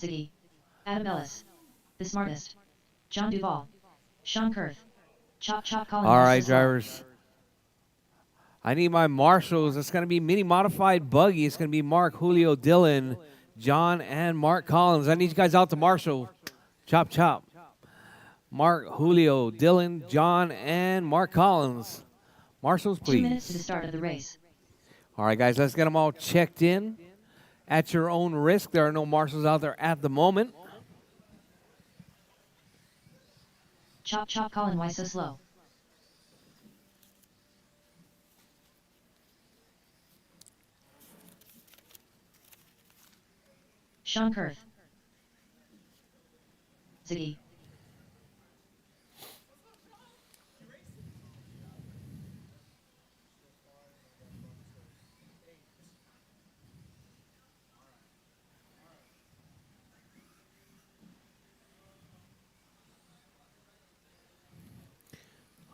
Ziggy. Adam Ellis. The Smartest. John Duvall. Sean Kurth. Chop Chop Colin. All right, drivers. I need my marshals. It's going to be mini modified buggy. It's going to be Mark, Julio, Dylan, John, and Mark Collins. I need you guys out to marshal. Chop, chop. Mark, Julio, Dylan, John, and Mark Collins. Marshals, please. 2 minutes to the start of the race. All right, guys, let's get them all checked in. At your own risk. There are no marshals out there at the moment. Chop Chop Colin, why so slow? Sean Kurth. Ziggy.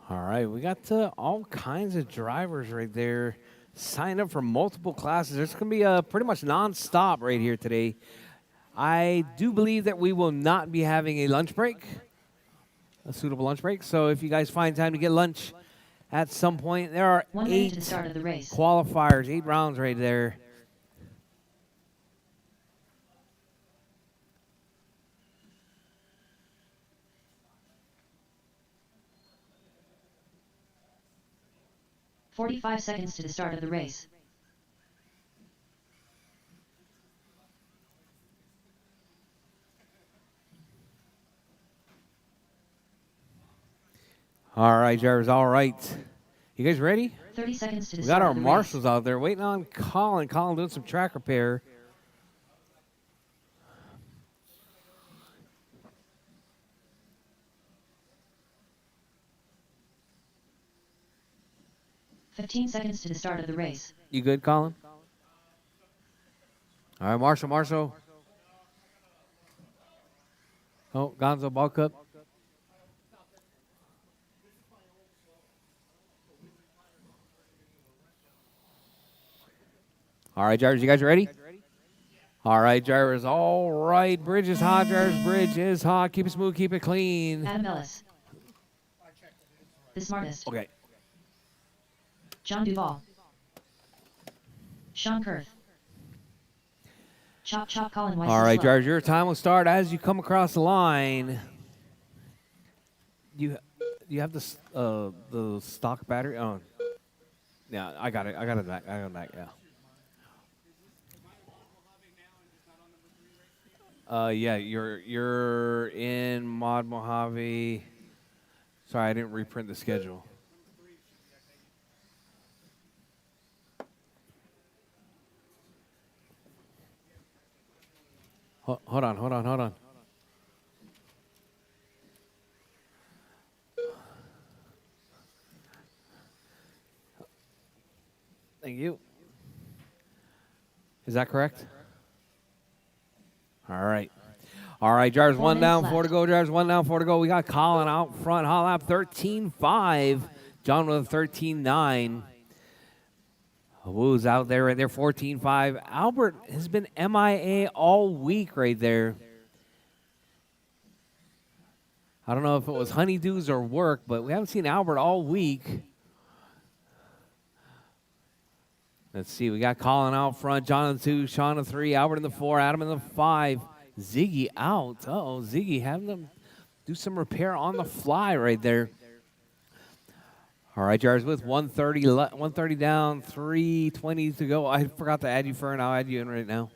All right, we got all kinds of drivers right there signed up for multiple classes. There's going to be pretty much nonstop right here today. I do believe that we will not be having a lunch break, a suitable lunch break. So if you guys find time to get lunch at some point, there are 1 minute to the start of the race. Qualifiers, 8 rounds right there. "45 seconds to the start of the race. All right, drivers, all right. You guys ready? 30 seconds to the We start got our of the marshals race. out there waiting on Colin. Colin doing some track repair. "15 seconds to the start of the race. You good, Colin? All right, Marshall. Oh, Gonzo, bulk up. All right, drivers, you guys ready? All right, drivers, all right. Bridge is hot, drivers. Bridge is hot. Keep it smooth, keep it clean. Adam Ellis. The Smartest. Okay. John Duvall. Sean Kurth. Chop Chop Colin, why so All right, slow? drivers, your time will start as you come across the line. You have the stock battery? Oh, yeah, I got it. I got it back. Yeah. Yeah, you're in Mod Mojave. Sorry, I didn't reprint the schedule. Hold on. Thank you. Is that correct? All right. All right, drivers, 1 down, 4 to go. Drivers, 1 down, 4 to go. We got Colin out front. Hot lap 13.5. John with a 13.9. Woo's out there right there, 14.5. Albert has been MIA all week right there. I don't know if it was honeydews or work, but we haven't seen Albert all week. Let's see, we got Colin out front, John in the 2, Sean in the 3, Albert in the 4, Adam in the 5, Ziggy out. Uh-oh, Ziggy having them do some repair on the fly right there. All right, drivers, with 130 down, 3:20 to go. I forgot to add you, Fern. I'll add you in right now.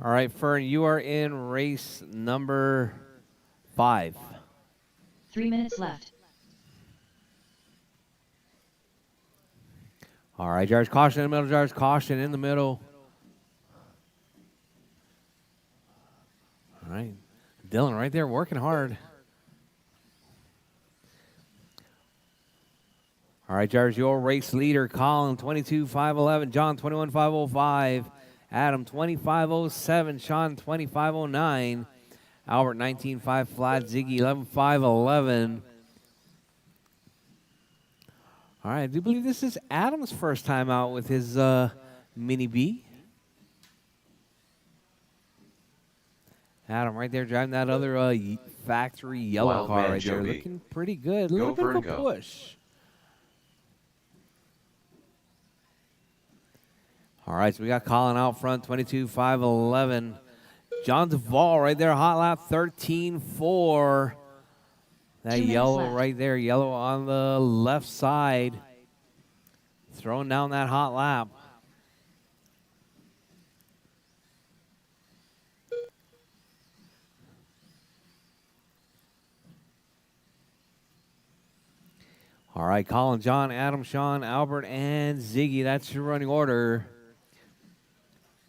All right, Fern, you are in race number 5. 3 minutes left. All right, drivers, caution in the middle, drivers, caution in the middle. All right, Dylan right there working hard. All right, drivers, your race leader, Colin, 22.511, John, 21.505, Adam, 25.07, Sean, 25.09, Albert 19.5 flat. Ziggy 11.5.11. All right, I do believe this is Adam's first time out with his Mini B. Adam right there driving that other factory yellow Wild car Man right there. Joby. Looking pretty good. A little Go bit of a Vern, go. push. All right, so we got Colin out front, 22.5.11. John Duvall right there, hot lap 13.4. That 2 minutes yellow left. right there, yellow on the left side. Throwing down that hot lap. All right, Colin, John, Adam, Sean, Albert, and Ziggy. That's your running order.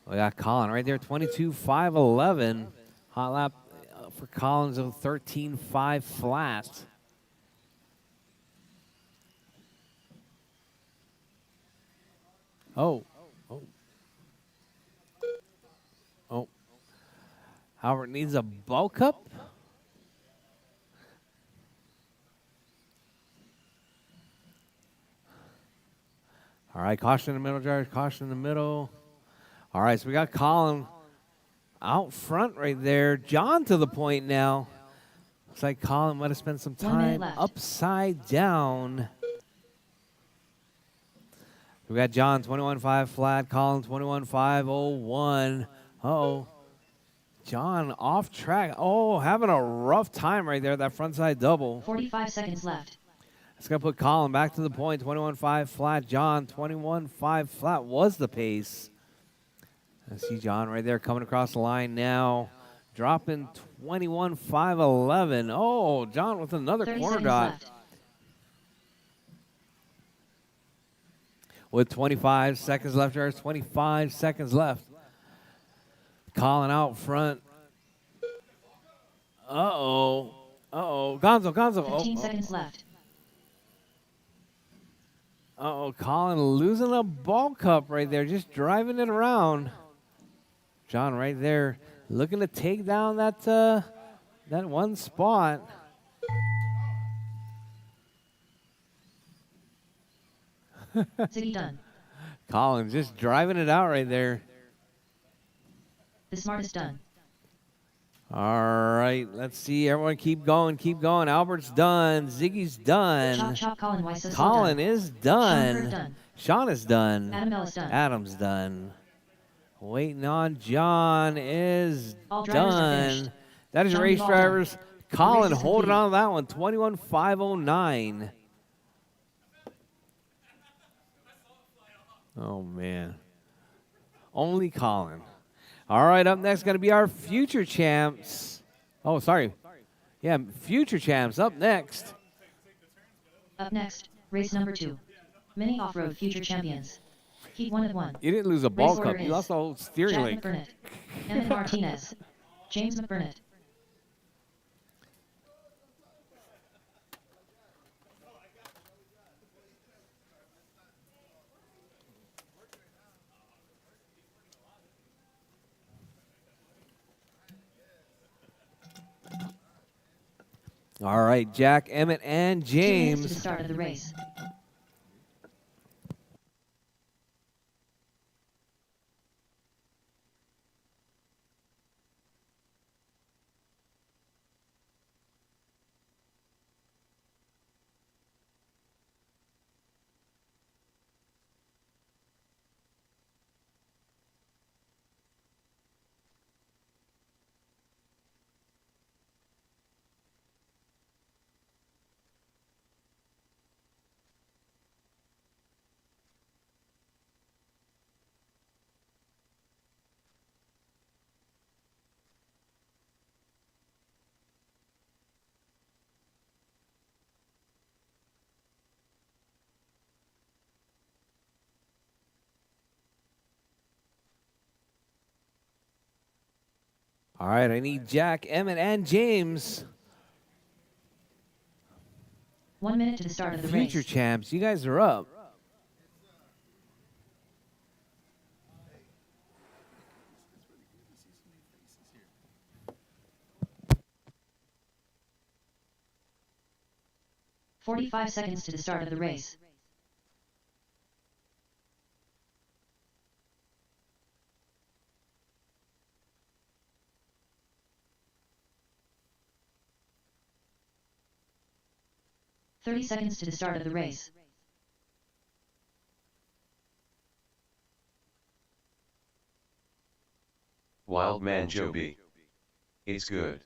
We got Colin right there, 22.5.11. Hot lap for Collins of 13.5 flat. Oh. Albert needs a bulk up. All right, caution in the middle, drivers. Caution in the middle. All right, so we got Colin out front right there. John to the point now. Looks like Colin might have spent some 1 minute time left. upside down. We got John 21.5 flat, Colin 21.5.01. Uh-oh. John off track. Oh, having a rough time right there, that front side double. 45 seconds left. It's going to put Colin back to the point, 21.5 flat. John, 21.5 flat was the pace. I see John right there coming across the line now. Dropping 21.5.11. Oh, John with another 30 corner seconds dot. left. With 25 seconds left, there's 25 seconds left. Colin out front. Uh-oh. Gonzo. 15 seconds left. Uh-oh, Colin losing a ball cup right there, just driving it around. John right there looking to take down that one spot. Ziggy done. Colin just driving it out right there. The smartest done. All right, let's see. Everyone keep going. Albert's done. Ziggy's done. Chop, Colin Weiss is Colin done. is Sean done. Kerr done. Sean is done. Adam Ellis done. Adam's done. Waiting on John is All drivers are done. finished. That is John race Duvall done. drivers. Colin race is holding complete. on to that one. 21.509. Oh, man. Only Colin. All right, up next going to be our future champs. Oh, sorry. Yeah, future champs up next. Up next, race number 2. Mini Off-Road Future Champions. Heat 1 of 1. You didn't lose a ball Race cup. order You is lost the whole steering Jack link. McBurnett, Emmett Martinez, James McBurnett. All right, Jack, Emmett, and 2 minutes to James. the start of the race. All right, I need Jack, Emmett, and James. 1 minute to the start of the Future race. champs, you guys are up. 45 seconds to the start of the race. "30 seconds to the start of the race. Wildman Joby. It's good.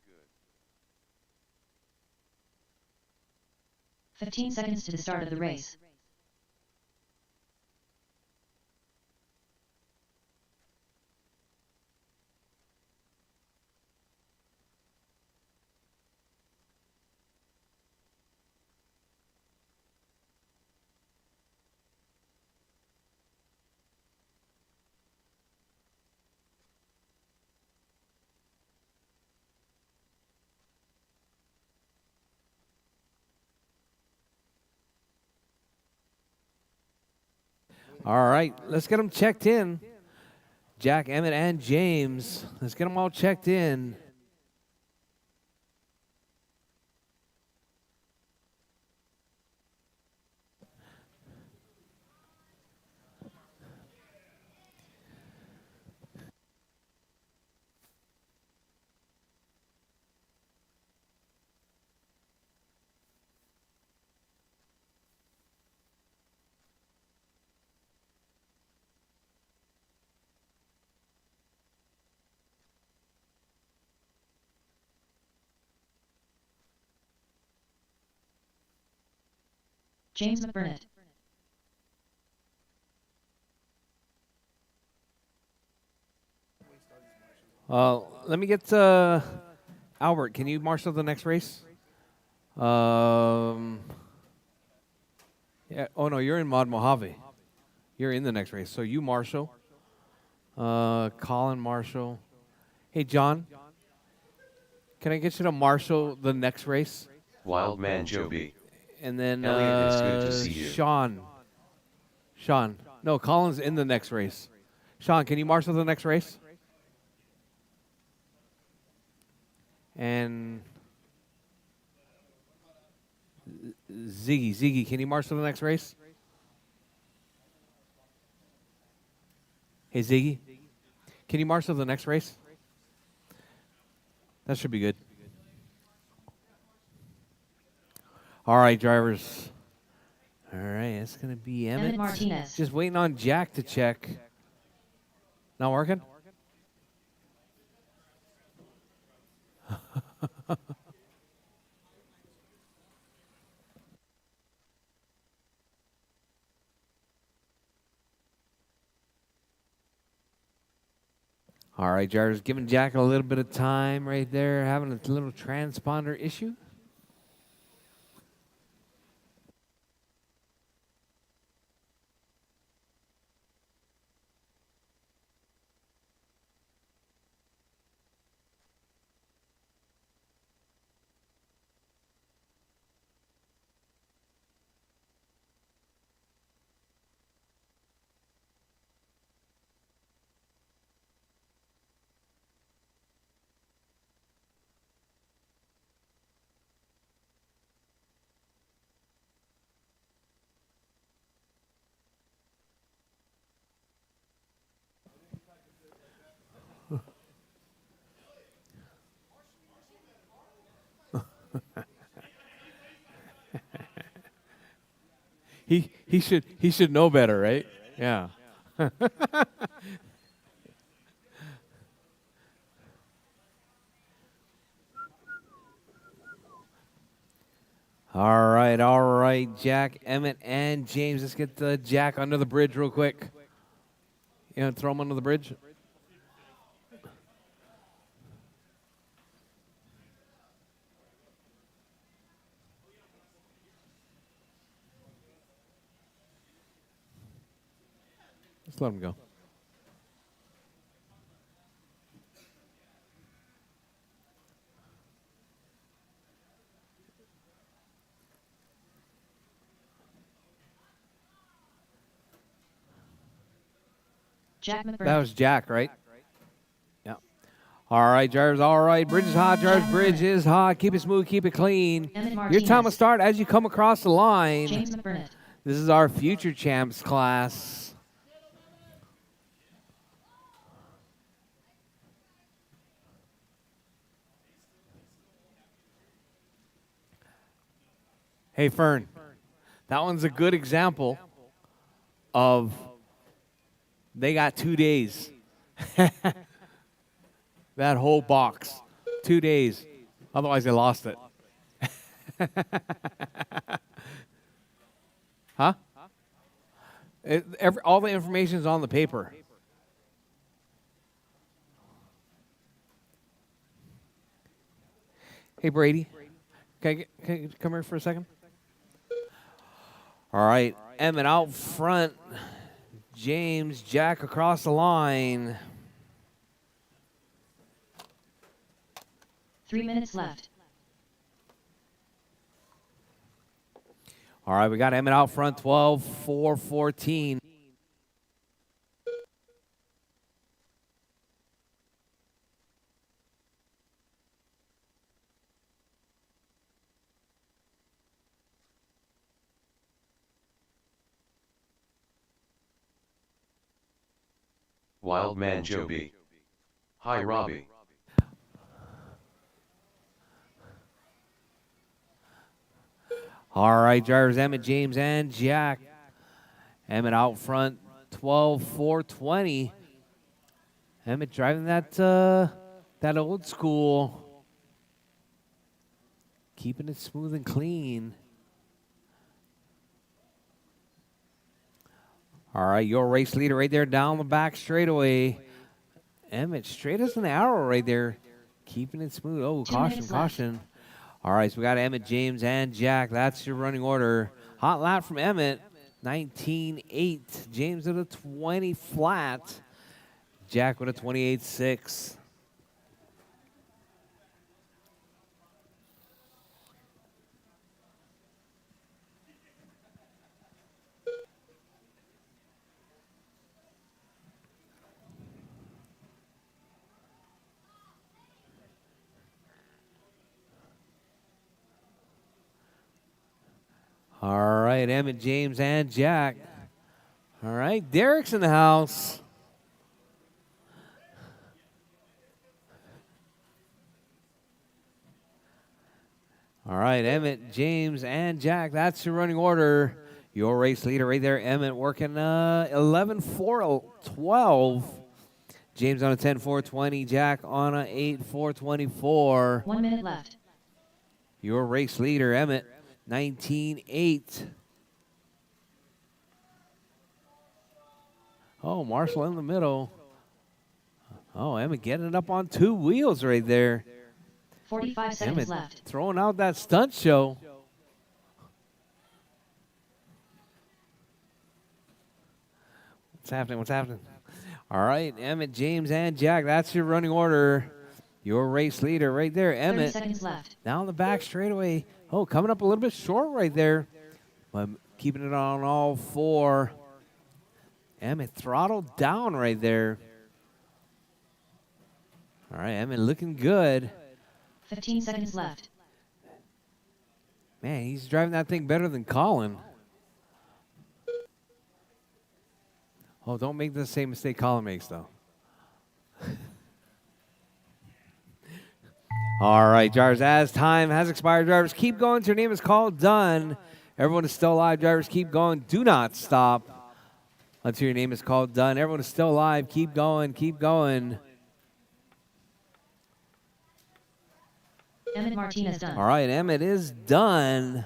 15 seconds to the start of the race. All right, let's get them checked in. Jack, Emmett, and James. Let's get them all checked in. James McBurnett. Let me get Albert. Can you marshal the next race? Yeah. Oh no, you're in Mod Mojave. You're in the next race, so you marshal. Colin Marshall. Hey John, can I get you to marshal the next race? Wildman Joby. And then Elliot, it's good to see you. Sean. No, Colin's in the next race. Sean, can you marshal the next race? And Ziggy, can you marshal the next race? Hey Ziggy, can you marshal the next race? That should be good. All right, drivers. All right, it's going to be Emmett. Martinez. Just waiting on Jack to check. Not working? All right, drivers, giving Jack a little bit of time right there, having a little transponder issue. He should know better, right? Yeah. All right, Jack, Emmett, and James. Let's get Jack under the bridge real quick. You know, throw him under the bridge. Just let him go. Jack McBurnett. That was Jack, right? Yeah. All right, drivers, all right. Bridge is hot, drivers. Bridge is hot. Keep it smooth, keep it clean. Emmett Your time will Martinez. start as you come across the line. James McBurnett. This is our future champs class. Hey, Fern, that one's a good example of they got 2 days. That whole box, 2 days. Otherwise, they lost it. Huh? All the information is on the paper. Hey, Brady, can you come here for a second? All right, Emmett out front. James, Jack across the line. 3 minutes left. All right, we got Emmett out front, 12, 4, 14. Wildman Joe B. Hi Robbie. All right, drivers, Emmett, James, and Jack. Emmett out front, 12, 4, 20. Emmett driving that old school. Keeping it smooth and clean. All right, your race leader right there down the back straightaway. Emmett straight as an arrow right there. Keeping it smooth. Oh, 2 caution, minutes left. caution. All right, so we got Emmett, James, and Jack. That's your running order. Hot lap from Emmett, 19.8. James with a 20 flat. Jack with a 28.6. All right, Emmett, James, and Jack. All right, Derek's in the house. All right, Emmett, James, and Jack. That's your running order. Your race leader right there, Emmett, working 11.4.12. James on a 10.4.20. Jack on a 8.4.24. 1 minute left. Your race leader, Emmett, 19.8. Oh, Marshall in the middle. Oh, Emmett getting it up on 2 wheels right there. 45 seconds Emmett left. throwing out that stunt show. What's happening? What's happening? All right, Emmett, James, and Jack. That's your running order. Your race leader right there, 30 Emmett. seconds left. Down the back straightaway. Oh, coming up a little bit short right there. But keeping it on all 4. Emmett throttled down right there. All right, Emmett looking good. 15 seconds left. Man, he's driving that thing better than Colin. Oh, don't make the same mistake Colin makes, though. All right, drivers, as time has expired, drivers, keep going. Your name is called. Done. Everyone is still alive. Drivers, keep going. Do not stop until your name is called. Done. Everyone is still alive. Keep going. Keep going. Emmett Martinez done. All right, Emmett is done.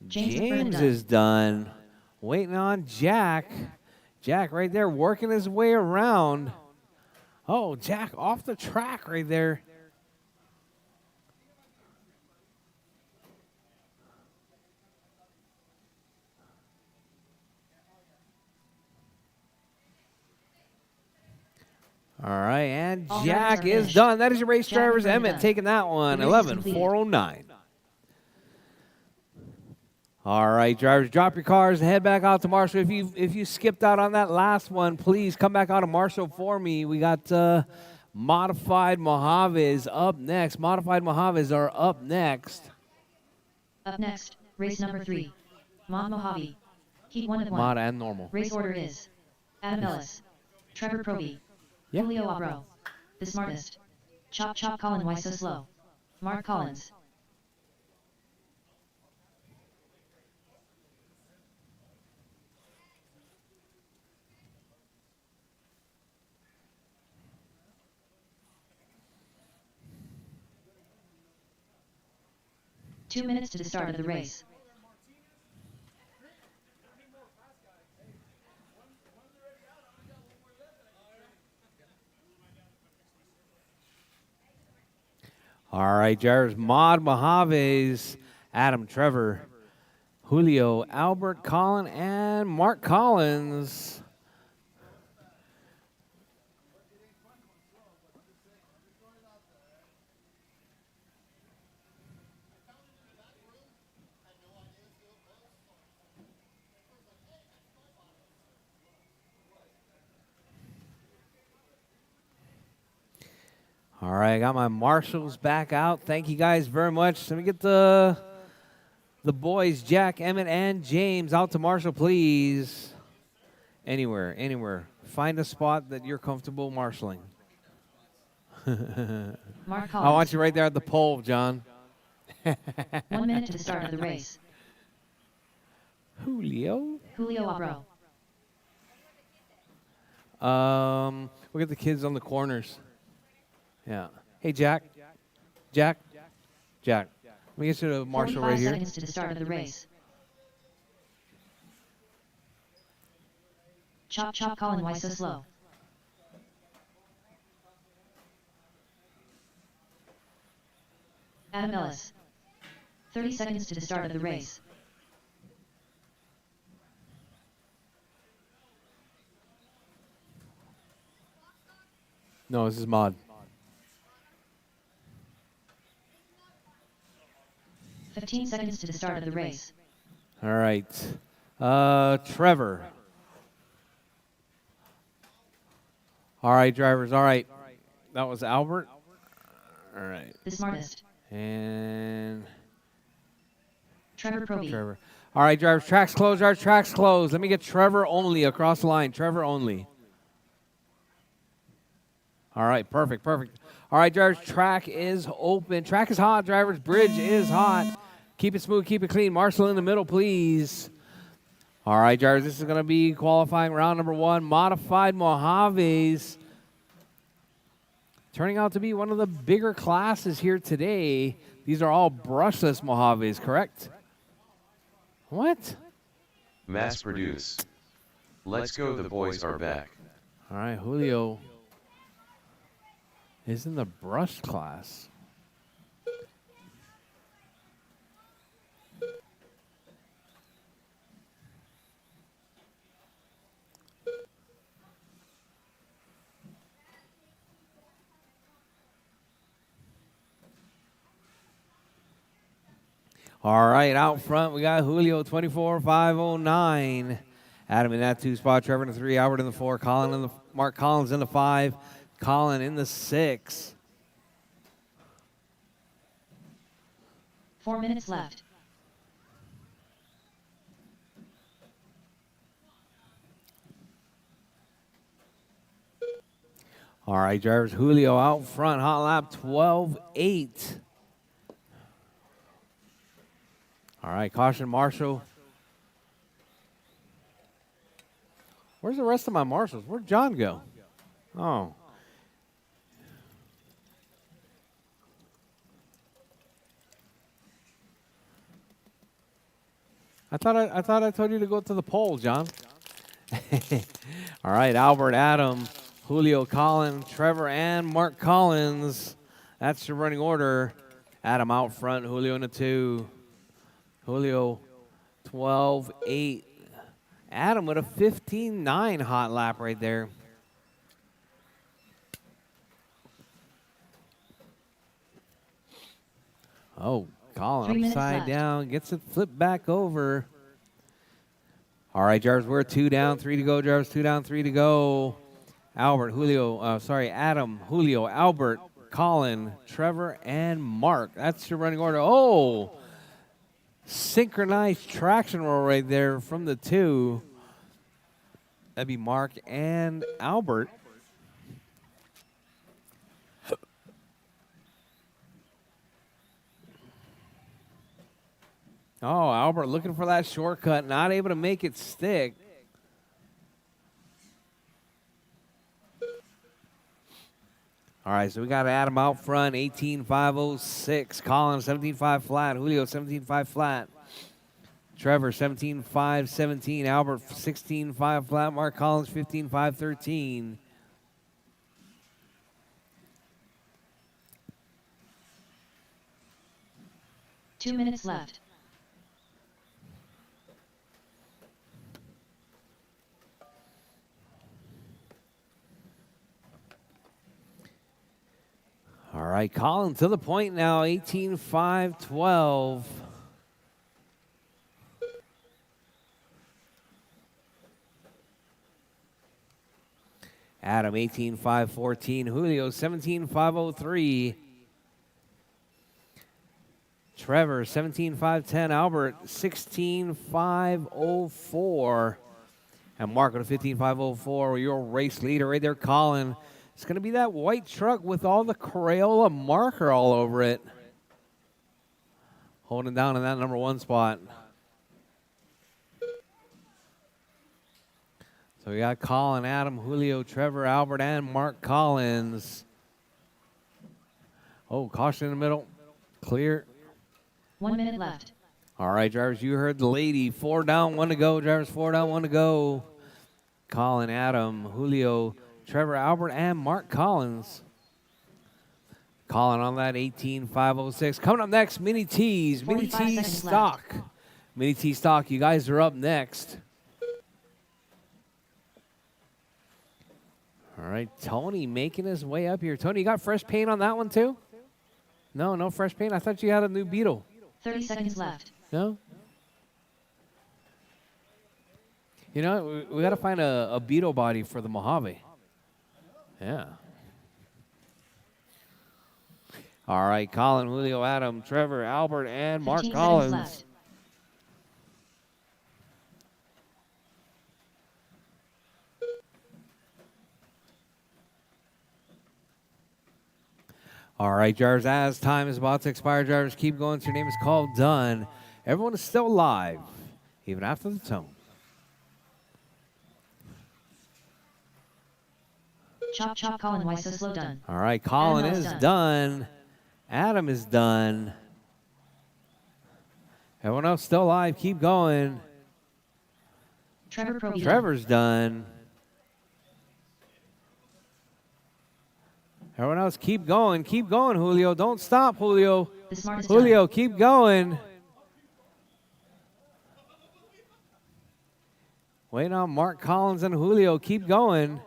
James is done. Waiting on Jack. Jack right there working his way around. Oh, Jack off the track right there. All right, and All Jack drivers are is finished. done. That is your race Jack drivers. is Emmett done. taking that one, The race is 11.409. All right, drivers, drop your cars and head back out to Marshall. If you skipped out on that last one, please come back out to Marshall for me. We got Modified Mojaves up next. Modified Mojaves are up next. Up next, race number 3. Mod Mojave. Heat 1 of 1. Mod and normal. Race order is Adam Ellis, Trevor Proby, Yeah. Julio Abro, the smartest. Chop Chop Colin, why so slow? Mark Collins. Two minutes to the start of the race. All right, drivers, Mod Mojaves, Adam, Trevor, Julio, Albert, Colin, and Mark Collins. All right, I got my marshals back out. Thank you guys very much. Let me get the boys, Jack, Emmett, and James, out to Marshall, please. Anywhere, anywhere. Find a spot that you're comfortable marshaling. Mark Collins. I want you right there at the pole, John. 1 minute to the start of the race. Julio. Julio Abro. Look at the kids on the corners. Yeah. Hey, Jack. Jack. Jack. Let me get you to Marshall right 45 here. seconds to the start of the race. Chop Chop Colin, why so slow? Adam Ellis. 30 seconds to the start of the race. No, this is Mod. 15 seconds to the start of the race. All right. Trevor. All right, drivers. All right. That was Albert. All right. The smartest. And Trevor Proby. Trevor. All right, drivers. Tracks closed. Our tracks closed. Let me get Trevor only across the line. Trevor only. All right, perfect, perfect. All right, drivers, track is open. Track is hot, drivers. Bridge is hot. Keep it smooth, keep it clean. Marshall in the middle, please. All right, drivers, this is going to be qualifying round number 1. Modified Mojaves. Turning out to be one of the bigger classes here today. These are all brushless Mojaves, correct? What? Mass produce. Let's go, the boys are back. All right, Julio is in the brush class. All right, out front we got Julio 24,509. Adam in that 2 spot, Trevor in the 3, Albert in the 4, Colin in the Mark Collins in the 5, Colin in the 6. 4 minutes left. All right, drivers, Julio out front, hot lap 12.8. All right, caution Marshall. Where's the rest of my marshals? Where'd John go? Oh. I thought I told you to go to the pole, John. All right, Albert, Adam, Julio, Colin, Trevor, and Mark Collins. That's the running order. Adam out front, Julio in the 2. Julio 12.8. Adam with a 15.9 hot lap right there. Oh, Colin 3 minutes upside left. down, gets it flipped back over. All right, Jarvis, we're 2 down, 3 to go. Jarvis, 2 down, 3 to go. Adam, Julio, Albert, Colin, Trevor, and Mark. That's your running order. Oh, synchronized traction roll right there from the 2. That'd be Mark and Albert. Oh, Albert looking for that shortcut, not able to make it stick. All right, so we got Adam out front, 18.506. Colin, 17.5 flat. Julio, 17.5 flat. Trevor, 17.517. Albert, 16.5 flat. Mark Collins, 15.513. Two minutes left. All right, Colin to the point now, 18.512. Adam, 18.514. Julio, 17.503. Trevor, 17.510. Albert, 16.504. And Mark with a 15.504. Your race leader right there, Colin. It's going to be that white truck with all the Crayola marker all over it. Holding down in that number 1 spot. So we got Colin, Adam, Julio, Trevor, Albert, and Mark Collins. Oh, caution in the middle. Clear. 1 minute left. All right, drivers, you heard the lady. 4 down, 1 to go. Drivers, 4 down, 1 to go. Colin, Adam, Julio, Trevor, Albert, and Mark Collins. Colin on that 18.506. Coming up next, Mini T's. Mini 45 T seconds stock. left. Mini T stock, you guys are up next. All right, Tony making his way up here. Tony, you got fresh paint on that one too? No, no fresh paint. I thought you had a new Beetle. 30 seconds left. No? You know, we got to find a Beetle body for the Mojave. Yeah. All right, Colin, Julio, Adam, Trevor, Albert, and Mark 15 Collins. seconds left. All right, drivers, as time is about to expire, drivers, keep going. So your name is called done. Everyone is still alive, even after the tone. Chop, chop, Colin, why so slow? Done. All right, Colin Adam is is done. Adam is done. Everyone else still alive. Keep going. Trevor Proby. Trevor's done. Everyone else, keep going. Keep going, Julio. Don't stop, Julio. The smartest. Julio, keep going. Waiting on Mark Collins and Julio. Keep going.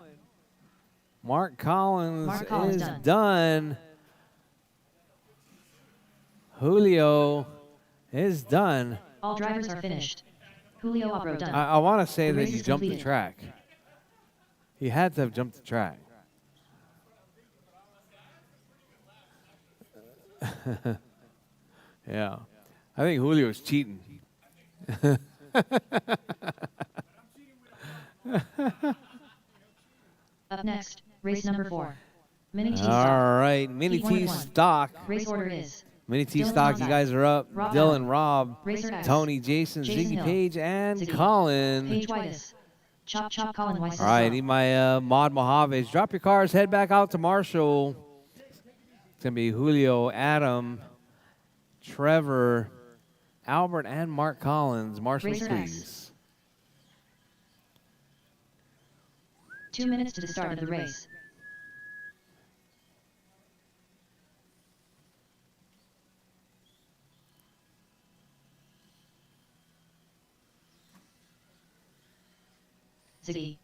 Mark Collins is done. Julio is done. All drivers are finished. Julio offroad done. I want to say The that race you is jumped the completed. track. He had to have jumped the track. Yeah. I think Julio's cheating. Up next, race number 4. Mini T stock. All right, Mini Heat T 1. stock. Race order is Mini T Dylan stock, you Wozak, guys are up. Rob Dylan, Allen, Rob, Racer X, Tony, Jason, Jason Ziggy Hill, Page, and Ziggy, Colin. Paige Whitus. Chop, chop, Colin, why so All right, I slow? need my mod Mojaves. Drop your cars, head back out to Marshall. It's going to be Julio, Adam, Trevor, Albert, and Mark Collins. Marshall, Racer please. X. 2 minutes to the start of the race. Ziggy.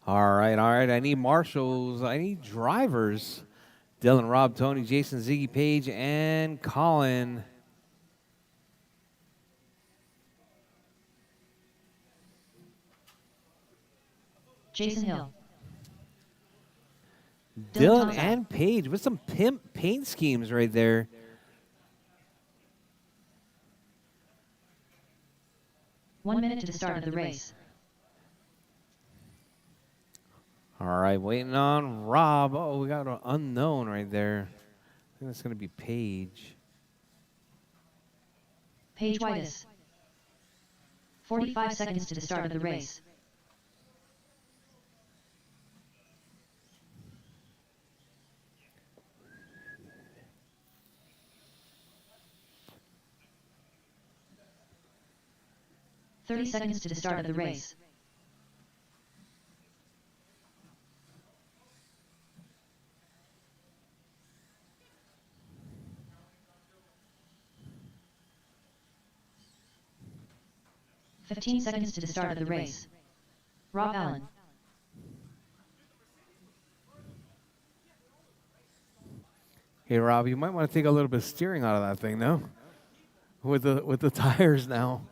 All right, all right. I need marshals. I need drivers. Dylan, Rob, Tony, Jason, Ziggy, Page, and Colin. Jason Hill. Dylan and Page with some paint schemes right there. One minute to the start of the race. All right, waiting on Rob. Oh, we got an unknown right there. I think that's going to be Page. Page Whitus. 45 seconds to the start of the race. "30 seconds to the start of the race. "15 seconds to the start of the race. Rob Allen. Hey, Rob, you might want to take a little bit of steering out of that thing, no? With the tires now.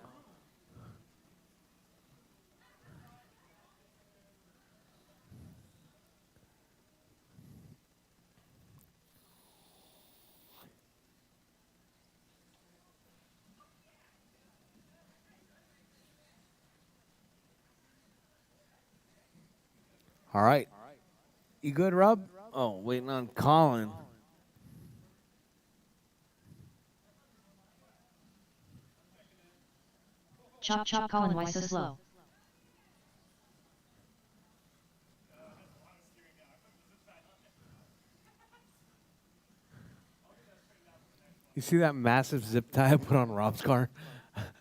All right. You good, Rob? Oh, waiting on Colin. Chop chop Colin, why so slow? You see that massive zip tie I put on Rob's car?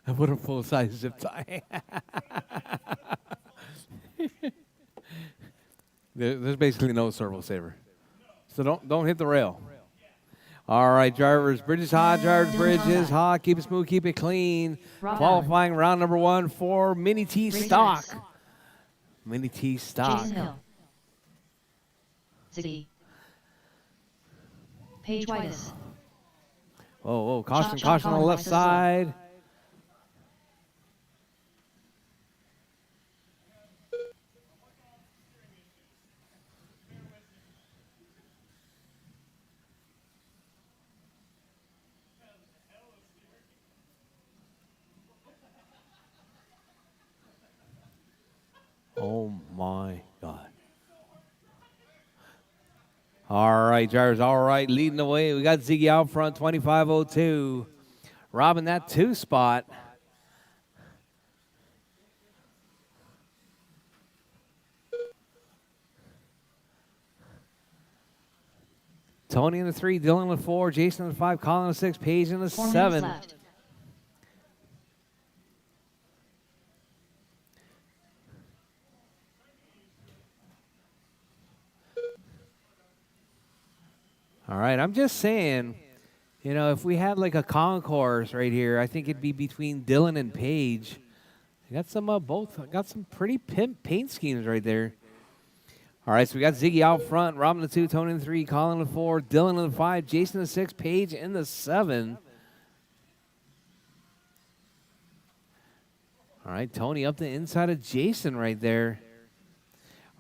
I put a full-size zip tie. There's basically no servo saver. So don't hit the rail. All right, drivers. Bridges hot, drivers, bridges hot. Keep it smooth, keep it clean. Qualifying round number 1 for Mini T stock. Mini T stock. Jason Hill. Ziggy. Page Whitus. Oh, caution, caution on the left side. Oh my God. All right, drivers, all right, leading the way. We got Ziggy out front, 25:02. Robbing that 2 spot. Tony in the 3, Dylan in the 4, Jason in the 5, Colin in the 6, Paige in the 4 minutes 7. left. All right, I'm just saying, you know, if we had like a concourse right here, I think it'd be between Dylan and Paige. I got some got some pretty paint schemes right there. All right, so we got Ziggy out front, Robin the 2, Tony in the 3, Colin in the 4, Dylan in the 5, Jason in the 6, Paige in the 7. All right, Tony up the inside of Jason right there.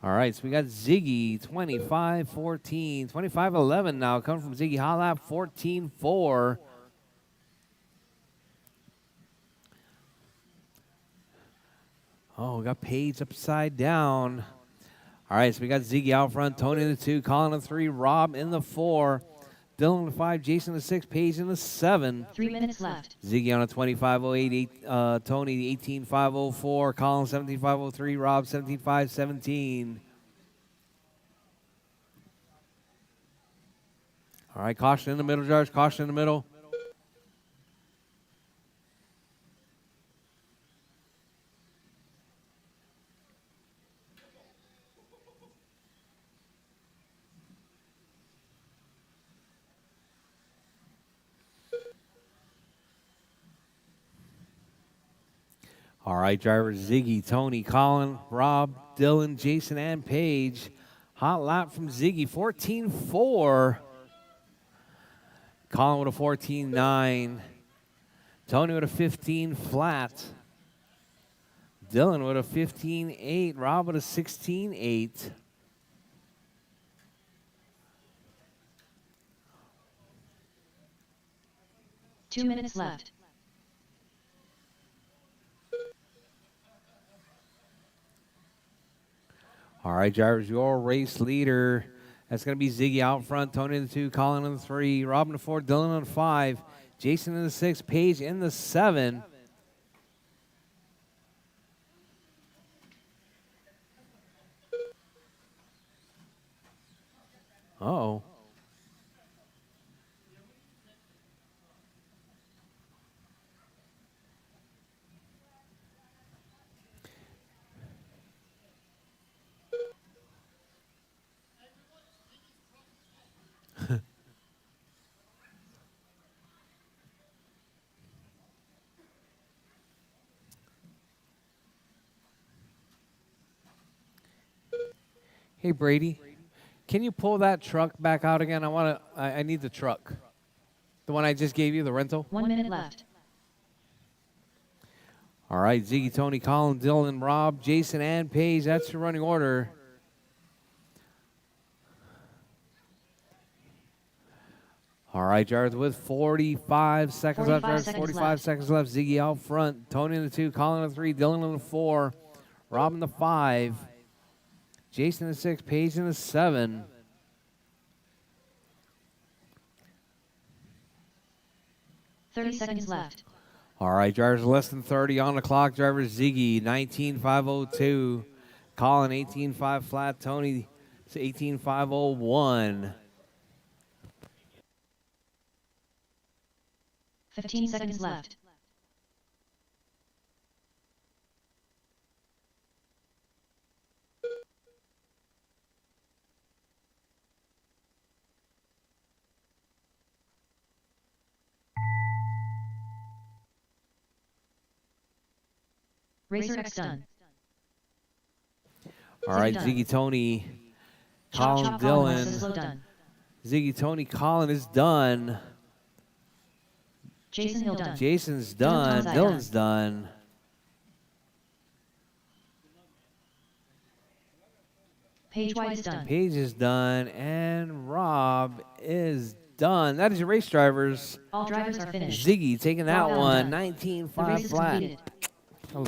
All right, so we got Ziggy, 25-14, 25-11 now, coming from Ziggy Hot Lap, 14-4. Oh, we got Paige upside down. All right, so we got Ziggy out front, Tony in the 2, Colin in the 3, Rob in the 4, Dylan in the 5, Jason in the 6, Paige in the 7. 3 minutes left. Ziggy on a 25:08, Tony 18:504, Colin 17:503, Rob 17:517. All right, caution in the middle, drivers, caution in the middle. All right, drivers Ziggy, Tony, Colin, Rob, Dylan, Jason, and Paige. Hot lap from Ziggy, 14.4. Colin with a 14.9. Tony with a 15 flat. Dylan with a 15.8. Rob with a 16.8. Two minutes left. All right, drivers, your race leader. That's going to be Ziggy out front, Tony in the 2, Colin in the 3, Rob in the 4, Dylan in the 5, Jason in the 6, Paige in the 7. Uh-oh. Hey, Brady, can you pull that truck back out again? I need the truck. The one I just gave you, the rental. 1 minute left. All right, Ziggy, Tony, Colin, Dylan, Rob, Jason, and Paige. That's your running order. All right, drivers with 45 seconds left. 45 seconds left. Ziggy out front. Tony in the 2, Colin in the 3, Dylan in the 4, Rob in the 5, Jason in the 6, Paige in the 7. 30 seconds left. All right, drivers less than 30 on the clock. Drivers Ziggy, 19.502. Colin, 18.5 flat. Tony, 18.501. 15 seconds left. Rchq done. All right, Ziggy, Tony, Colin, Dylan. Ziggy, Tony, Colin is done. Jason Hill done. Jason's done. Dylan's done. Paige White is done. Paige is done. And Rob is done. That is your race, drivers. All drivers are finished. Ziggy taking that Well one. done. 19.5 The race is flat. completed. Hello.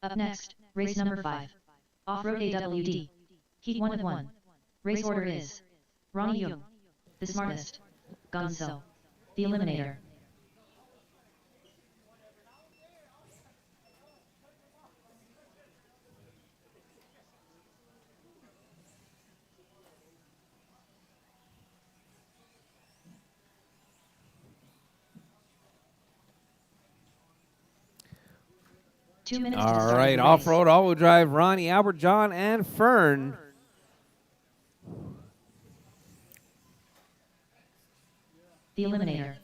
Up next, race number 5. Off-road AWD. Heat 1 of 1. Race order is Ronnie Young, the smartest. Gonzo, the eliminator. All right, off-road all-wheel drive, Ronnie, Albert, John, and Fern. The eliminator.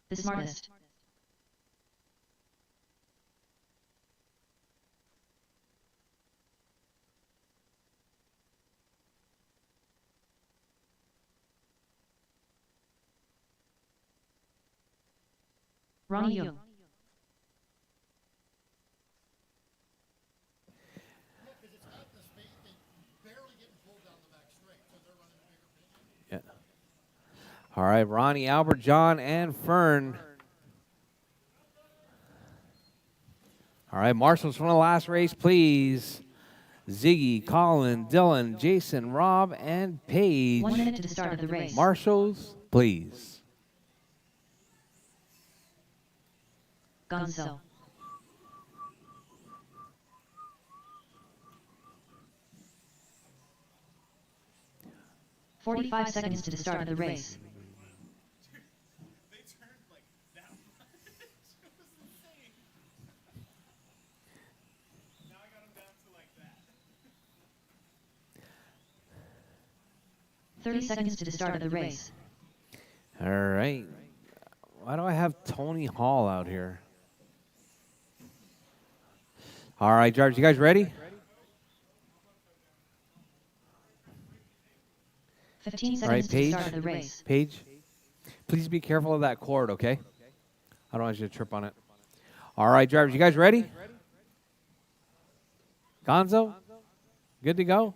The smartest. Ronnie Young. Yeah. All right, Ronnie, Albert, John, and Fern. All right, marshals from the last race, please. Ziggy, Colin, Dylan, Jason, Rob, and Paige. 1 minute to the start of the race. Marshals, please. Gonzo. 45 seconds to the start of the race. They turned like that much. It was insane. Now I got them down to like that. 30 seconds to the start of the race. All right. Why do I have Tony Hall out here? All right, drivers, you guys ready? 15 All right, seconds to the Paige. start of the race. Paige, please be careful of that cord, okay? I don't want you to trip on it. All right, drivers, you guys ready? Gonzo, good to go?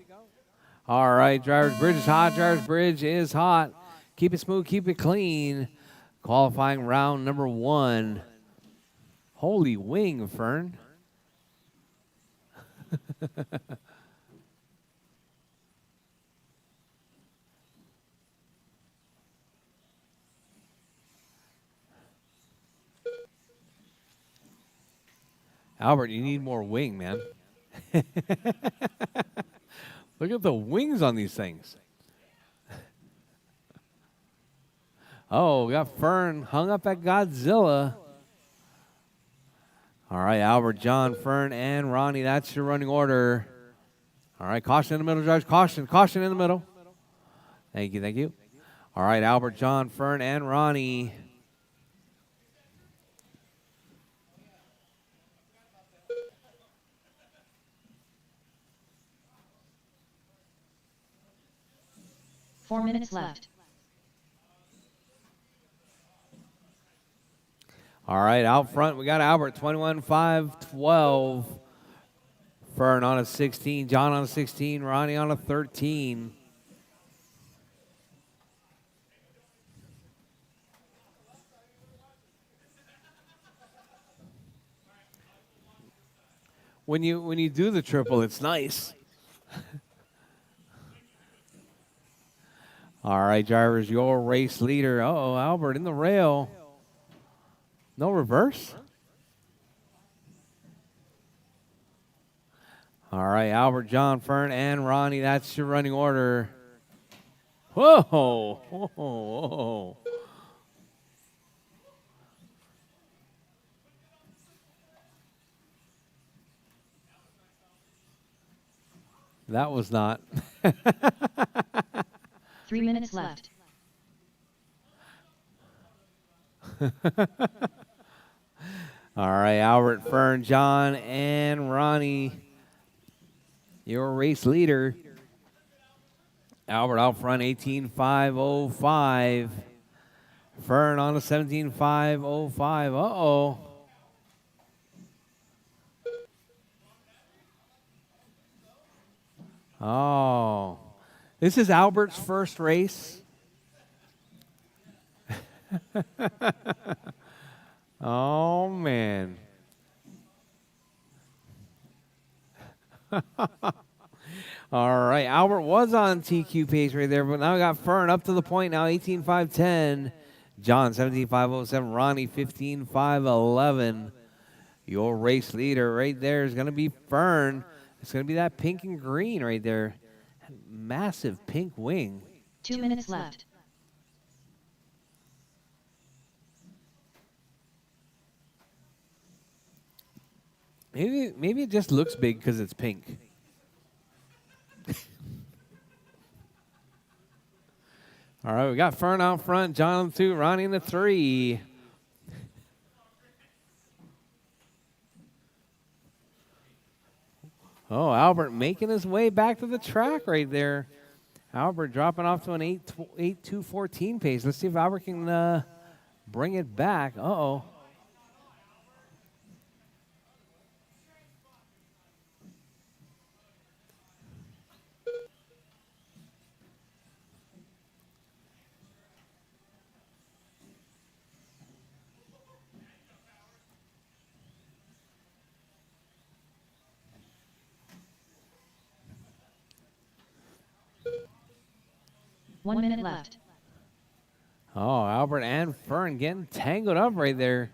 All right, drivers, bridge is hot. Drivers, bridge is hot. Keep it smooth, keep it clean. Qualifying round number 1. Holy wing, Fern. Albert, you need more wing, man. Look at the wings on these things. Oh, we got Fern hung up at Godzilla. All right, Albert, John, Fern, and Ronnie. That's your running order. All right, caution in the middle, drivers. Caution, caution in the middle. Thank you, thank you. All right, Albert, John, Fern, and Ronnie. Four minutes left. All right, out front, we got Albert, 21-5-12. Fern on a 16, John on a 16, Ronnie on a 13. When you do the triple, it's nice. All right, drivers, your race leader. Uh-oh, Albert in the rail. No reverse? All right, Albert, John, Fern, and Ronnie. That's your running order. Whoa, whoa, whoa. That was not. 3 minutes left. All right, Albert, Fern, John, and Ronnie, your race leader. Albert out front, 18-5-05. Fern on a 17-5-05. Uh-oh. Oh. This is Albert's first race. Oh, man. All right, Albert was on TQ pace right there, but now we got Fern up to the point now, 18-5-10. John, 17-5-07. Ronnie, 15-5-11. Your race leader right there is going to be Fern. It's going to be that pink and green right there. Massive pink wing. 2 minutes left. Maybe it just looks big because it's pink. All right, we got Fern out front, John in the 2, Ronnie in the 3. Oh, Albert making his way back to the track right there. Albert dropping off to an 8-2-14 pace. Let's see if Albert can bring it back. Uh-oh. One minute left. Oh, Albert and Fern getting tangled up right there.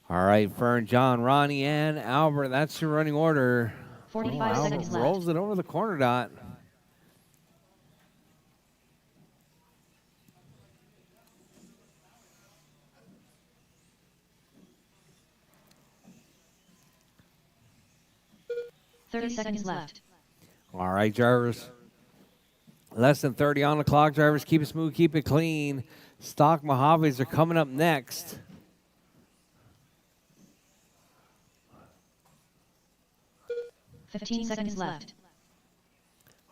All right, Fern, John, Ronnie, and Albert. That's your running order. 45 seconds left. Rolls it over the corner dot. $30 left. All right, drivers. Less than 30 on the clock, drivers. Keep it smooth, keep it clean. Stock Mojaves are coming up next. $15 left.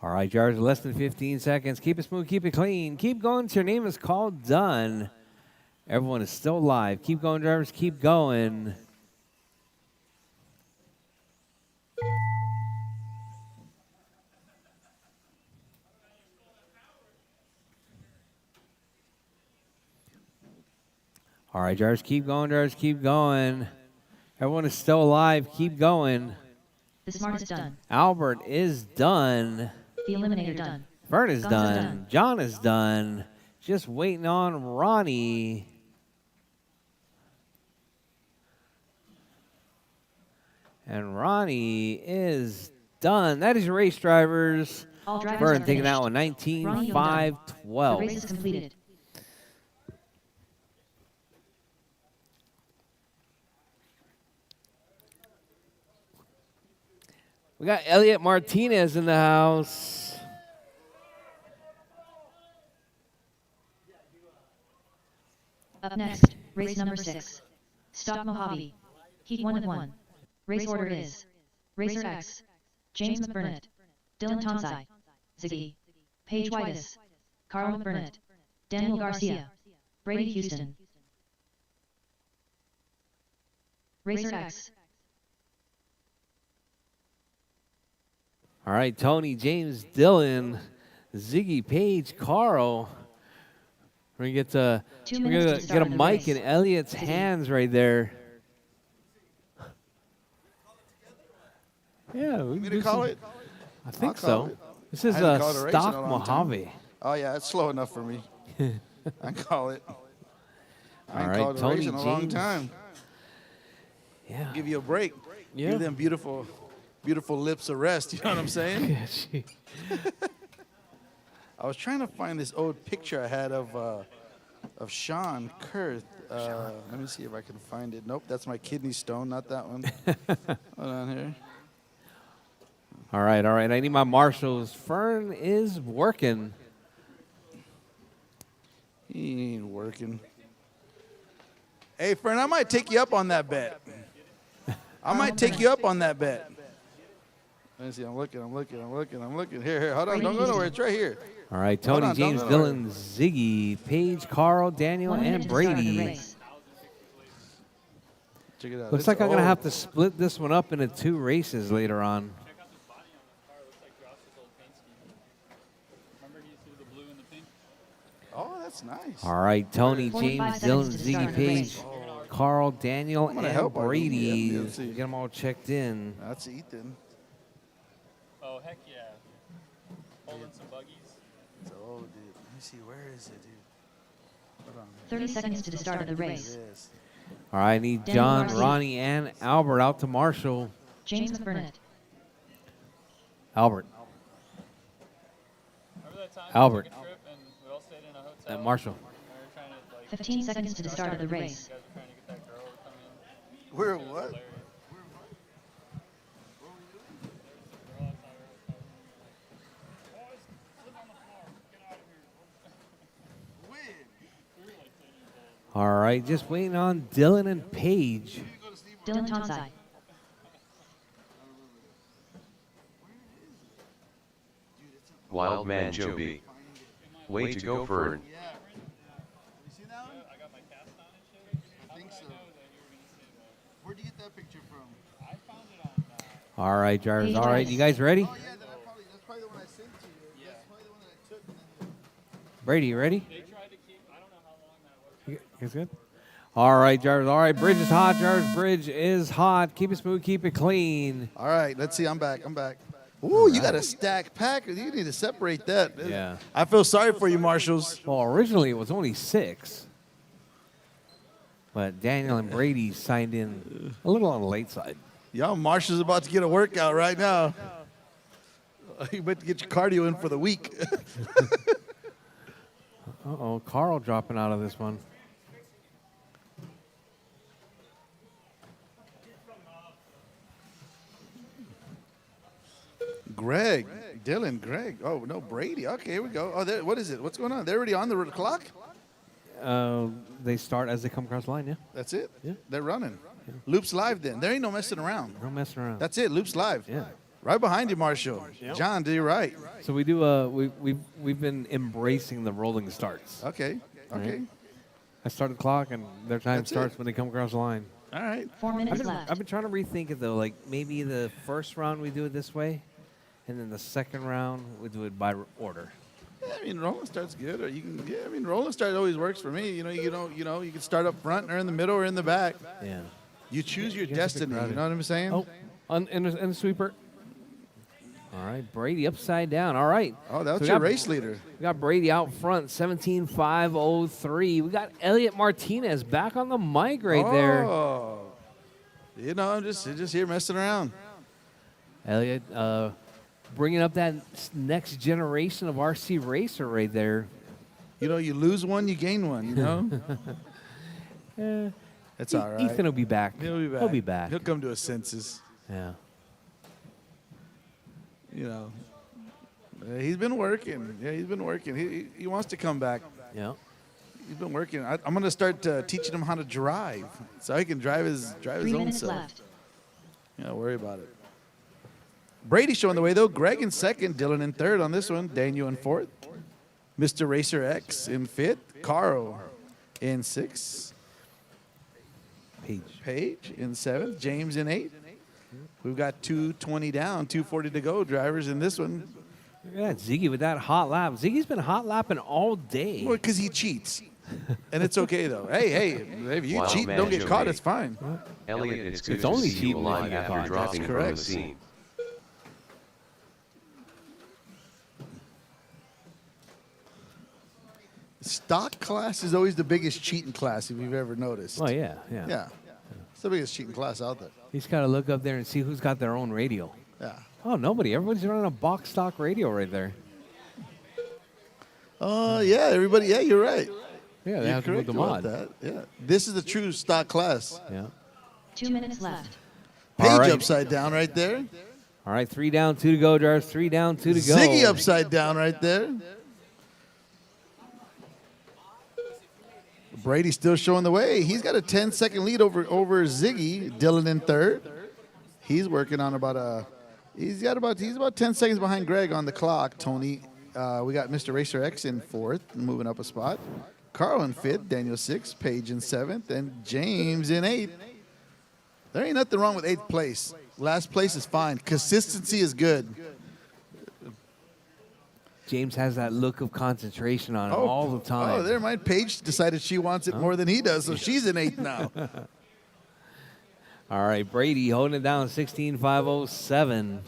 All right, drivers, less than 15 seconds. Keep it smooth, keep it clean. Keep going till your name is called done. Everyone is still live. Keep going, drivers, keep going. All right, drivers, keep going, drivers, keep going. Everyone is still alive. Keep going. The smart is done. Albert is done. The eliminator done. Vern is Guns is done. done. John is done. Just waiting on Ronnie. And Ronnie is done. That is your race, drivers. All drivers Vern are taking that finished. one, Ronnie, 19, you're 5, done. The 12. race is completed. We got Elliot Martinez in the house. Up next, race number 6. Stock Mojave. Heat 1 of 1. Race order is Racer X, James McBurnett, Dylan Tonsai, Ziggy, Paige Whitus, Carl McBurnett, Daniel Garcia, Brady Houston. Racer X. All right, Tony, James, Dylan, Ziggy, Paige, Carl. We're gonna get 2 we're minutes gonna to the start get a of the mic race. in Elliot's Ziggy. hands right there. Yeah, we Me can to do call some- it? I think I'll call so. it. This is I haven't called a race in Stock a long time. Mojave. Oh yeah, it's slow enough for me. I call it. I All ain't right, called a Tony race in a long James. time. Yeah. Give you a break. Yeah. Give them beautiful lips a rest. You know what I'm saying? Yeah, she- I was trying to find this old picture I had of Sean Kurth. Let me see if I can find it. Nope, that's my kidney stone, not that one. Hold on here. All right, all right. I need my marshals. Fern is working. He ain't working. Hey, Fern, I might take you up on that bet. I might take you up on that bet. Let me see. I'm looking. Here. Hold on. Don't go nowhere. It's right here. All right, Hold Tony, on, don't James, go nowhere. Dylan, Ziggy, Paige, Carl, Daniel, 1 minute and to the start of the Brady. race. Check it out. Looks It's like I'm going to old. have to split this one up into 2 races later on. Check out the body on the car. It looks like Josh's old paint scheme. Remember he used to do the blue and the pink? Oh, that's nice. All right, Tony, 45 James, seconds Dylan, to the start Ziggy, of the Paige, race. Carl, Daniel, I'm gonna and help our Brady. team. Yeah, let's see. Get them all checked in. That's Ethan. Oh, heck yeah. Holding some buggies. It's old, dude. Let me see. Where is it, dude? Hold on. 30 seconds to the start of the race. Yes. All right, I need Daniel John, Garcia. Ronnie, and Albert out to Marshall. James McBurnett. Albert, Remember that time Albert. we took a trip and we all stayed in a hotel? at Marshall. And we were trying to, like, 15 seconds to the start of the race. you guys were trying to get that girl to come in. Where It was what? hilarious. Girl outside our hotel room, we were like, "Boys, slip on the floor. Get out of here." We were like 10 years old. All right, just waiting on Dylan and Paige. Dylan Tonsai. Wildman Joe B. Way to go, Fern. Yeah. You see that one? I got my cast on and shit. I think so. I know that you were going to say that. Where'd you get that picture from? I found it on All right, drivers. Paige All right, Whitus. you guys ready? Oh yeah, that's probably the one I sent to you. That's probably the one that I took. And then Brady, you ready? They tried to keep, I don't know how long that was. You guys good? All right, drivers. All right, bridge is hot, drivers. Bridge is hot. Keep it smooth, keep it clean. All right, let's see. I'm back. Ooh, you got a stack pack. You need to separate that. Yeah. I feel sorry for you, Marshals. Well, originally it was only 6. But Daniel and Brady signed in a little on the late side. Y'all, Marshall's about to get a workout right now. You about to get your cardio in for the week. Uh-oh, Carl dropping out of this one. Greg, Dylan, Greg. Oh, no, Brady. Okay, here we go. Oh, what is it? What's going on? They're already on the clock? They start as they come across the line, yeah. That's it? Yeah. They're running. Loop's live then. There ain't no messing around. No messing around. That's it. Loop's live. Yeah. Right behind you, Marshall. John, do you right. So we do. We've been embracing the rolling starts. Okay. Okay. Right. I start the clock, and their time That's starts it. when they come across the line. All right. 4 minutes left. I've been trying to rethink it though. Like maybe the first round we do it this way, and then the second round we do it by order. Yeah, I mean, rolling start's good, or you can. Yeah, I mean, rolling start always works for me. You can start up front or in the middle or in the back. Yeah. You choose your You have to pick destiny. You routing. know what I'm saying? Oh, in the sweeper. All right, Brady upside down. All right. Oh, that was So we your got- race leader. We got Brady out front, 17.503. We got Elliot Martinez back on the mic right there. Oh. You know, I'm just here messing around. Elliot, bringing up that next generation of RC racer right there. You know, you lose one, you gain one. You know. It's all right. Ethan will be back. He'll be back. He'll be back. He'll come to his senses. Yeah. You know. He's been working. Yeah, he's been working. He wants to come back. Yeah. He's been working. I'm going to start teaching him how to drive, so he can drive his 3 own minutes self. left. Yeah, don't worry about it. Brady showing the way though. Greg in second, Dylan in third on this one. Daniel in fourth. Mr. Racer X in fifth. Carl in sixth. Page in seventh. James in eighth. We've got 220 down, 240 to go drivers in this one. Look at that, Ziggy with that hot lap. Ziggy's been hot lapping all day. Well, because he cheats. And it's okay though. Hey, if you Wild cheat and man don't get Joe caught, Lee. it's fine. Elliot, it's good It's to only see you cheating when you alive get after caught. dropping That's from correct. the scene. Stock class is always the biggest cheating class if you've ever noticed. Oh, yeah. Yeah. It's the biggest cheating class out there. You just got to look up there and see who's got their own radio. Yeah. Oh, nobody. Everybody's running a box stock radio right there. Yeah, everybody. Yeah, you're right. Yeah, they You're have to move correct the about mod. that. Yeah. This is the true stock class. Yeah. 2 minutes left. Page All right. upside down right there. All right, 3 down, 2 to go, drivers. 3 down, 2 to go. Ziggy upside down right there. Brady still showing the way. He's got a 10-second lead over Ziggy. Dylan in third. He's working on about 10 seconds behind Greg on the clock. Tony, we got Mr. Racer X in fourth, moving up a spot. Carl in fifth, Daniel sixth, Paige in seventh, and James in eighth. There ain't nothing wrong with eighth place. Last place is fine. Consistency is good. James has that look of concentration on him all the time. Oh, there, my Paige decided she wants it more than he does, so she's in eighth now. All right, Brady holding it down, 16.507.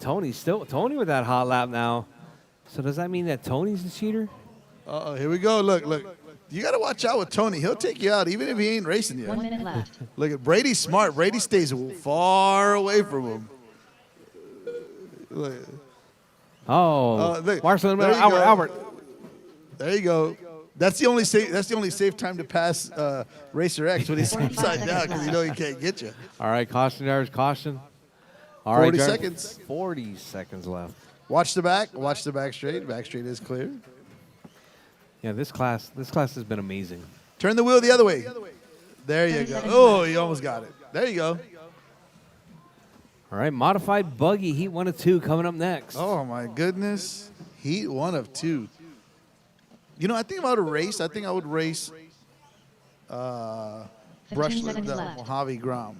Tony with that hot lap now. So does that mean that Tony's the cheater? Uh-oh, here we go. Look. You got to watch out with Tony. He'll take you out even if he ain't racing you. 1 minute left. Look at Brady's smart. Brady stays far away from him. Look. Look. Marshall, There you go. Albert. There you go. That's the only safe time to pass Racer X when he's 45 upside down seconds because you left. know he can't get you. All right, caution, drivers, caution. All 40 drivers, seconds. 40 seconds left. Watch the back. Watch the back straight. Back straight is clear. Yeah, this class has been amazing. Turn the wheel the other way. There you 30 go. seconds Oh, left. you almost got it. There you go. All right, modified buggy, heat 1 of 2 coming up next. Oh, my goodness. Heat 1 of 2. You know, I think if I would race, I would race 15 brushless, seconds the left. Mojave Grom.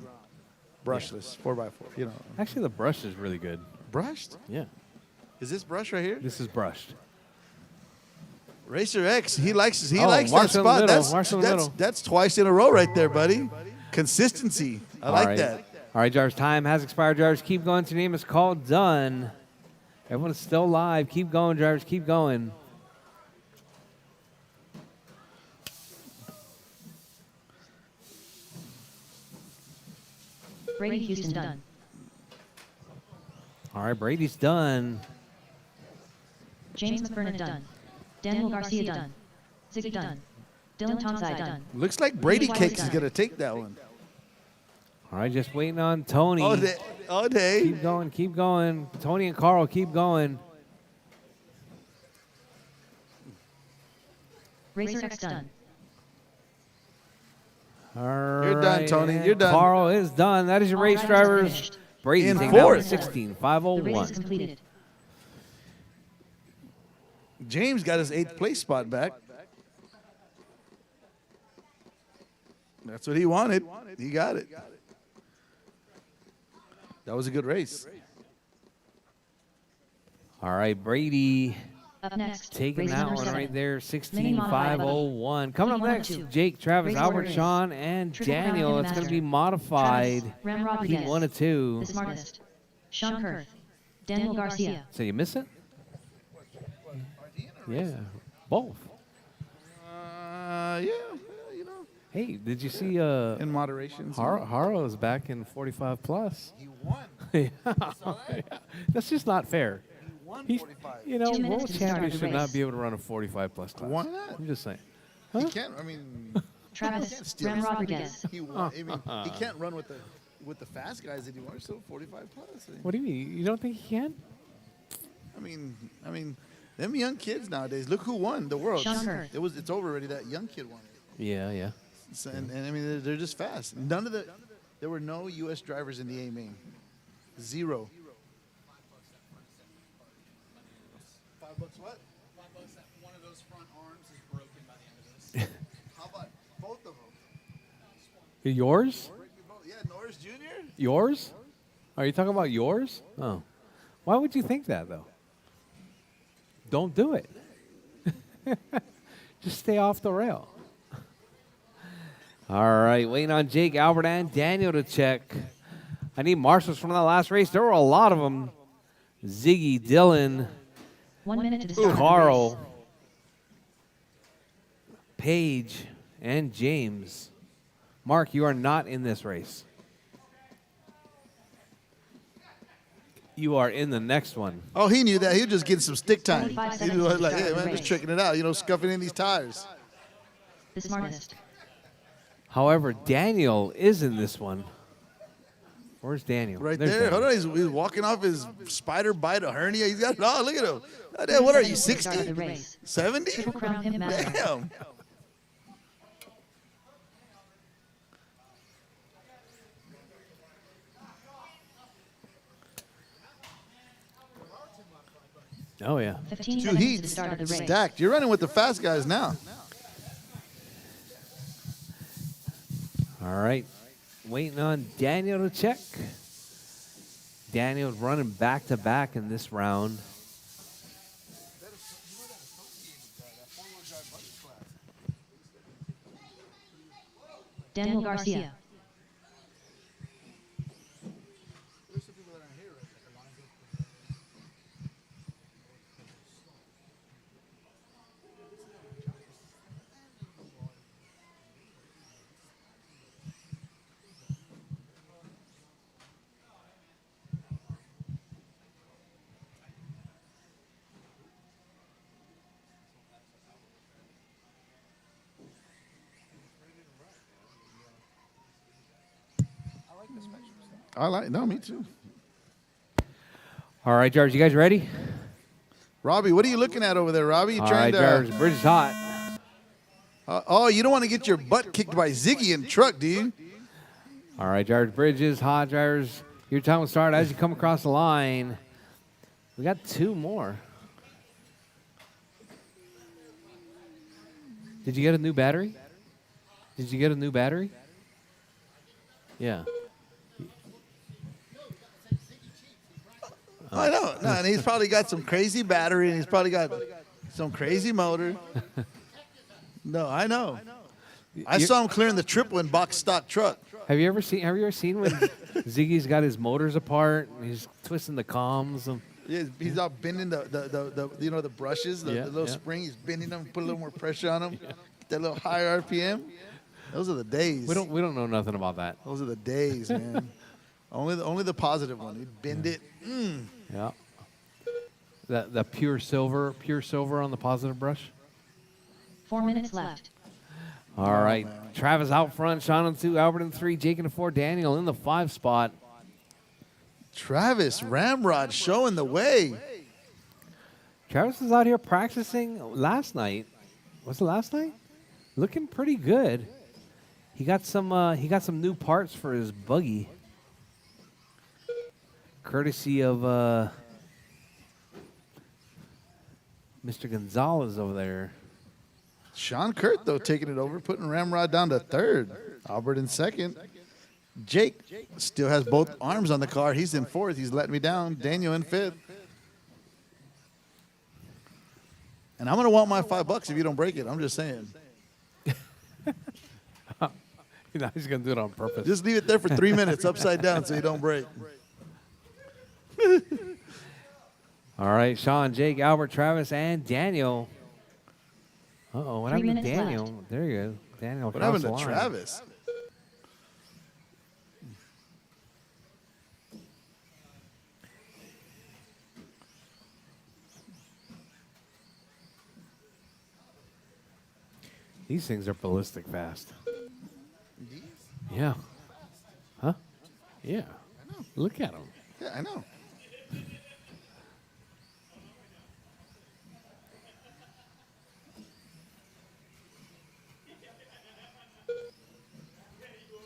Brushless, 4x4, you know. Actually, the brush is really good. Brushed? Yeah, Is this brush right here? this is brushed. Racer X, he likes that Marshall in the spot. middle, Marshall in the middle. That's twice in a row right there, buddy. Consistency. I All like right. that. All right, drivers, time has expired. Drivers, keep going. Your name is called. Done. Everyone's still live. Keep going, drivers. Keep going. Brady Houston done. All right, Brady's done. James McBurnett done. Daniel Garcia done. Ziggy done. Dylan Tonsai done. Looks like Brady Cakes is going to take that one. All right, just waiting on Tony. All day. Keep going, keep going. Tony and Carl, keep going. Rchq done. All right. You're done, Tony. and You're done. Carl is done. That is your All race riders are drivers. finished. Brady In taking out fourth. 16, The race is 501. completed. James got his 8th place spot back. That's what he wanted. He got it. That was a good race. All right, Brady Up next, taking race that number one 7. right there, Mini 16, modified 501. Coming up T102. next, Jake, Travis, Race order Albert, is Sean, and Triple Crown Daniel. Hidden It's going to Master. be modified. Travis, Ram Rodriguez. Heat 1 and 2. The smartest. Sean Kurth. Daniel Garcia. So you miss it? Yeah, both. Yeah, you know, Hey, did you see in moderation. Haro is back in 45 plus? He won. Yeah. That's just not fair. He won He's, 45. you know, 2 minutes world to start champions the should not race. be able to run a 45 plus class. Why not? I'm just saying. He can't. I mean, Travis, can't steal Ram his- Rodriguez. he won. I mean, he can't run with the fast guys anymore. So 45 plus. What do you mean? You don't think he can? I mean, them young kids nowadays. Look who won the world. Sean Kurth. It's over already. That young kid won it. Yeah, yeah. So, and I mean, they're just fast. There were no U.S. drivers in the A main. 0. $5 what? $5 that one of those front arms is broken by the end of this. How about both of them? Yours? Yeah, Norris Jr. Yours? Are you talking about yours? Oh. Why would you think that, though? Don't do it. Just stay off the rail. All right, waiting on Jake, Albert, and Daniel to check. I need marshals from the last race. There were a lot of them. Ziggy, Dylan, 1 minute to the start of the Carl, race. Paige, and James. Mark, you are not in this race. You are in the next one. Oh, he knew that. He was just getting some stick time. 45 He seconds was to like, start hey, the man, race. just checking it out. You know, scuffing in these tires. The smartest. However, Daniel is in this one. Where's Daniel? Right There's there. Daniel. Hold on. He's walking off his spider bite, a hernia. He's got it all. Look at him. Oh, damn, what are you, 30 seconds to start 60? the race. 70? Triple Crown Hidden Master. Damn. Oh, yeah. 15 Two seconds to the heats start of the race. stacked. You're running with the fast guys now. All right. Waiting on Daniel to check. Daniel's running back-to-back in this round. Daniel Garcia. No, me too. All right, George, you guys ready? Robbie, what are you looking at over there, Robbie? You All trying right, to? George, bridge is hot. Oh, you don't want to get your butt kicked by Ziggy in truck, do you? All right, George, bridge is hot, drivers. Your time will start as you come across the line. We got 2 more. Did you get a new battery? Did you get a new battery? Yeah. I know. No, and he's probably got some crazy battery, and he's probably got some crazy motor. No, I know. I saw him clearing the triple in box stock truck. Have you ever seen when Ziggy's got his motors apart and he's twisting the comms? Yeah, he's out bending the brushes, the Yeah, little yeah. spring. He's bending them, put a little more pressure on them. Get that little higher RPM. Those are the days. We don't know nothing about that. Those are the days, man. Only the positive one. You bend it. Yeah. The pure silver on the positive brush. 4 minutes left. All right. man. Travis out front, Sean in 2, Albert in 3, Jake in 4, Daniel in the 5 spot. Travis Ramrod showing the way. Travis was out here practicing last night. Was it last night? Looking pretty good. He got some new parts for his buggy. Courtesy of Mr. Gonzalez over there. Sean Kurt, though, taking it over, putting Ramrod down to 3rd. Albert in 2nd. Jake still has both arms on the car. He's in 4th. He's letting me down. Daniel in 5th. And I'm going to want my $5 if you don't break it. I'm just saying. He's going to do it on purpose. Just leave it there for 3 minutes upside down so you don't break. All right, Sean, Jake, Albert, Travis, and Daniel. Uh-oh, what 3 happened to minutes Daniel? left. There you go. Daniel What happened to crossed the line. Travis? These things are ballistic fast. Yeah. Huh? Yeah. Look at them. Yeah, I know.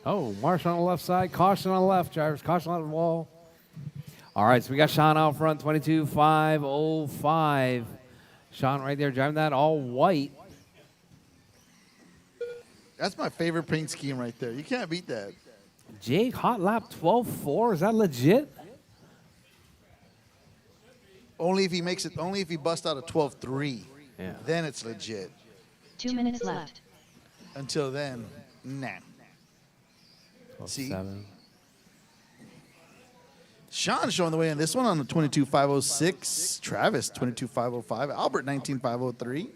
Oh, Marsh on the left side. Caution on the left, drivers. Caution on the wall. All right, so we got Sean out front, 22.505. Sean right there driving that all white. That's my favorite paint scheme right there. You can't beat that. Jake, hot lap 12.4. Is that legit? Only if he makes it. Only if he busts out a 12.3. Yeah. Then it's legit. 2 minutes left. Until then, nah. See? 7. Sean showing the way in this one on the 22.506. Travis 22.505. Albert 19.503.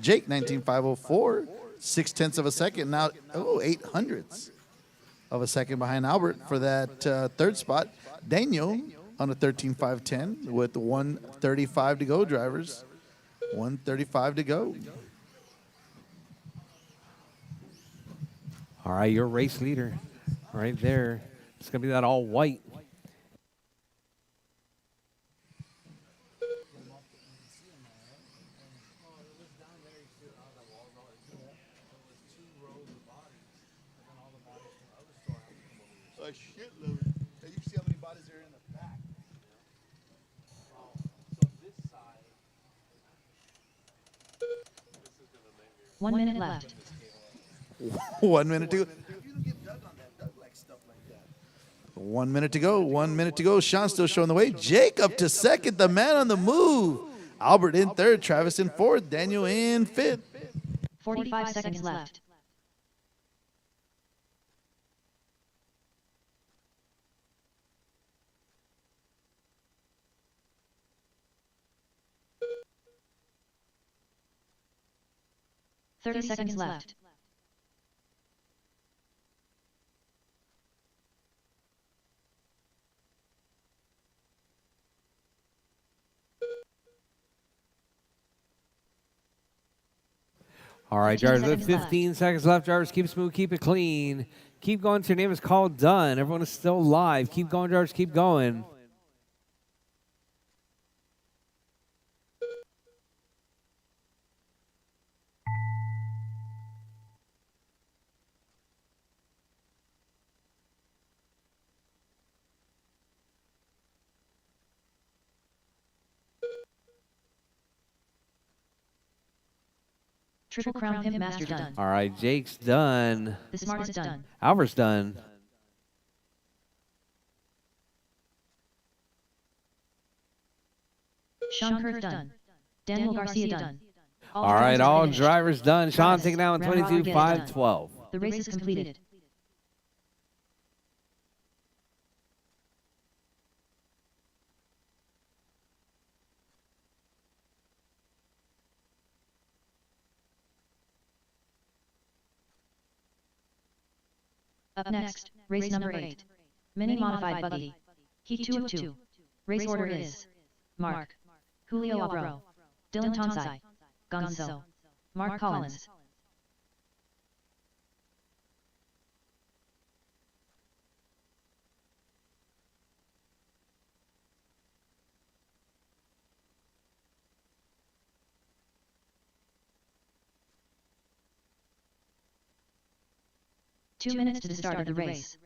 Jake 19.504. 0.6 of a second. Now, 0.08 of a second behind Albert for that 3rd spot. Daniel on a 13.510 with 1:35 to go, drivers. 1:35 to go. All right, your race leader right there. It's going to be that all white. A shitload. You can see how many bodies are in the back. So this side. 1 minute left. 1 minute to go. 1 minute to go. 1 minute to go. Sean still showing the way. Jake up to 2nd. The man on the move. Albert in 3rd. Travis in 4th. Daniel in 5th. 45 seconds left. Thirty seconds left. All right, 15 drivers, seconds 15 seconds left. Drivers, keep smooth, keep it clean. Keep going till your name is called done. Everyone is still live. Keep going, drivers, keep going. Triple Crown Pimp Master done. All right, Jake's done. The Smart is done. Albert's done. Sean Kurt done. Daniel Garcia done. All right, all finished. drivers done. Sean Travis, taking down Ramrod Rodriguez 22.512. The race is completed. Up next, race number 8. Mini modified buggy. Heat 2 of 2. Race order is Mark, Julio Abro, Dylan Tonsai, Gonzo, Mark Collins. Two minutes to the start of the race.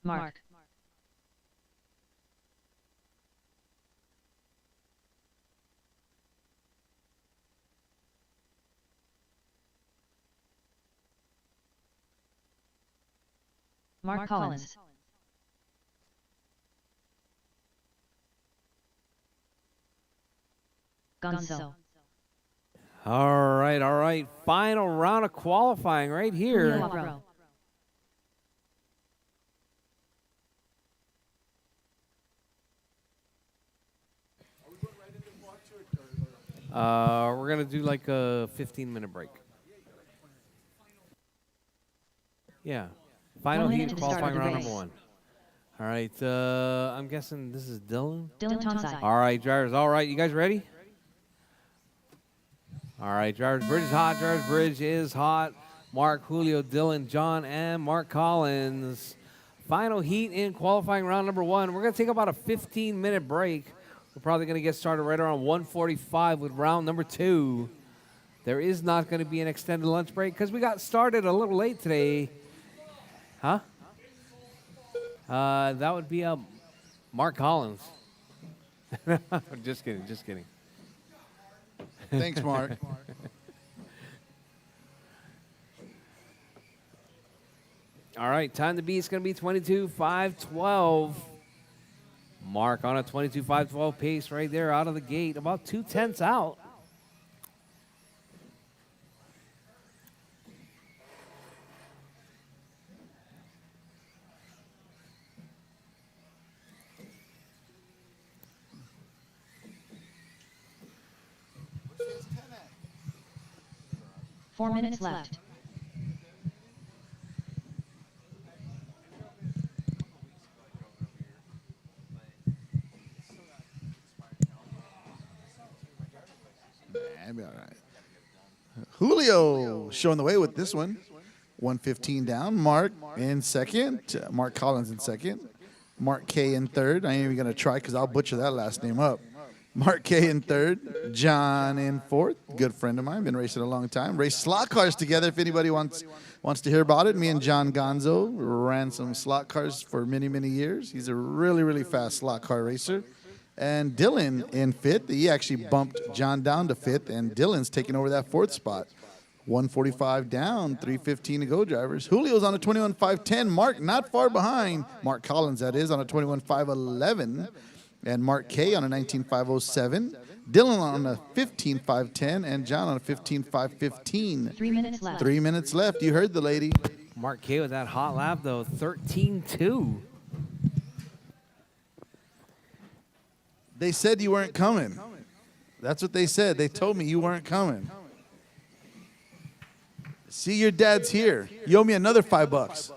Mark. Mark Collins. Gonzo. All right, all right. Final round of qualifying right here. Julio Abro. We're going to do like a 15-minute break. Yeah. Final 1 heat minute of to the start qualifying of the round race. number 1. All right. I'm guessing this is Dylan. Dylan Tonsai. All right, drivers. All right, you guys ready? All right, drivers. Bridge is hot. Drivers bridge is hot. Mark, Julio, Dylan, John, and Mark Collins. Final heat in qualifying round number 1. We're going to take about a 15-minute break. We're probably going to get started right around 1:45 with round number 2. There is not going to be an extended lunch break because we got started a little late today. Huh? That would be Mark Collins. Just kidding, just kidding. Thanks, Mark. All right, time to beat is going to be 22.512. Mark on a 22.512 pace right there out of the gate, about 2/10 out. Four minutes left. That'd be all right. Julio showing the way with this one. 115 down. Mark in second. Mark Collins in second. Mark K in third. I ain't even going to try because I'll butcher that last name up. Mark K in third. John in fourth. Good friend of mine. Been racing a long time. Raced slot cars together if anybody wants to hear about it. Me and John Gonzo ran some slot cars for many, many years. He's a really, really fast slot car racer. And Dylan in fifth. He actually bumped John down to fifth, and Dylan's taking over that fourth spot. 145 down, 315 to go, drivers. Julio's on a 21.510. Mark not far behind. Mark Collins, that is, on a 21.511. And Mark K on a 19.507. Dylan on a 15.510, and John on a 15.515. 3 minutes left. 3 minutes left. You heard the lady. Mark K with that hot lap, though, 13.2. They said you weren't coming. That's what they said. They told me you weren't coming. See, your dad's here. You owe me another $5.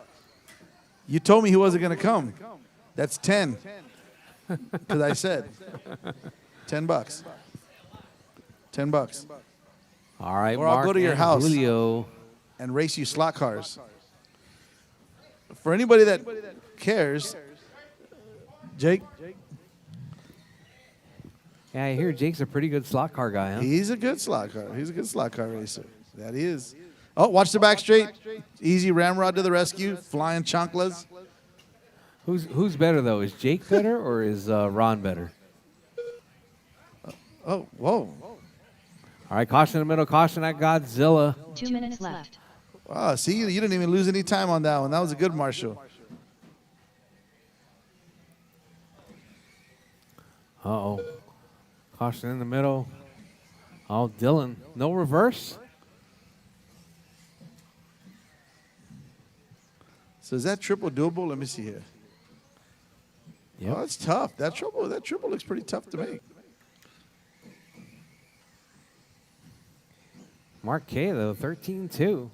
You told me he wasn't going to come. That's 10. Because I said $10. $10. All right, Or I'll Mark go to your and house. Julio. And race you slot cars. For anybody that cares, Jake, Yeah, I hear Jake's a pretty good slot car guy, huh? he's a good slot car. He's a good slot car racer. That he is. Oh, watch the back straight. Easy ramrod to the rescue. Flying chanclas. Who's better, though? Is Jake better or is Ron better? Oh, whoa. All right, caution in the middle, caution at Godzilla. 2 minutes left. Wow, see, you didn't even lose any time on that one. That was a good Marshall. Uh-oh. Caution in the middle. Oh, Dylan. No reverse? So is that triple doable? Let me see here. Yep. Oh, that's tough. That triple looks pretty tough to me. Mark K, though, 13-2.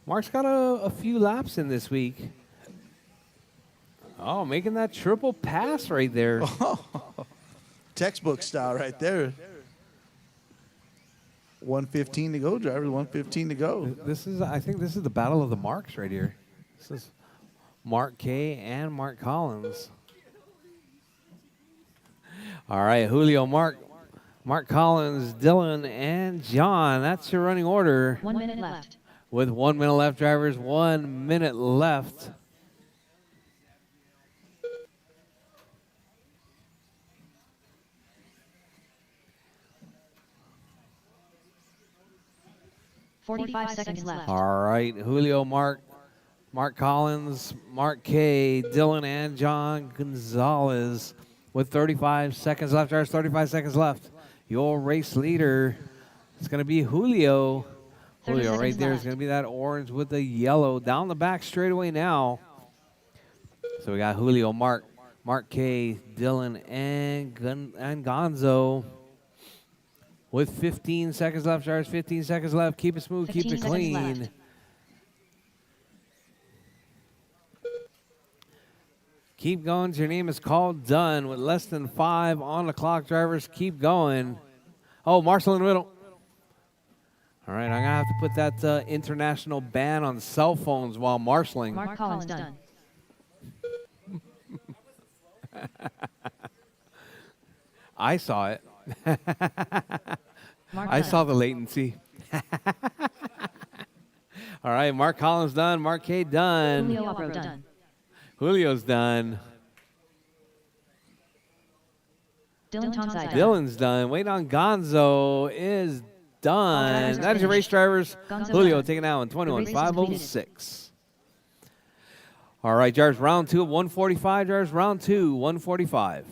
Mark's got a few laps in this week. Oh, making that triple pass right there. Textbook style right there. 1:15 to go, drivers. 1:15 to go. I think this is the battle of the Marks right here. This is Mark K and Mark Collins. All right, Julio, Mark Collins, Dylan, and John. That's your running order. 1 minute left. With 1 minute left, drivers, 1 minute left. Forty-five seconds left. All right, Julio, Mark Collins, Mark K, Dylan, and John Gonzalez with 35 seconds left. Drivers, 35 seconds left. Your race leader is going to be Julio. 30 Julio right seconds there is left. going to be that orange with the yellow down the back straightaway now. So we got Julio, Mark K, Dylan, and Gonzo with 15 seconds left. Drivers, 15 seconds left. Keep it smooth, keep 15 it seconds clean. left. Keep going. Your name is called. Done with less than 5 on the clock. Drivers, keep going. Oh, Marshall in the middle. All right, I'm going to have to put that international ban on cell phones while marshalling. Mark Collins done. I saw it. Mark I done. saw the latency. All right, Mark Collins done. Mark K done. Julio Offroad done. Julio's done. Dylan Tonsai done. Dylan's done. Wait on Gonzo is done. drivers are That is your race finished. drivers. Gonzo Julio done. taking out in The race is completed. 21:506. All right, drivers, round 2 of 145. Drivers, round 2, 145.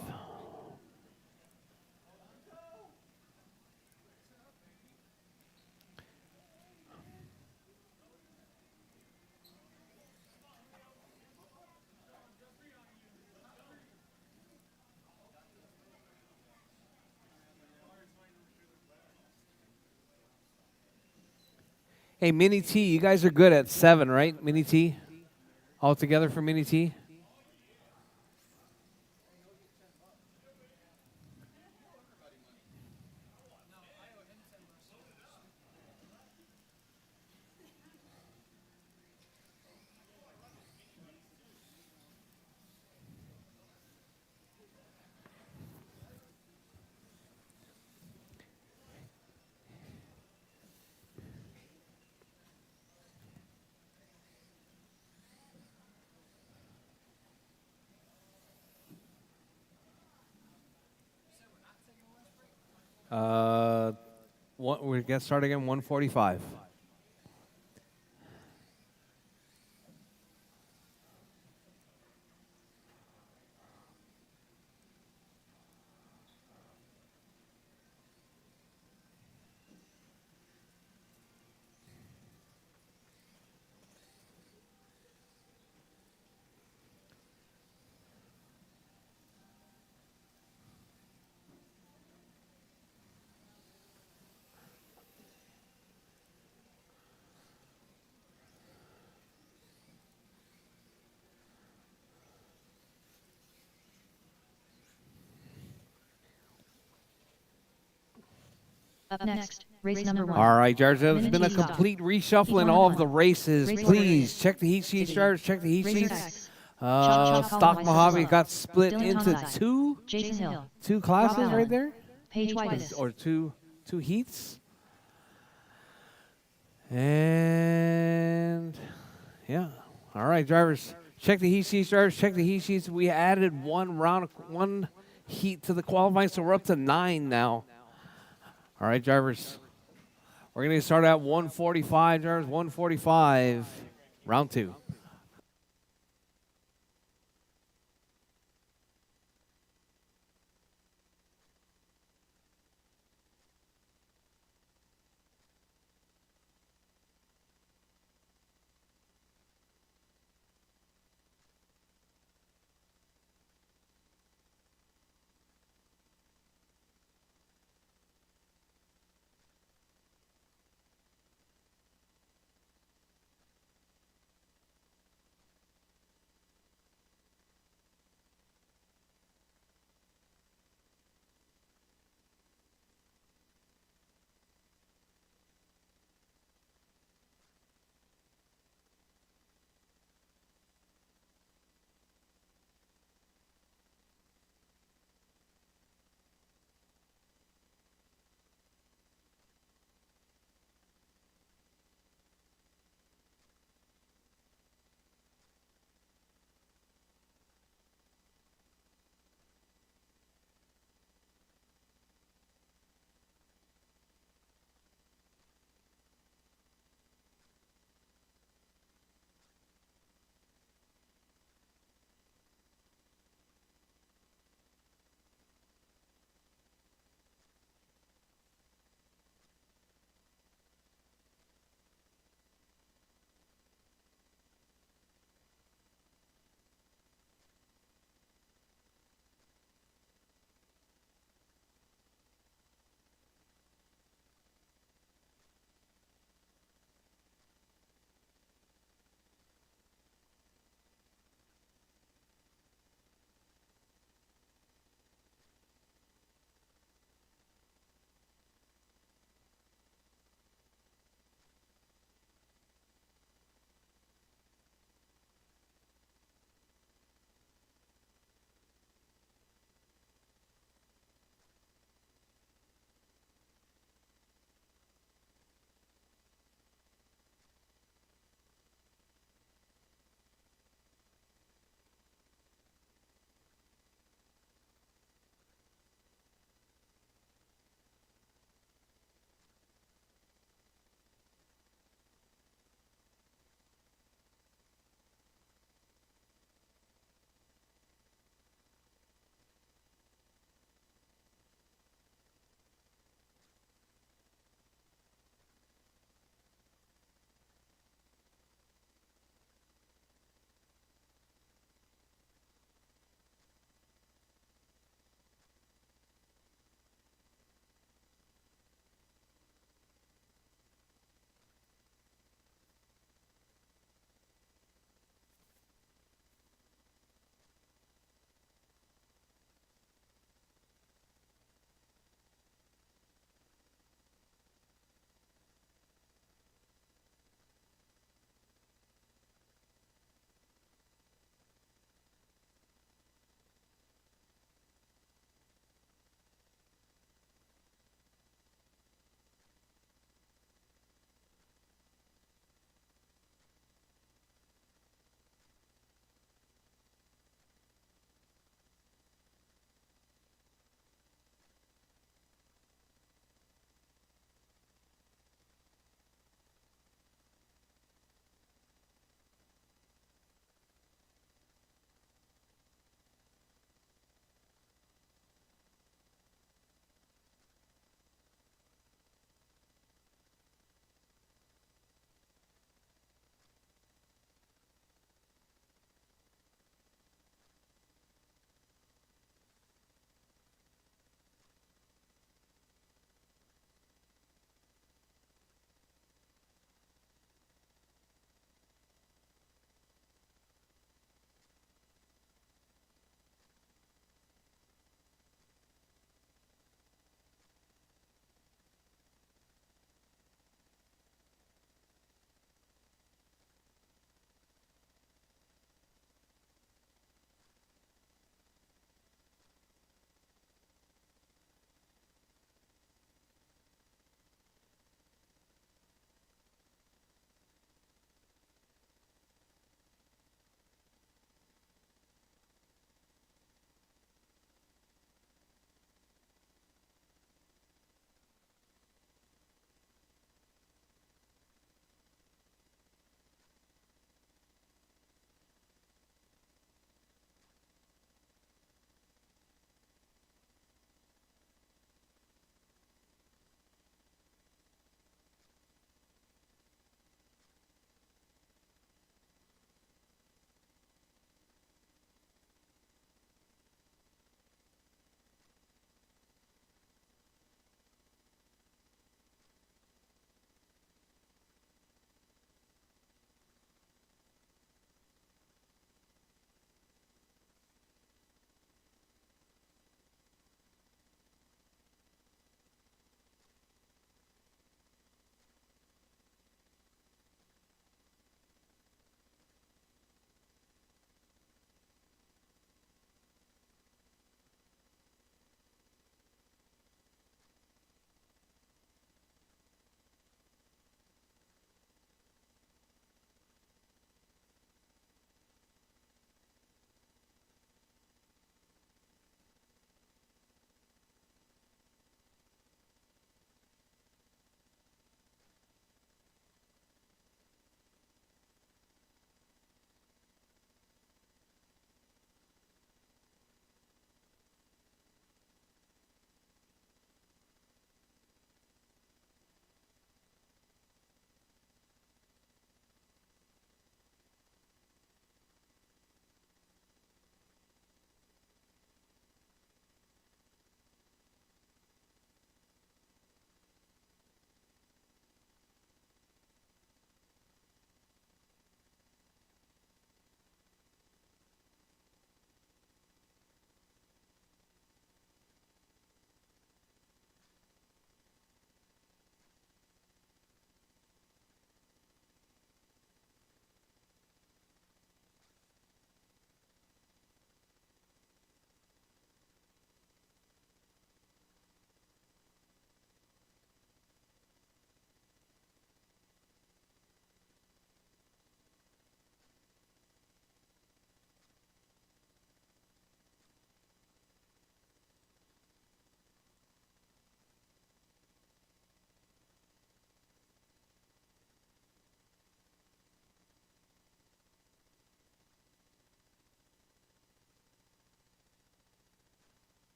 Hey, Mini T, you guys are good at 7, right? Mini T? All together for Mini T? We get started again, 145. Up next, race number 1. All right, George, there's Minute been a T stop. complete reshuffle in One all on of the one. races. Race order Please is check the heat sheets, City. drivers. Check the heat Racer sheets. X. Sean Stock Collins Mojave West got split Dylan into Tonsai. Jason Hill. two classes Rob right Allen. there, Paige Whitus. or two heats. And yeah, all right, drivers, check the heat sheets. Drivers, check the heat sheets. We added one heat to the qualifying, so we're up to 9 now. All right, drivers, we're gonna start at 145. Drivers, 145, round 2.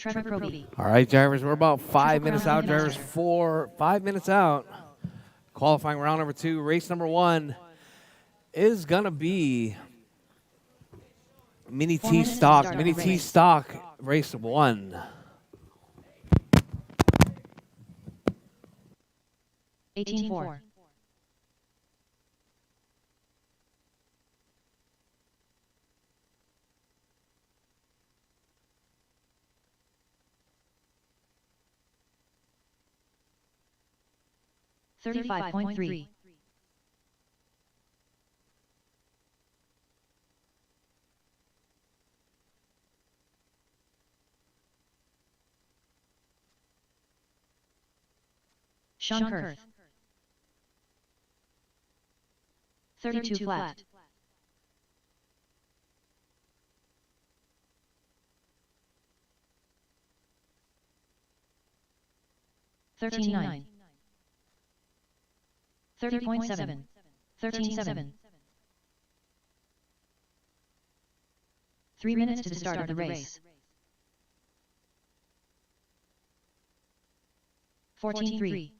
Trevor Proby. All right, drivers, we're about 5 minutes out. Crown Drivers, Master. 5 minutes out. Qualifying round number 2, race number 1 is going to be Mini 4 T minutes to Stock. start Mini the T race. Stock, race 1. 18-4. $35.3. Sean Kurth. 32 flat. $13.9. 30.7. 13.7. 3 minutes to the start of the race. 14.3.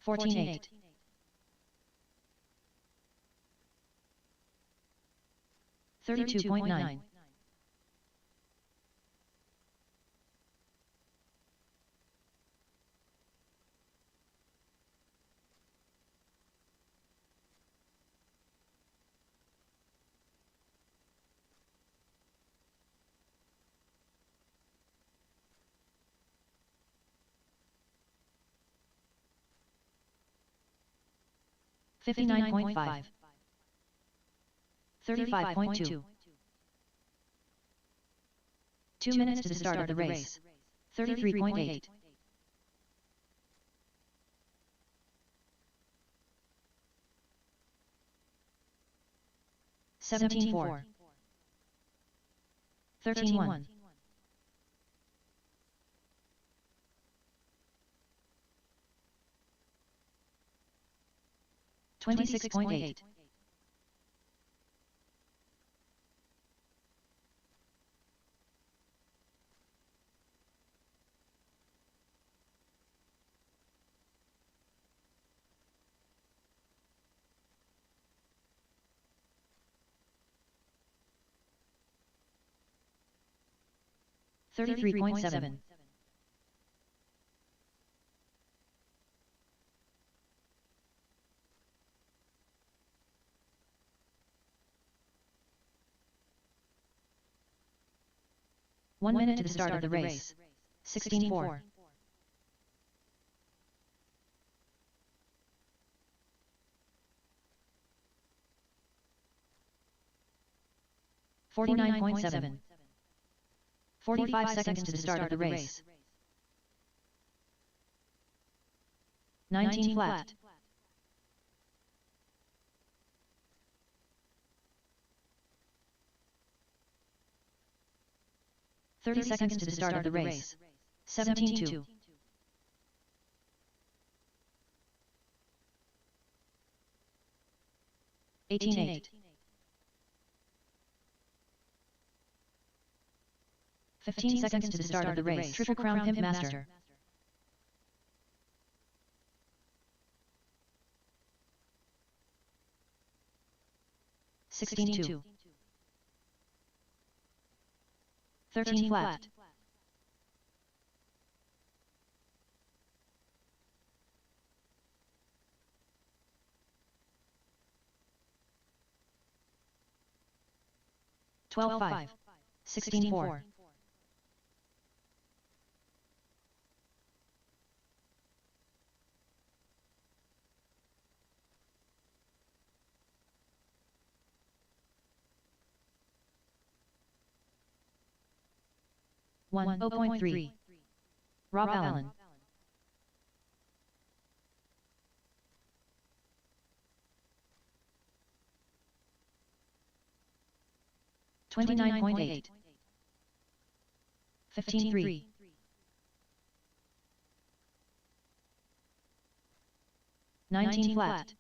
14.8. 32.9. 59.5. 35.2. 2 minutes to the start of the race. 33.8. 17.4. 13.1. 26.8. 33.7. 1 minute to the start of the race. 16.4. 49.7. 45 seconds to the start of the race. 19 flat. 30 seconds to the start of the race. 17.2. 18.8. 15 seconds to the start of the race. Triple Crown Pimp Master. $16.2. 13 flat. 12.5. 16.4. 1.3. Rob Allen. 29.8. 15.3. 19 flat.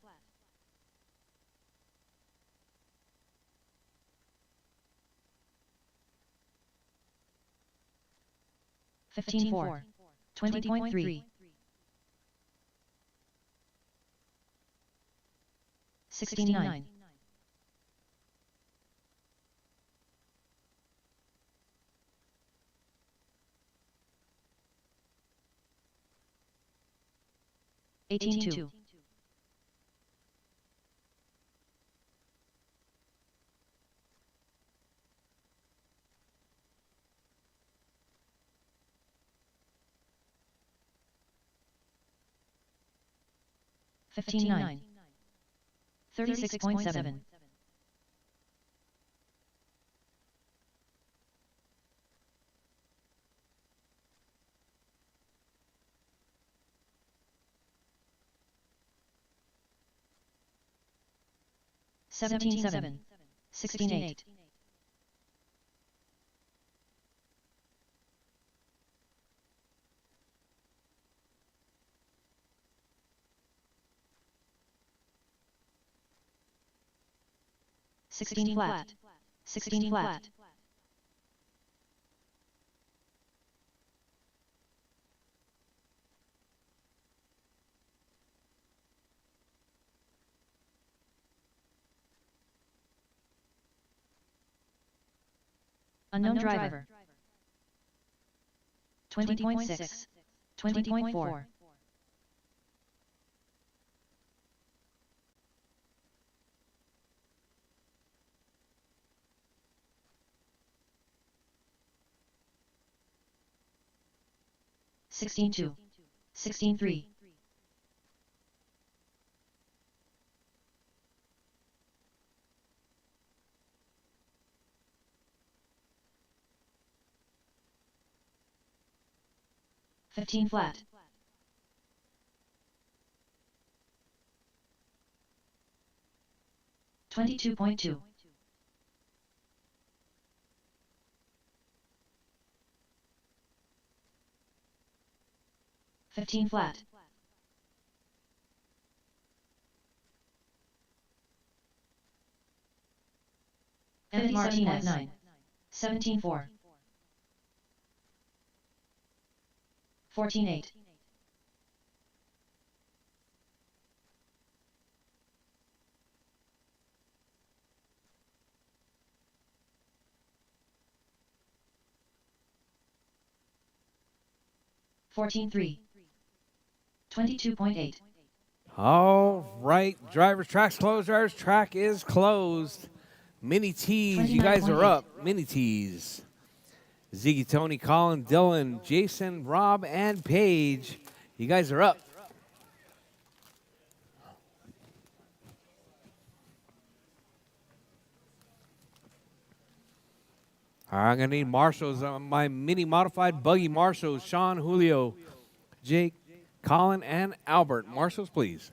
Fifteen four. 20.3. 16-9. 18-2. 15-9. 36.7. 17-7. 16-8. 16 flat. 16 flat. 'Unknown driver. 20.6. 20.4. 16-2. 16-3. 15 flat. 22.2. 15 flat. 50 Martinez 9. 17-4. 14-8. 14-3. 22.8. All right, drivers, track's closed. Drivers, track is closed. Mini T's, you guys are 29.8. up. Mini T's. Ziggy, Tony, Colin, Dylan, Jason, Rob, and Paige. You guys are up. All right, I'm going to need marshals on my mini modified buggy marshals. Sean, Julio, Jake, Colin, and Albert. Marshals, please.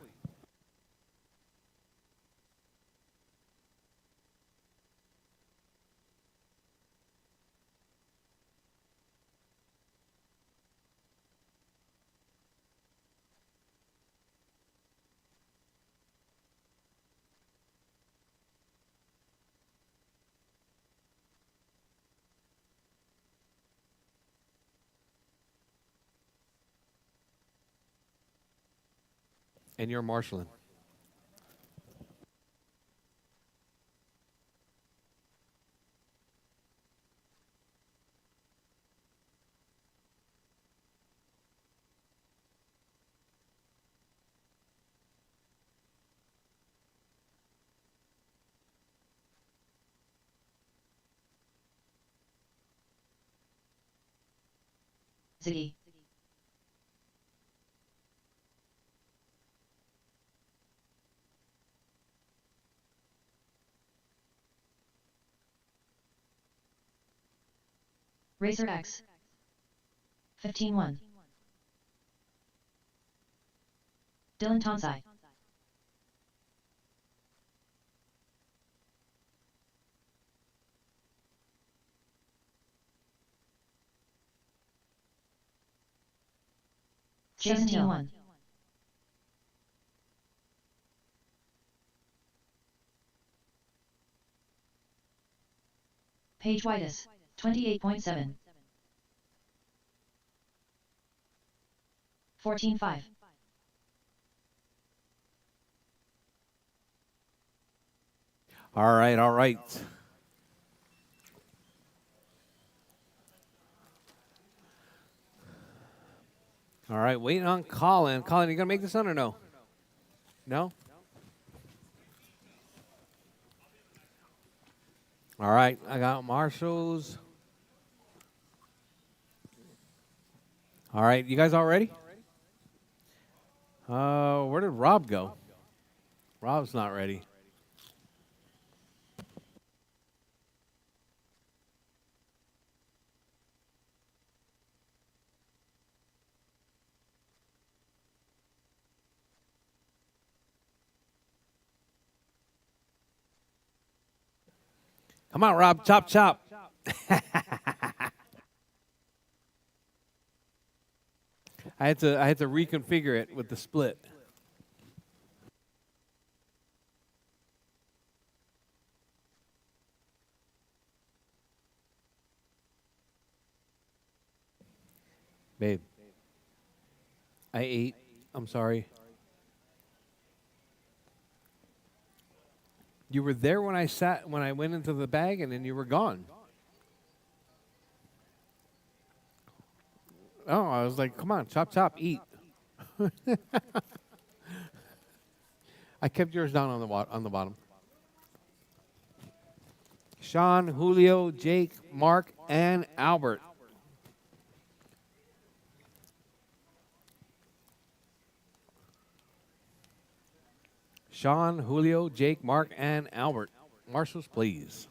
And you're marshaling. Ziggy. Rchq. 15-1. Dylan Tonsai. Jason 1. Page Whitus, 28.7. 14.5. All right, all right. All right, waiting on Colin. Colin, you going to make this one or no? No? All right, I got Marshall's. All right, you guys all ready? Where did Rob go? Rob's not ready. Come on, Rob, chop, chop. I had to reconfigure it with the split. Babe, I ate. I'm sorry. You were there when I went into the bag, and then you were gone. Oh, I was like, come on, chop, chop, eat. I kept yours down on the bottom. Sean, Julio, Jake, Mark, and Albert. Sean, Julio, Jake, Mark, and Albert. Marshals, please.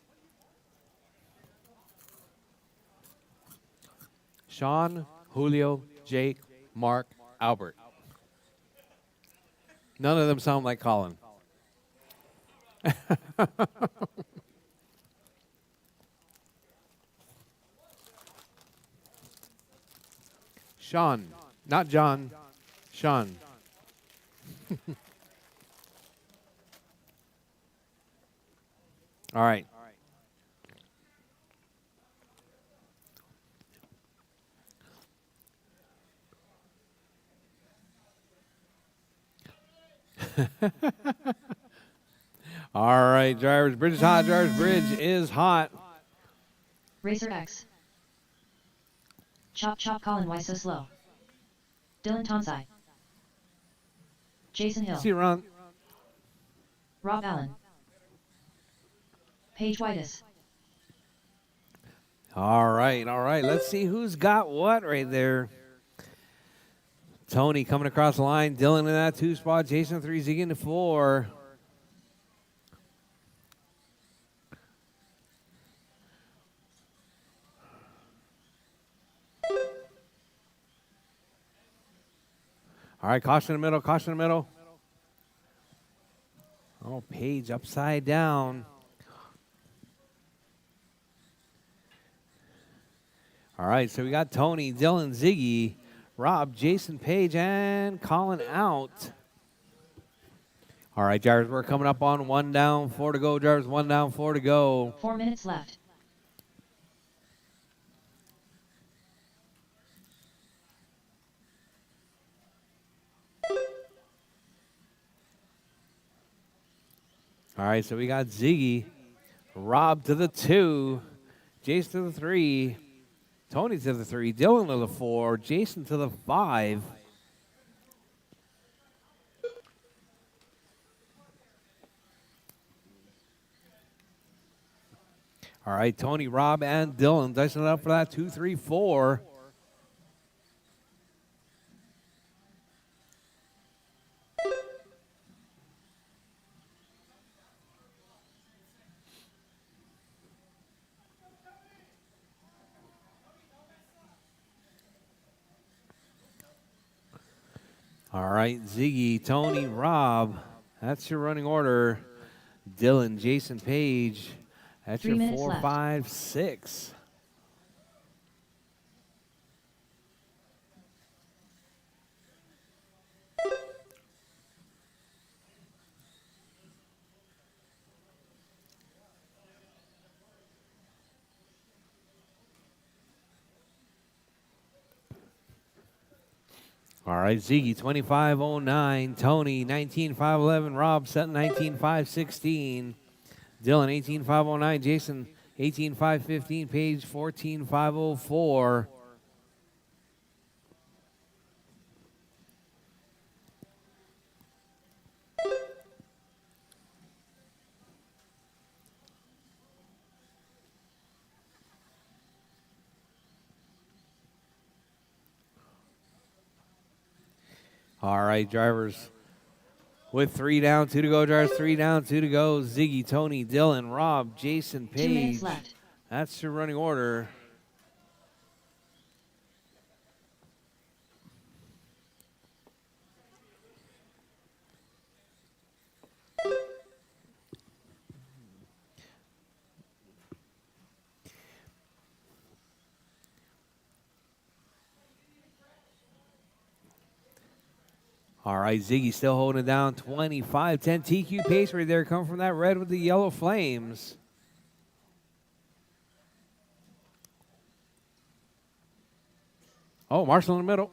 Sean, Julio, Jake, Mark, Albert. None of them sound like Colin. Sean, not John. Sean. All right. All right, drivers. Bridge is hot. Drivers, bridge is hot. Racer X. Chop chop Colin, why so slow? Dylan Tonsai. Jason Hill. See you, Ron. Rob Allen. Paige Whitus. All right, all right. Let's see who's got what right there. Tony coming across the line. Dylan in that 2 spot. Jason 3. Ziggy in the 4. All right, caution in the middle, caution in the middle. Oh, Paige upside down. All right, so we got Tony, Dylan, Ziggy, Rob, Jason, Paige, and Colin out. All right, drivers, we're coming up on 1 down, 4 to go. Drivers, 1 down, 4 to go. 4 minutes left. All right, so we got Ziggy, Rob to the 2, Jason to the 3, Tony to the 3, Dylan to the 4, Jason to the 5. All right, Tony, Rob, and Dylan dicing it up for that 2, 3, 4. All right, Ziggy, Tony, Rob. That's your running order. Dylan, Jason, Paige. That's 3 your minutes 4, left. 5, 6. All right, Ziggy 25.09, Tony 19.511, Rob set 19.516, Dylan 18.509, Jason 18.515, Paige 14.504. All right, drivers. With 3 down, 2 to go, drivers. 3 down, 2 to go. Ziggy, Tony, Dylan, Rob, Jason, 2 minutes Paige. left. That's your running order. All right, Ziggy still holding it down. 25-10 TQ pace right there. Come from that red with the yellow flames. Oh, Marshall in the middle.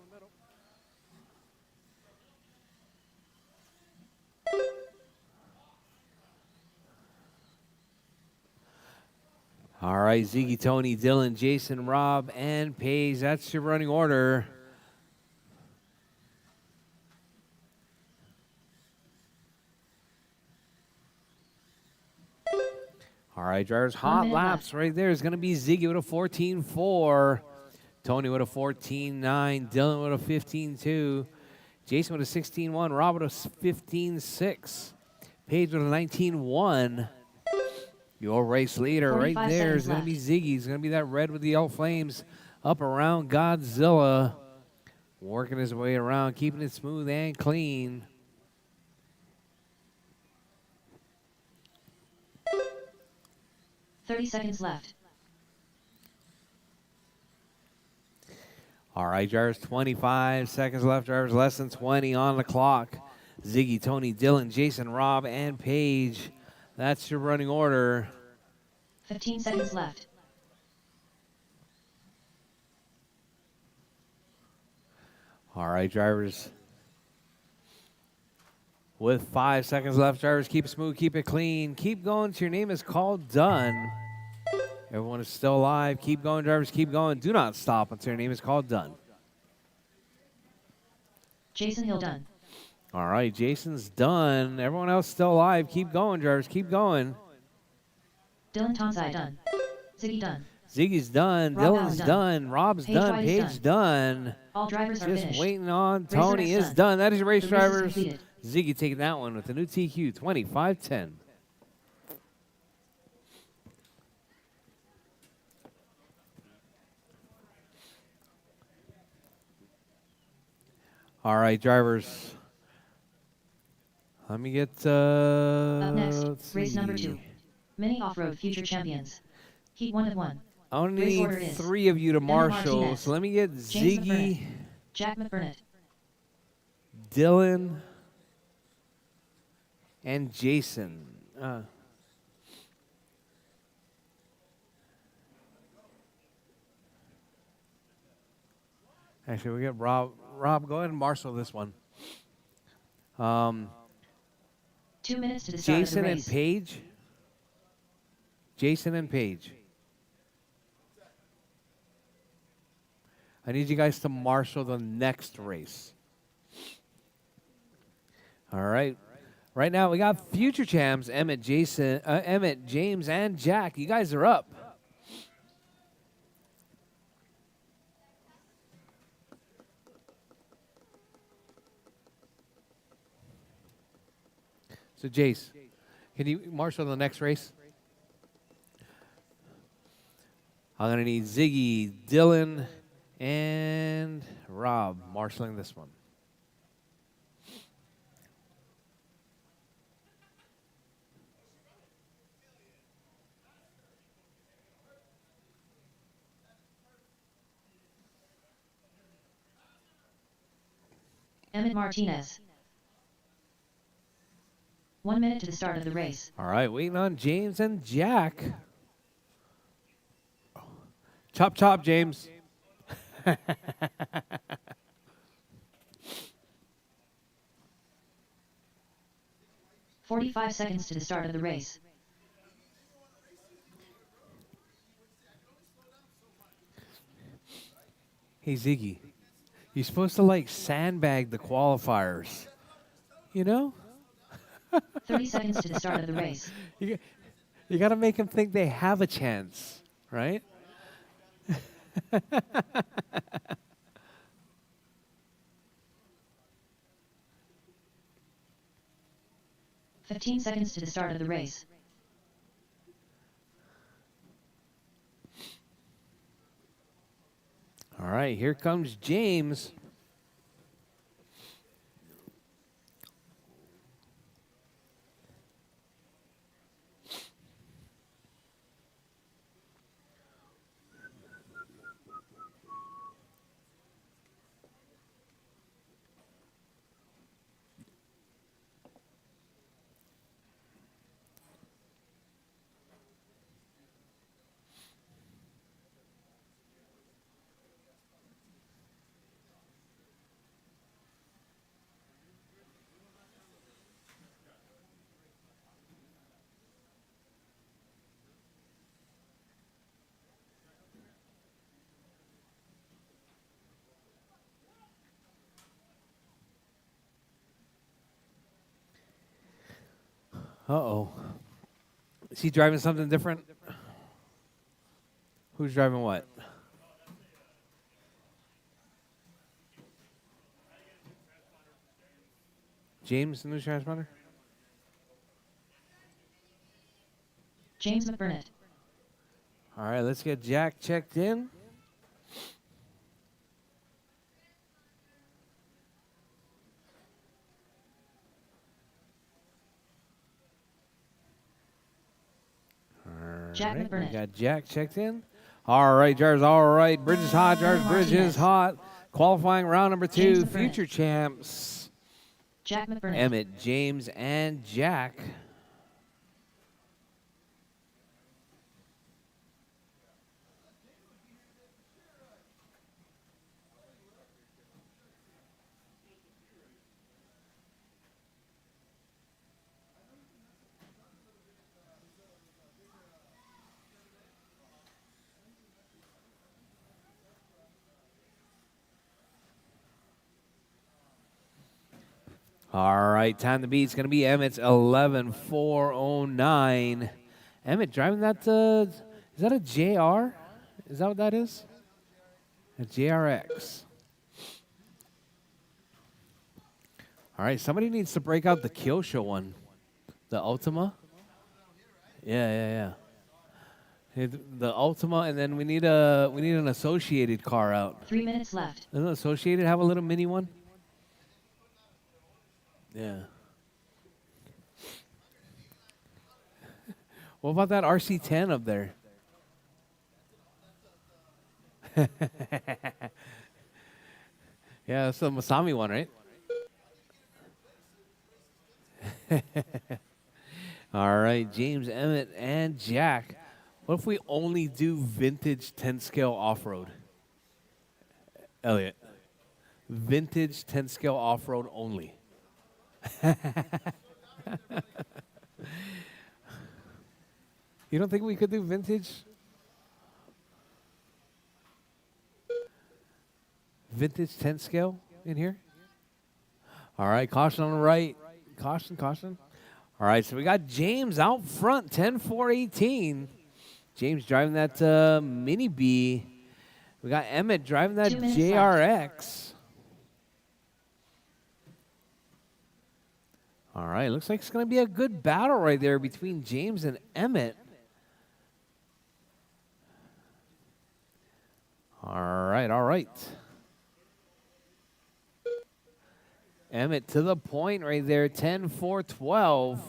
All right, Ziggy, Tony, Dylan, Jason, Rob, and Paige. That's your running order. All right, drivers, hot minute laps left. right there is going to be Ziggy with a 14.4, Tony with a 14.9, Dylan with a 15.2, Jason with a 16.1, Rob with a 15.6, Paige with a 19.1. Your race leader right 45 there is seconds going to be left. Ziggy. It's going to be that red with the yellow flames up around Godzilla, working his way around, keeping it smooth and clean. Thirty seconds left. All right, drivers, 25 seconds left. Drivers, less than 20 on the clock. Ziggy, Tony, Dylan, Jason, Rob, and Paige. That's your running order. 15 seconds left. All right, drivers. With 5 seconds left, drivers, keep it smooth, keep it clean. Keep going till your name is called done. Everyone is still alive. Keep going, drivers, keep going. Do not stop until your name is called done. Jason Hill done. All right, Jason's done. Everyone else still alive. Keep going, drivers, keep going. Dylan Tonsai done. Ziggy done. Ziggy's done. Rob Dylan's Allen done. done. Rob's Paige done. White is Paige done. All drivers are Just finished. waiting on Racer Tony X is done. That is your race, The race is drivers. completed. Ziggy taking that one with the new TQ 25-10. All right, drivers. Let me get. Up next, let's race number see. 2. Mini Off-Road Future Champions. Heat 1 of 1. I only Race order need is 3 of you to marshal. Martinez, So let me get James Ziggy, McBurnett, Jack McBurnett. Dylan, and Jason. Actually, we got Rob. Rob, go ahead and marshal this one. 2 minutes to the start Jason of the and race. Paige. Jason and Paige. I need you guys to marshal the next race. All right. Right now we got future champs Emmett, Jason, Emmett, James, and Jack. You guys are up. So Jace, can you marshal the next race? I'm gonna need Ziggy, Dylan, and Rob marshaling this one. Emmett Martinez. 1 minute to the start of the race. All right, waiting on James and Jack. Chop, chop, James. 45 seconds to the start of the race. Hey, Ziggy, you're supposed to like sandbag the qualifiers. You know? 30 seconds to the start of the race. You got to make them think they have a chance, right? 15 seconds to the start of the race. All right, here comes James. Uh-oh. Is he driving something different? Who's driving what? James, the new transponder? James McBurnett. All right, let's get Jack checked in. Jack All right, we McBurnett. got Jack checked in. All right, drivers, all right. Bridges hot, drivers, bridges hot. Qualifying round number 2, James McBurnett. future champs. Jack McBurnett. Emmett, James, and Jack. All right, time to beat. It's going to be Emmett's 11:4:09. Emmett driving that, is that a JR? Is that what that is? A JRX. All right, somebody needs to break out the Kyosho one. The Ultima? Yeah. Hey, the Ultima, and then we need an Associated car out. 3 minutes left. Doesn't Associated have a little mini one? Yeah. What about that RC10 up there? Yeah, that's the Masami one, right? All right, James, Emmett, and Jack. What if we only do vintage 10 scale off-road? Elliot. Vintage 10 scale off-road only. You don't think we could do vintage? Vintage 10 scale in here? All right, caution on the right. Caution. All right, so we got James out front, 10-4-18. James driving that Mini B. We got Emmett driving that 2 minutes JRX. All right, looks like it's going to be a good battle right there between James and Emmett. All right. Emmett to the point right there, 10-4-12.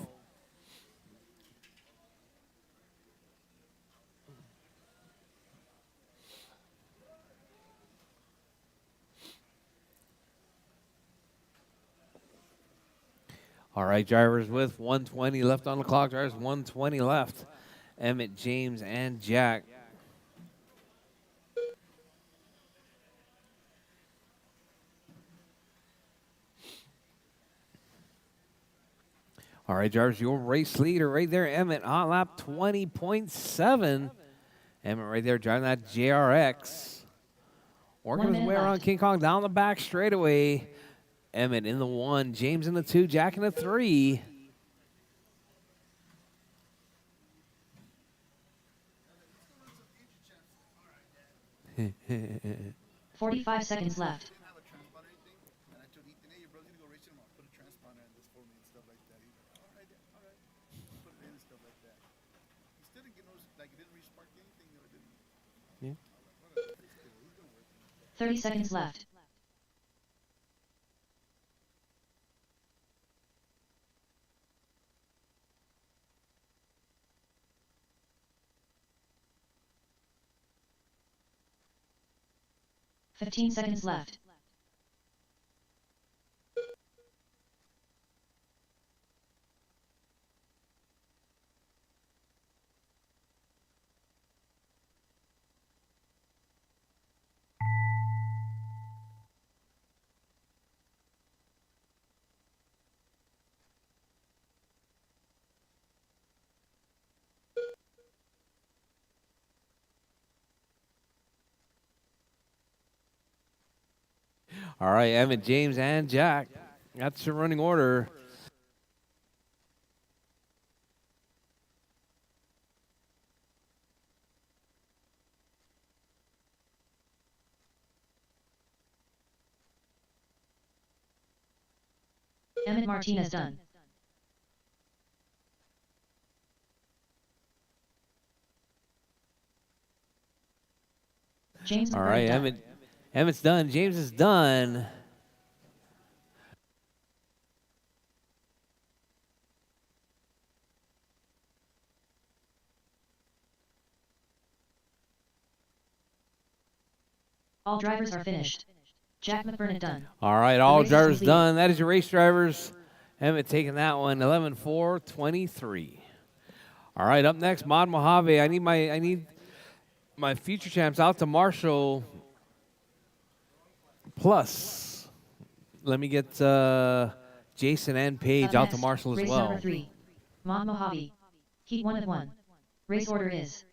All right, drivers with 120 left on the clock. Drivers 120 left. Emmett, James, and Jack. All right, drivers, your race leader right there, Emmett, on lap 20.7. Emmett right there driving that JRX. Working 1 his minute way around left. King Kong down the back straightaway. Emmett in the 1, James in the 2, Jack in the 3. Didn't 45 seconds left. have a transponder or anything. And I told Ethan, hey, your brother's gonna go race him. I'll put a transponder in this for me and stuff like that. He's like, all right, yeah, all right. Put it in and stuff like that. He still didn't get no, like, it didn't re-spark anything or it didn't. Yeah. Whatever. He's gonna work. 30 seconds left. Fifteen seconds left. All right, Emmett, James, and Jack. That's the running order. Emmett Martinez done. James All McBurnett right, done. Emmett's done. James is done. All drivers are finished. Jack McBurnett done. All right, all race is drivers complete. done. That is your race drivers. Emmett taking that one, 11-4-23. All right, up next, Mod Mojave. I need my future champs out to Marshall. Plus, let me get Jason and Paige Up out to next, Marshall as race well. number 3. Mod Mojave. Heat 1 of 1. Race order is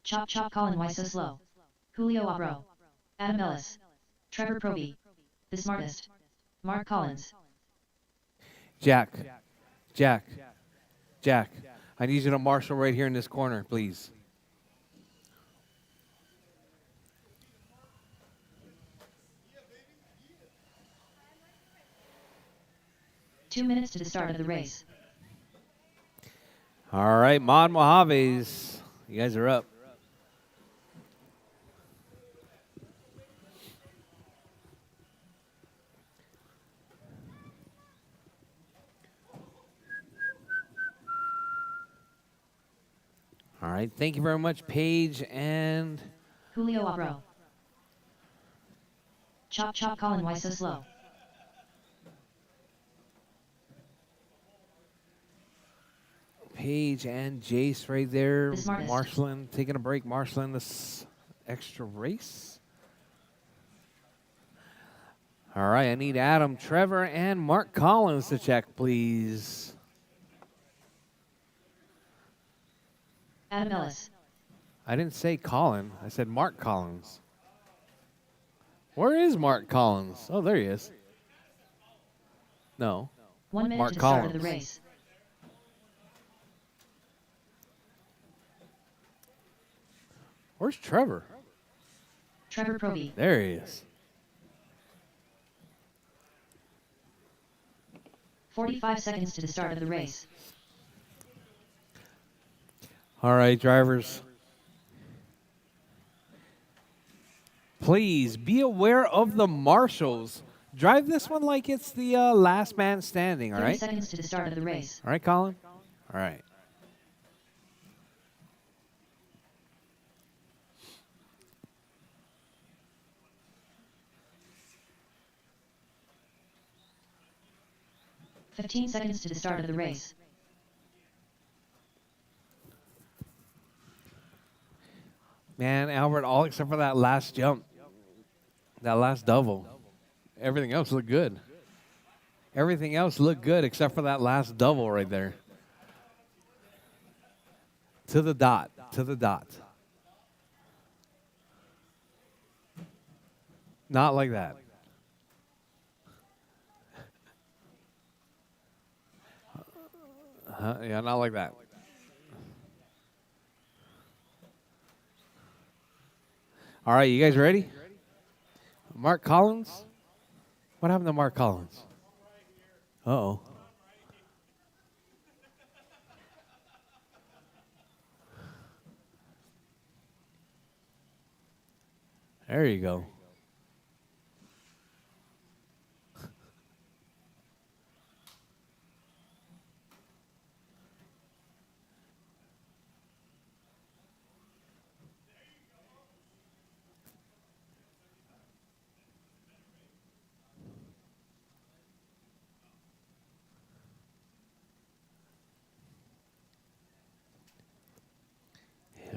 Chop Chop Colin Why So Slow. Julio Abro. Adam Ellis. Trevor Proby. The Smartest. Mark Collins. Jack. I need you to Marshall right here in this corner, please. Two minutes to the start of the race. All right, Mod Mojaves, you guys are up. All right, thank you very much, Paige and Julio Abro. Chop Chop Colin Why So Slow. Paige and Jace right there. The Smartest. Marshallin taking a break. Marshallin this extra race. All right, I need Adam, Trevor, and Mark Collins to check, please. Adam Ellis. I didn't say Colin. I said Mark Collins. Where is Mark Collins? Oh, there he is. No. 1 minute Mark to the start of the Collins. race. Where's Trevor? Trevor Proby. There he is. 45 seconds to the start of the race. All right, drivers. Please be aware of the marshals. Drive this one like it's the last man standing, all 30 right? seconds to the start of the race. All right, Colin? All right. Fifteen seconds to the start of the race. Man, Albert, all except for that last jump. That last double. Everything else looked good. Everything else looked good except for that last double right there. To the dot. To the dot. Not like that. Yeah, not like that. All right, you guys ready? Mark Collins? What happened to Mark Collins? Uh-oh. There you go.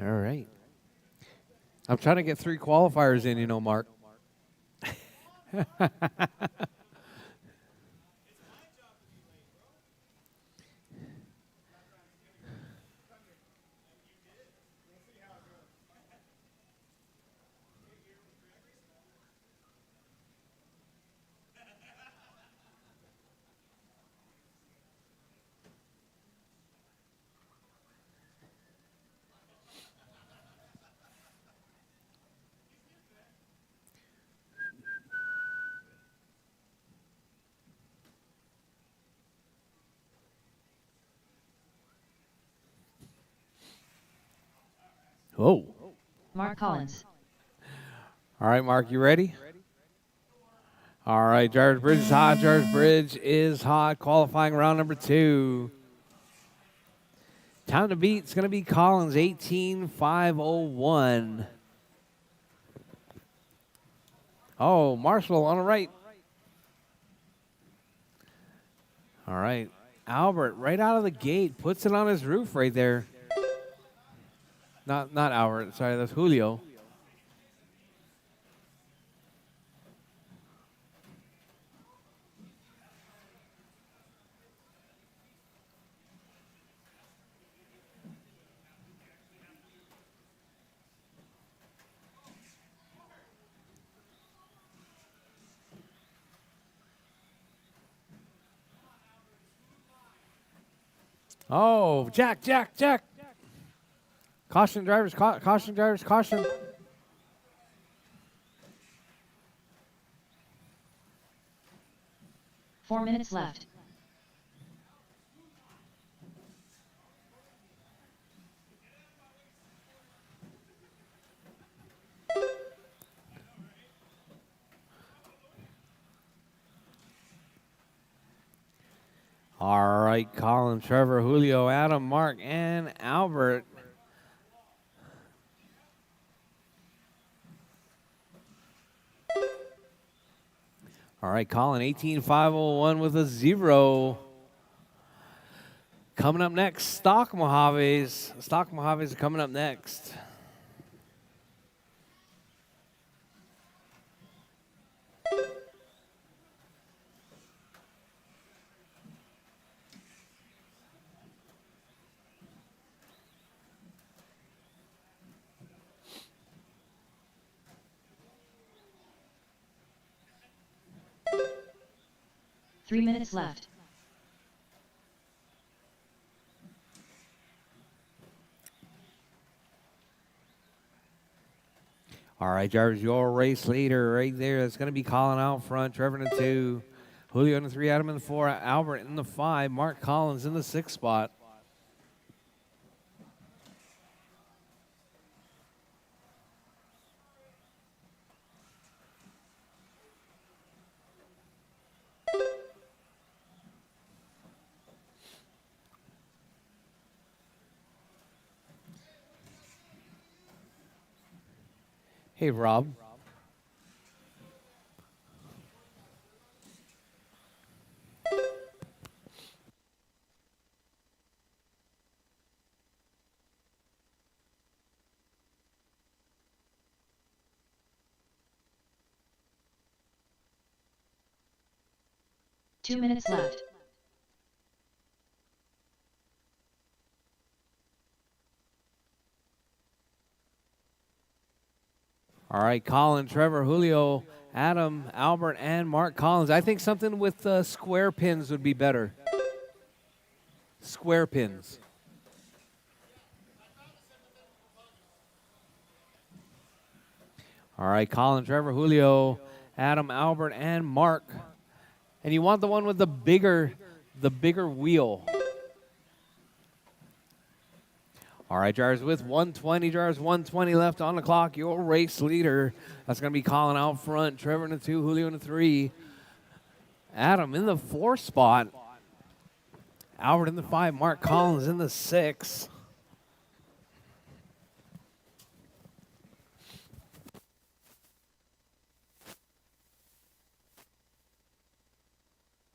All right. I'm trying to get 3 qualifiers in, you know, Mark. Oh. Mark Collins. All right, Mark, you ready? All right, Jarvis Bridge is hot. Jarvis Bridge is hot. Qualifying round number 2. Time to beat. It's going to be Collins, 18.501. Oh, Marshall on the right. All right. Albert, right out of the gate, puts it on his roof right there. Not Albert. Sorry, that's Julio. Oh, Jack. Caution, drivers, caution, drivers, caution. Four minutes left. All right, Colin, Trevor, Julio, Adam, Mark, and Albert. All right, Colin, 18.501 with a 0. Coming up next, Stock Mojaves. Stock Mojaves are coming up next. Three minutes left. All right, Jarvis, your race leader right there. That's going to be Colin out front. Trevor in the 2. Julio in the 3. Adam in the 4. Albert in the 5. Mark Collins in the 6th spot. Hey, Rob. Two minutes left. All right, Colin, Trevor, Julio, Adam, Albert, and Mark Collins. I think something with square pins would be better. Square pins. All right, Colin, Trevor, Julio, Adam, Albert, and Mark. And you want the one with the bigger wheel. All right, drivers, with 120, drivers, 120 left on the clock. Your race leader. That's going to be Colin out front, Trevor in the 2, Julio in the 3. Adam in the 4 spot. Albert in the 5, Mark Collins in the 6.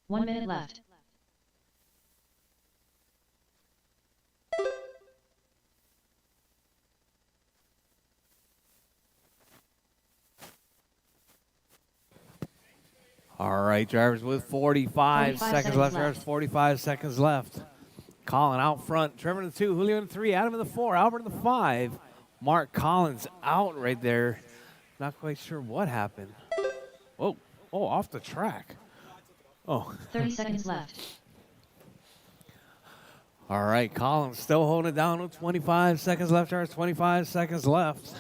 One minute left. All right, drivers, with 45 seconds left. Drivers, 45 seconds left. Colin out front. Trevor in the 2, Julio in the 3, Adam in the 4, Albert in the 5. Mark Collins out right there. Not quite sure what happened. Whoa. Oh, off the track. Oh. 30 seconds left. All right, Collins still holding it down with 25 seconds left. Drivers, 25 seconds left.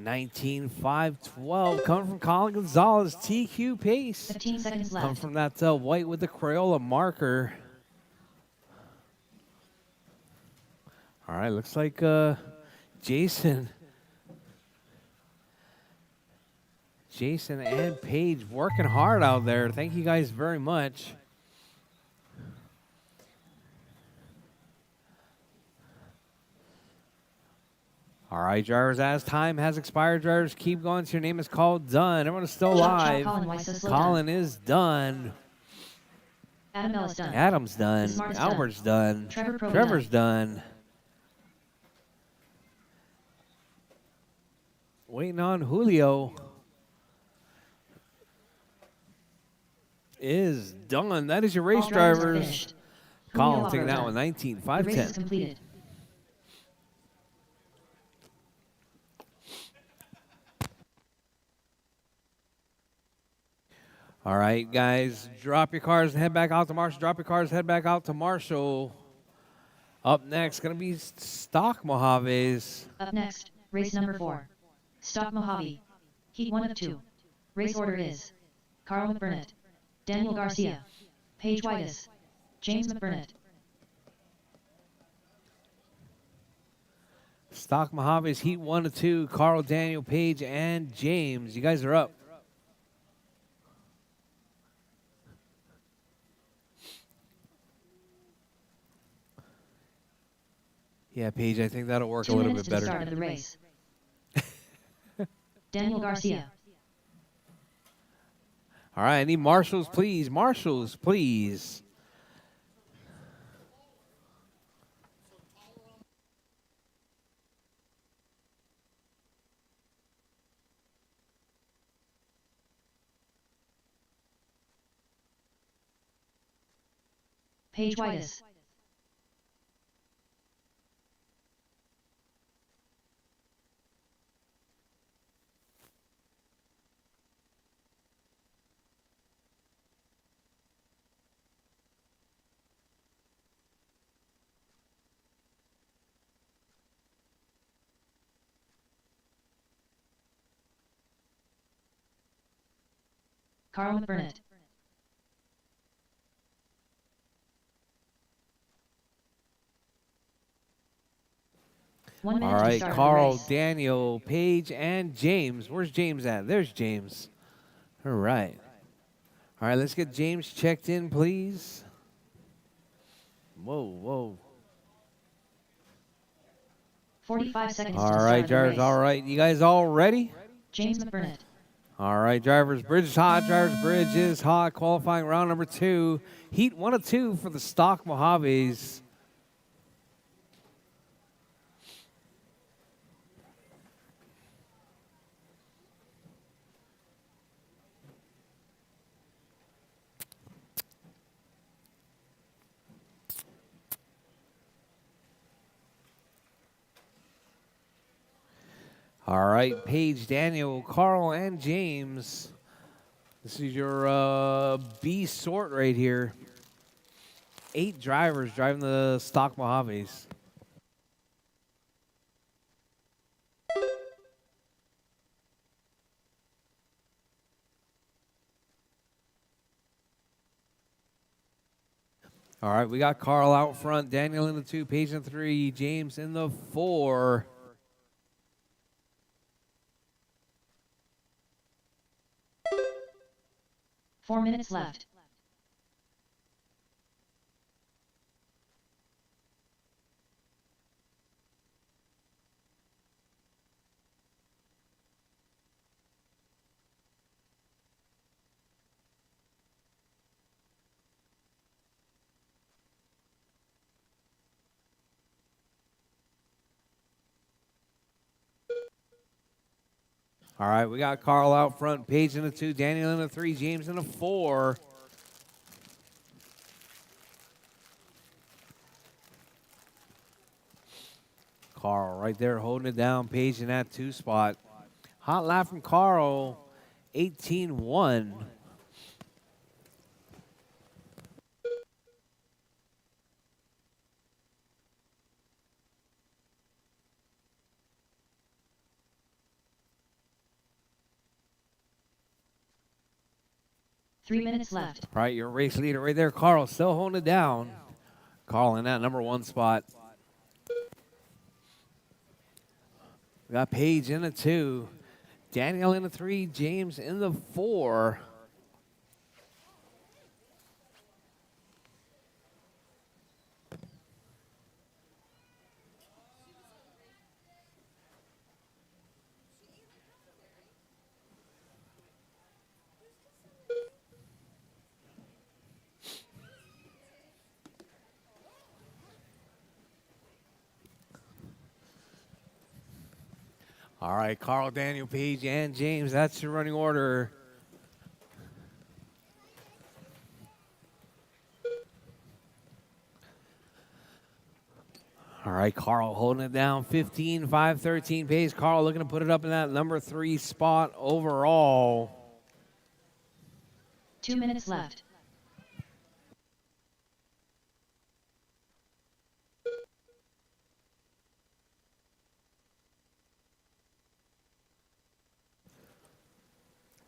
19-5-12 coming from Colin Gonzalez, TQ pace. 15 seconds left. Coming from that white with the Crayola marker. All right, looks like Jason and Paige working hard out there. Thank you guys very much. All right, drivers, as time has expired, drivers, keep going till your name is called done. Everyone is still live. Colin is done. Adam is done. Adam's done. Albert's done. Trevor's done. Waiting on Julio. Is done. That is your race, drivers. Colin taking that one, 19-5-10. Race is completed. All right, guys, drop your cars and head back out to Marshall. Drop your cars, head back out to Marshall. Up next, going to be Stock Mojaves. Up next, race number 4. Stock Mojave. Heat 1 of 2. Race order is Carl McBurnett, Daniel Garcia, Paige Whitus, James McBurnett. Stock Mojaves, Heat 1 of 2. Carl, Daniel, Paige, and James. You guys are up. Yeah, Paige, I think that'll work a little bit better. 2 minutes to the start of the race. Daniel Garcia. All right, I need marshals, please. Marshals, please. Paige Whitus. Carl McBurnett. All right, Carl, Daniel, Paige, and James. Where's James at? There's James. All right. All right, let's get James checked in, please. Whoa. 45 seconds. All right, drivers, all right. You guys all ready? James McBurnett. All right, drivers, bridge is hot. Drivers, bridge is hot. Qualifying round number 2. Heat 1 of 2 for the Stock Mojaves. All right, Paige, Daniel, Carl, and James. This is your B sort right here. 8 drivers driving the stock Mojaves. All right, we got Carl out front, Daniel in the 2, Paige in the 3, James in the 4. Four minutes left. All right, we got Carl out front, Paige in the 2, Daniel in the 3, James in the 4. Carl right there holding it down, Paige in that 2 spot. Hot lap from Carl, 18-1. Three minutes left. All right, your race leader right there, Carl, still holding it down. Carl in that number 1 spot. We got Paige in the 2, Daniel in the 3, James in the 4. All right, Carl, Daniel, Paige, and James. That's your running order. All right, Carl holding it down, 15, 5, 13 pace. Carl looking to put it up in that number 3 spot overall. 2 minutes left.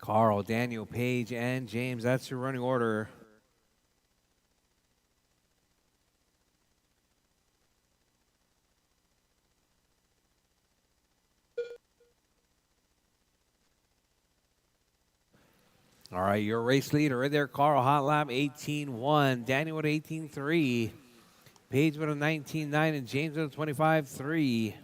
Carl, Daniel, Paige, and James. That's your running order. All right, your race leader right there, Carl, hot lap 18-1. Daniel with 18-3. Paige with a 19-9, and James with a 25-3.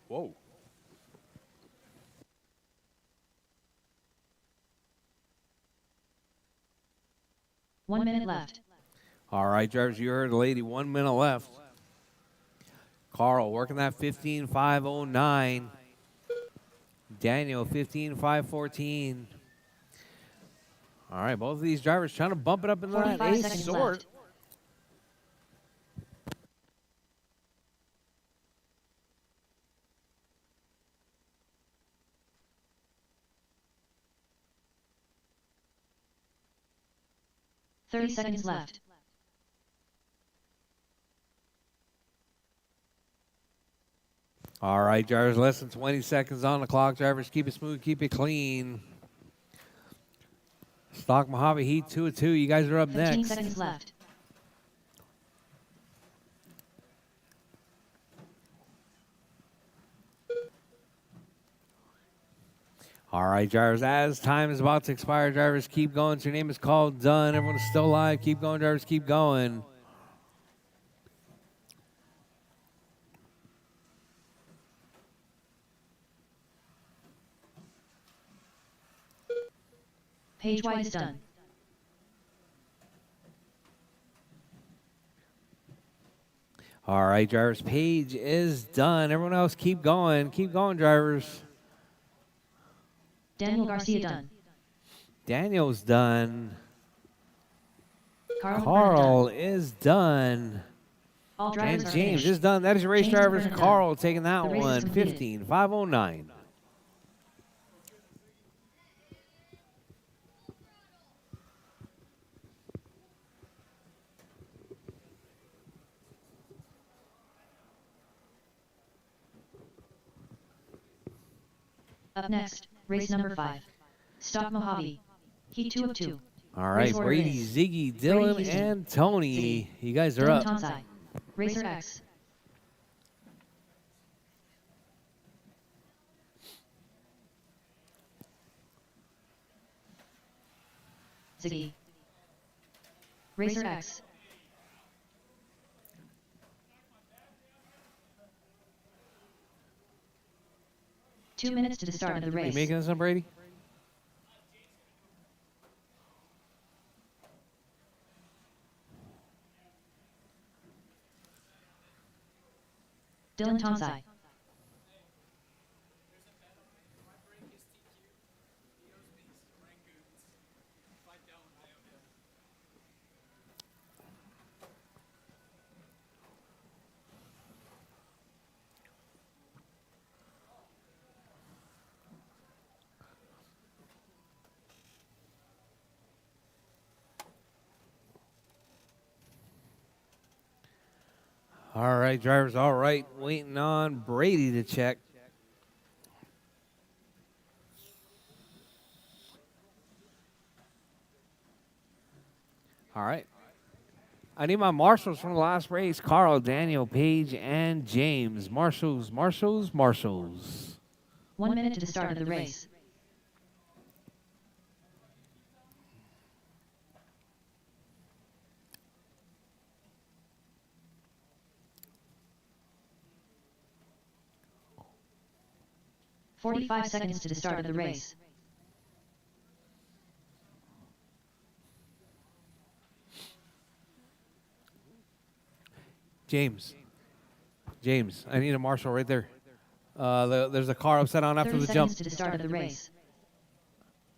Whoa. One minute left. All right, drivers, you heard the lady. 1 minute left. Carl working that 15.509. Daniel 15.514. All right, both of these drivers trying to bump it up in that 45 A seconds sort. left. $30 left. All right, drivers, less than 20 seconds on the clock. Drivers, keep it smooth, keep it clean. Stock Mojave Heat 2-2. You guys are up 15 next. seconds left. All right, drivers, as time is about to expire, drivers, keep going. Your name is called, done. Everyone's still alive. Keep going, drivers, keep going. Page wide is done. All right, drivers, page is done. Everyone else, keep going. Keep going, drivers. Daniel Garcia done. Daniel's done. Carl McBurnett Carl done. is done. All drivers And are James finished. is done. That is your race James drivers. McBurnett Carl taking that The race is one. completed. 15,509. Up next, race number 5. Stock Mojave. Heat 2 of 2. All right, Race order Brady, is Ziggy, Dylan, Houston, and Tony. Ziggy, You guys are Dylan up. Tonsai. Racer X. Ziggy. Racer X. Two minutes to the start of the You race. making this one, Brady? Dylan Tonsai. All right, drivers, all right. Waiting on Brady to check. All right. I need my marshals from the last race. Carl, Daniel, Paige, and James. Marshals, marshals, marshals. 1 minute to the start of the race. "45 seconds to the start of the race. James. James, I need a marshal right there. There's a car upside down after 30 the seconds jump. to the start of the race.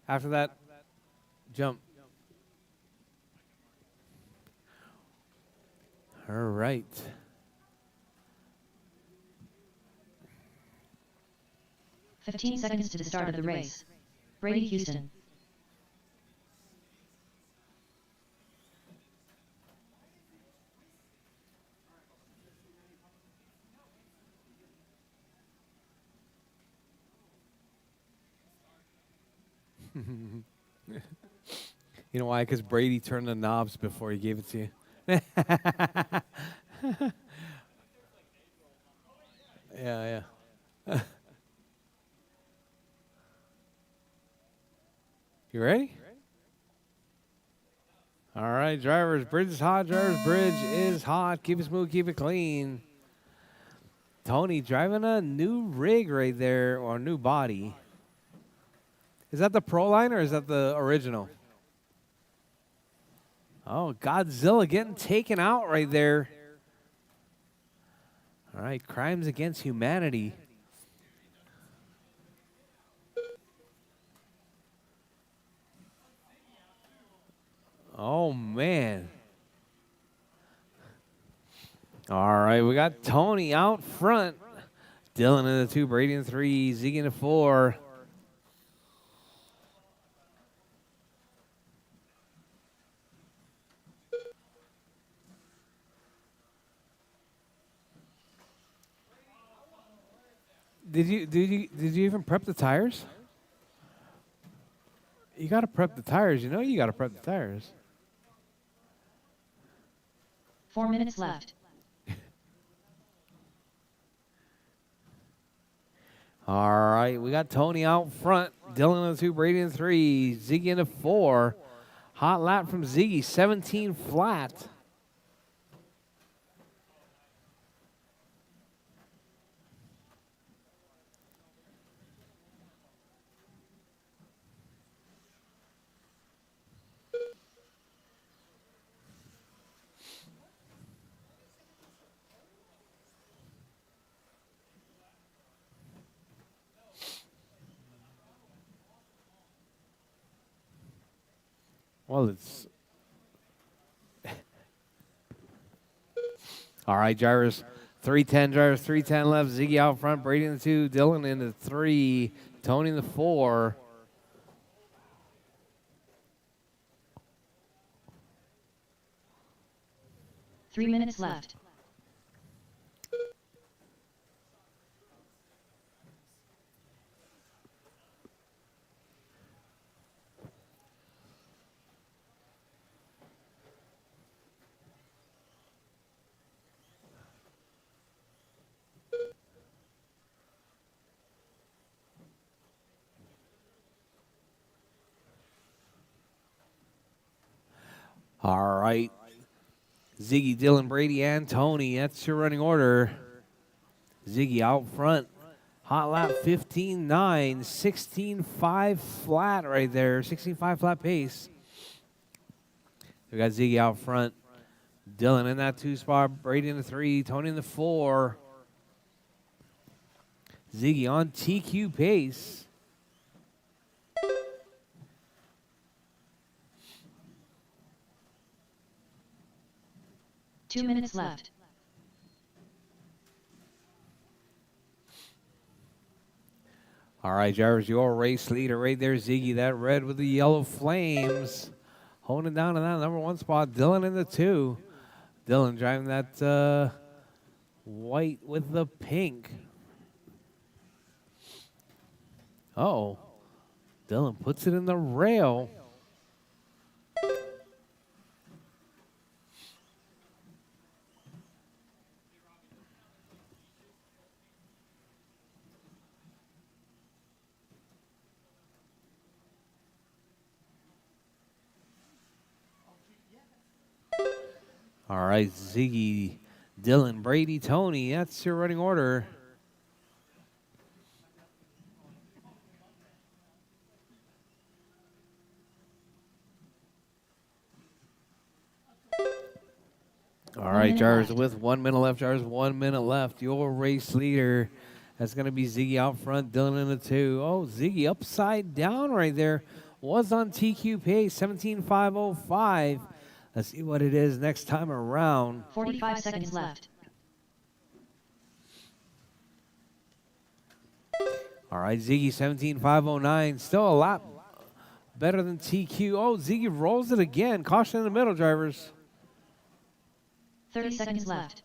After that, jump. All right. "15 seconds to the start of the race. Brady Houston. You know why? Because Brady turned the knobs before he gave it to you. Yeah, yeah. You ready? All right, drivers. Bridge is hot. Drivers, bridge is hot. Keep it smooth. Keep it clean. Tony driving a new rig right there, or a new body. Is that the Pro Line or is that the original? Oh, Godzilla getting taken out right there. All right, crimes against humanity. Oh, man. All right, we got Tony out front. Dylan in the 2, Brady in the 3, Zeke in the 4. Did you even prep the tires? You got to prep the tires. You know you got to prep the tires. 4 minutes left. All right, we got Tony out front. Dylan in the 2, Brady in the 3, Ziggy in the 4. Hot lap from Ziggy, 17 flat. Well, it's all right, drivers. 310 drivers, 310 left. Ziggy out front, Brady in the 2, Dylan in the 3, Tony in the 4. Three minutes left. All right. Ziggy, Dylan, Brady, and Tony. That's your running order. Ziggy out front. Hot lap 15.9, 16.5 flat right there. 16.5 flat pace. We got Ziggy out front. Dylan in that 2 spot. Brady in the 3. Tony in the 4. Ziggy on TQ pace. Two minutes left. All right, drivers, your race leader right there, Ziggy. That red with the yellow flames. Holding it down in that number 1 spot. Dylan in the 2. Dylan driving that white with the pink. Oh, Dylan puts it in the rail. All right, Ziggy, Dylan, Brady, Tony. That's your running order. All right, drivers, with 1 minute left, drivers, 1 minute left. Your race leader, that's going to be Ziggy out front, Dylan in the 2. Oh, Ziggy upside down right there. Was on TQ pace, 17.505. Let's see what it is next time around. 45 seconds left. All right, Ziggy, 17.509. Still a lot better than TQ. Oh, Ziggy rolls it again. Caution in the middle, drivers. 30 seconds left.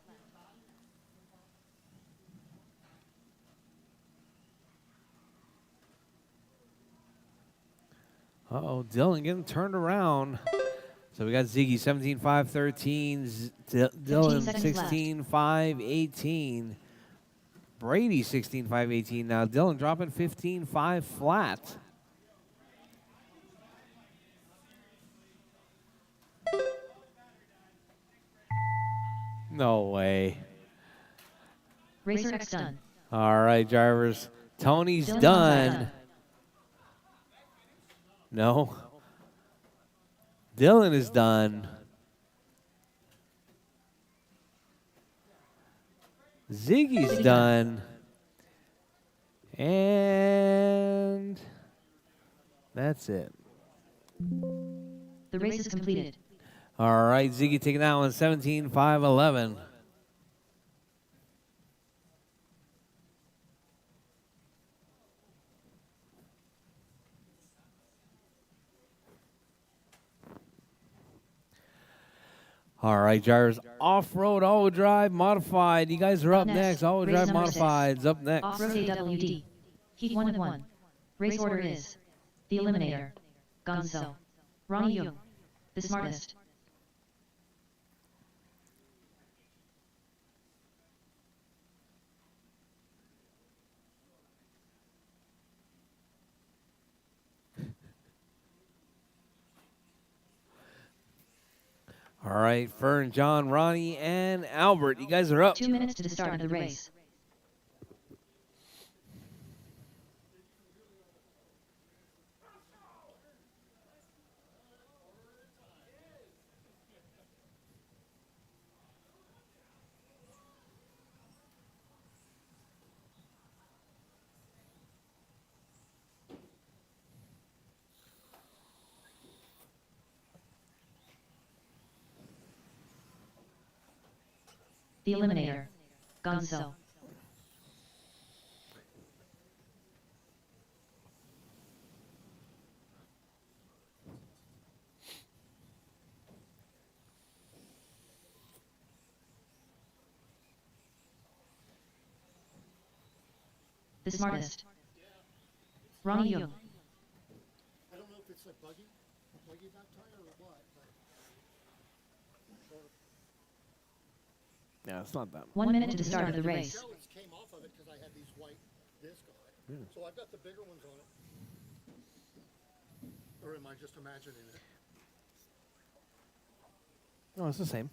Uh-oh, Dylan getting turned around. So we got Ziggy 17.513, Dylan 16.518, Brady 16.518. Now Dylan dropping 15.5 flat. No way. Rchq done. All right, drivers. Tony's Dylan done. No. Dylan is done. Ziggy's done. And that's it. The race is completed. All right, Ziggy taking that one, 17.511. All right, drivers, off-road all-wheel drive modified. You guys are up next. All-wheel Race drive number modified is up next. Off-road AWD. Heat 1 of 1. Race order is the Eliminator, Gonzo, Ronnie Young, the Smartest. All right, Fern, John, Ronnie, and Albert. You guys are up. 2 minutes to the start of the race. The Eliminator. Gonzo. The Smartest. Ronnie Young. I don't know if it's a buggy back tire or what, but Yeah, it's not that. 1 minute to the start of the race. shells came off of it because I had these white discs on it. So I've got the bigger ones on it. Or am I just imagining it? No, it's the same.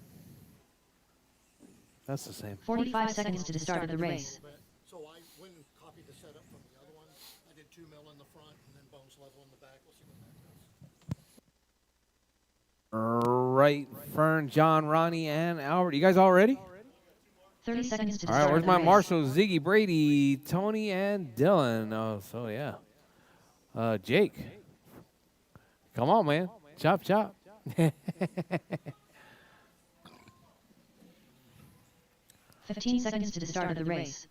That's the same. 45 seconds to the start of the race. But, so I went and copied the setup from the other one. I did 2 mil in the front and then bones level in the back. We'll see what that does. Right, Fern, John, Ronnie, and Albert. You guys all ready? 30 seconds to the All right, start where's of the my race. marshals? Ziggy, Brady, Tony, and Dylan. Oh, so yeah. Jake. Come on, man. Chop, chop. 15 seconds to the start of the race.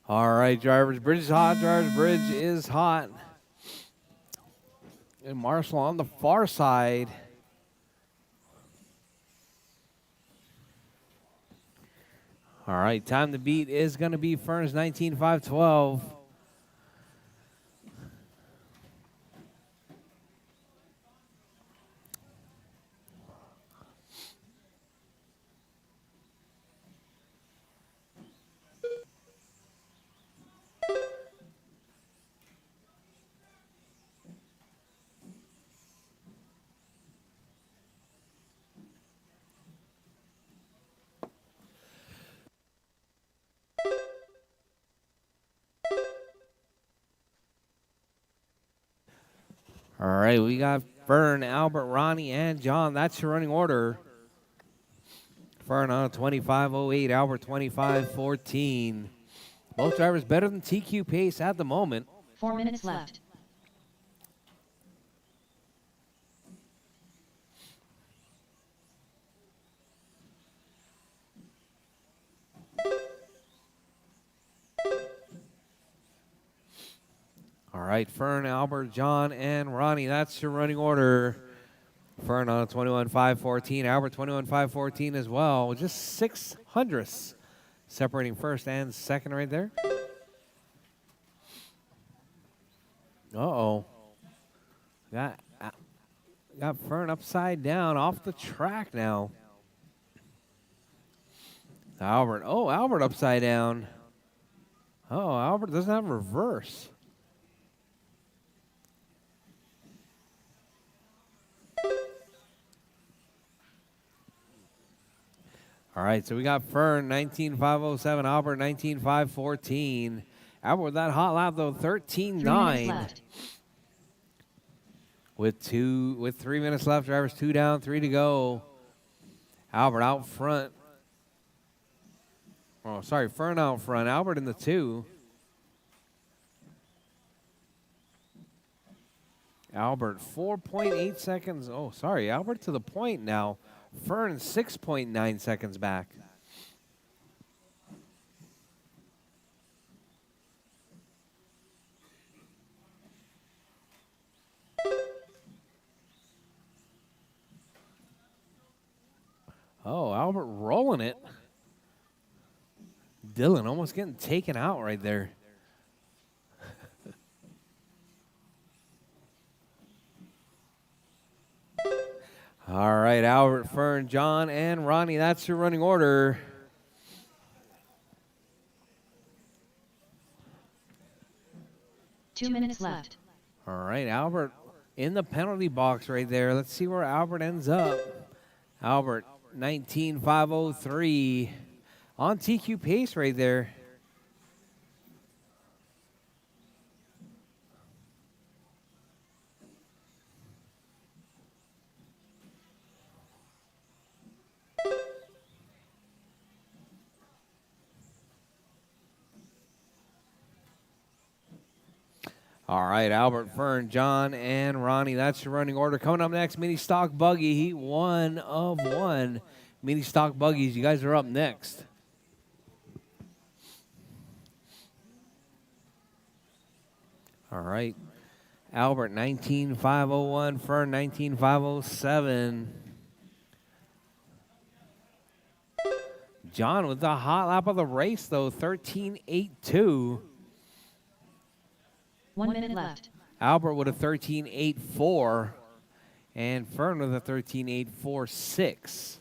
All right, drivers. Bridge is hot. Drivers, bridge is hot. And Marshall on the far side. All right, time to beat is going to be Fern's 19.512. All right, we got Fern, Albert, Ronnie, and John. That's your running order. Fern on a 25.08, Albert 25.14. Both drivers better than TQ pace at the moment. 4 minutes left. All right, Fern, Albert, John, and Ronnie. That's your running order. Fern on a 21.514, Albert 21.514 as well. Just 6 hundredths separating first and second right there. Uh-oh. Got Fern upside down off the track now. Albert. Oh, Albert upside down. Oh, Albert doesn't have reverse. All right, so we got Fern, 19.507, Albert, 19.514. Albert with that hot lap, though, 3 minutes 13.9. left. With 3 minutes left, drivers 2 down, 3 to go. Albert out front. Oh, sorry, Fern out front. Albert in the 2. Albert, 4.8 seconds. Oh, sorry, Albert to the point now. Fern, 6.9 seconds back. Oh, Albert rolling it. Dylan almost getting taken out right there. All right, Albert, Fern, John, and Ronnie. That's your running order. Two minutes left. All right, Albert in the penalty box right there. Let's see where Albert ends up. Albert, 19.503. On TQ pace right there. All right, Albert, Fern, John, and Ronnie. That's your running order. Coming up next, mini stock buggy, heat 1 of 1. Mini stock buggies, you guys are up next. All right. Albert 19,501, Fern 19,507. John with the hot lap of the race, though, 13.82. 1 minute left. Albert with a 13.84. And Fern with a 13.846.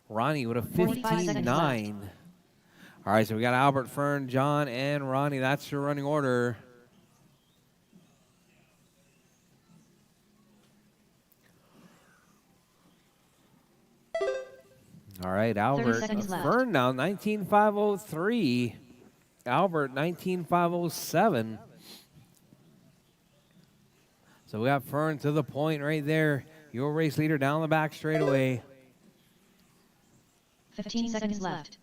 Ronnie with a 15.9. All right, so we got Albert, Fern, John, and Ronnie. That's your running order. All right, Albert. Fern now, 19,503. Albert, 19,507. So we got Fern to the point right there. Your race leader down the back straightaway. 15 seconds left.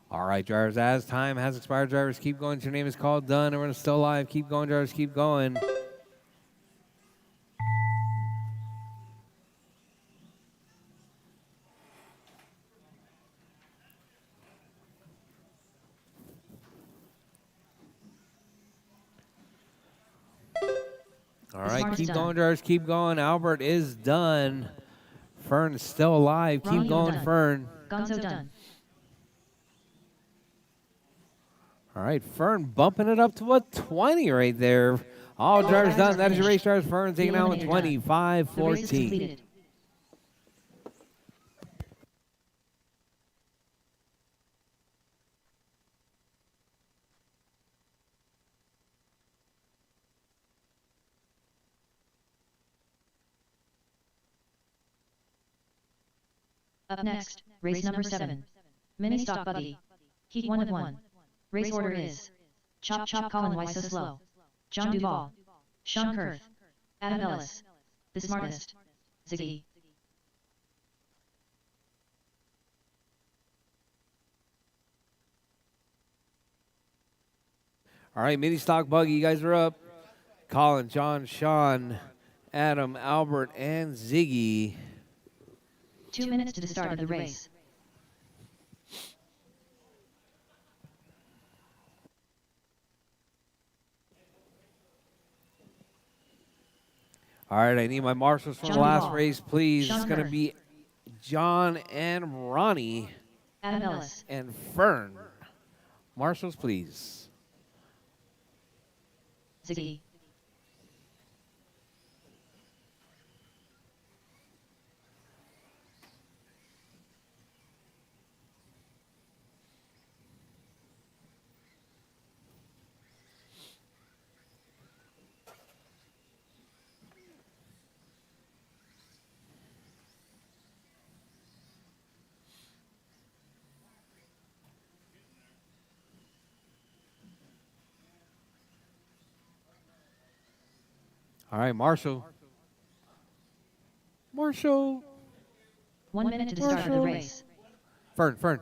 All right, drivers, as time has expired, drivers, keep going. Your name is called, done. Everyone's still alive. Keep going, drivers, keep going. All right, keep going, drivers, keep going. Albert is done. Fern is still alive. Keep going, Fern. Gonzo done. All right, Fern bumping it up to a 20 right there. All drivers done. That is your race, drivers. Fern taking out with 25-14. Up next, race number 7. Mini stock buggy. Heat 1 of 1. Race order is Chop Chop Colin Why So Slow, John Duvall, Sean Kurth, Adam Ellis, The Smartest, Ziggy. All right, mini stock buggy, you guys are up. Colin, John, Sean, Adam, Albert, and Ziggy. 2 minutes to the start of the race. All right, I need my marshals from the last race, please. It's going to be John and Ronnie. Adam Ellis. And Fern. Marshals, please. Ziggy. All right, Marshall. Marshall. 1 minute to the start of the race. Fern.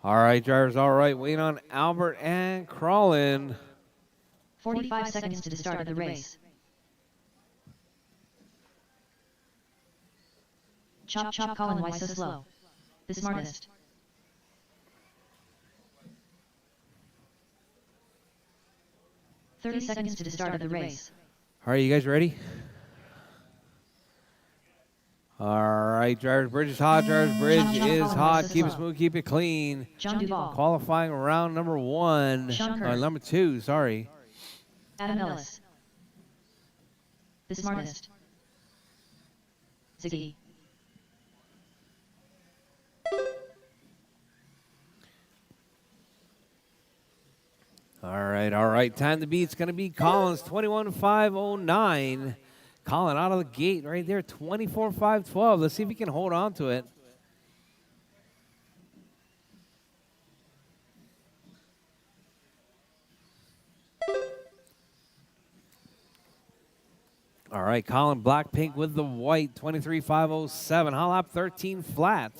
All right, drivers, all right. Waiting on Albert and Crawlin. 45 seconds to the start of the race. Chop Chop Colin Why So Slow, The Smartest. $30 seconds to the start of the race. All right, you guys ready? All right, drivers, bridge is hot. Drivers, bridge is hot. Keep it smooth, keep it clean. John Duvall. Qualifying round number 1. Number 2, sorry. Adam Ellis. The Smartest. Ziggy. All right. Time to beat. It's going to be Collins, 21.509. Colin out of the gate right there, 24.512. Let's see if he can hold on to it. All right, Colin Blackpink with the white, 23.507. Hot lap 13 flat.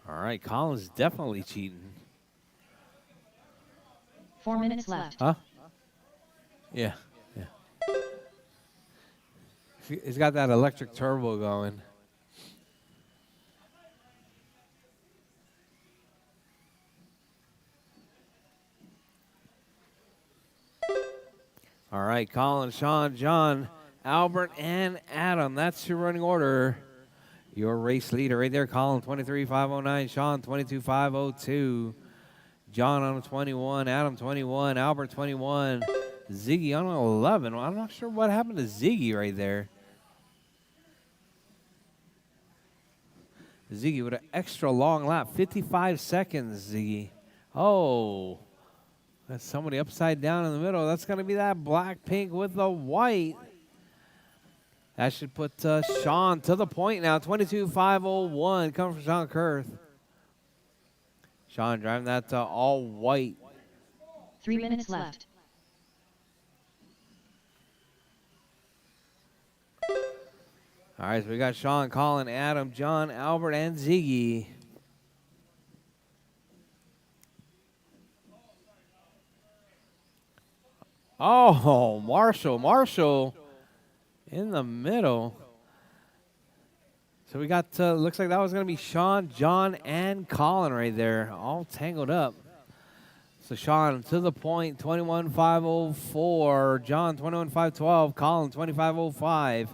All right, Colin's definitely cheating. 4 minutes left. Huh? Yeah. He's got that electric turbo going. All right, Colin, Sean, John, Albert, and Adam. That's your running order. Your race leader right there, Colin, 23.509. Sean, 22.502. John on a 21. Adam, 21. Albert, 21. Ziggy on an 11. Well, I'm not sure what happened to Ziggy right there. Ziggy with an extra long lap. 55 seconds, Ziggy. Oh. That's somebody upside down in the middle. That's going to be that Blackpink with the white. That should put Sean to the point now. 22.501 coming from Sean Kurth. Sean driving that all white. 3 minutes left. All right, so we got Sean, Colin, Adam, John, Albert, and Ziggy. Oh, Marshall in the middle. So we got, looks like that was going to be Sean, John, and Colin right there, all tangled up. So Sean to the point, 21.504. John, 21.512. Colin, 25.05.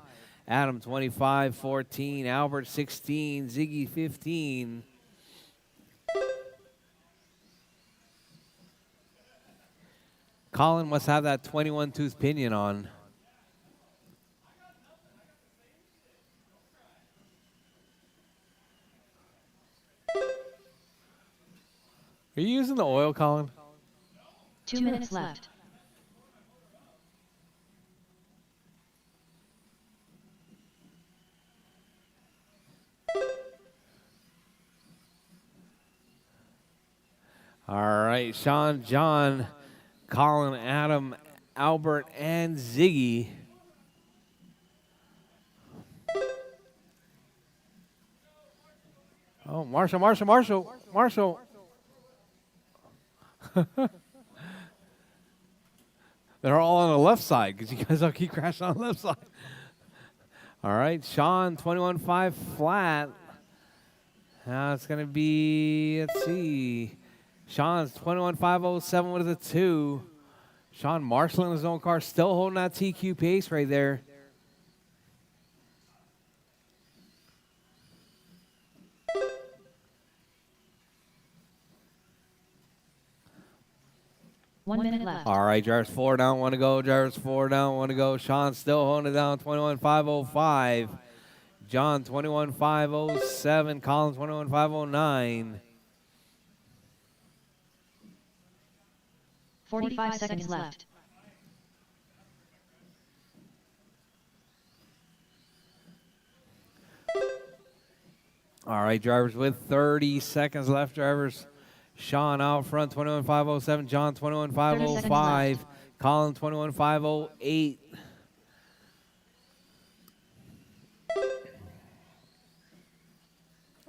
Adam, 25.14. Albert, 16. Ziggy, 15. Colin must have that 21-tooth pinion on. Are you using the oil, Colin? 2 minutes left. All right, Sean, John, Colin, Adam, Albert, and Ziggy. Oh, Marshall. They're all on the left side because you guys all keep crashing on the left side. All right, Sean, 21.5 flat. Now it's going to be, let's see. Sean's 21.507 with a 2. Sean marshalling his own car, still holding that TQ pace right there. One minute left. All right, drivers 4 down, 1 to go. Drivers 4 down, 1 to go. Sean still holding it down, 21.505. John, 21.507. Colin, 21.509. 45 seconds left. All right, drivers with 30 seconds left. Drivers, Sean out front, 21.507. John, 21.505. Colin, 21.508.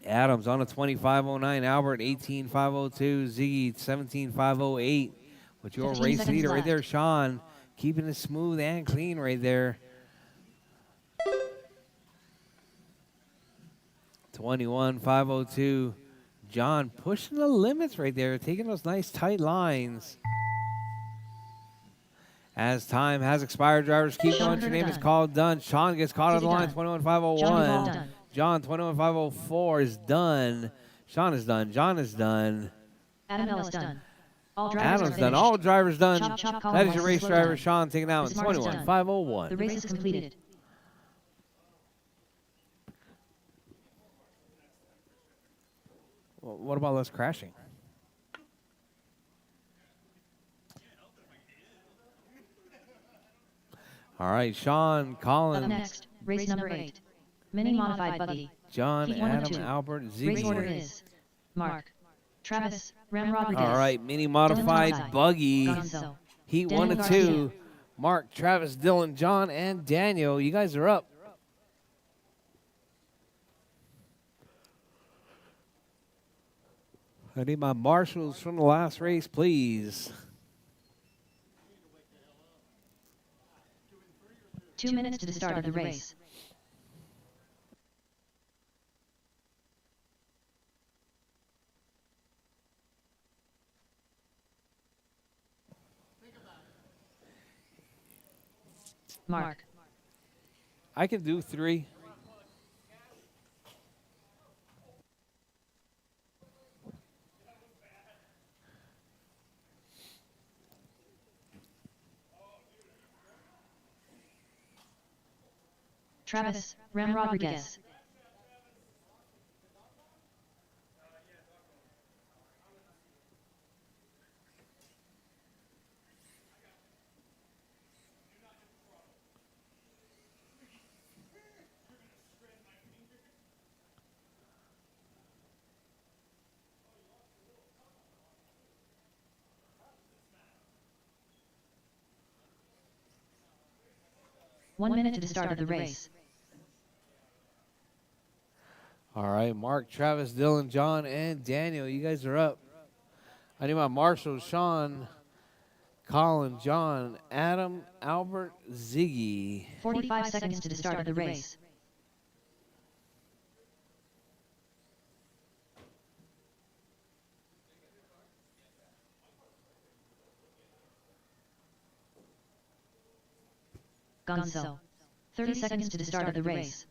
Adams on a 25.09. Albert, 18.502. Ziggy, 17.508. With your 15 race seconds leader right left. there, Sean, keeping it smooth and clean right there. 21.502. John pushing the limits right there, taking those nice tight lines. As time has expired, drivers keep Sean going. Your name is done. called done. Sean gets caught on the Ziggy line, done. 21.501. John done. John, 21.504 is done. Sean is done. John is done. Adam Ellis done. All drivers Adam's are done. finished. All drivers done. Chop, chop, Colin That is your Marks race slow driver, down. Sean, taking out His mark is done. 21.501. The race is completed. Well, what about less crashing? All right, Sean, Up Colin. next, race number 8. Mini modified buggy. John, Heat 1 of Adam, 2. Albert, Race order Ziggy. is Mark, Travis, Ram Rodriguez. All right, mini Dylan modified Tonsai, buggy. Gonzo, Heat Daniel 1 and Garcia. 2. Mark, Travis, Dylan, John, and Daniel. You guys are up. I need my marshals from the last race, please. 2 minutes to the start of the race. Mark, I can do 3. Travis, Ram Rodriguez. One minute to the start of the race. All right, Mark, Travis, Dylan, John, and Daniel. You guys are up. I need my marshals, Sean, Colin, John, Adam, Albert, Ziggy. 45 seconds to the start of the race. Gonzo. 30 seconds to the start of the race.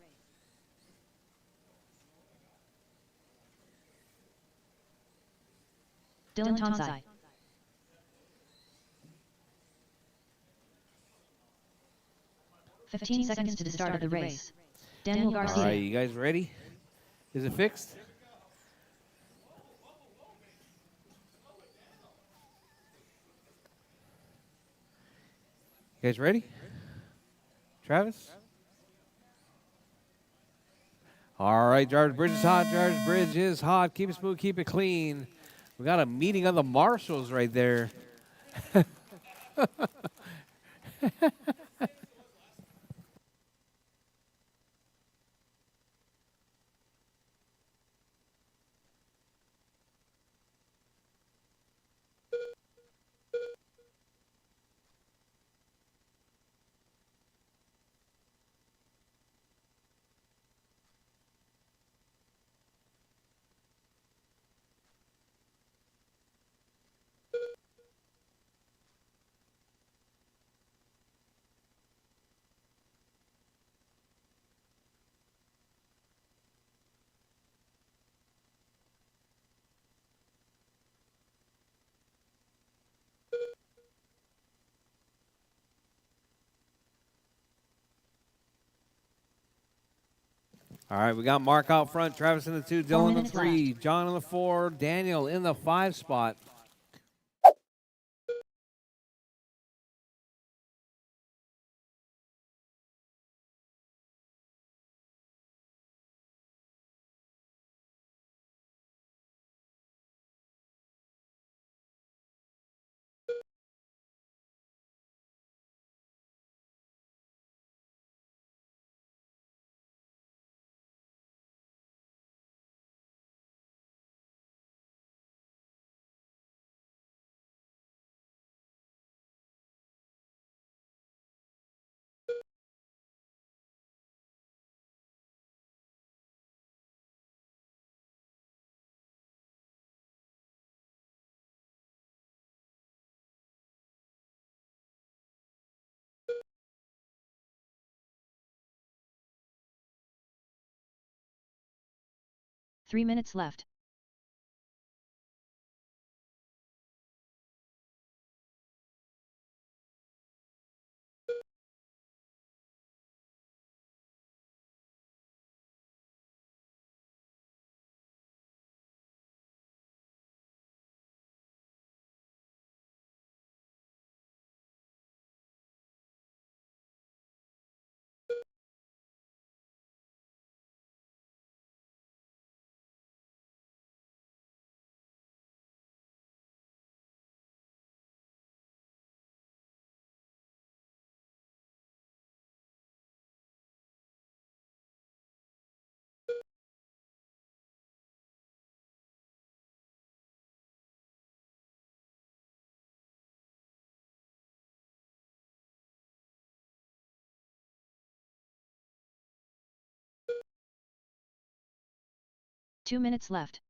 Dylan Tonsai. 15 seconds to the start of the race. Daniel All Garcia. right, you guys ready? Is it fixed? You guys ready? Travis? All right, Jarvis Bridge is hot. Jarvis Bridge is hot. Keep it smooth, keep it clean. We got a meeting of the marshals right there. 'All right, we got Mark out front, Travis in the 2, Dylan in the 3, John in the 4, Daniel in the 5 spot. Three minutes left. 2 minutes left.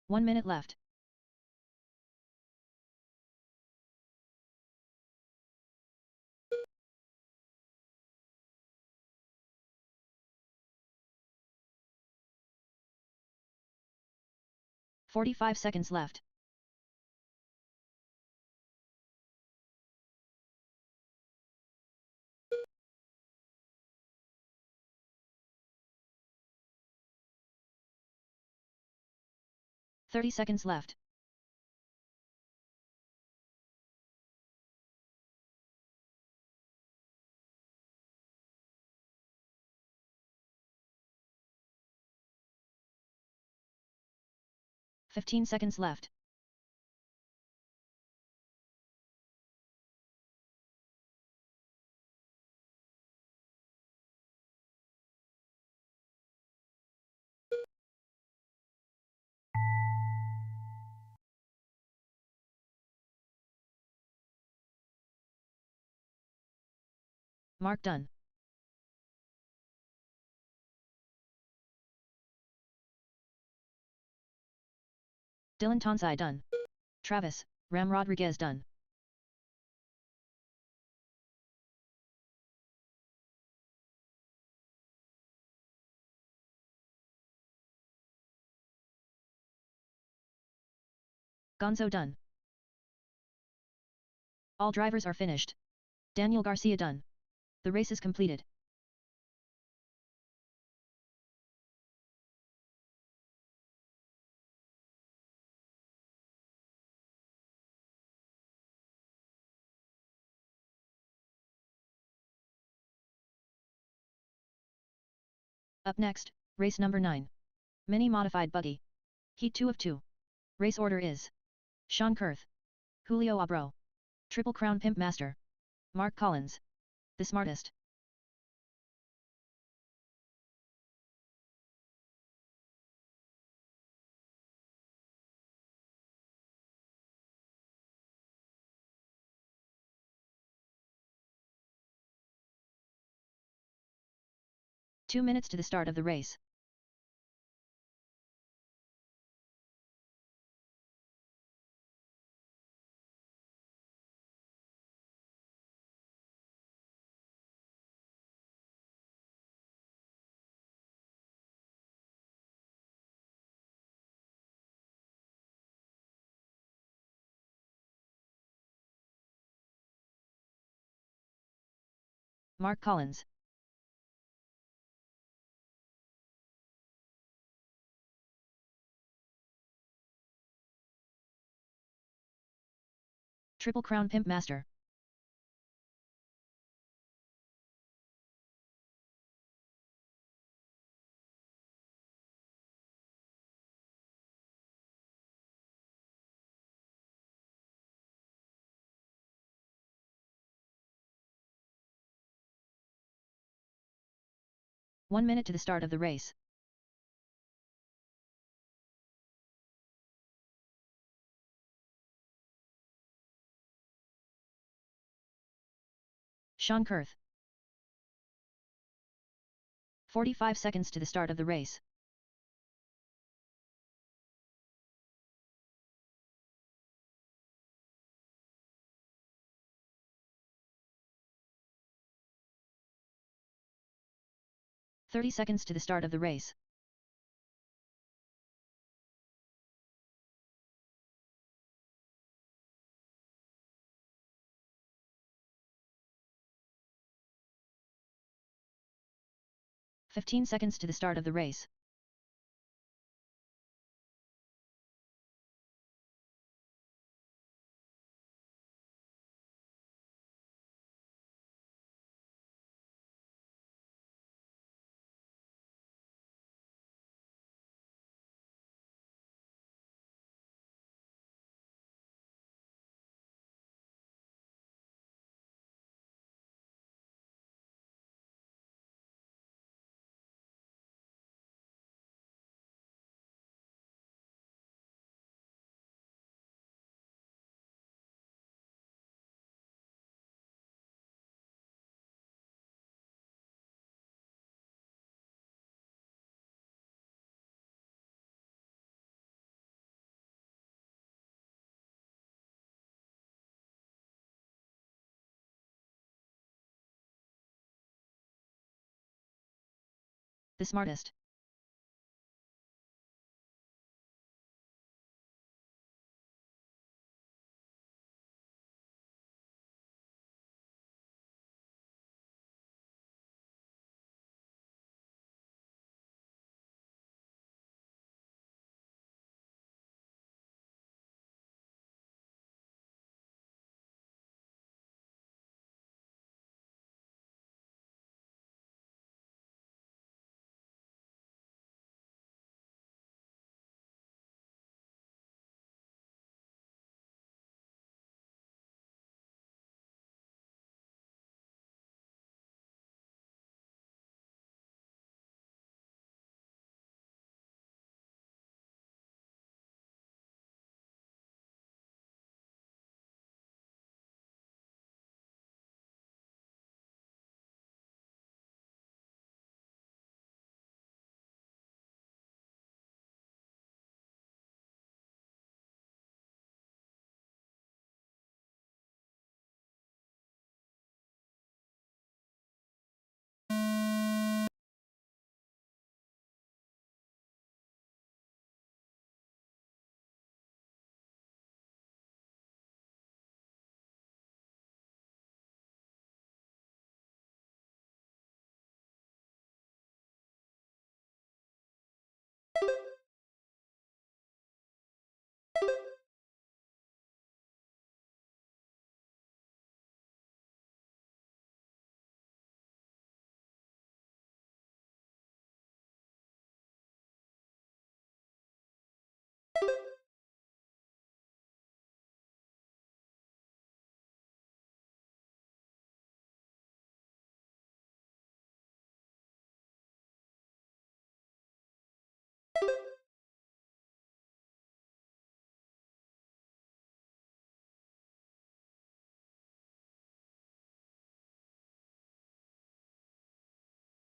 One minute left. "45 seconds left. "30 seconds left. "15 seconds left. Mark done. Dylan Tonsai done. Travis, Ram Rodriguez done. Gonzo done. All drivers are finished. Daniel Garcia done. The race is completed. Up next, race number 9. Mini Modified Buggy. Heat 2 of 2. Race order is Sean Kurth, Julio Abro, Triple Crown Pimp Master, Mark Collins, the smartest. Two minutes to the start of the race. Mark Collins. Triple Crown Pimp Master. One minute to the start of the race. Sean Kurth. 45 seconds to the start of the race. "30 seconds to the start of the race. 15 seconds to the start of the race. The smartest.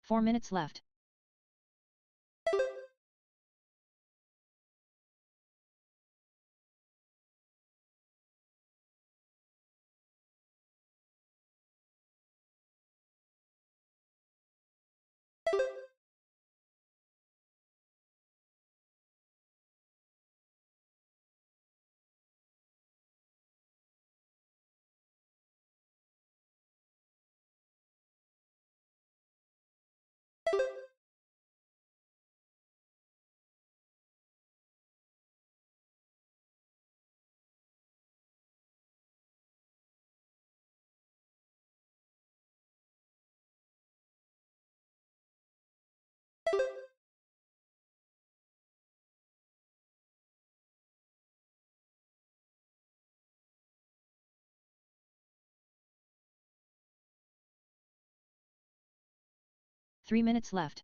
Four minutes left. Three minutes left.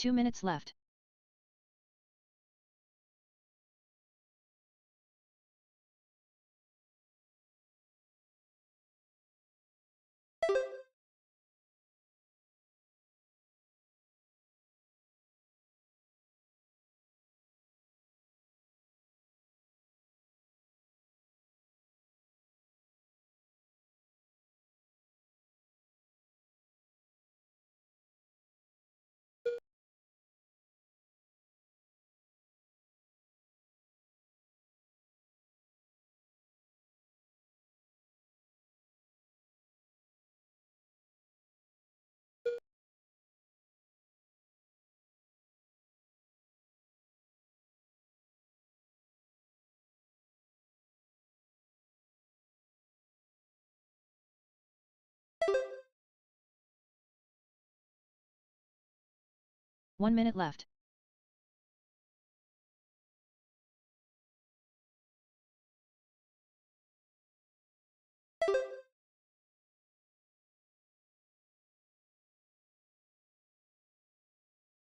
2 minutes left. One minute left.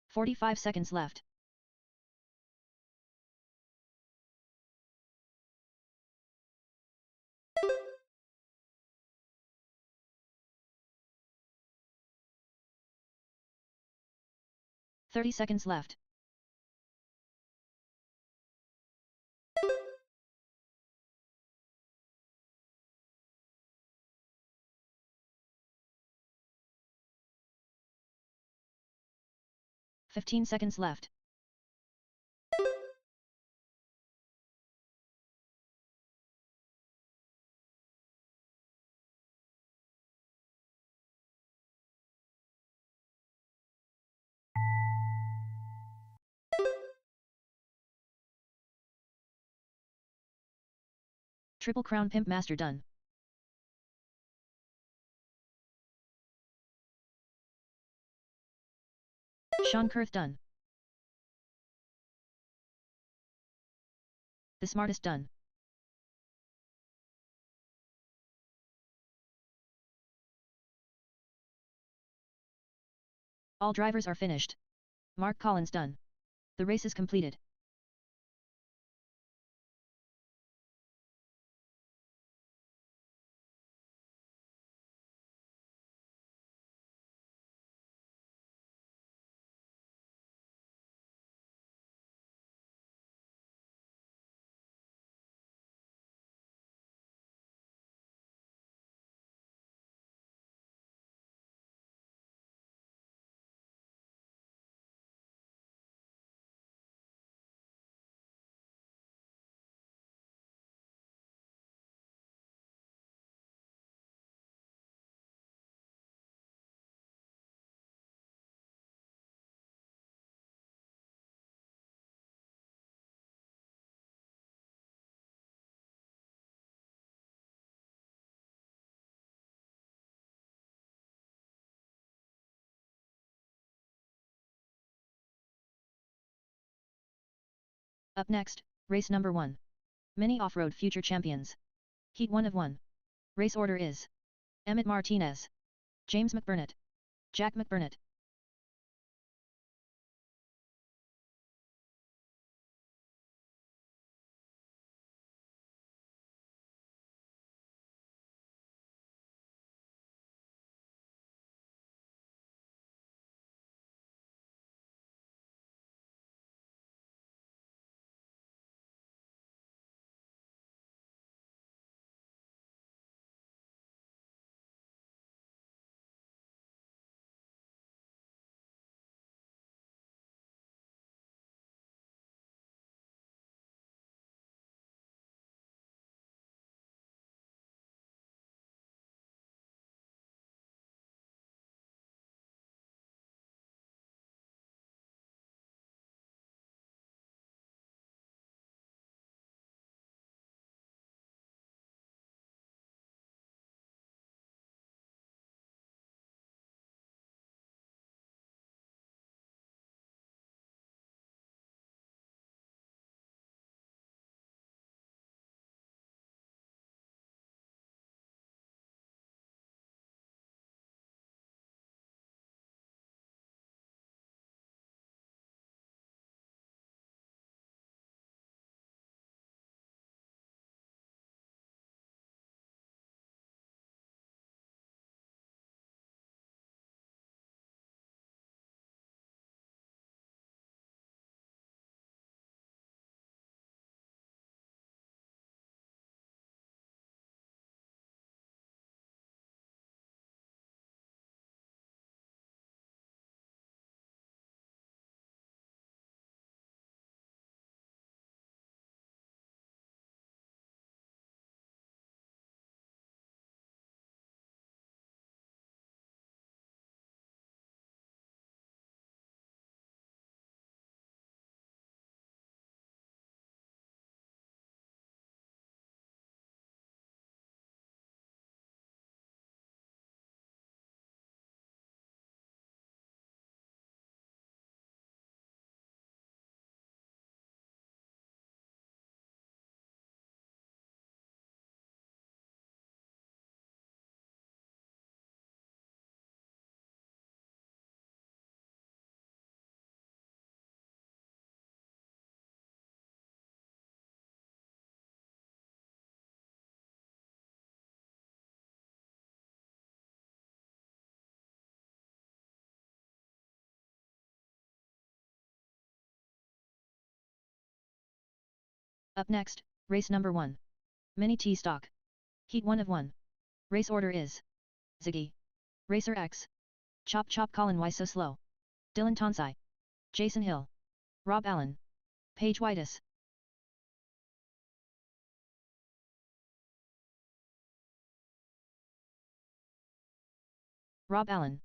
"45 seconds left. "30 seconds left. "15 seconds left. Triple Crown Pimp Master done. Sean Kurth done. The Smartest done. All drivers are finished. Mark Collins done. The race is completed. Up next, race number 1. Mini Off-Road Future Champions. Heat 1 of 1. Race order is: Emmett Martinez, James McBurnett, Jack McBurnett. Up next, race number 1. Mini T Stock. Heat 1 of 1. Race order is Ziggy, Racer X, Chop Chop Colin Why So Slow, Dylan Tonsai, Jason Hill, Rob Allen, Paige Whitus. Rob Allen.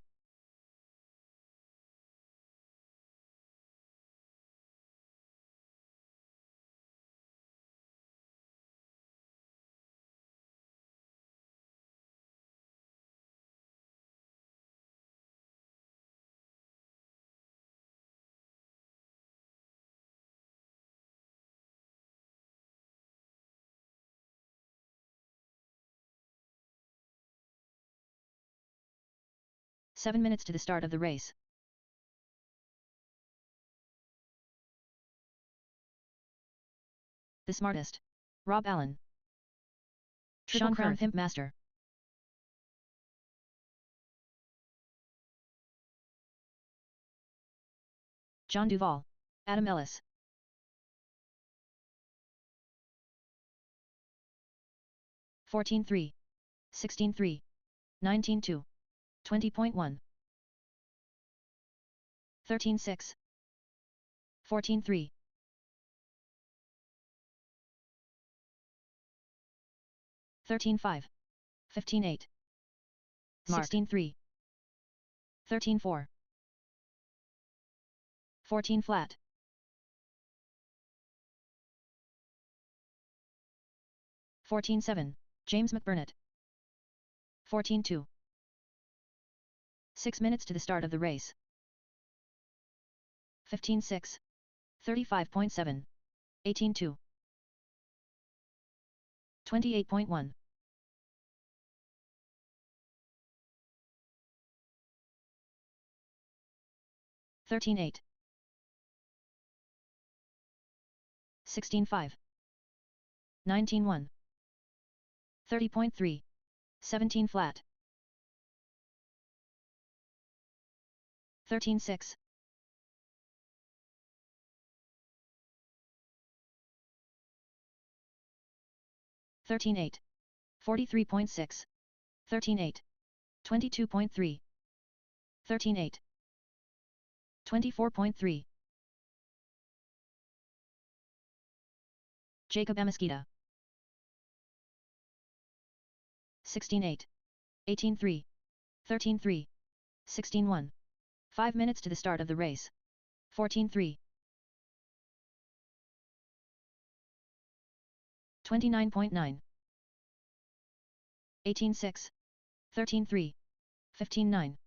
Seven minutes to the start of the race. The smartest. Rob Allen. Sean Crown Pimp Master. John Duvall. Adam Ellis. Fourteen 3. 16 3. 19 2. 20.1. 13 6. 14 3. 13 5. 15 8. 16 3. 13 4. 14 flat. 14 7. James McBurnett. 14 2. 6 minutes to the start of the race. 15 6. 35.7. 18 2. 28.1. 13 8. 16 5. 19 1. 30.3. 17 flat. 13 6. 13 8. 43.6. 13 8. 22.3. 13 8. 24.3. Jacob Amesquita. 16 8. 18 3. 13 3. 16 1. 5 minutes to the start of the race. 14 3. 29.9. 18 6. 13 3. 15 9.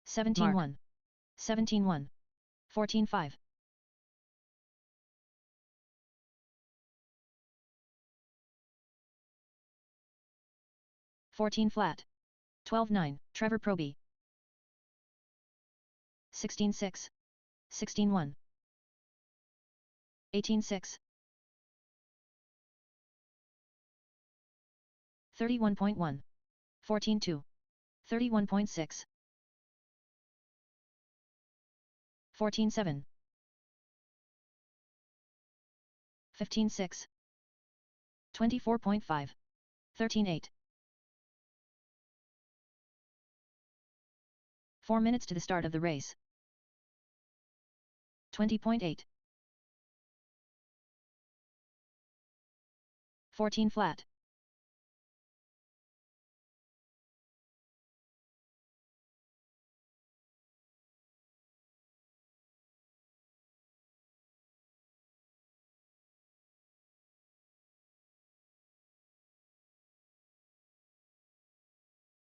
17 1. 17 1. 14 5. 14 flat. 12 9. Trevor Proby. 16 6. 16 1. 18 6. 31.1. 14 2. 31.6. 14 7. 15 6. 24.5. 13 8. 4 minutes to the start of the race. 20.8. 14 flat.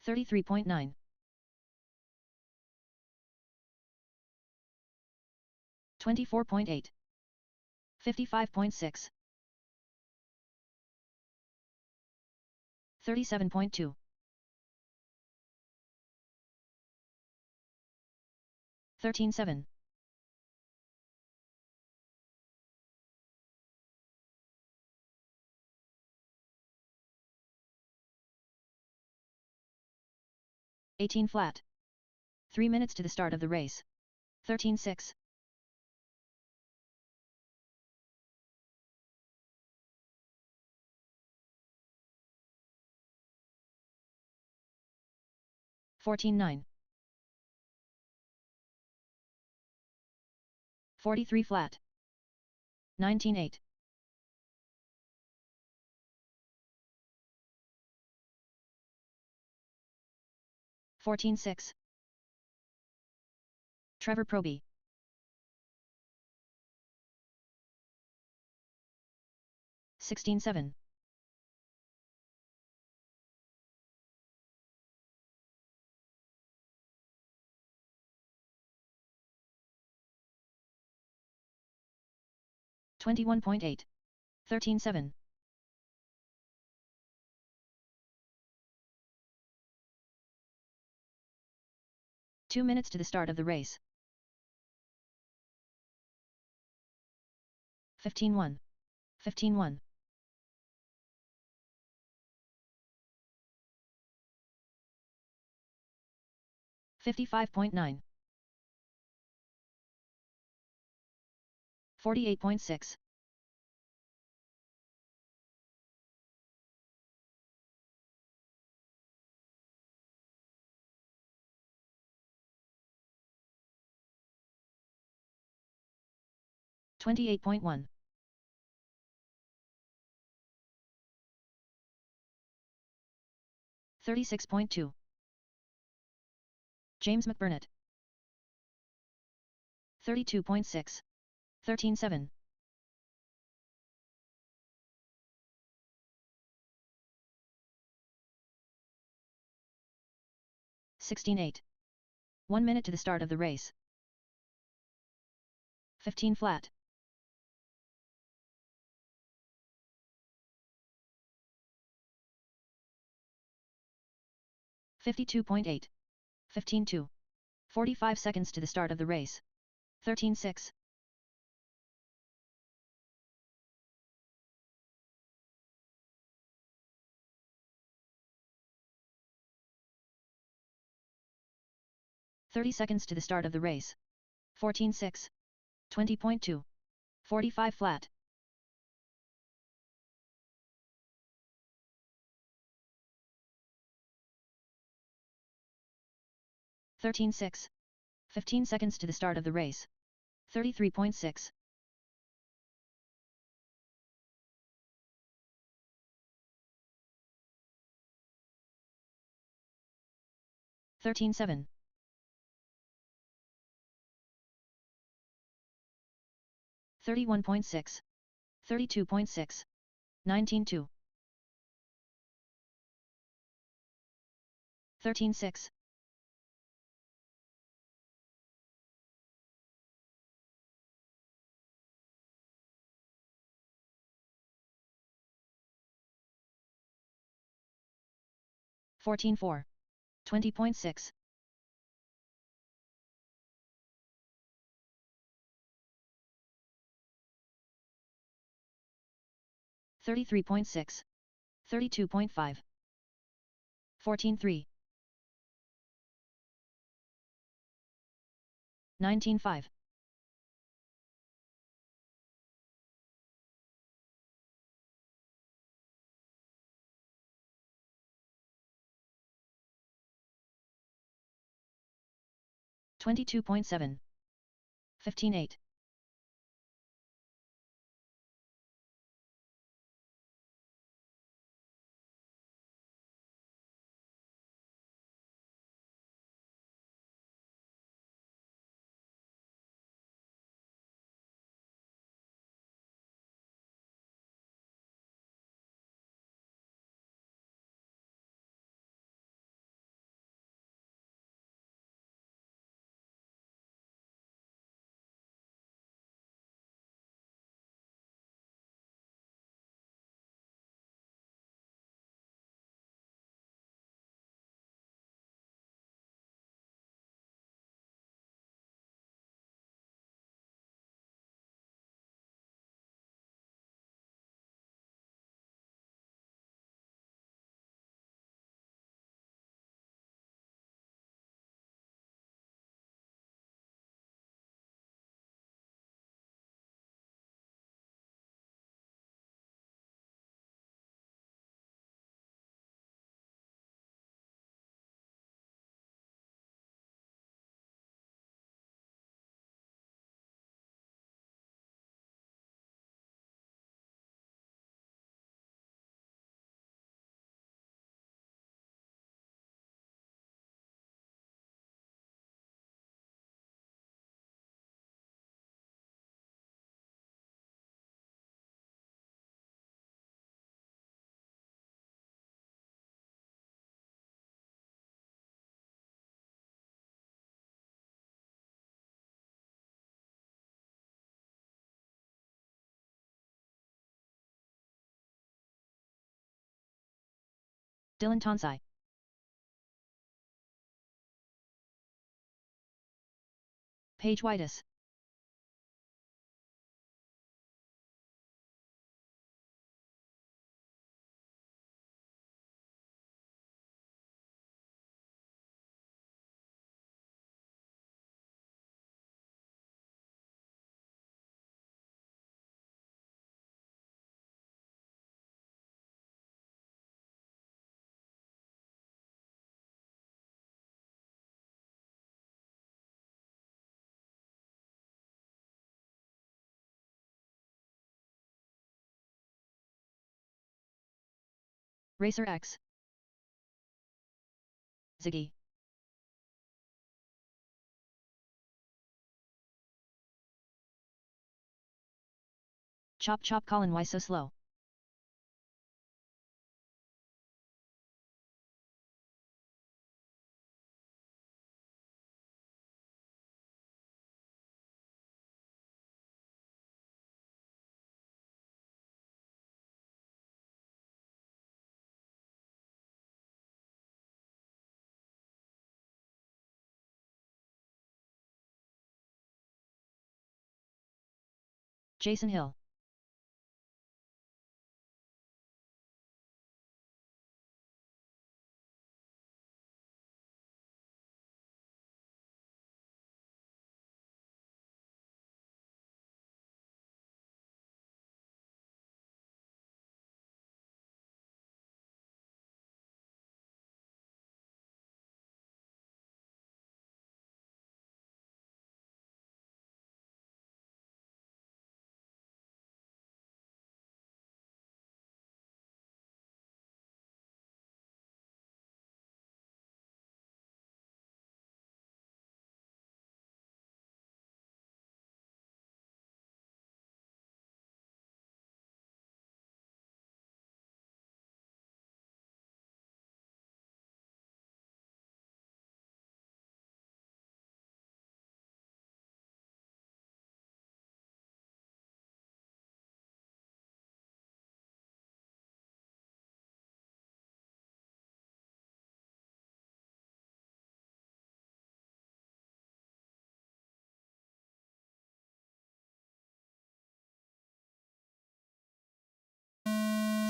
33.9. 24.8. 55.6. 37.2. 13.7. 18 flat. 3 minutes to the start of the race. 13.6. 14-9. 43 flat. 19-8. 14-6. Trevor Proby. 16-7. 21.8. 13-7. 2 minutes to the start of the race. 15-1. 15-1. 55.9. 48.6. 28.1. 36.2. James McBurnett. 32.6. 13-7. 16-8. 1 minute to the start of the race. 15 flat. 52.8. 15-2. 45 seconds to the start of the race. 13-6. 30 seconds to the start of the race. 14-6. 20.2. 45 flat. 13-6. 15 seconds to the start of the race. 33.6. 13-7. 31.6. 32.6. 19-2. 13-6. 14-4. 20.6. 33.6. 32.5. 14-3. 19-5. Twenty-two point 7. 15-8. Dylan Tonsai. Paige Whitus. Rchq. Ziggy. Chop chop Colin, why so slow? Jason Hill.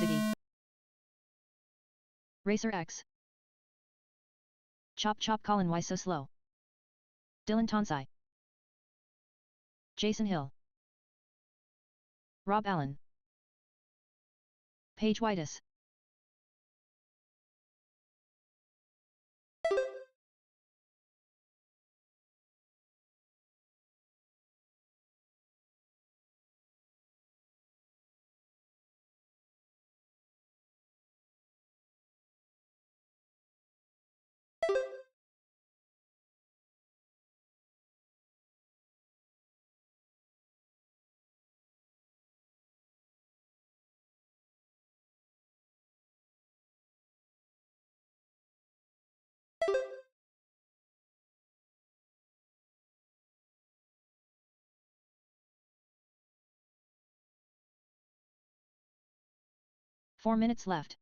Ziggy. Rchq. Chop chop Colin, why so slow? Dylan Tonsai. Jason Hill. Rob Allen. Paige Whitus. Four minutes left.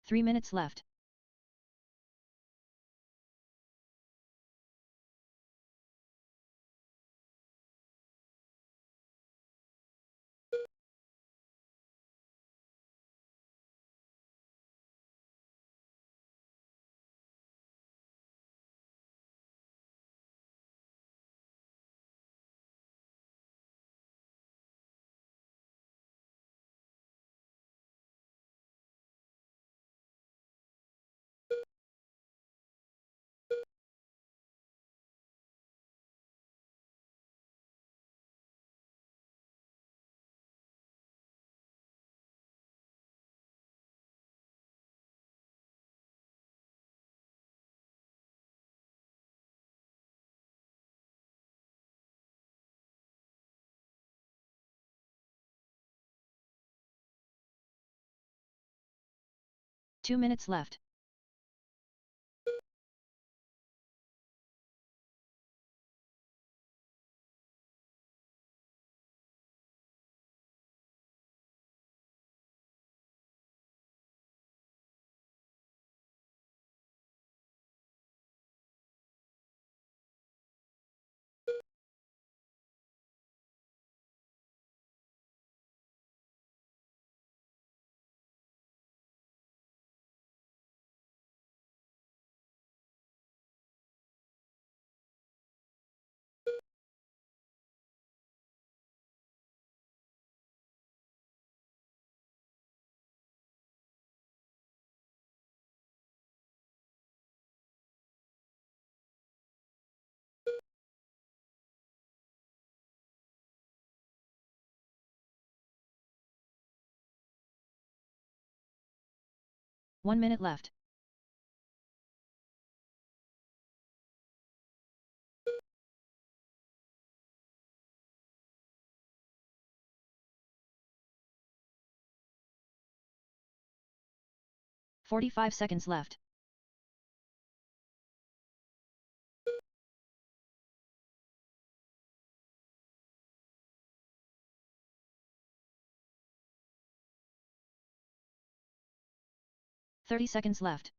Three minutes left. 2 minutes left. One minute left. "45 seconds left. "30 seconds left.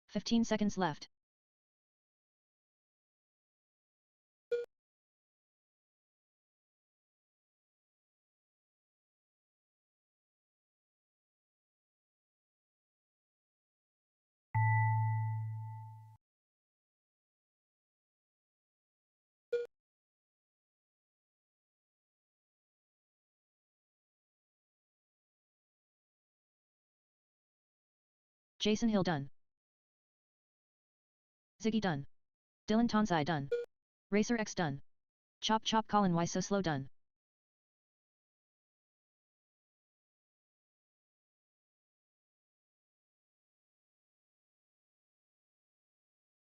"15 seconds left. Jason Hill done. Ziggy done. Dylan Tonsai done. Rchq done. Chop chop Colin why so slow done.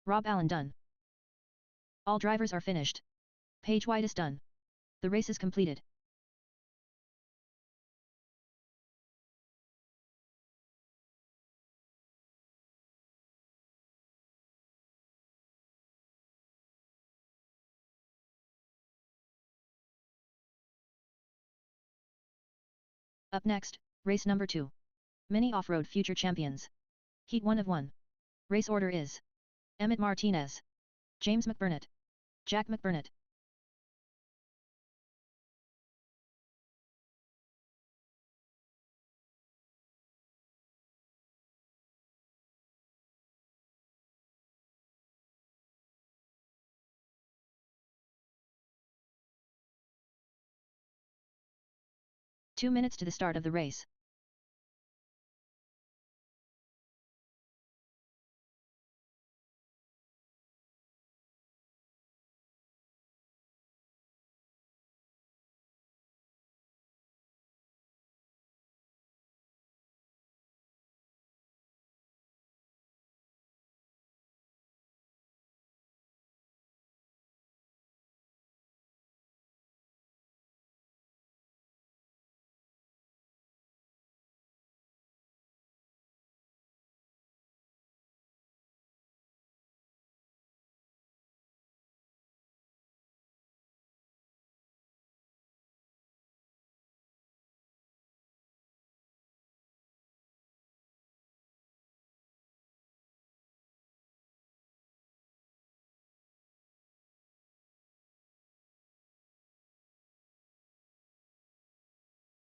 Rob Allen done. All drivers are finished. Page White is done. The race is completed. Up next, race number 2. Mini Off-Road Future Champions. Heat 1 of 1. Race order is Emmett Martinez, James McBurnett, Jack McBurnett. Two minutes to the start of the race.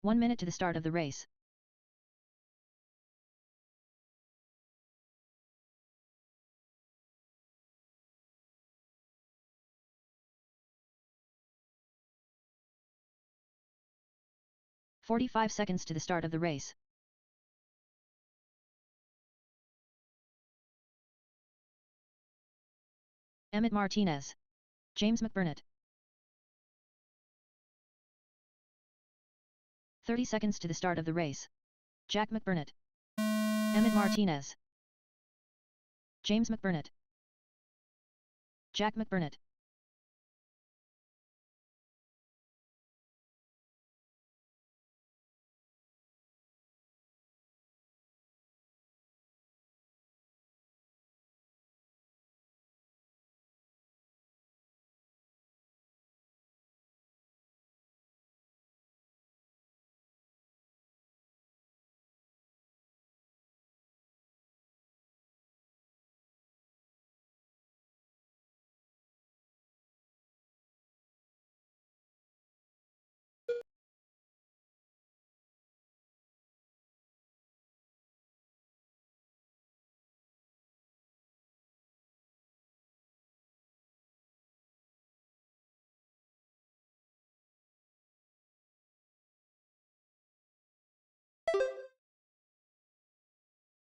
One minute to the start of the race. "45 seconds to the start of the race. Emmett Martinez, James McBurnett. 30 seconds to the start of the race. Jack McBurnett, Emmett Martinez. James McBurnett. Jack McBurnett.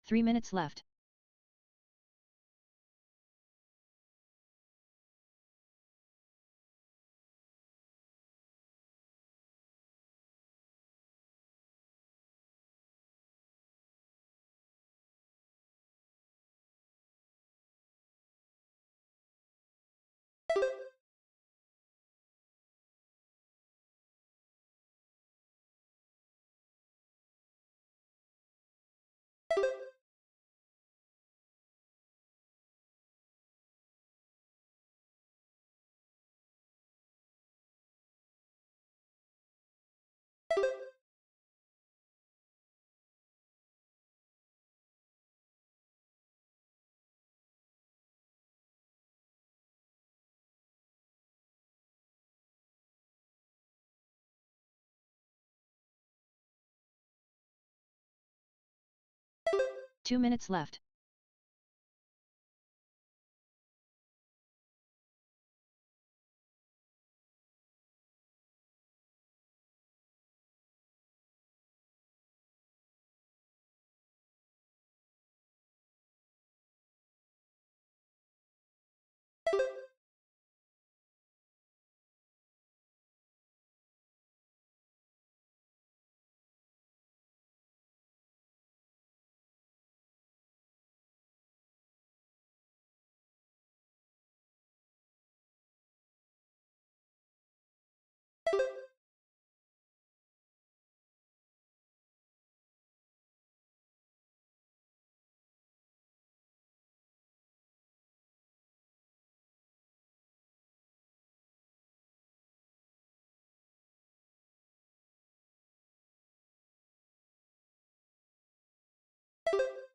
Three minutes left. Two minutes left.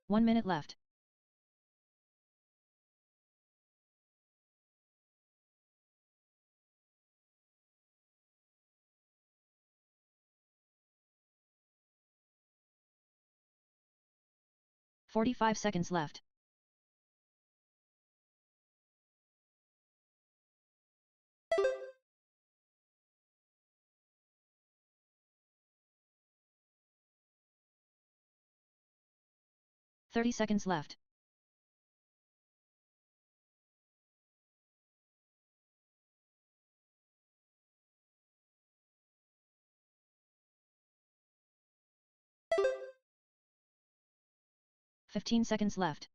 One minute left. "45 seconds left. "30 seconds left. "15 seconds left.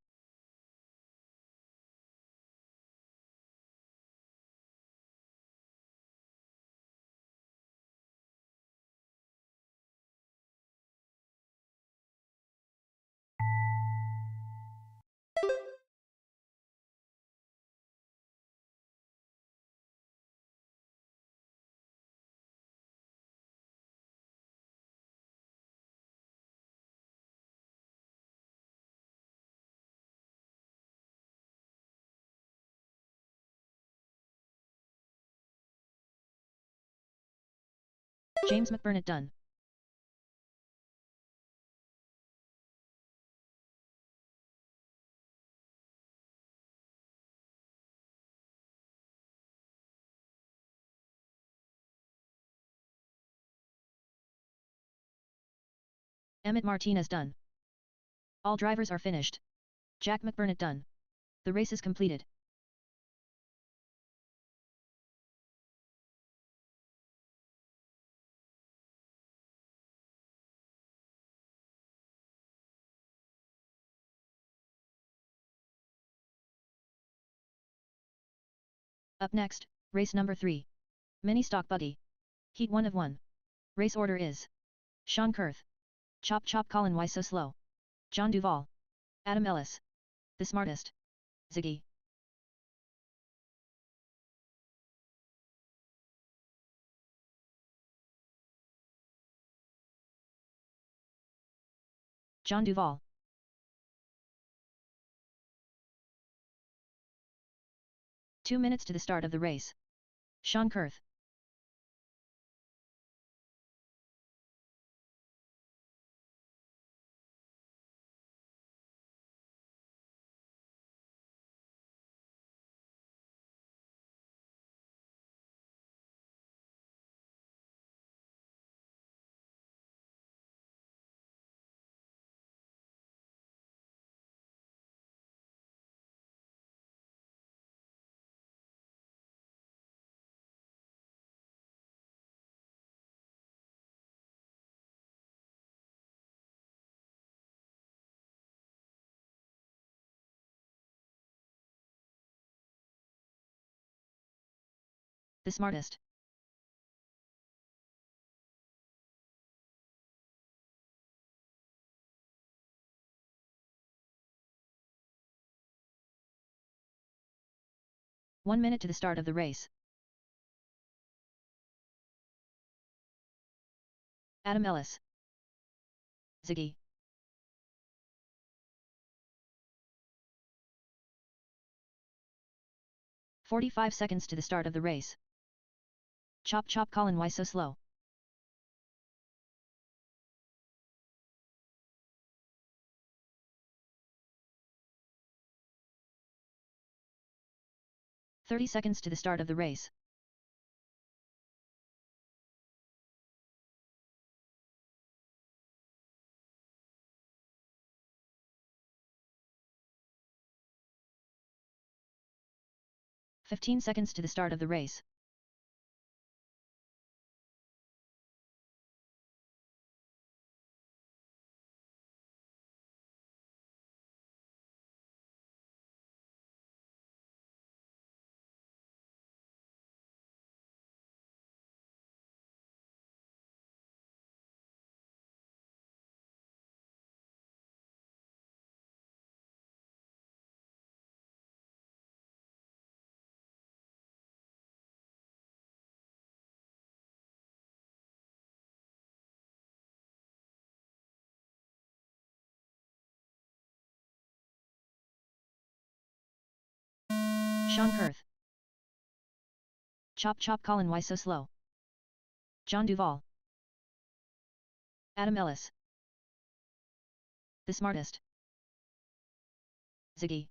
James McBurnett done. Emmett Martinez done. All drivers are finished. Jack McBurnett done. The race is completed. Up next, race number 3. Mini Stock Buggy. Heat 1 of 1. Race order is Sean Kurth. Chop Chop Colin Why So Slow. John Duvall. Adam Ellis. The Smartest. Ziggy. John Duvall. Two minutes to the start of the race. Sean Kurth. The Smartest. One minute to the start of the race. Adam Ellis. Ziggy. "45 seconds to the start of the race. Chop Chop Colin Why So Slow. "30 seconds to the start of the race. "15 seconds to the start of the race. Sean Kurth. Chop Chop Colin Why So Slow. John Duvall. Adam Ellis. The Smartest. Ziggy.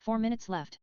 Four minutes left.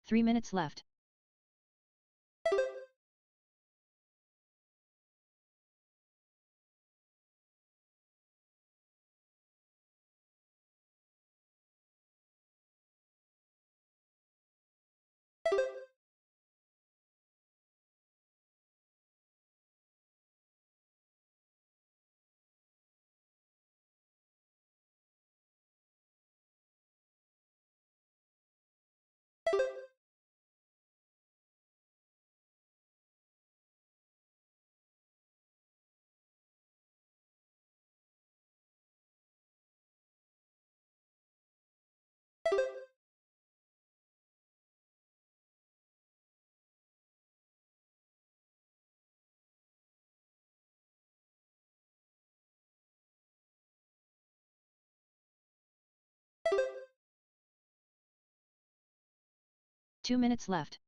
Three minutes left. 2 minutes left.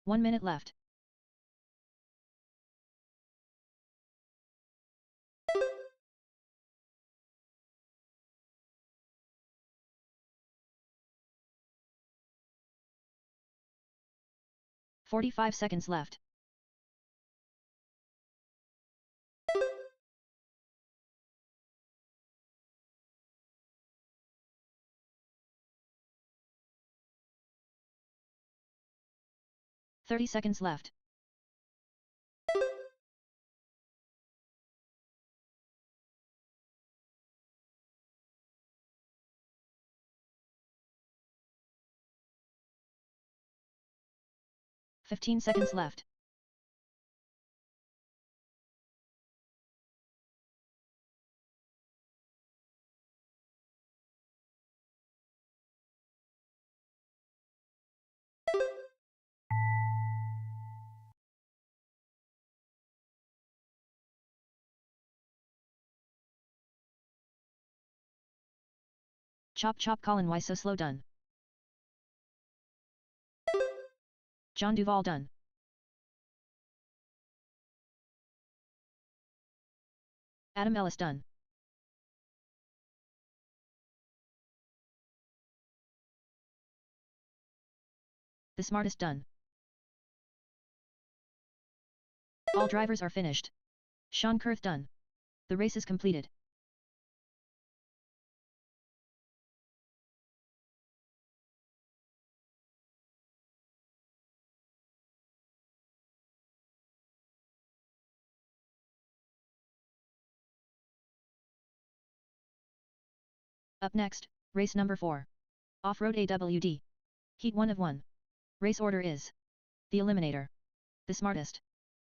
One minute left. "45 seconds left. "30 seconds left. "15 seconds left. Chop chop Colin, why so slow? Done. John Duval, done. Adam Ellis, done. The smartest, done. All drivers are finished. Sean Kurth, done. The race is completed. Up next, race number 4. Off-road AWD. Heat 1 of 1. Race order is: the Eliminator, the smartest,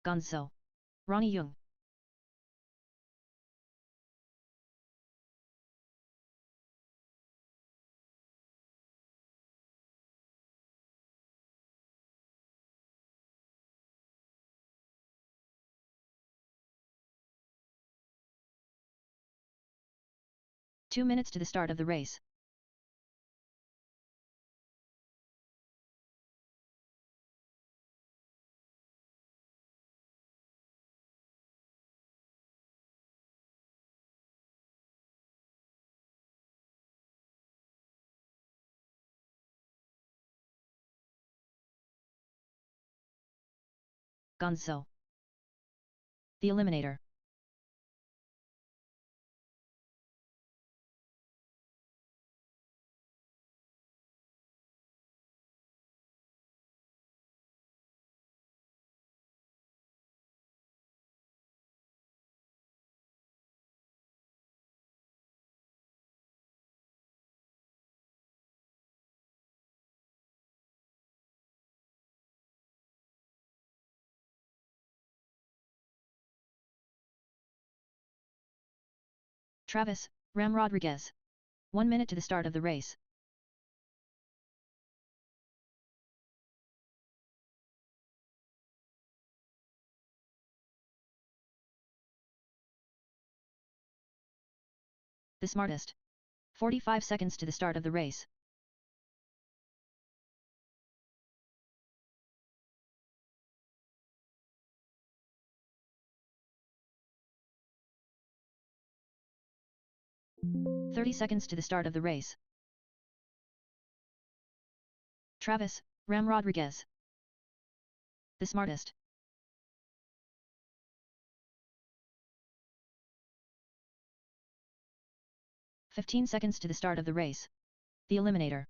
Gonzo, Ronnie Young. Two minutes to the start of the race. Gonzo, the Eliminator. Travis, Ram Rodriguez. 1 minute to the start of the race. The smartest. 45 seconds to the start of the race. "30 seconds to the start of the race. Travis, Ram Rodriguez. The smartest. 15 seconds to the start of the race. The Eliminator.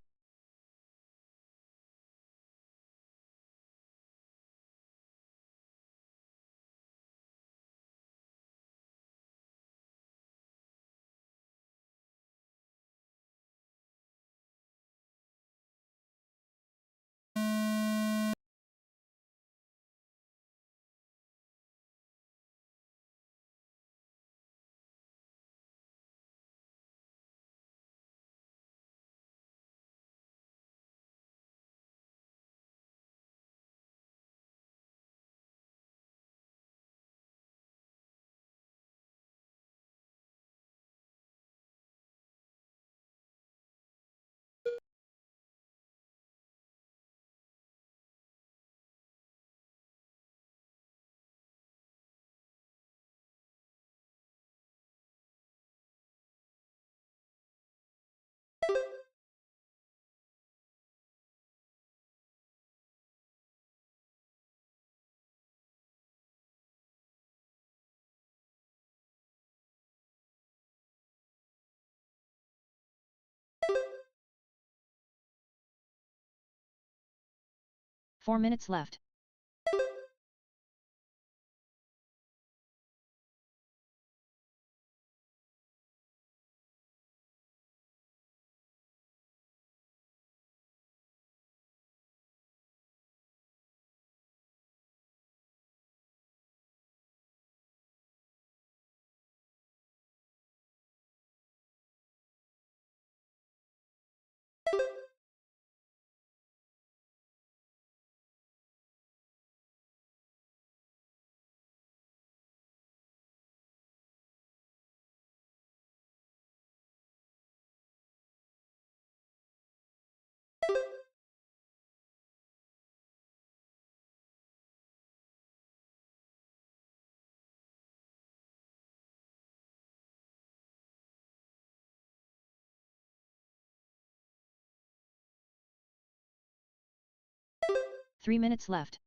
Four minutes left. Three minutes left.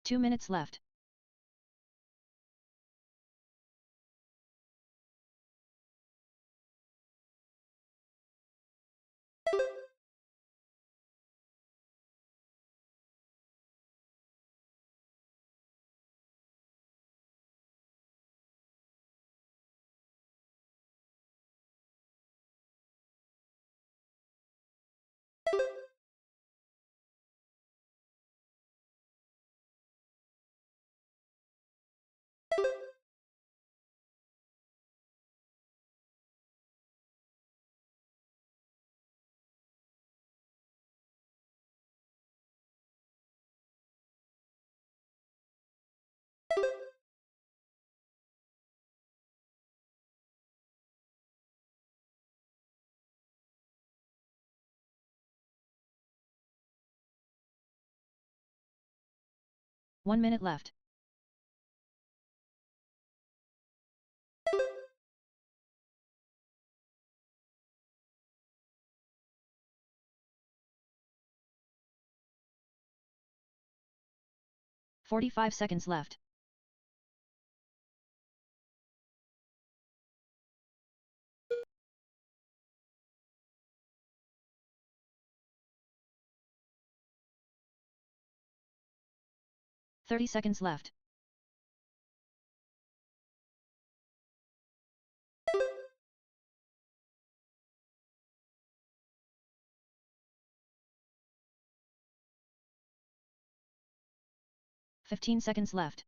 Two minutes left. One minute left. "45 seconds left. "30 seconds left. 15 seconds left.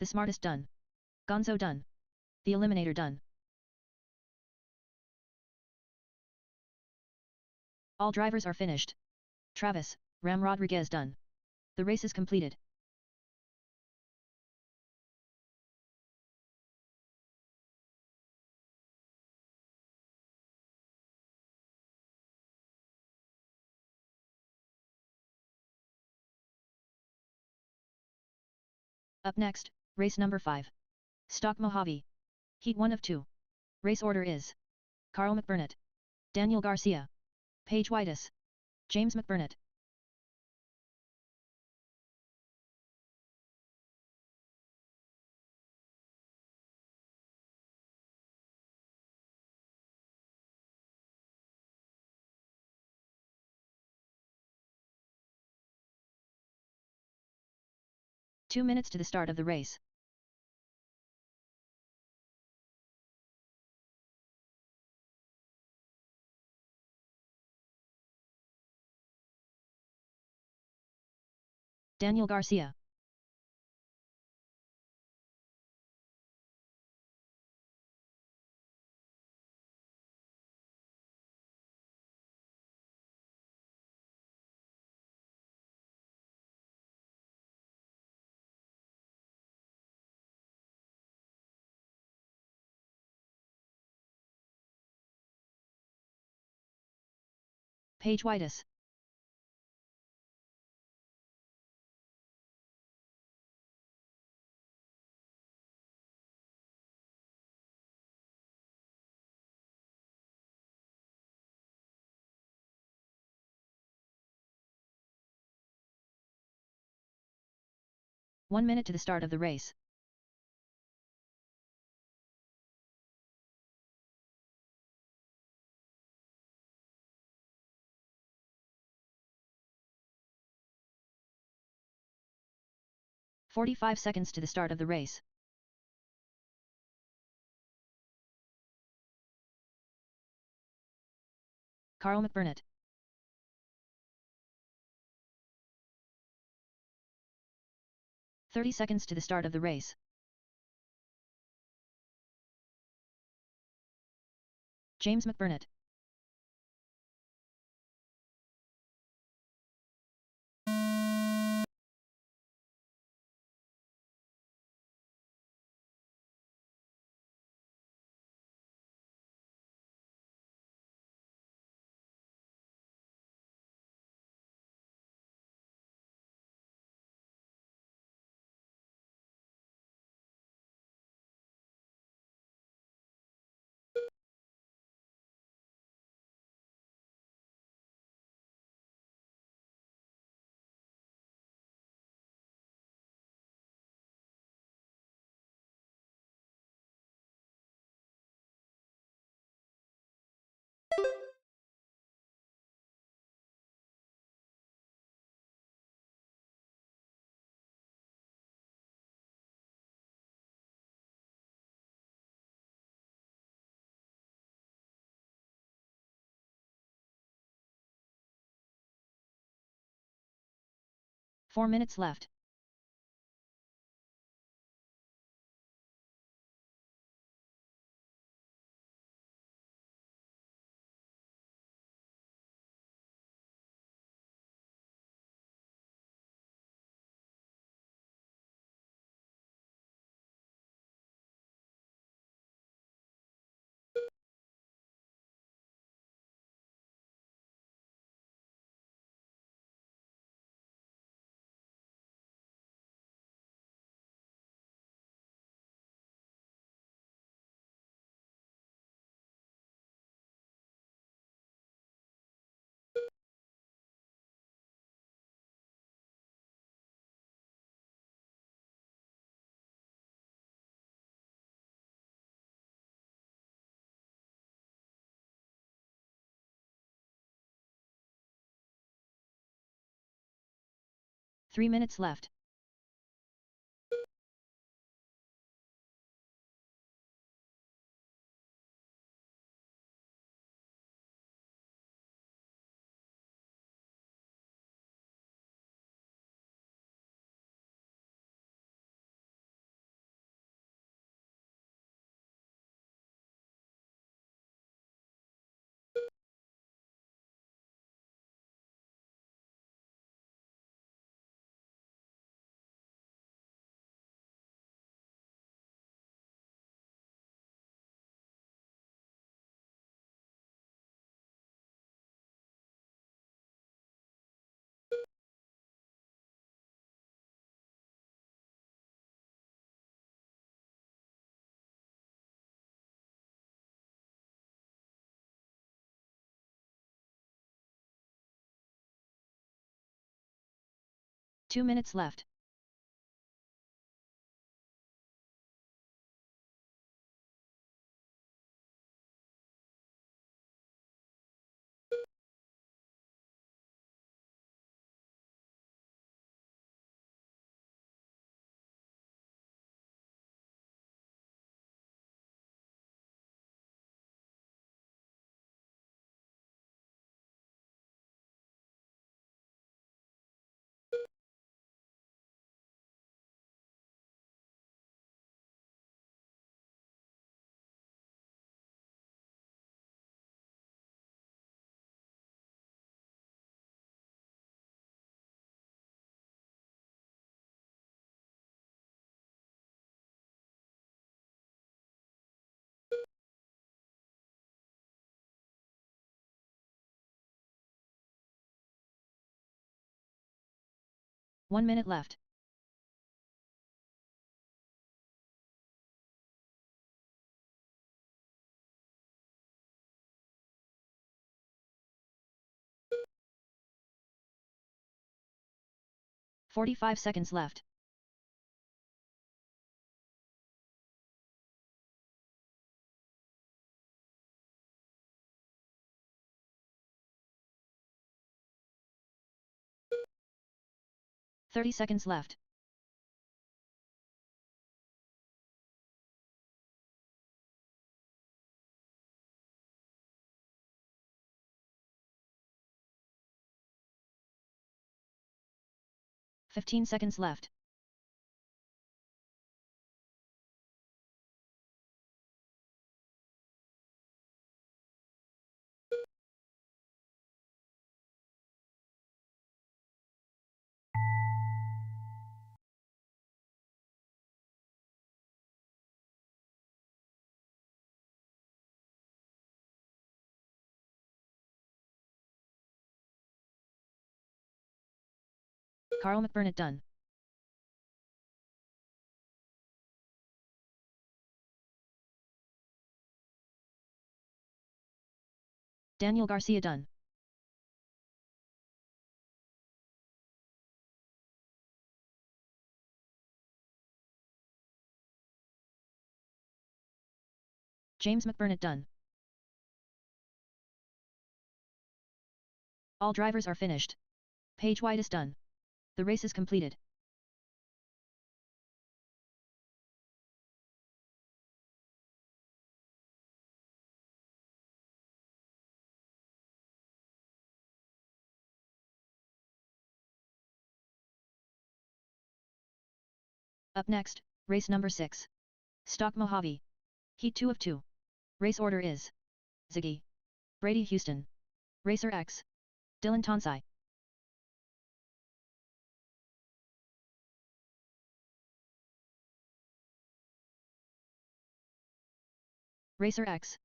The smartest done. Gonzo done. The eliminator done. All drivers are finished. Travis, Ram Rodriguez done. The race is completed. Up next, race number 5. Stock Mojave. Heat 1 of 2. Race order is Carl McBurnett, Daniel Garcia, Paige Whitus, James McBurnett. Two minutes to the start of the race. Daniel Garcia. Paige Whitus. One minute to the start of the race. "45 seconds to the start of the race. Carl McBurnett. "30 seconds to the start of the race. James McBurnett. "4 minutes left. 3 minutes left. Two minutes left. One minute left. "45 seconds left. "30 seconds left. "15 seconds left. Carl McBurnett done. Daniel Garcia done. James McBurnett done. All drivers are finished. Page White is done. The race is completed. Up next, race number 6. Stock Mojave. Heat 2 of 2. Race order is Ziggy, Brady Houston, Racer X, Dylan Tonsai. Racer X.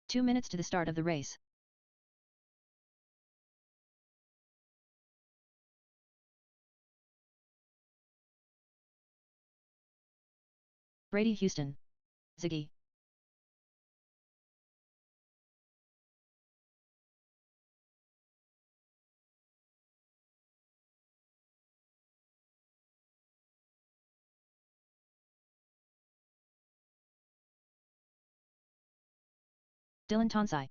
Two minutes to the start of the race. Brady Houston, Ziggy. Dylan Tonsai.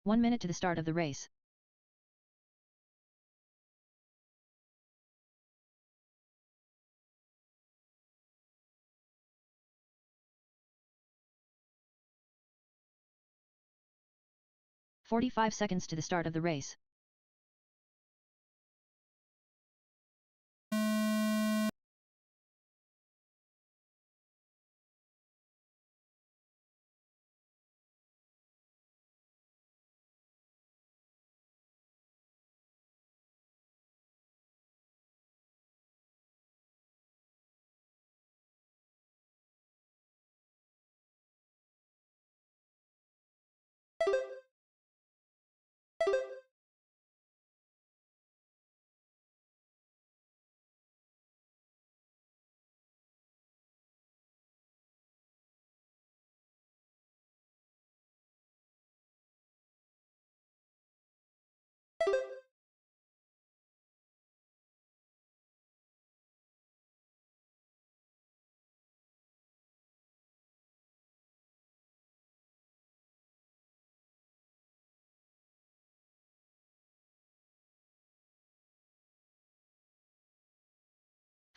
One minute to the start of the race. "45 seconds to the start of the race.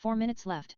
Four minutes left.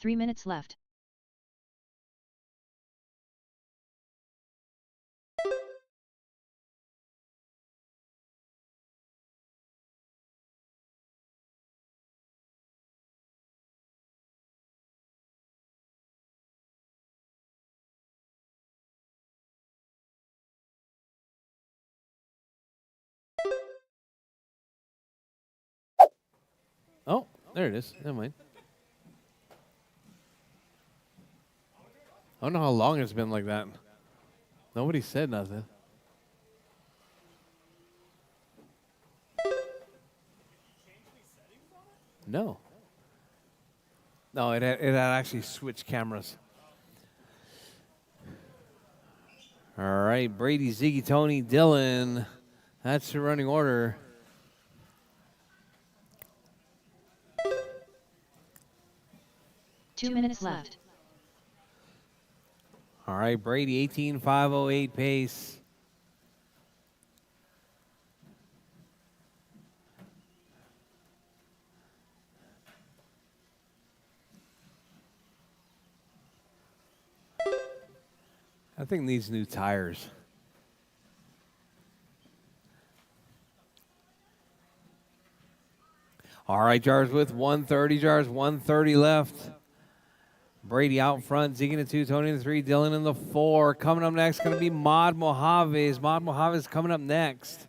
Three minutes left. Oh, there it is. Never mind. I don't know how long it's been like that. Nobody said nothing. No. No, it had actually switched cameras. All right, Brady, Ziggy, Tony, Dylan. That's the running order. Two minutes left. All right, Brady, 18.508 pace. I think needs new tires. All right, Jars with 130, Jars, 130 left. Brady out front, Ziggy in the 2, Tony in the 3, Dylan in the 4. Coming up next going to be Mod Mojaves. Mod Mojaves coming up next.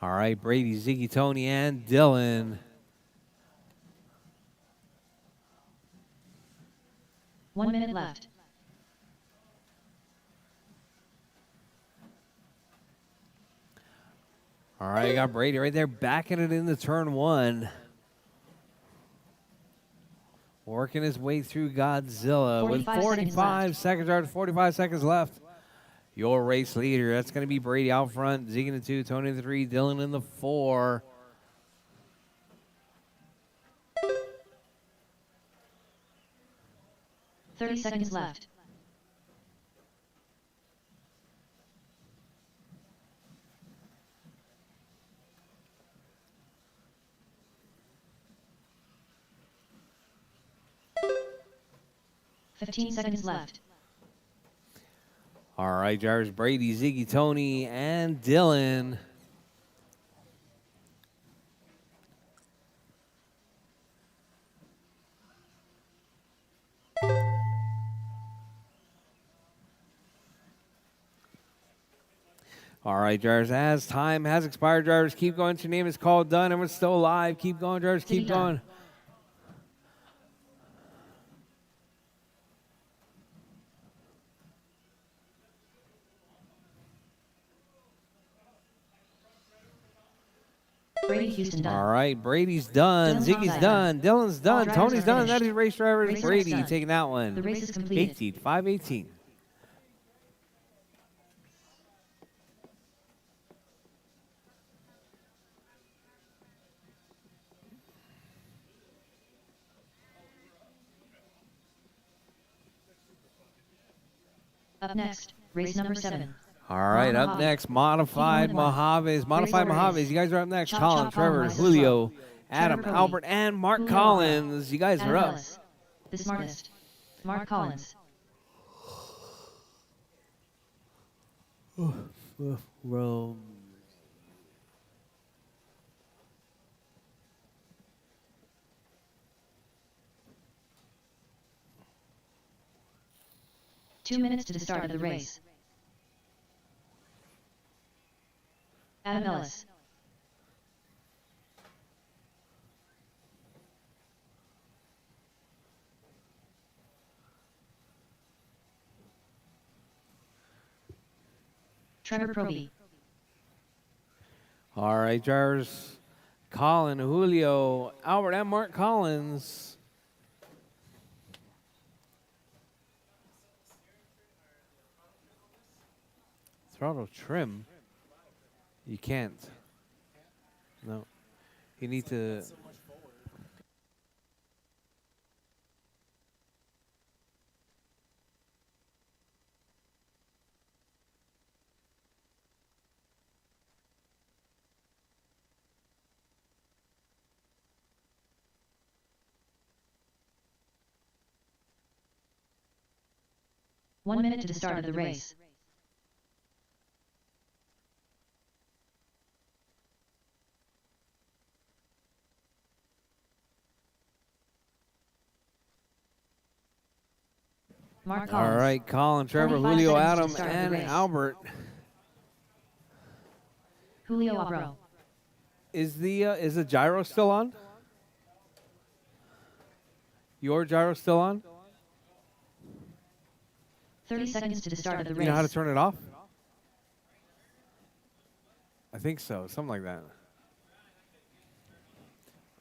All right, Brady, Ziggy, Tony, and Dylan. 1 minute left. All right, you got Brady right there backing it into turn 1. Working his way through Godzilla with 45 seconds left. 45 seconds left. Your race leader, that's going to be Brady out front. Zeke in the 2, Tony in the 3, Dylan in the 4. Thirty seconds left. Fifteen seconds left. All right, drivers Brady, Ziggy, Tony, and Dylan. All right, drivers, as time has expired, drivers, keep going. Your name is called, done. Everyone's still alive. Keep going, drivers, keep going. Brady Houston done. All right, Brady's done. Ziggy's done. Dylan's done. Tony's done. That is race drivers. Brady taking that one. The race is completed. 18, 5-18. Up next, race number 7. All right, up next, Modified Mojaves. Modified Mojaves, you guys are up next. Colin, Trevor, Julio, Adam, Albert, and Mark Collins. You guys are up. The smartest. Mark Collins. Well, Two minutes to the start of the race. Adam Ellis. Trevor Proby. all right, drivers. Colin, Julio, Albert, and Mark Collins. Throttle trim. You can't. No. You need to. One minute to the start of the race. Mark Collins. All right, Colin, Trevor, 45 Julio, seconds to Adam, start the and race. Albert. Julio Abro. Is the gyro still on? Your gyro still on? 30 seconds to the start of the race. You know how to turn it off? I think so, something like that.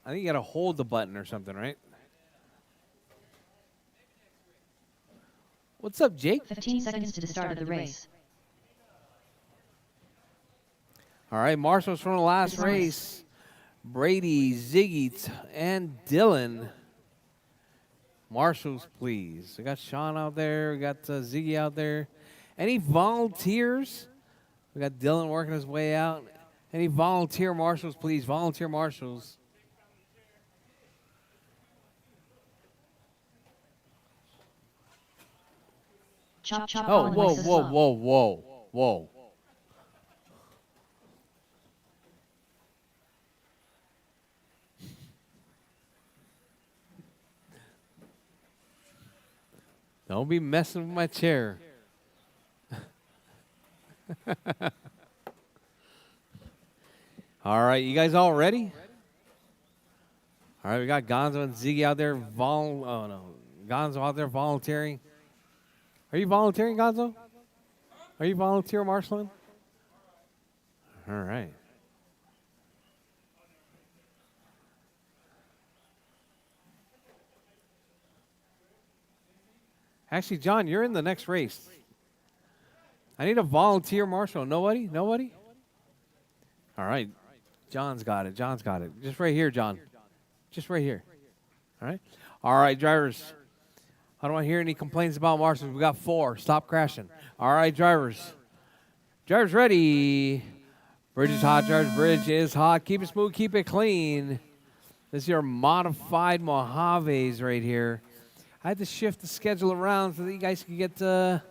I think you gotta hold the button or something, right? What's up, Jake? 15 seconds to the start of the race. All right, Marshall's from the last race. Brady, Ziggy, and Dylan. Marshals, please. We got Sean out there. We got Ziggy out there. Any volunteers? We got Dylan working his way out. Any volunteer marshals, please? Volunteer marshals. Chop, chop, Oh, Colin whoa, likes this whoa, song. whoa, whoa, whoa. Don't be messing with my chair. All right, you guys all ready? All right, we got Gonzo and Ziggy out there. Gonzo out there volunteering. Are you volunteering, Gonzo? Are you volunteer marshaling? All right. Actually, John, you're in the next race. I need a volunteer marshal. Nobody? Nobody? All right. John's got it. John's got it. Just right here, John. Just right here. All right? All right, drivers. I don't want to hear any complaints about marshals. We got 4. Stop crashing. All right, drivers. Drivers ready. Bridge is hot, drivers. Bridge is hot. Keep it smooth. Keep it clean. This is your modified Mojaves right here. I had to shift the schedule around so that you guys could get a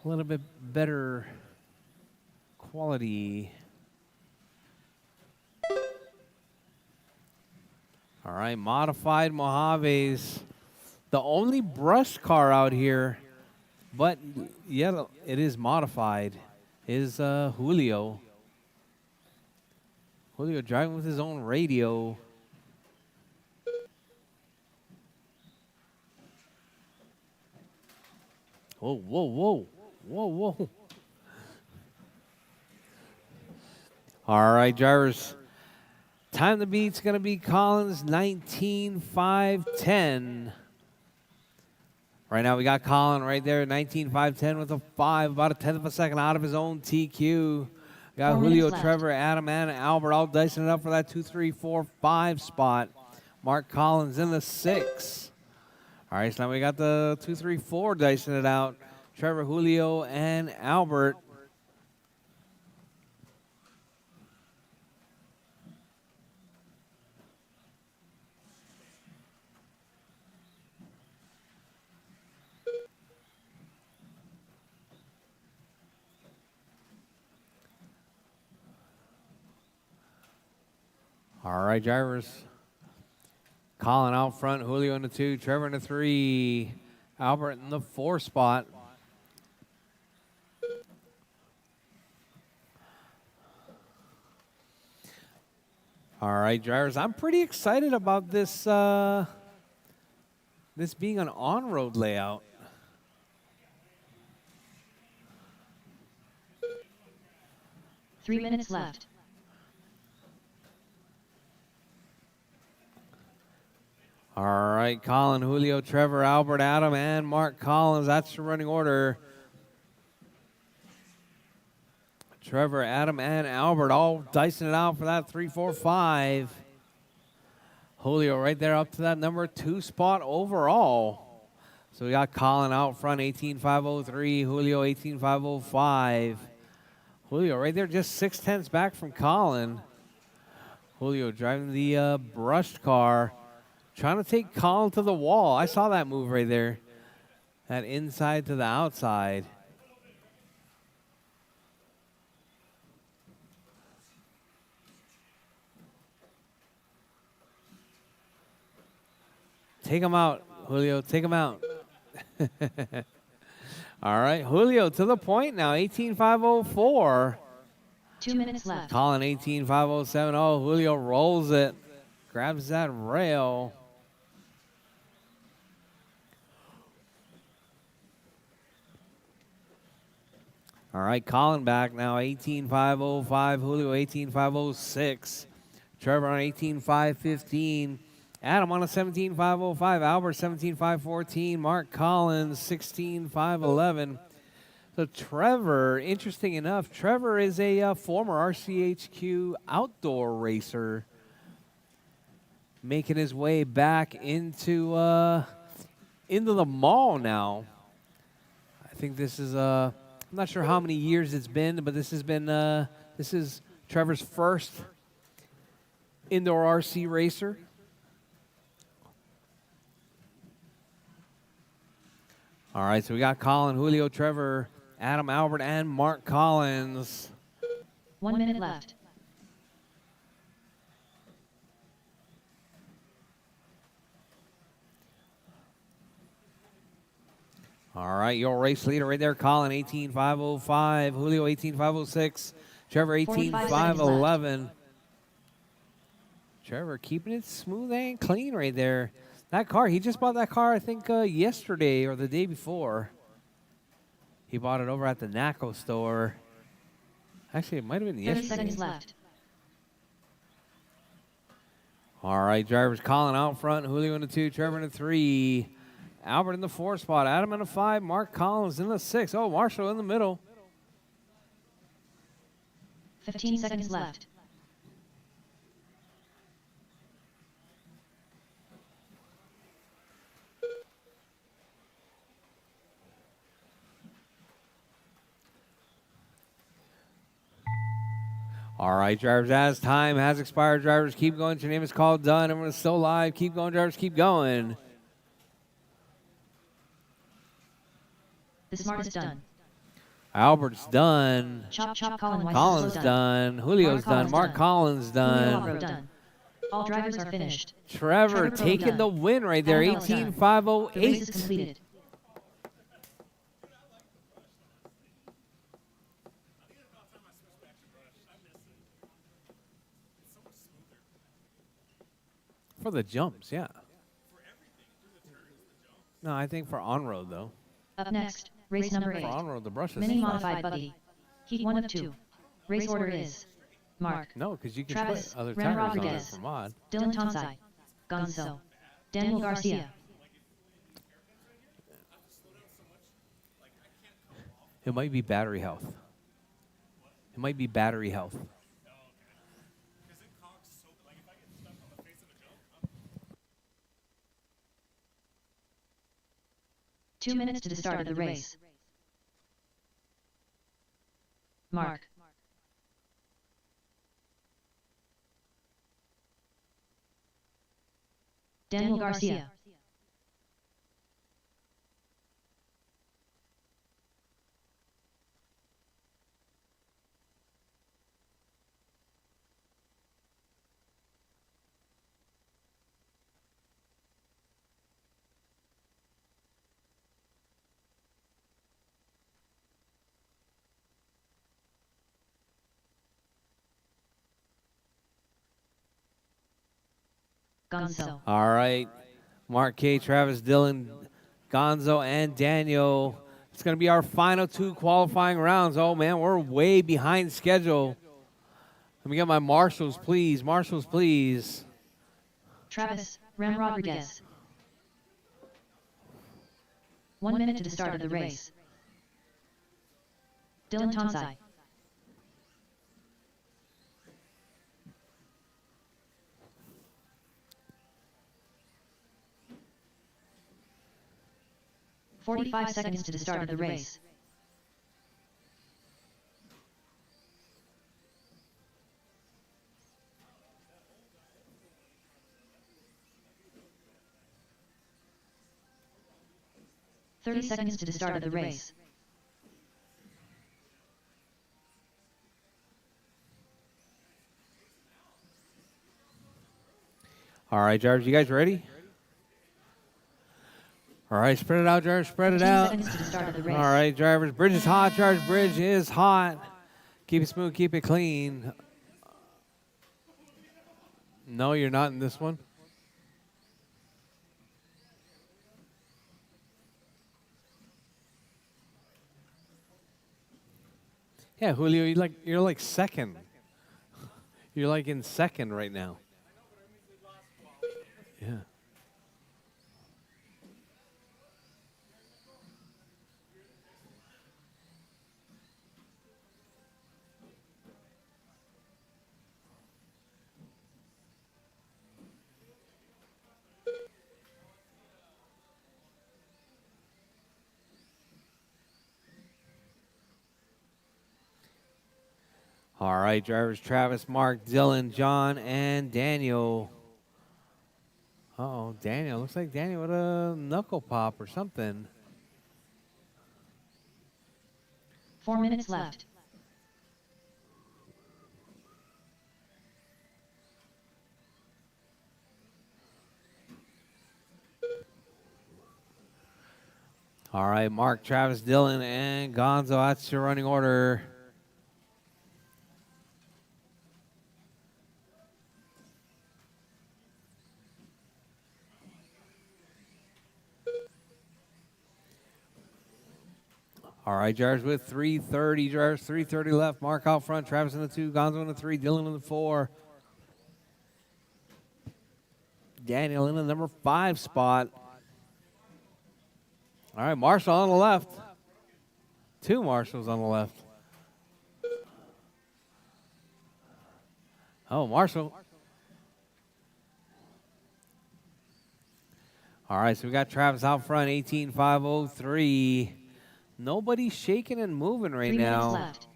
little bit better quality. All right, modified Mojaves. The only brushed car out here, but yet it is modified, is Julio. Julio driving with his own radio. Whoa, whoa, whoa. Whoa, whoa. All right, drivers. Time to beat's going to be Collins 19.510. Right now we got Colin right there, 19.510 with a 5, about a 10th of a second out of his own TQ. Got 4 Julio, minutes left. Trevor, Adam, and Albert all dicing it up for that 2, 3, 4, 5 spot. Mark Collins in the 6. All right, so now we got the 2, 3, 4 dicing it out. Trevor, Julio, and Albert. All right, drivers. Colin out front, Julio in the 2, Trevor in the 3, Albert in the 4 spot. All right, drivers. I'm pretty excited about this this being an on-road layout. Three minutes left. All right, Colin, Julio, Trevor, Albert, Adam, and Mark Collins. That's the running order. Trevor, Adam, and Albert all dicing it out for that 3, 4, 5. Julio right there up to that number 2 spot overall. So we got Colin out front, 18.503. Julio, 18.505. Julio right there just 6/10 back from Colin. Julio driving the brushed car. Trying to take Colin to the wall. I saw that move right there. That inside to the outside. Take him out, Julio. Take him out. All right, Julio to the point now, 18.504. 2 minutes left. Colin, 18.507. Oh, Julio rolls it. Grabs that rail. All right, Colin back now, 18.505. Julio, 18.506. Trevor on 18.515. Adam on a 17.505. Albert, 17.514. Mark Collins, 16.511. So Trevor, interesting enough, Trevor is a former RCHQ outdoor racer, making his way back into the mall now. I think this is I'm not sure how many years it's been, but this has been this is Trevor's first indoor RC racer. All right, so we got Colin, Julio, Trevor, Adam, Albert, and Mark Collins. 1 minute left. All right, your race leader right there, Colin, 18.505. Julio, 18.506. Trevor, 18.511. Trevor keeping it smooth and clean right there. That car, he just bought that car, I think, yesterday or the day before. He bought it over at the NACO store. Actually, it might have been 30 yesterday. seconds left. All right, drivers, Colin out front, Julio in the 2, Trevor in the 3, Albert in the 4 spot. Adam in the 5. Mark Collins in the 6. Oh, Marshall in the middle. 15 seconds left. All right, drivers, as time has expired, drivers, keep going. Your name is called, done. Everyone's still live. Keep going, drivers, keep going. The Smart is done. Albert's done. Chop Chop Colin Weiss Collins is done. Julio's done. Mark Collins Julio done. Alvaro done. All drivers are finished. Trevor Pro taking done. the win right there. Annabelle done. 18,508. The race is completed. For the jumps, yeah. No, I think for on-road, though. Up next, race number 8. For on-road, the brushes. Mini Modified Buggy. Heat 1 of 2. Race order is Mark, No, because you can Travis, put other Ram tires on it Rodriguez, for mod. Dylan Tonsai, Gonzo, Daniel Garcia. It might be battery health. It might be battery health. 2 minutes to the start of the race. Mark, Daniel Garcia, Gonzo. All right. Mark K, Travis, Dylan, Gonzo, and Daniel. It's going to be our final 2 qualifying rounds. Oh, man, we're way behind schedule. Let me get my marshals, please. Marshals, please. Travis, Ram Rodriguez. 1 minute to the start of the race. Dylan Tonsai. "45 seconds to the start of the race. "30 seconds to the start of the race. All right, drivers, you guys ready? All right, spread it out, drivers, spread it 15 out. seconds to the start of the race. All right, drivers, bridge is hot, drivers, bridge is hot. Keep it smooth, keep it clean. No, you're not in this one. Yeah, Julio, you're like second. You're like in second right now. Yeah. All right, drivers, Travis, Mark, Dylan, John, and Daniel. Uh-oh, Daniel. Looks like Daniel with a knuckle pop or something. 4 minutes left. All right, Mark, Travis, Dylan, and Gonzo. That's your running order. All right, drivers with 330. Drivers, 330 left. Mark out front. Travis in the 2. Gonzo in the 3. Dylan in the 4. Daniel in the number 5 spot. All right, Marshall on the left. 2 Marshalls on the left. Oh, Marshall. All right, so we got Travis out front, 18.503. Nobody's shaking and moving right 3 minutes now. left.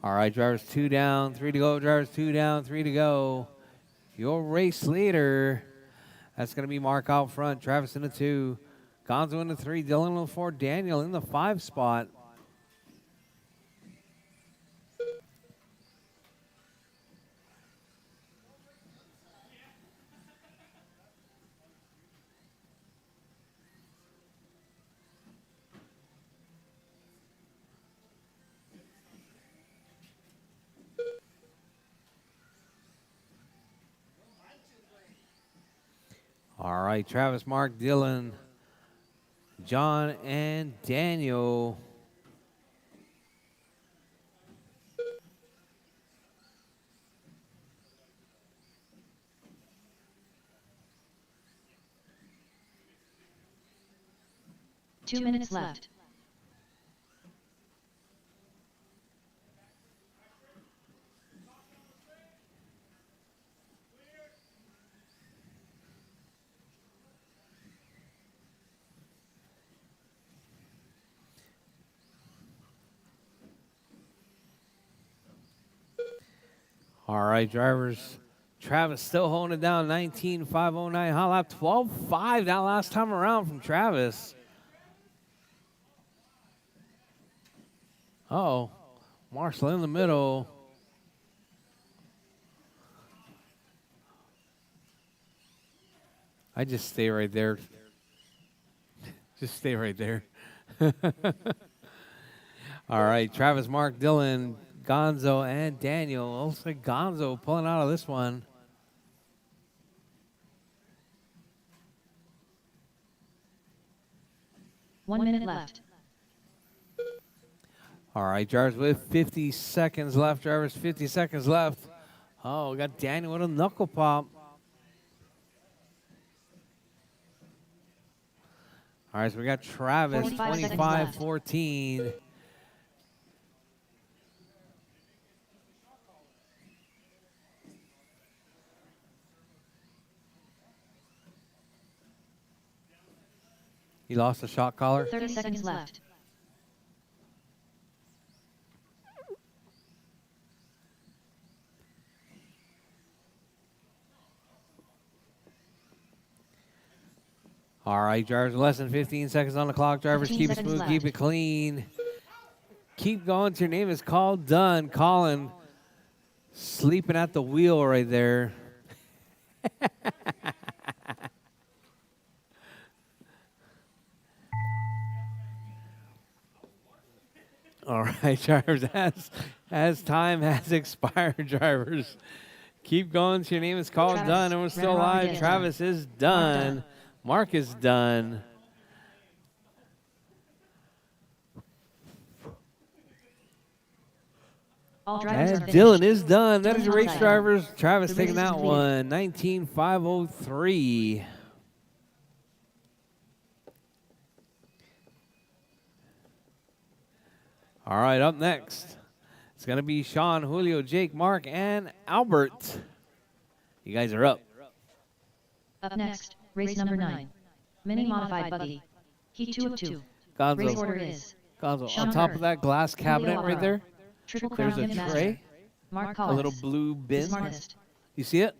All right, drivers 2 down, 3 to go. Drivers 2 down, 3 to go. Your race leader, that's going to be Mark out front. Travis in the 2. Gonzo in the 3. Dylan in the 4. Daniel in the 5 spot. All right, Travis, Mark, Dylan, John, and Daniel. Two minutes left. All right, drivers. Travis still holding it down, 19.509. Hot lap, 12.5 that last time around from Travis. Uh-oh, Marshall in the middle. I just stay right there. Just stay right there. All right, Travis, Mark, Dylan, Gonzo, and Daniel. Looks like Gonzo pulling out of this one. One minute left. All right, drivers with 50 seconds left. Drivers, 50 seconds left. Oh, we got Daniel with a knuckle pop. All right, so we got Travis, 45 seconds left. 25-14. He lost the shot collar. 30 seconds left. All right, drivers, less than 15 seconds on the clock. Drivers, 15 keep it seconds smooth, keep left. it clean. Keep going till your name is called done. Colin sleeping at the wheel right there. All right, drivers, as time has expired, drivers. Keep going till your name is called Travis, done, and we're still Red Rock live. is Travis is done. Mark is done. All drivers And are Dylan finished. is done. That is your Dylan race Thompson. drivers. Travis The taking race is that completed. one, 19.503. All right, up next, it's going to be Sean, Julio, Jake, Mark, and Albert. You guys are up. Up next, race number 9. Mini modified buggy. Heat 2 of 2. Race Gonzo, order is Gonzo, on Sean top Kerr, of that glass cabinet Julio right there, Alvaro, Triple there's Crown a Mini Master, tray, Mark a Collins, little blue the bin. smartest. You see it?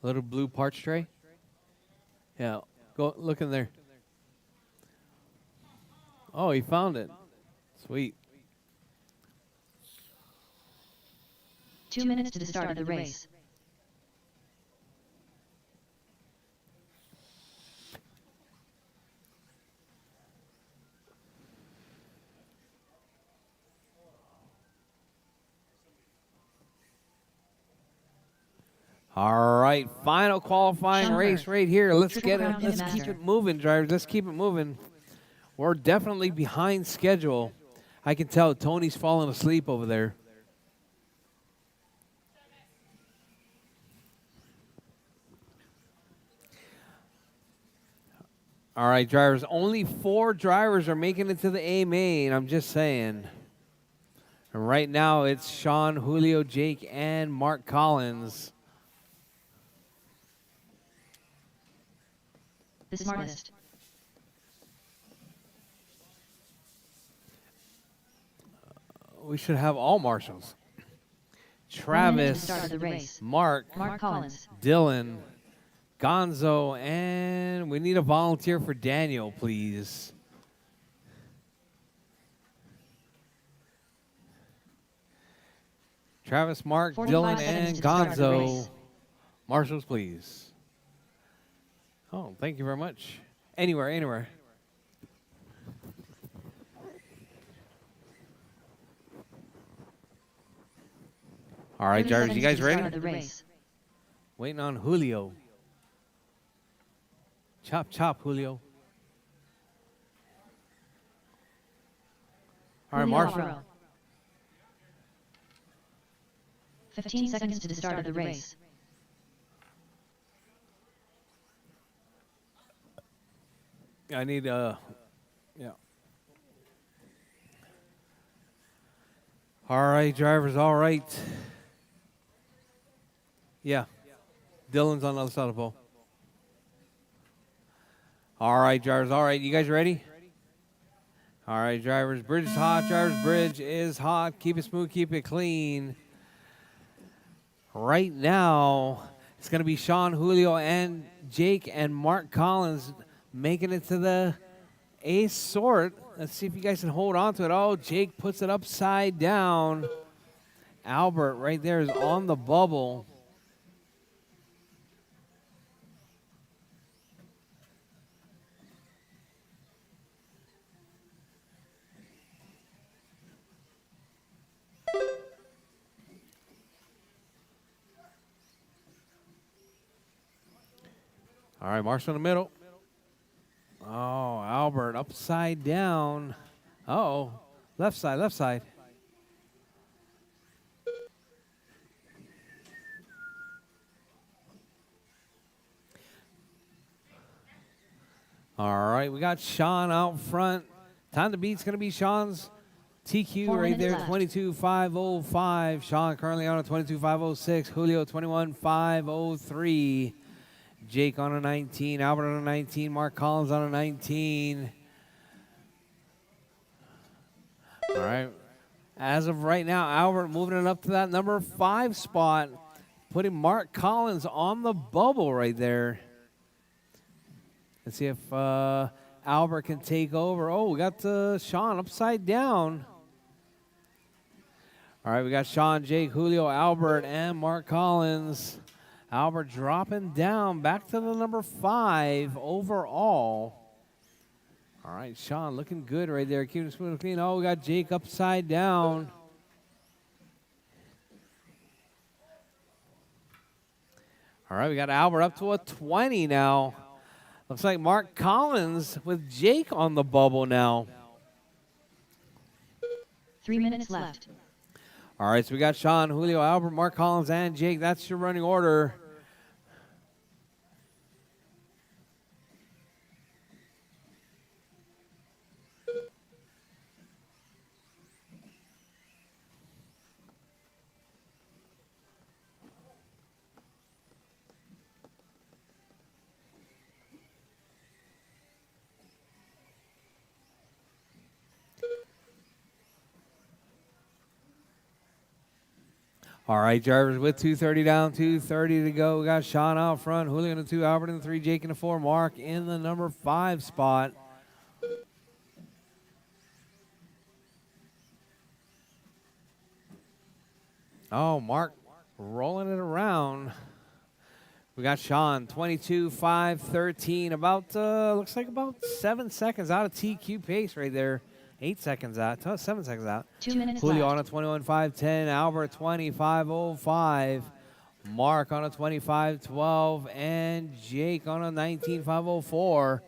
A little blue parts tray. Yeah, go look in there. Oh, he found it. Sweet. 2 minutes to the start of the race. All right, final qualifying Sean race Kerr, right here. Let's Triple get it. Crown Let's Mini keep Master. it moving, drivers. Let's keep it moving. We're definitely behind schedule. I can tell Tony's falling asleep over there. All right, drivers. Only 4 drivers are making it to the A main. I'm just saying. And right now, it's Sean, Julio, Jake, and Mark Collins. The smartest. We should have all marshals. 1 minute to Travis, start of the race. Mark, Collins. Dylan, Gonzo, and we need a volunteer for Daniel, please. Travis, Mark, 45 Dylan, seconds and to start the Gonzo. race. Marshals, please. Oh, thank you very much. Anywhere, anywhere. All right, 30 drivers, seconds you to guys the start ready? of the race. Waiting on Julio. Chop, chop, Julio. All right, Julio Marshall. Alvaro. 15 seconds to the start of the race. I need, yeah. All right, drivers, all right. Yeah. Dylan's on the other side of the pole. All right, drivers, all right. You guys ready? All right, drivers. Bridge is hot. Drivers, bridge is hot. Keep it smooth. Keep it clean. Right now, it's going to be Sean, Julio, and Jake and Mark Collins making it to the A sort. Let's see if you guys can hold on to it. Oh, Jake puts it upside down. Albert right there is on the bubble. All right, Marshall in the middle. Oh, Albert upside down. Uh-oh, left side, left side. All right, we got Sean out front. Time to beat's going to be Sean's TQ 4 right minutes there, left. 22.505. Sean currently on a 22.506. Julio 21.503. Jake on a 19. Albert on a 19. Mark Collins on a 19. All right. As of right now, Albert moving it up to that number 5 spot, putting Mark Collins on the bubble right there. Let's see if Albert can take over. Oh, we got Sean upside down. All right, we got Sean, Jake, Julio, Albert, and Mark Collins. Albert dropping down back to the number 5 overall. All right, Sean looking good right there. Keeping it smooth and clean. Oh, we got Jake upside down. All right, we got Albert up to a 20 now. Looks like Mark Collins with Jake on the bubble now. 3 minutes left. All right, so we got Sean, Julio, Albert, Mark Collins, and Jake. That's your running order. All right, drivers with 2:30 down, 2:30 to go. We got Sean out front, Julio in the 2, Albert in the 3, Jake in the 4, Mark in the number 5 spot. Oh, Mark rolling it around. We got Sean, 22.513, about, looks like about 7 seconds out of TQ pace right there. 8 seconds out, 7 seconds out. 2 minutes Julio left. on a 21.510, Albert 25.05, Mark on a 25.12, and Jake on a 19.504.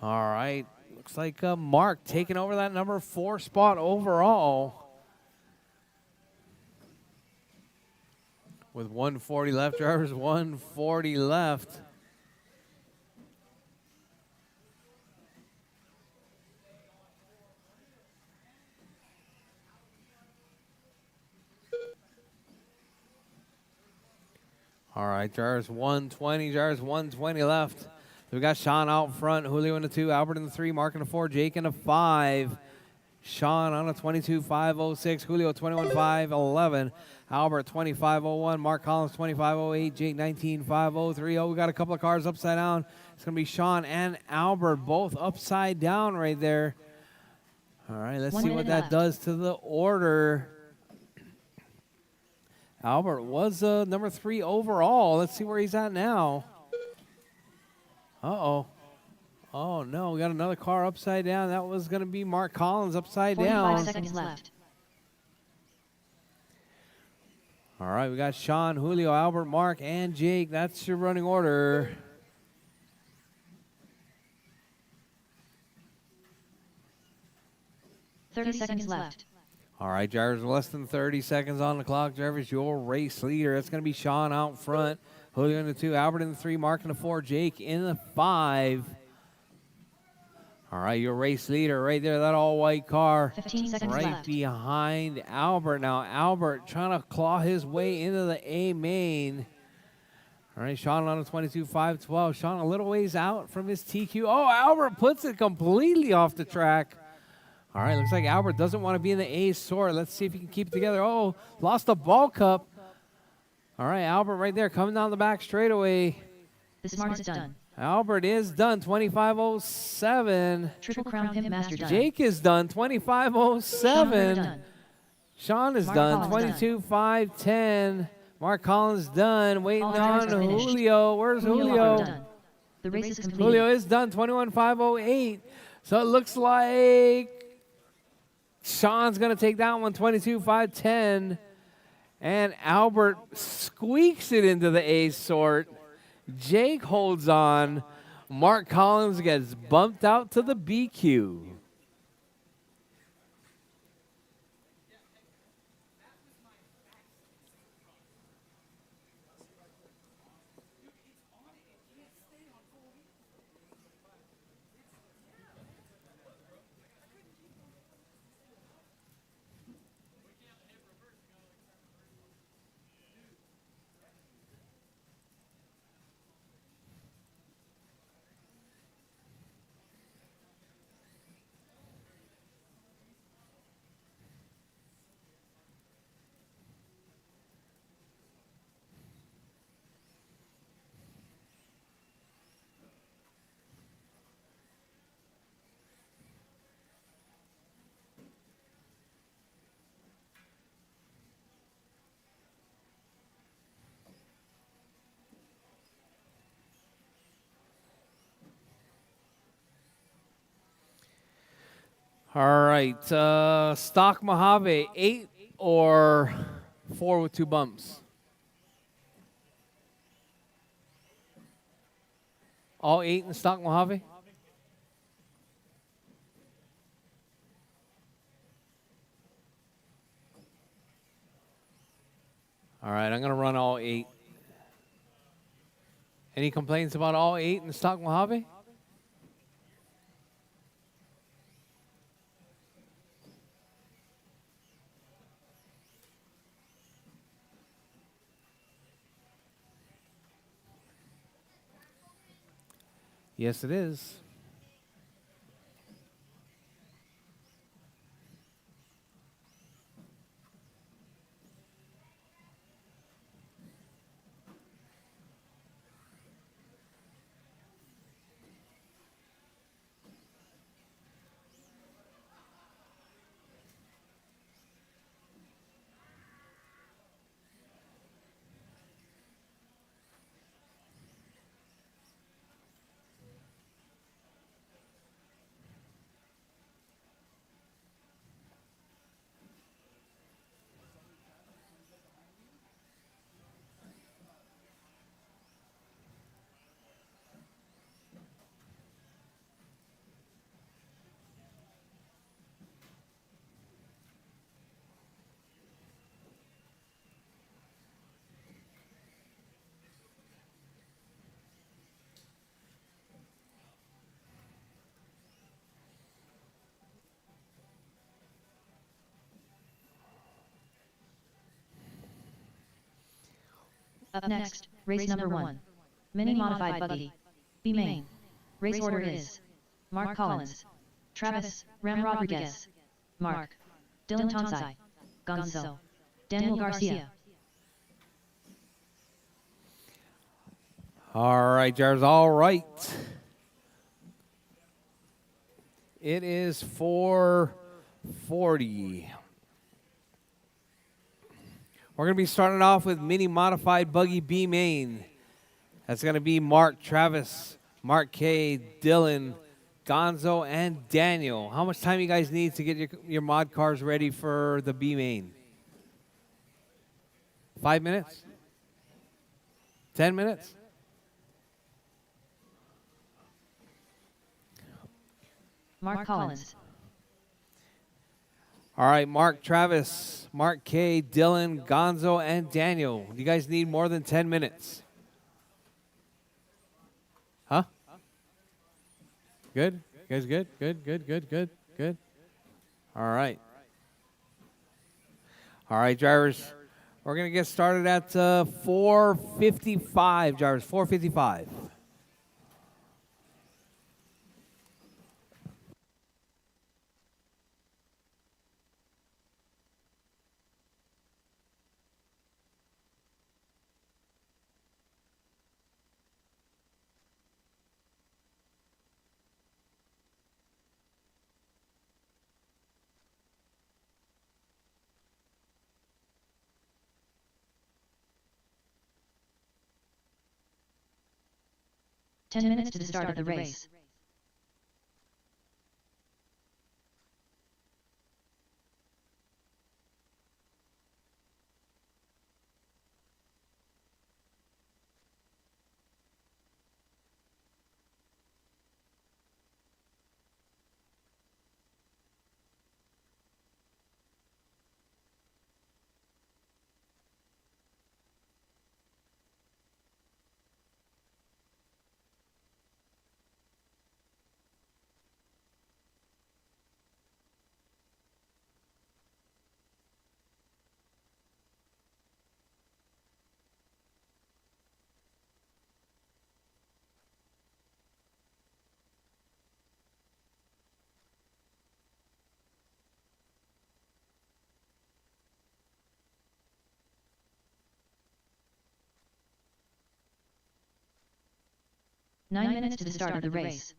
All right, looks like Mark taking over that number 4 spot overall. With 140 left, drivers, 140 left. All right, Jars 120, Jars 120 left. So we got Sean out front, Julio in the 2, Albert in the 3, Mark in the 4, Jake in the 5. Sean on a 22.506, Julio 21.511, Albert 25.01, Mark Collins 25.08, Jake 19.5030. Oh, we got a couple of cars upside down. It's going to be Sean and Albert both upside down right there. All right, let's see what that does to the order. Albert was number 3 overall. Let's see where he's at now. Uh-oh. Oh, no, we got another car upside down. That was going to be Mark Collins upside 45 down. seconds left. All right, we got Sean, Julio, Albert, Mark, and Jake. That's your running order. Thirty seconds left. All right, drivers, less than 30 seconds on the clock. Drivers, your race leader. That's going to be Sean out front. Julio in the 2, Albert in the 3, Mark in the 4, Jake in the 5. All right, your race leader right there, that all-white car. 15 seconds right left. behind Albert. Now, Albert trying to claw his way into the A main. All right, Sean on a 22.512. Sean a little ways out from his TQ. Oh, Albert puts it completely off the track. All right, looks like Albert doesn't want to be in the A sort. Let's see if he can keep it together. Oh, lost the ball cup. All right, Albert right there coming down the back straightaway. The smart is done. Albert is done, 25.07. Triple Crown Pimp Master done. Jake is done, Sean 25.07. done. Sean is Mark done, Collins 22.510. Mark Collins done. Waiting All on drivers are finished. Julio. Where's Julio? Done. The race is completed. Julio is done, 21.508. So it looks like Sean's going to take that one, 22.510. And Albert squeaks it into the A sort. Jake holds on. Mark Collins gets bumped out to the BQ. All right, stock Mojave, 8 or 4 with 2 bumps? All 8 in stock Mojave? All right, I'm going to run all 8. Any complaints about all 8 in stock Mojave? Yes, it is. Up next, Race number 1. Mini modified buggy. B main. Race order is Mark Collins, Travis, Ram Rodriguez, Mark, Dylan Tonsai, Gonzo, Daniel Garcia. All right, drivers, all right. It is 4:40. We're going to be starting off with mini modified buggy B main. That's going to be Mark, Travis, Mark K, Dylan, Gonzo, and Daniel. How much time you guys need to get your mod cars ready for the B main? 5 minutes? 10 minutes? Mark Collins. All right, Mark, Travis, Mark K, Dylan, Gonzo, and Daniel. You guys need more than 10 minutes. Huh? Good? You guys good? Good. All right. All right, drivers. We're going to get started at 4:55, drivers, 4:55. Ten minutes to the start of the race. Nine minutes to the start of the race.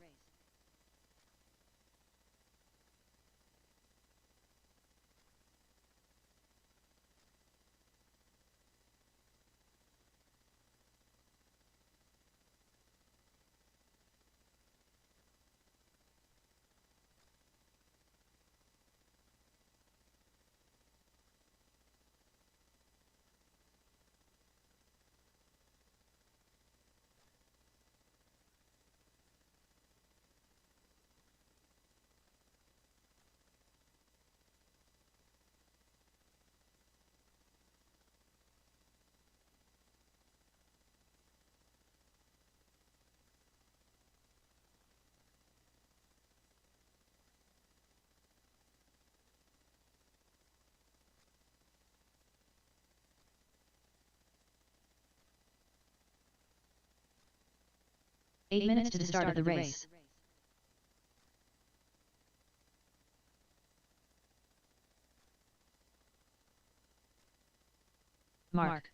Eight minutes to the start of the race. Mark.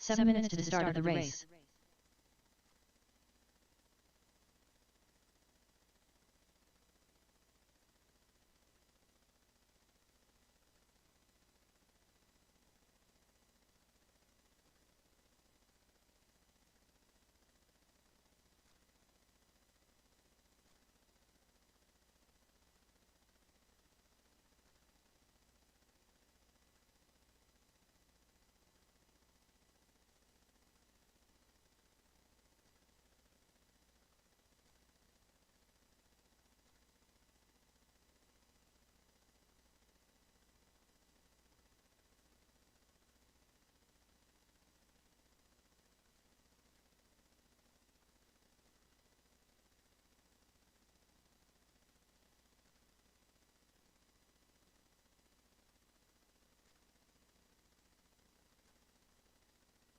Seven minutes to the start of the race.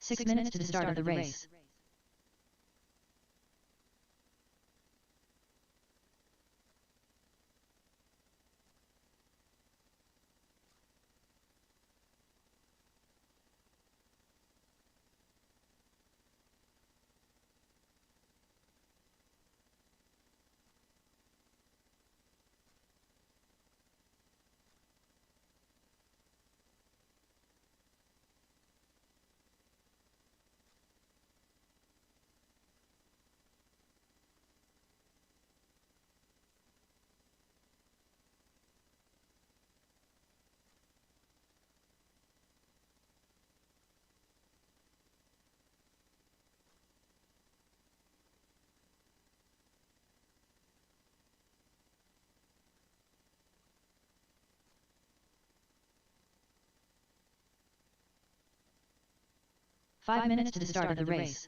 6 minutes to the start of the race. Five minutes to the start of the race.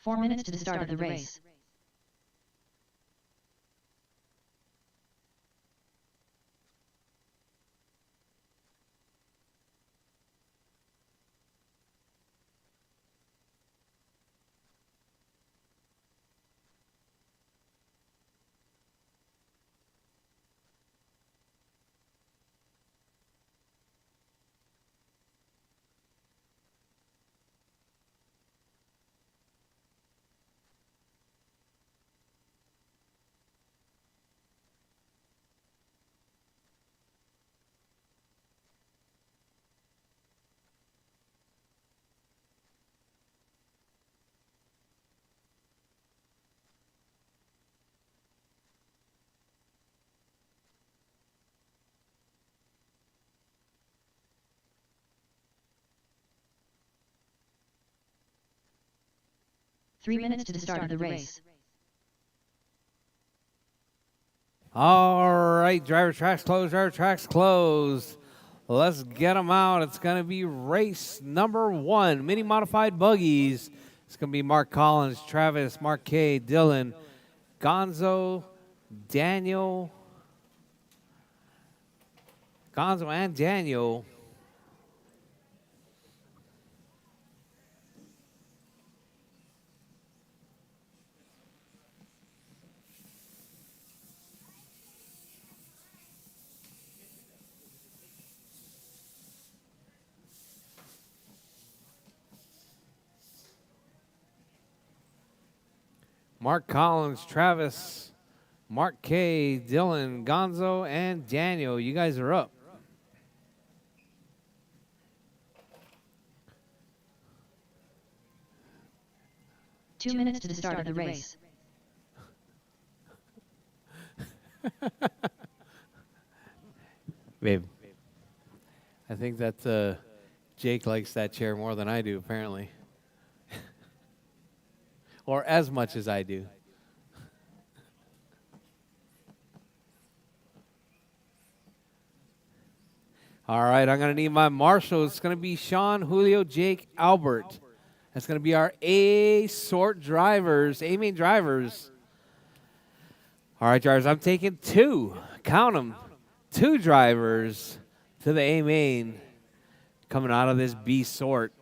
Four minutes to the start of the race. Three minutes to the start of the race. All right, driver tracks closed, driver tracks closed. Let's get them out. It's going to be race number 1, mini modified buggies. It's going to be Mark Collins, Travis, Mark K, Dylan, Gonzo, Daniel. Gonzo and Daniel. Mark Collins, Travis, Mark K, Dylan, Gonzo, and Daniel. You guys are up. Two minutes to the start of the race. Babe, I think that Jake likes that chair more than I do, apparently. Or as much as I do. All right, I'm going to need my marshal. It's going to be Sean, Julio, Jake, Albert. That's going to be our A-sort drivers, A-main drivers. All right, drivers, I'm taking 2. Count them. 2 drivers to the A-main coming out of this B-sort.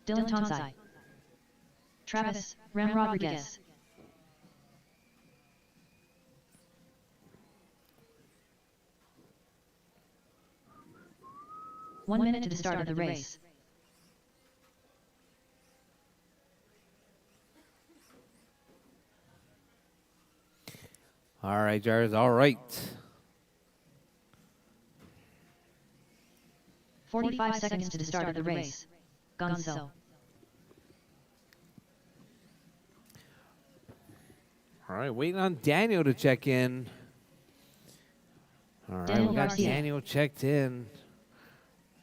Dylan Tonsai. Travis, Ram Rodriguez. 1 minute to the start of the race. All right, drivers. All right. 45 seconds to the start of the race. Gonzo. All right, waiting on Daniel to check in. All right, Daniel we got Garcia. Daniel checked in.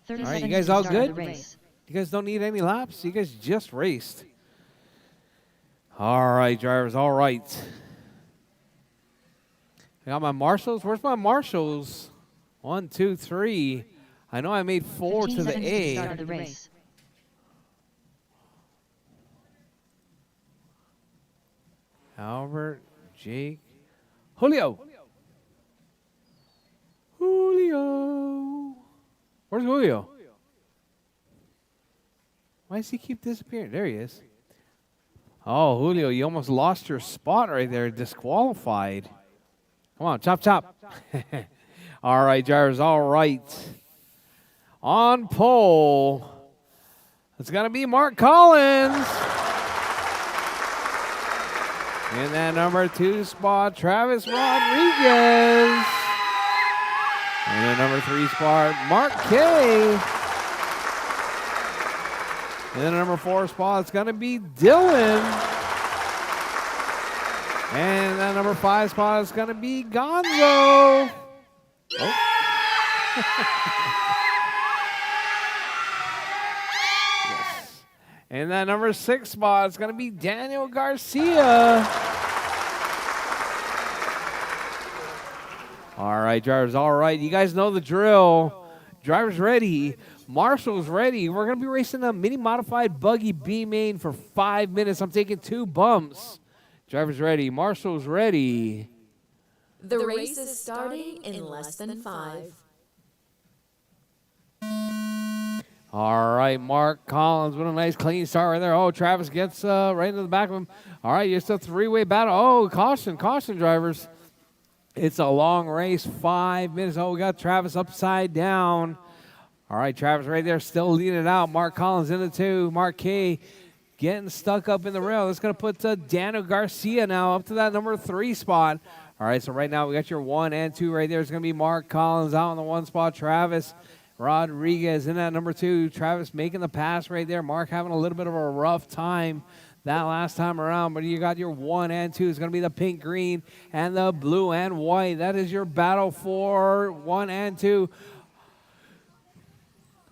30 All right, you seconds guys to the all start of good? the race. You guys don't need any laps? You guys just raced. All right, drivers. All right. I got my marshals. Where's my marshals? 1, 2, 3. I know I made 4 15 to the seconds to the A. start of the race. Albert, Jake, Julio. Julio. Where's Julio? Why does he keep disappearing? There he is. Oh, Julio, you almost lost your spot right there. Disqualified. Come on, chop, chop. All right, drivers, all right. On pole, it's going to be Mark Collins. In that number 2 spot, Travis Rodriguez. In the number 3 spot, Mark K. In the number 4 spot, it's going to be Dylan. And that number 5 spot is going to be Gonzo. Oh. Yes. And that number 6 spot is going to be Daniel Garcia. All right, drivers, all right. You guys know the drill. Drivers ready. Marshall's ready. We're going to be racing a mini modified buggy B-main for 5 minutes. I'm taking 2 bumps. Drivers ready. Marshall's ready. The race is starting in less than 5. All right, Mark Collins. What a nice clean start right there. Oh, Travis gets right into the back of him. All right, it's a 3-way battle. Oh, caution, drivers. It's a long race, 5 minutes. Oh, we got Travis upside down. All right, Travis right there still leading it out. Mark Collins in the 2. Mark K getting stuck up in the rail. That's going to put Daniel Garcia now up to that number 3 spot. All right, so right now we got your 1 and 2 right there. It's going to be Mark Collins out on the 1 spot. Travis Rodriguez in that number 2. Travis making the pass right there. Mark having a little bit of a rough time that last time around, but you got your 1 and 2. It's going to be the pink, green, and the blue and white. That is your battle for 1 and 2.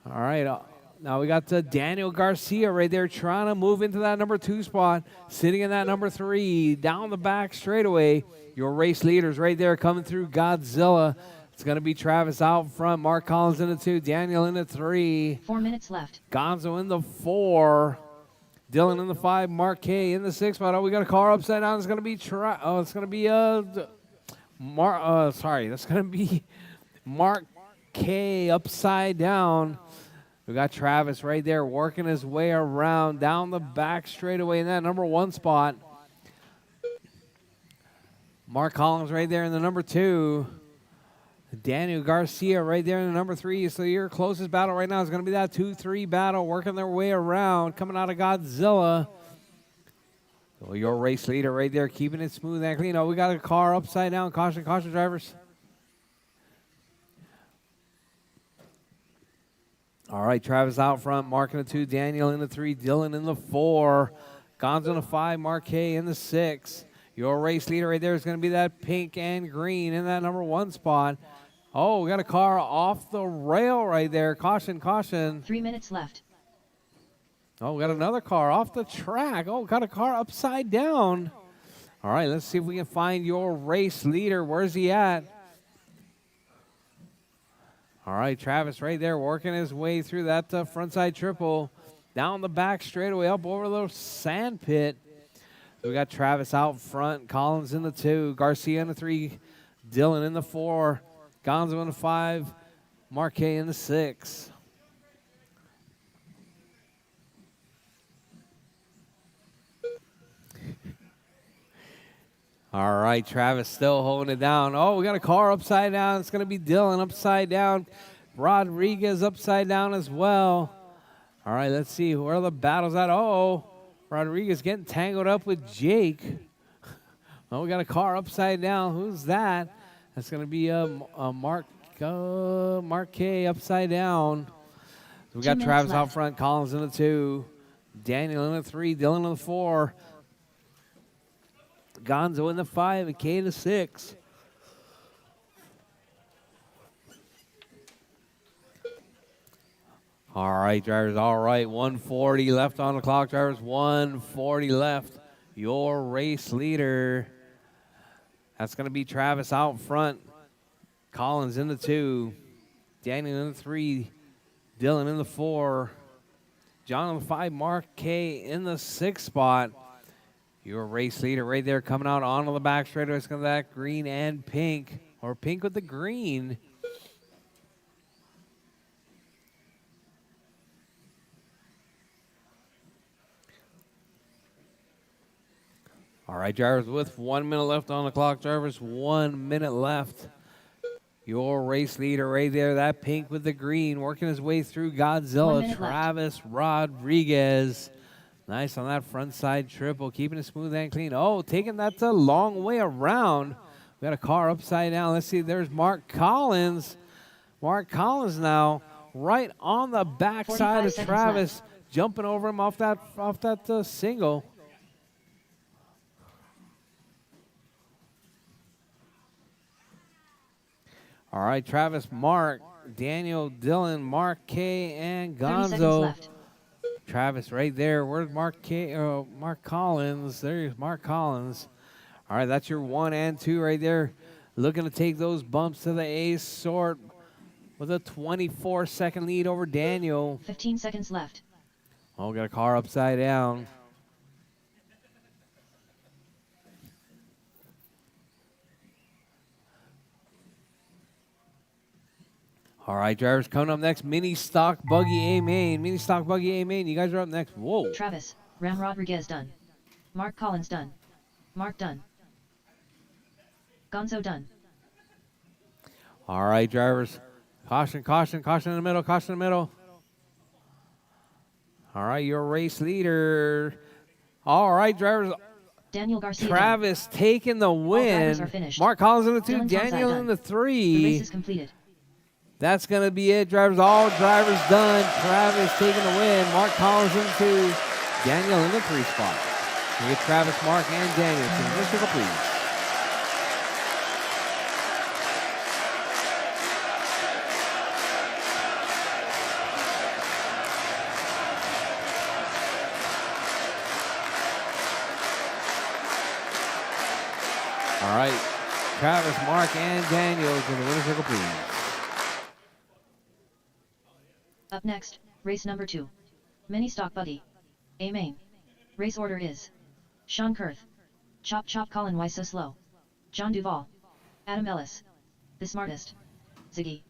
All right, now we got Daniel Garcia right there trying to move into that number 2 spot, sitting in that number 3, down the back straightaway. Your race leaders right there coming through Godzilla. It's going to be Travis out front, Mark Collins in the 2, Daniel in the 3. 4 minutes left. Gonzo in the 4. Dylan in the 5, Mark K in the 6 spot. Oh, we got a car upside down. It's going to be that's going to be that's going to be Mark K upside down. We got Travis right there working his way around down the back straightaway in that number 1 spot. Mark Collins right there in the number 2. Daniel Garcia right there in the number 3. So your closest battle right now is going to be that 2-3 battle, working their way around, coming out of Godzilla. So your race leader right there, keeping it smooth and clean. Oh, we got a car upside down. Caution, drivers. All right, Travis out front, Mark in the 2, Daniel in the 3, Dylan in the 4, Gonzo in the 5, Mark K in the 6. Your race leader right there is going to be that pink and green in that number 1 spot. Oh, we got a car off the rail right there. Caution. 3 minutes left. Oh, we got another car off the track. Oh, got a car upside down. All right, let's see if we can find your race leader. Where's he at? All right, Travis right there working his way through that frontside triple. Down the back straightaway, up over the little sand pit. We got Travis out front, Collins in the 2, Garcia in the 3, Dylan in the 4, Gonzo in the 5, Marque in the 6. All right, Travis still holding it down. Oh, we got a car upside down. It's going to be Dylan upside down. Rodriguez upside down as well. All right, let's see where the battle's at. Oh, Rodriguez getting tangled up with Jake. Oh, we got a car upside down. Who's that? That's going to be a Marquez upside down. So we got 2 minutes Travis out left. front, Collins in the 2, Daniel in the 3, Dylan in the 4, Gonzo in the 5, and Kay in the 6. All right, drivers, all right. 140 left on the clock, drivers. 140 left. Your race leader. That's going to be Travis out front. Collins in the 2. Daniel in the 3. Dylan in the 4. John in the 5. Mark K in the 6 spot. Your race leader right there coming out onto the back straightaway. It's going to be that green and pink. Or pink with the green. All right, drivers, with 1 minute left on the clock, drivers, 1 minute left. Your race leader right there, that pink with the green, working his way through 1 Godzilla, minute left. Travis Rodriguez. Nice on that front side triple, keeping it smooth and clean. Oh, taking that a long way around. We got a car upside down. Let's see, there's Mark Collins. Mark Collins now right on the backside 45 of seconds Travis, jumping over him off that single. All right, Travis, Mark, Daniel, Dylan, Mark K, and 30 seconds Gonzo. left. Travis right there. Where's Mark K? Mark Collins. There's Mark Collins. All right, that's your 1 and 2 right there. Looking to take those bumps to the ace sort with a 24-second lead over Daniel. 15 seconds left. Oh, got a car upside down. All right, drivers, coming up next, Mini Stock Buggy A Main. Mini Stock Buggy A Main, you guys are up next. Whoa. Travis, Ram Rodriguez done. Mark Collins done. Mark done. Gonzo done. All right, drivers. Caution, caution, caution in the middle, caution in the middle. All right, your race leader. All right, drivers. Daniel Garcia Travis taking the drivers are win. finished. Mark Collins in the 2, Dylan Tonsai Daniel done. in the done. The 3. race is completed. That's going to be it, drivers. All drivers done. Travis taking the win. Mark Collins in the 2, Daniel in the 3 spot. We get Travis, Mark, and Daniel. To the circle, please. All right, Travis, Mark, and Daniel to the winner's circle, please. Up next, race number 2. Mini Stock Buggy. A main. Race order is Sean Kurth. Chop Chop Colin Why So Slow. John Duvall. Adam Ellis. The Smartest. Ziggy.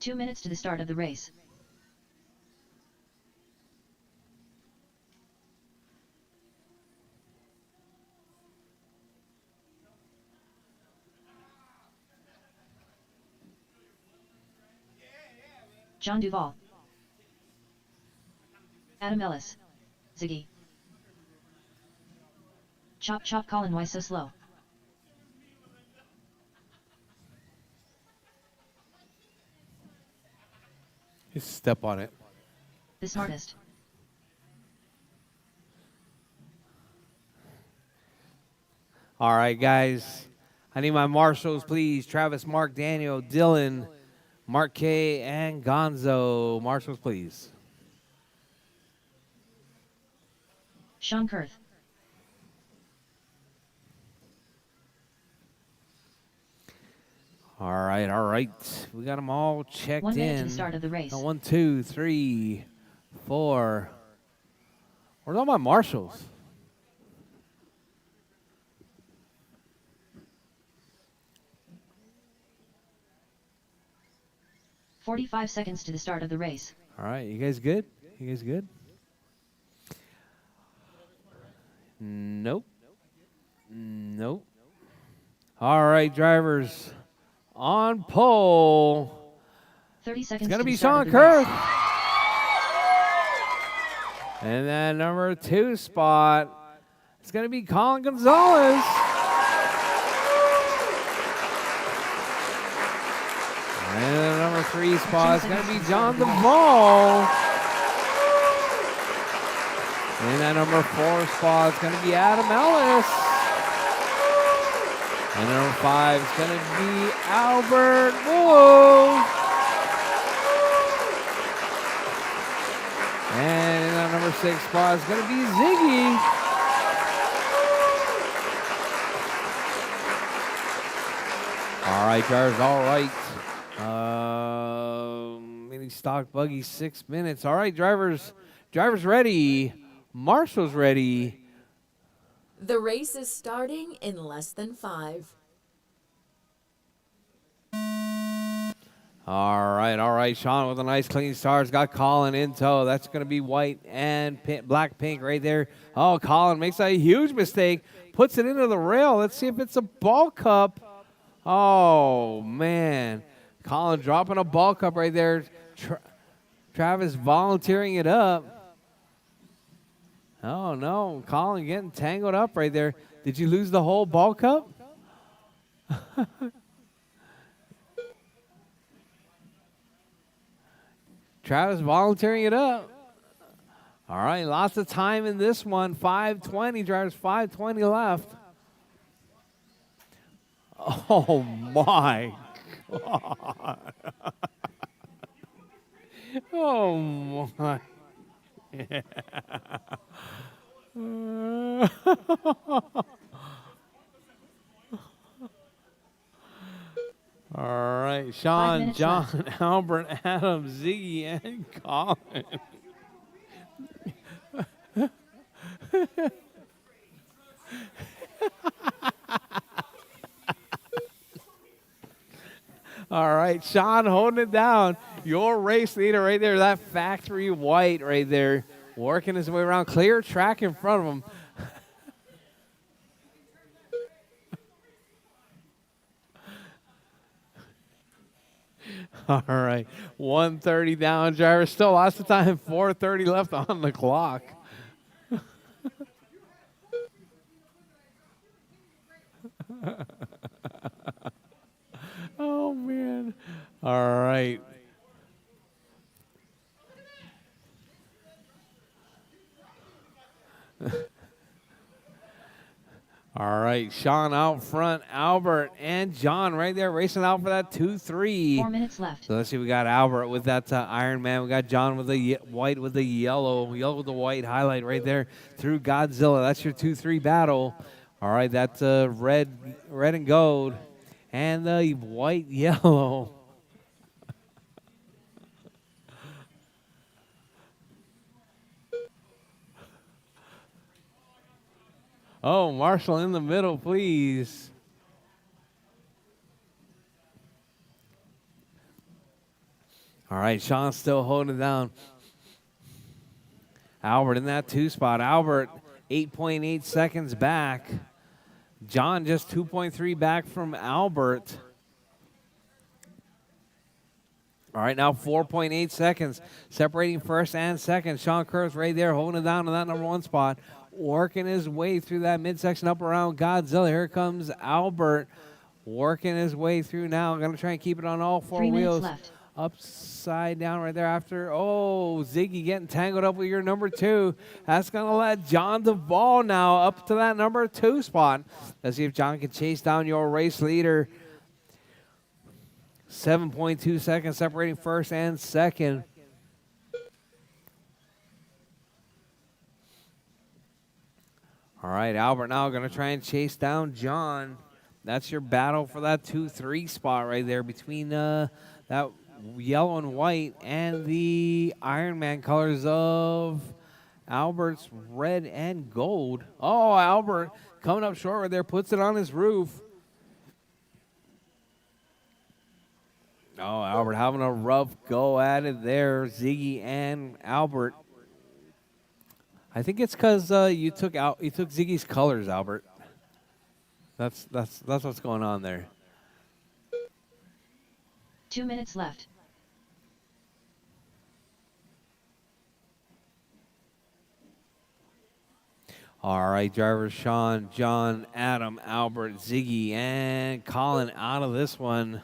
Two minutes to the start of the race. John Duvall. Adam Ellis. Ziggy. Chop Chop Colin Why So Slow. Just step on it. The Smartest. All right, guys. I need my marshals, please. Travis, Mark, Daniel, Dylan, Mark K, and Gonzo. Marshals, please. Sean Kurth. All right, all right. We got them all checked 1 minute in. to the start of the race. 1, 2, 3, 4. Where's all my marshals? 45 seconds to the start of the race. All right, you guys good? You guys good? Nope. Nope. All right, drivers on pole. 30 seconds It's going to to be the start Sean of the race. Kurth. And then number 2 spot, it's going to be Colin Gonzalez. And then number 3 spot is going to be John Duvall. And that number 4 spot is going to be Adam Ellis. And number 5 is going to be Albert Wu. And in that number 6 spot is going to be Ziggy. All right, drivers, all right. Mini stock buggy, 6 minutes. All right, drivers ready. Marshall's ready. The race is starting in less than 5. All right. Sean with a nice clean start. Got Colin in tow. That's going to be white and black pink right there. Oh, Colin makes a huge mistake. Puts it into the rail. Let's see if it's a ball cup. Oh, man. Colin dropping a ball cup right there. Travis volunteering it up. Oh, no. Colin getting tangled up right there. Did you lose the whole ball cup? Travis volunteering it up. All right, lots of time in this one. 5:20, drivers, 5:20 left. Oh, my God. Oh, my. Yeah. All right, Sean, John, left. Albert, Adam, Ziggy, and Colin. All right, Sean holding it down. Your race leader right there, that factory white right there, working his way around. Clear track in front of him. All right, 1:30 down, driver. Still lots of time. 4:30 left on the clock. Oh, man. All right. All right, Sean out front, Albert and John right there racing out for that 2-3. 4 minutes left. So let's see, we got Albert with that Iron Man. We got John with the white with the yellow with the white highlight right there through Godzilla. That's your 2-3 battle. All right, that's red and gold, and the white yellow. Oh, Marshall in the middle, please. All right, Sean's still holding it down. Albert in that 2 spot. Albert 8.8 seconds back. John just 2.3 back from Albert. All right, now 4.8 seconds separating first and second. Sean Kurth right there holding it down on that number 1 spot. Working his way through that midsection up around Godzilla. Here comes Albert working his way through now. Going to try and keep it on all 4 3 minutes wheels. left. Upside down right there after. Oh, Ziggy getting tangled up with your number 2. That's going to let John Duvall now up to that number 2 spot. Let's see if John can chase down your race leader. 7.2 seconds separating first and second. All right, Albert now going to try and chase down John. That's your battle for that 2-3 spot right there between that yellow and white and the Iron Man colors of Albert's red and gold. Oh, Albert coming up short right there, puts it on his roof. Oh, Albert having a rough go at it there, Ziggy and Albert. I think it's because you took Ziggy's colors, Albert. That's what's going on there. 2 minutes left. All right, drivers Sean, John, Adam, Albert, Ziggy, and Colin out of this one.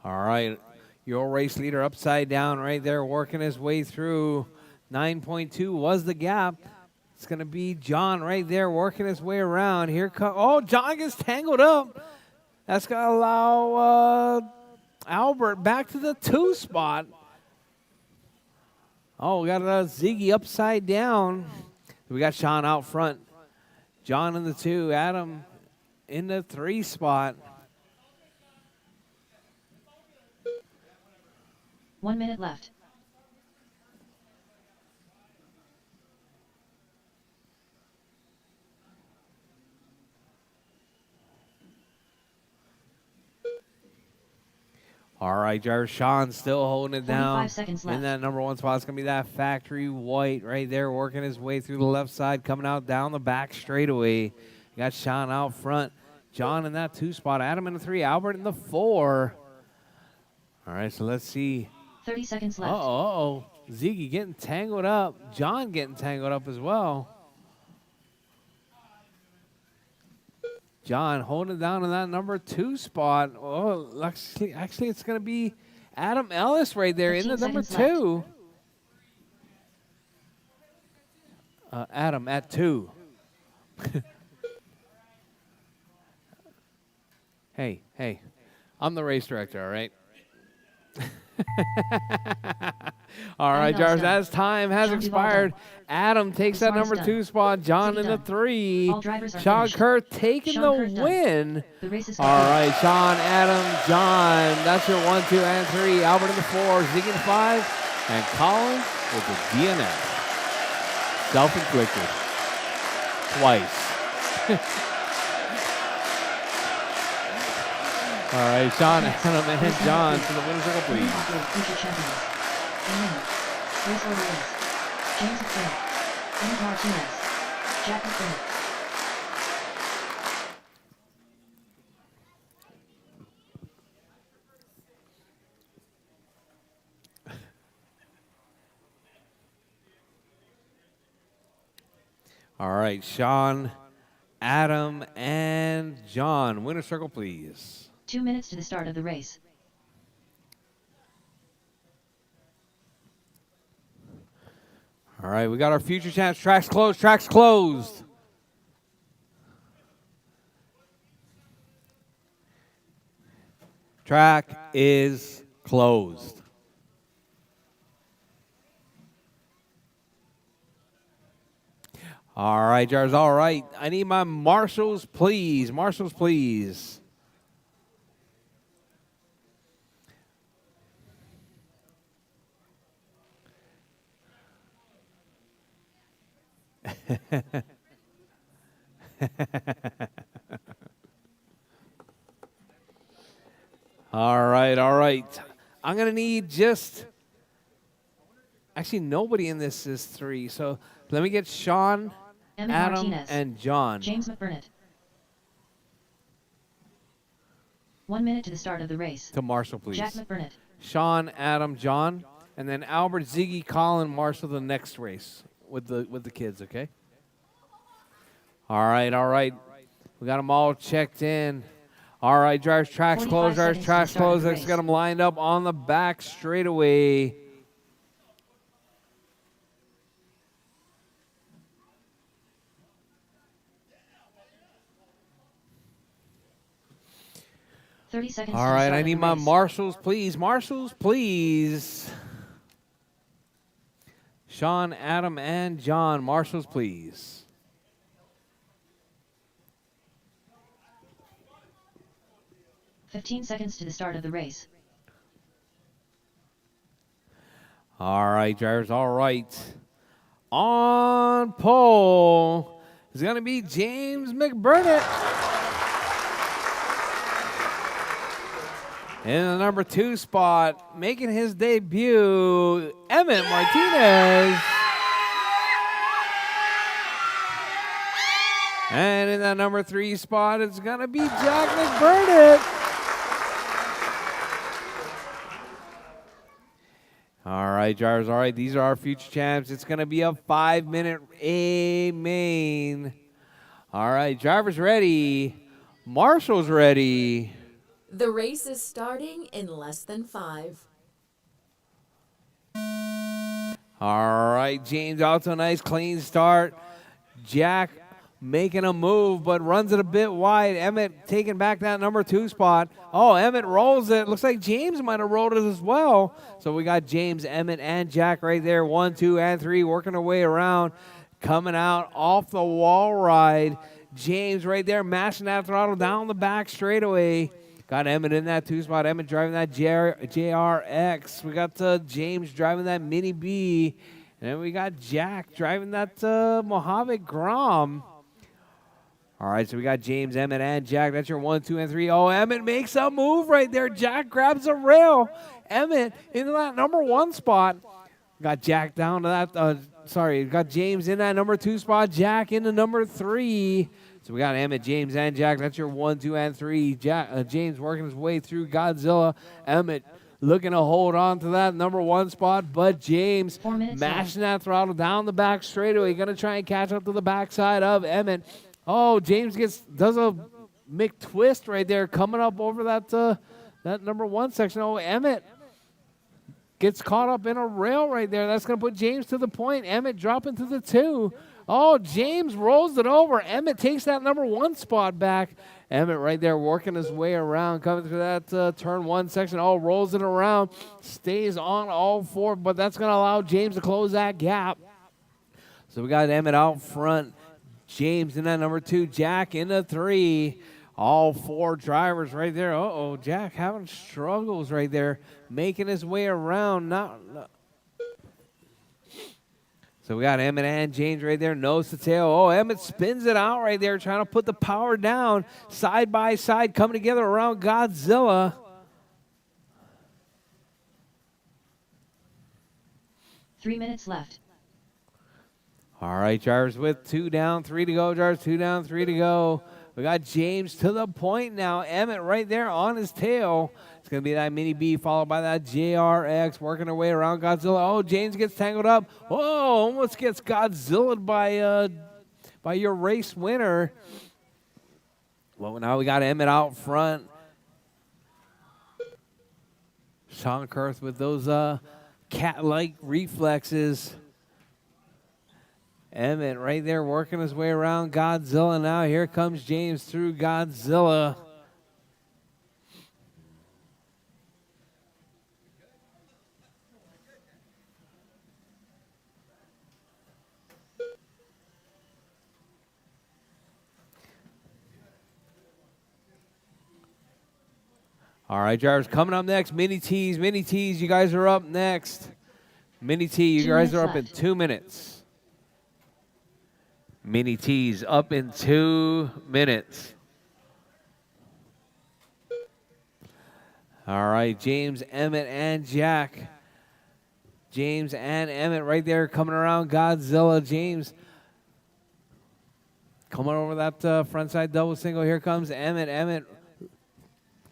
All right, your race leader upside down right there, working his way through. 9.2 was the gap. It's going to be John right there working his way around. Here comes, oh, John gets tangled up. That's going to allow Albert back to the 2 spot. Oh, we got Ziggy upside down. We got Sean out front. John in the 2, Adam in the 3 spot. 1 minute left. All right, driver Sean still holding it down. 45 seconds left. In that number 1 spot, it's going to be that factory white right there, working his way through the left side, coming out down the back straightaway. You got Sean out front. John in that 2 spot. Adam in the 3. Albert in the 4. All right, so let's see. 30 seconds left. Uh-oh. Ziggy getting tangled up. John getting tangled up as well. John holding it down in that number 2 spot. Oh, actually it's going to be Adam Ellis right there in the number 2. Adam at 2. Hey, I'm the race director, all right? All right, Jarvis, as time has expired, Adam takes that number 2 spot. John in the 3. Sean Kerr taking the win. All right, Sean, Adam, John. That's your 1, 2, and 3. Albert in the 4. Ziggy in the 5. And Colin with the DNF. Self-inflicted. Twice. All right, Sean, Adam, and John to the winner's circle, please. Future champions. Amen. Race order is James McBurnett, Emmett Martinez, Jack McBurnett. All right, Sean, Adam, and John. Winner's circle, please. 2 minutes to the start of the race. All right, we got our future champs. Track's closed. Track's closed. Track is closed. All right, Jars. All right. I need my marshals, please. Marshals, please. All right, all right. I'm going to need just, actually nobody in this is 3. So let me get Sean, Emmett Adam, Martinez, and John. James McBurnett. 1 minute to the start of the race. To Marshall, please. Jack McBurnett. Sean, Adam, John, and then Albert, Ziggy, Colin, Marshall the next race with the kids, okay? All right, all right. We got them all checked in. All right, drivers, tracks closed, drivers, tracks closed. Let's get them lined up on the back straightaway. All right, I need my marshals, please. Marshals, please. Sean, Adam, and John. Marshals, please. $15 seconds to the start of the race. All right, drivers, all right. On pole is going to be James McBurnett. In the number 2 spot, making his debut, Emmett Martinez. And in that number 3 spot, it's going to be Jack McBurnett. All right, drivers, all right, these are our future champs. It's going to be a 5-minute A main. All right, drivers ready. Marshall's ready. The race is starting in less than 5. All right, James out to a nice clean start. Jack making a move, but runs it a bit wide. Emmett taking back that number 2 spot. Oh, Emmett rolls it. Looks like James might have rolled it as well. So we got James, Emmett, and Jack right there. 1, 2, and 3 working their way around. Coming out off the wall ride. James right there mashing that throttle down the back straightaway. Got Emmett in that 2 spot. Emmett driving that JRX. We got James driving that Mini B. And then we got Jack driving that Mojave Grom. All right, so we got James, Emmett, and Jack. That's your 1, 2, and 3. Oh, Emmett makes a move right there. Jack grabs a rail. Emmett into that number 1 spot. Got Jack down to that, got James in that number 2 spot. Jack into number 3. So we got Emmett, James, and Jack. That's your 1, 2, and 3. James working his way through Godzilla. Emmett looking to hold on to that number 1 spot, but James mashing that throttle down the back straightaway. Going to try and catch up to the backside of Emmett. Oh, James does a McTwist right there, coming up over that number 1 section. Oh, Emmett gets caught up in a rail right there. That's going to put James to the point. Emmett dropping to the 2. Oh, James rolls it over. Emmett takes that number 1 spot back. Emmett right there working his way around, coming through that turn 1 section. Oh, rolls it around, stays on all 4, but that's going to allow James to close that gap. So we got Emmett out front. James in that number 2. Jack in the 3. All 4 drivers right there. Uh-oh, Jack having struggles right there, making his way around. So we got Emmett and James right there, nose to tail. Oh, Emmett spins it out right there, trying to put the power down, side by side, coming together around Godzilla. 3 minutes left. All right, drivers with 2 down, 3 to go. Drivers 2 down, 3 to go. We got James to the point now. Emmett right there on his tail. It's going to be that Mini B followed by that JRX working their way around Godzilla. Oh, James gets tangled up. Oh, almost gets Godzilla by your race winner. Well, now we got Emmett out front. Sean Kurth with those cat-like reflexes. Emmett right there working his way around Godzilla. Now here comes James through Godzilla. All right, drivers, coming up next, Mini T's. Mini T's, you guys are up next. Mini T, you guys are up in 2 minutes. Mini T's up in 2 minutes. All right, James, Emmett, and Jack. James and Emmett right there coming around Godzilla. James coming over that front side double single. Here comes Emmett. Emmett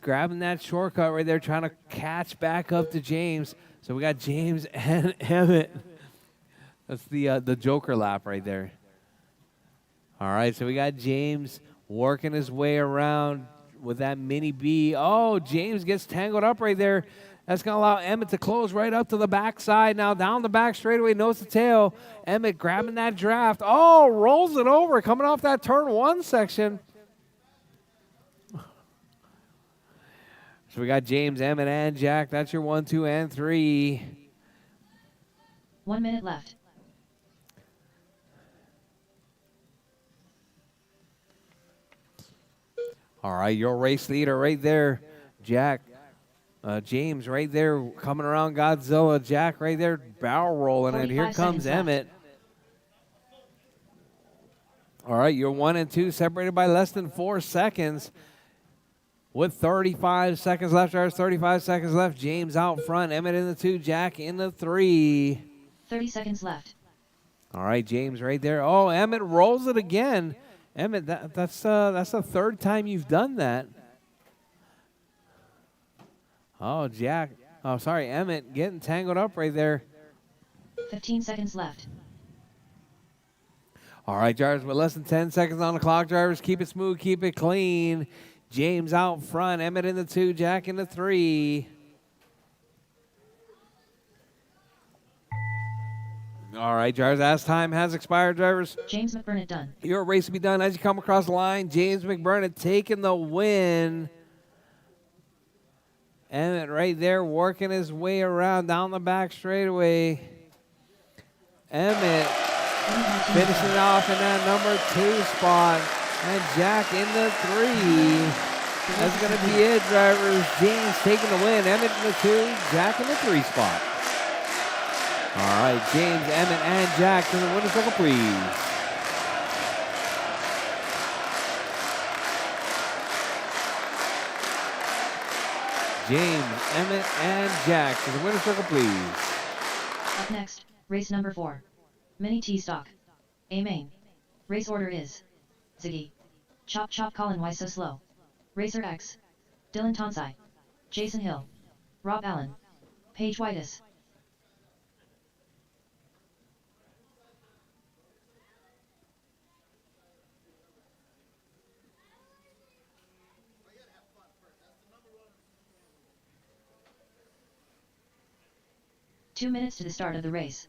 grabbing that shortcut right there, trying to catch back up to James. So we got James and Emmett. That's the Joker lap right there. All right, so we got James working his way around with that Mini B. Oh, James gets tangled up right there. That's going to allow Emmett to close right up to the backside. Now down the back straightaway, nose to tail. Emmett grabbing that draft. Oh, rolls it over, coming off that turn 1 section. So we got James, Emmett, and Jack. That's your 1, 2, and 3. 1 minute left. All right, your race leader right there, Jack. James right there coming around Godzilla. Jack right there barrel rolling it. Here 45 comes seconds left. Emmett. All right, you're 1 and 2, separated by less than 4 seconds. With 35 seconds left, drivers, 35 seconds left. James out front. Emmett in the 2, Jack in the 3. 30 seconds left. All right, James right there. Oh, Emmett rolls it again. Emmett, that's the third time you've done that. Oh, Jack. Oh, sorry, Emmett getting tangled up right there. 15 seconds left. All right, drivers, with less than 10 seconds on the clock, drivers, keep it smooth, keep it clean. James out front, Emmett in the 2, Jack in the 3. All right, drivers, as time has expired, drivers. James McBurnett done. Your race will be done as you come across the line. James McBurnett taking the win. Emmett right there working his way around down the back straightaway. Emmett finishing it off in that number 2 spot. And Jack in the 3. That's going to be it, drivers. James taking the win. Emmett in the 2, Jack in the 3 spot. All right, James, Emmett, and Jack to the winner's circle, please. James, Emmett, and Jack to the winner's circle, please. Up next, race number 4. Mini T stock. A main. Race order is Ziggy. Chop Chop Colin Why So Slow. Racer X. Dylan Tonsai. Jason Hill. Rob Allen. Paige Whitus. Two minutes to the start of the race.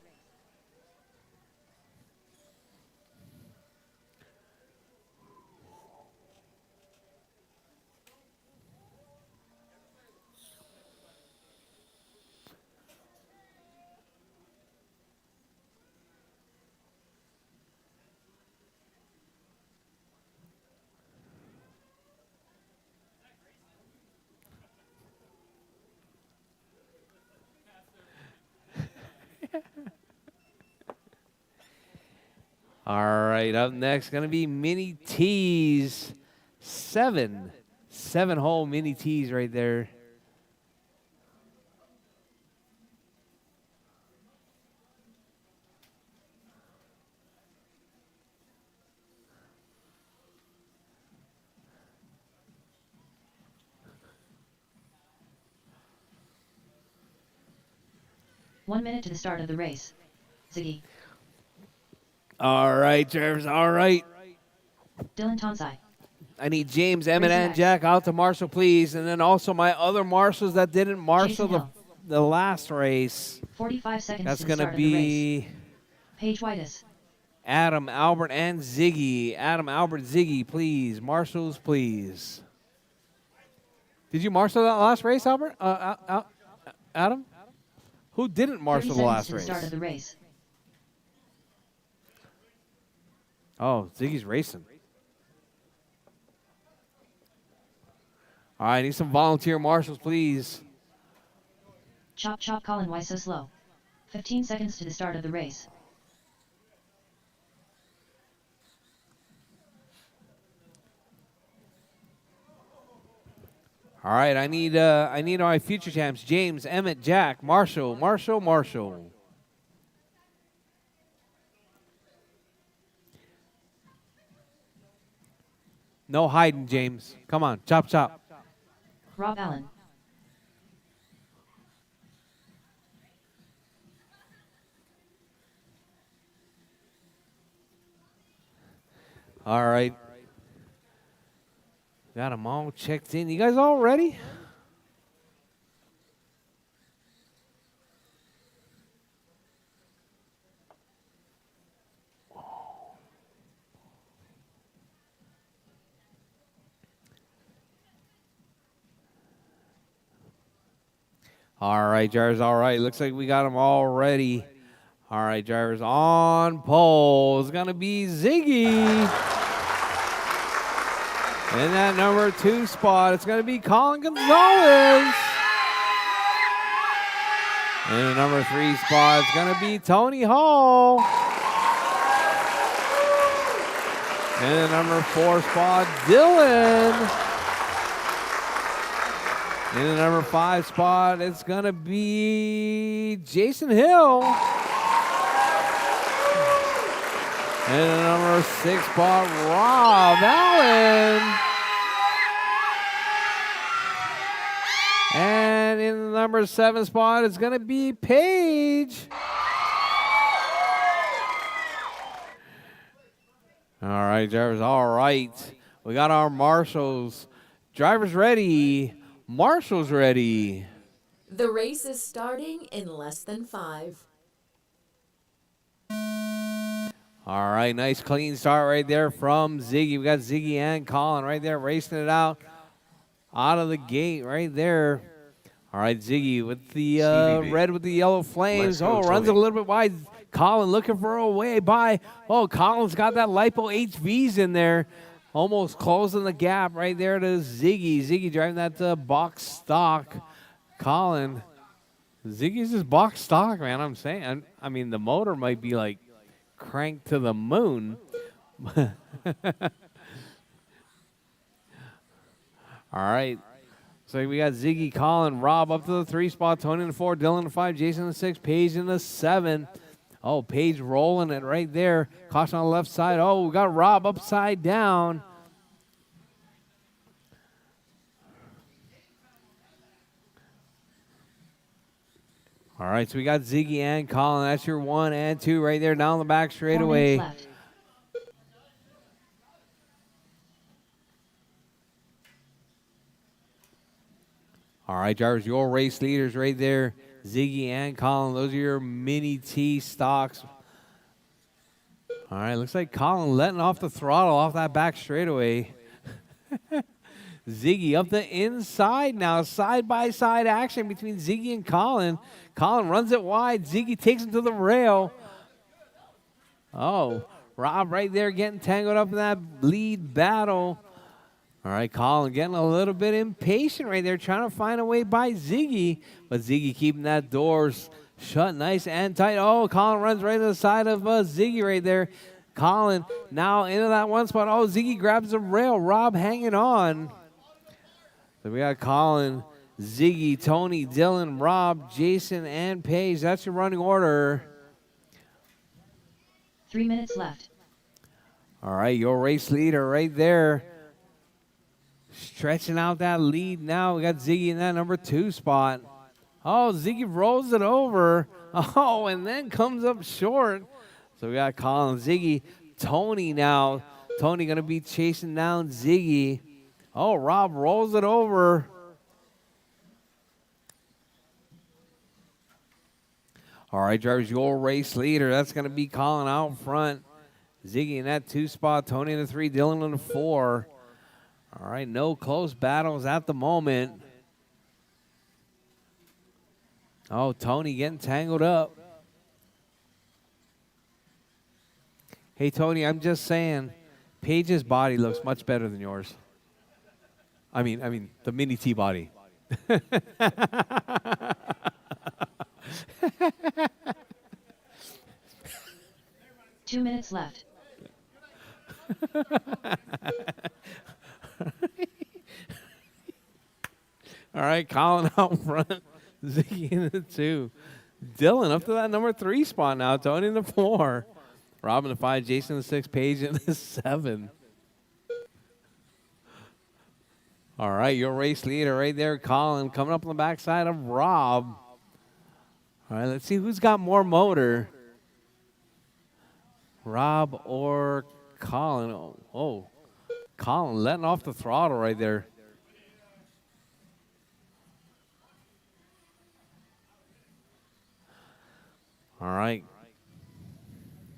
All right, up next, going to be mini tees. 7-hole mini tees right there. One minute to the start of the race. Ziggy. All right, drivers, all right. Dylan Tonsai. I need James, Emmett, Racer and X. Jack out to marshal, please. And then also my other marshals that didn't marshal Jason Hill. the last race. 45 seconds That's to the going start to of the race. be Paige Whitus. Adam, Albert, and Ziggy. Adam, Albert, Ziggy, please. Marshals, please. Did you marshal that last race, Albert? Adam? Who didn't 30 marshal the seconds last to the race? start of the race. Oh, Ziggy's racing. All right, I need some volunteer marshals, please. Chop Chop Colin Why So Slow. 15 seconds to the start of the race. All right, I need my future champs: James, Emmett, Jack, Marshall. No hiding, James. Come on, chop, chop. Rob Allen. All right. Got them all checked in. You guys all ready? All right, drivers, all right. Looks like we got them all ready. All right, drivers, on pole is going to be Ziggy. In that number 2 spot, it's going to be Colin Gonzalez. In the number 3 spot is going to be Tony Hall. In the number 4 spot, Dylan. In the number 5 spot, it's going to be Jason Hill. In the number 6 spot, Rob Allen. And in the number 7 spot, it's going to be Paige. All right, drivers, all right. We got our marshals. Drivers ready. Marshals ready. The race is starting in less than 5. All right, nice clean start right there from Ziggy. We got Ziggy and Colin right there racing it out of the gate right there. All right, Ziggy with the red with the yellow flames. Let's go, Runs it Tony. a little bit wide. Colin looking for a way by. Oh, Colin's got that LiPo HVs in there. Almost closing the gap right there to Ziggy. Ziggy driving that box stock. Colin. Ziggy's just box stock, man. I'm saying. I mean, the motor might be like cranked to the moon. All right. So we got Ziggy, Colin, Rob up to the 3 spot, Tony in the 4, Dylan in the 5, Jason in the 6, Paige in the 7. Oh, Paige rolling it right there. Caution on the left side. Oh, we got Rob upside down. All right, so we got Ziggy and Colin. That's your 1 and 2 right there down the back 4 straightaway. minutes left. All right, drivers, your race leaders right there. Ziggy and Colin, those are your mini T stocks. All right, looks like Colin letting off the throttle off that back straightaway. Ziggy up the inside now, side-by-side action between Ziggy and Colin. Colin runs it wide. Ziggy takes him to the rail. Oh, Rob right there getting tangled up in that lead battle. All right, Colin getting a little bit impatient right there, trying to find a way by Ziggy. But Ziggy keeping that doors shut nice and tight. Oh, Colin runs right to the side of Ziggy right there. Colin now into that 1 spot. Oh, Ziggy grabs the rail. Rob hanging on. So we got Colin, Ziggy, Tony, Dylan, Rob, Jason, and Paige. That's your running order. 3 minutes left. All right, your race leader right there. Stretching out that lead now. We got Ziggy in that number 2 spot. Oh, Ziggy rolls it over. Oh, and then comes up short. So we got Colin, Ziggy, Tony now. Tony going to be chasing down Ziggy. Oh, Rob rolls it over. All right, drivers, your race leader. That's going to be Colin out front. Ziggy in that 2 spot. Tony in the 3, Dylan in the 4. All right, no close battles at the moment. Oh, Tony getting tangled up. Hey, Tony, I'm just saying, Paige's body looks much better than yours. I mean, the mini T body. 2 minutes left. All right, Colin out front. Ziggy in the 2. Dylan up to that number 3 spot now. Tony in the 4. Rob in the 5. Jason in the 6. Paige in the 7. All right, your race leader right there, Colin, coming up on the backside of Rob. All right, let's see who's got more motor. Rob or Colin. Oh, Colin letting off the throttle right there. All right.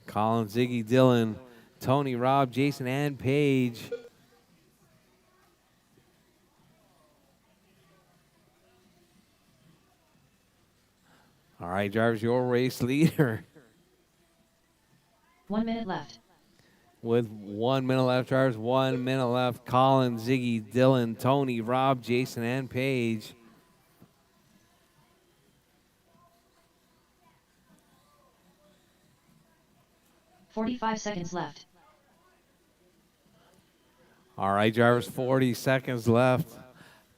Colin, Ziggy, Dylan, Tony, Rob, Jason, and Paige. All right, drivers, your race leader. 1 minute left. With 1 minute left, drivers, 1 minute left. Colin, Ziggy, Dylan, Tony, Rob, Jason, and Paige. 45 seconds left. All right, drivers, 40 seconds left.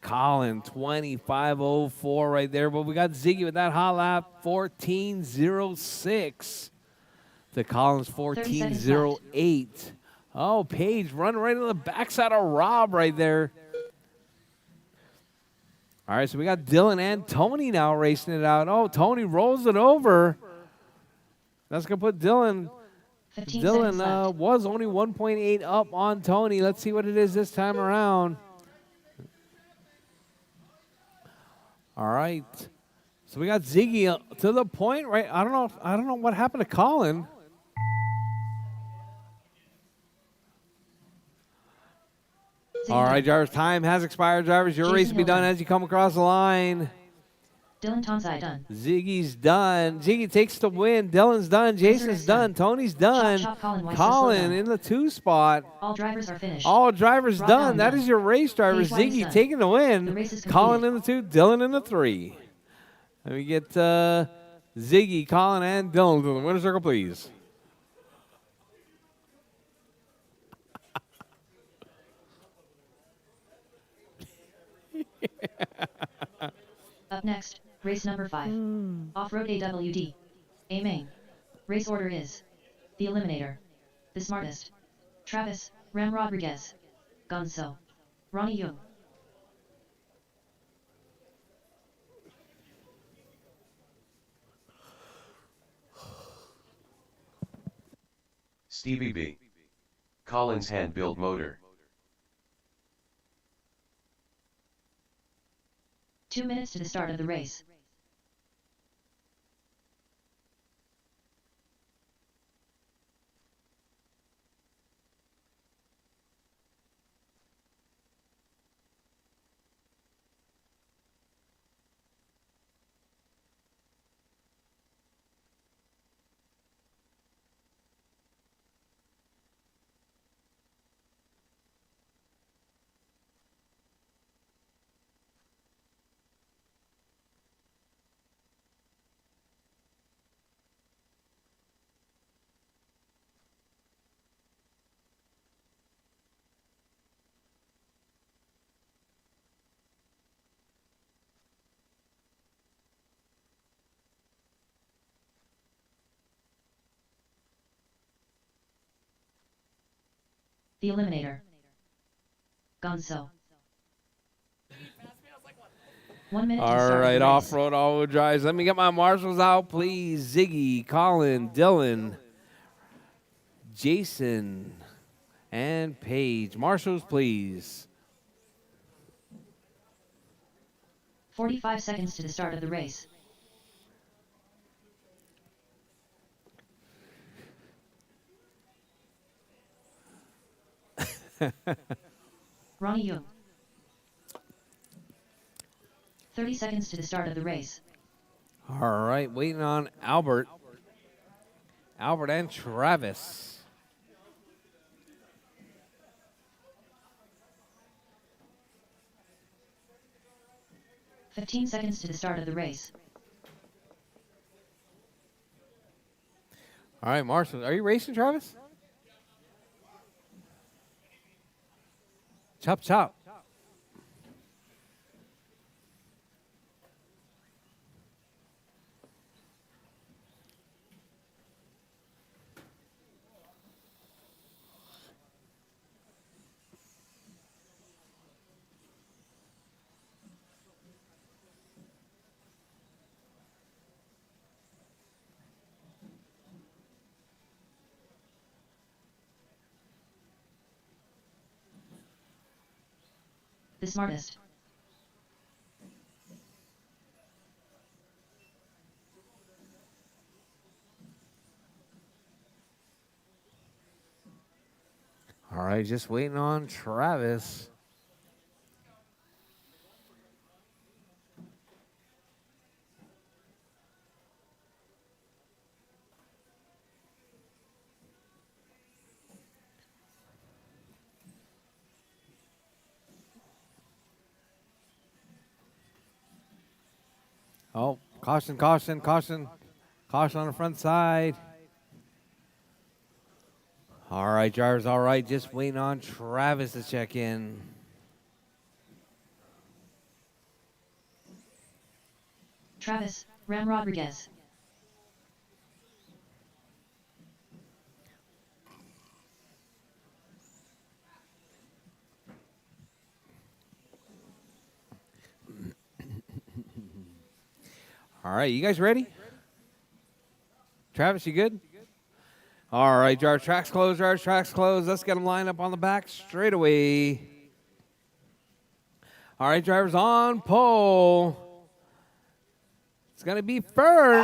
Colin, 25:04 right there. But we got Ziggy with that hot lap, 14:06 to Colin's 14:08. Oh, Paige running right on the backside of Rob right there. All right, so we got Dylan and Tony now racing it out. Oh, Tony rolls it over. That's going to put Dylan. 15 seconds left. Was only 1.8 up on Tony. Let's see what it is this time around. All right. So we got Ziggy to the point, right? I don't know what happened to Colin. All right, drivers, time has expired. Drivers, your race will be done as you come across the line. Dylan Tonsai done. Ziggy's done. Ziggy takes the win. Dylan's done. Jason's done. Tony's done. Colin in the 2 spot. All drivers are finished. All drivers done. That is your race, drivers. Paige White is Ziggy done. taking the win. The race is Colin completed. in the 2, Dylan in the 3. Let me get Ziggy, Colin, and Dylan to the winner's circle, please. Up next, race number 5. Off-road AWD. A main. Race order is the Eliminator, the Smartest, Travis, Ram Rodriguez, Gonzo, Ronnie Young. Stevie B. Collins hand-built motor. 2 minutes to the start of the race. The Eliminator. Gonzo. 1 minute to All start right, of the race. off-road all-wheel drives. Let me get my marshals out, please. Ziggy, Colin, Dylan, Jason, and Paige. Marshals, please. 45 seconds to the start of the race. Ronnie Young. 30 seconds to the start of the race. All right, waiting on Albert. Albert and Travis. $15 seconds to the start of the race. All right, Marshall, are you racing, Travis? Chop, chop. The Smartest. All right, just waiting on Travis. Oh, caution, caution, caution. Caution on the front side. All right, drivers, all right. Just waiting on Travis to check in. Travis, Ram Rodriguez. All right, you guys ready? Travis, you good? All right, drivers, tracks closed, drivers, tracks closed. Let's get them lined up on the back straightaway. All right, drivers on pole. It's going to be Fern.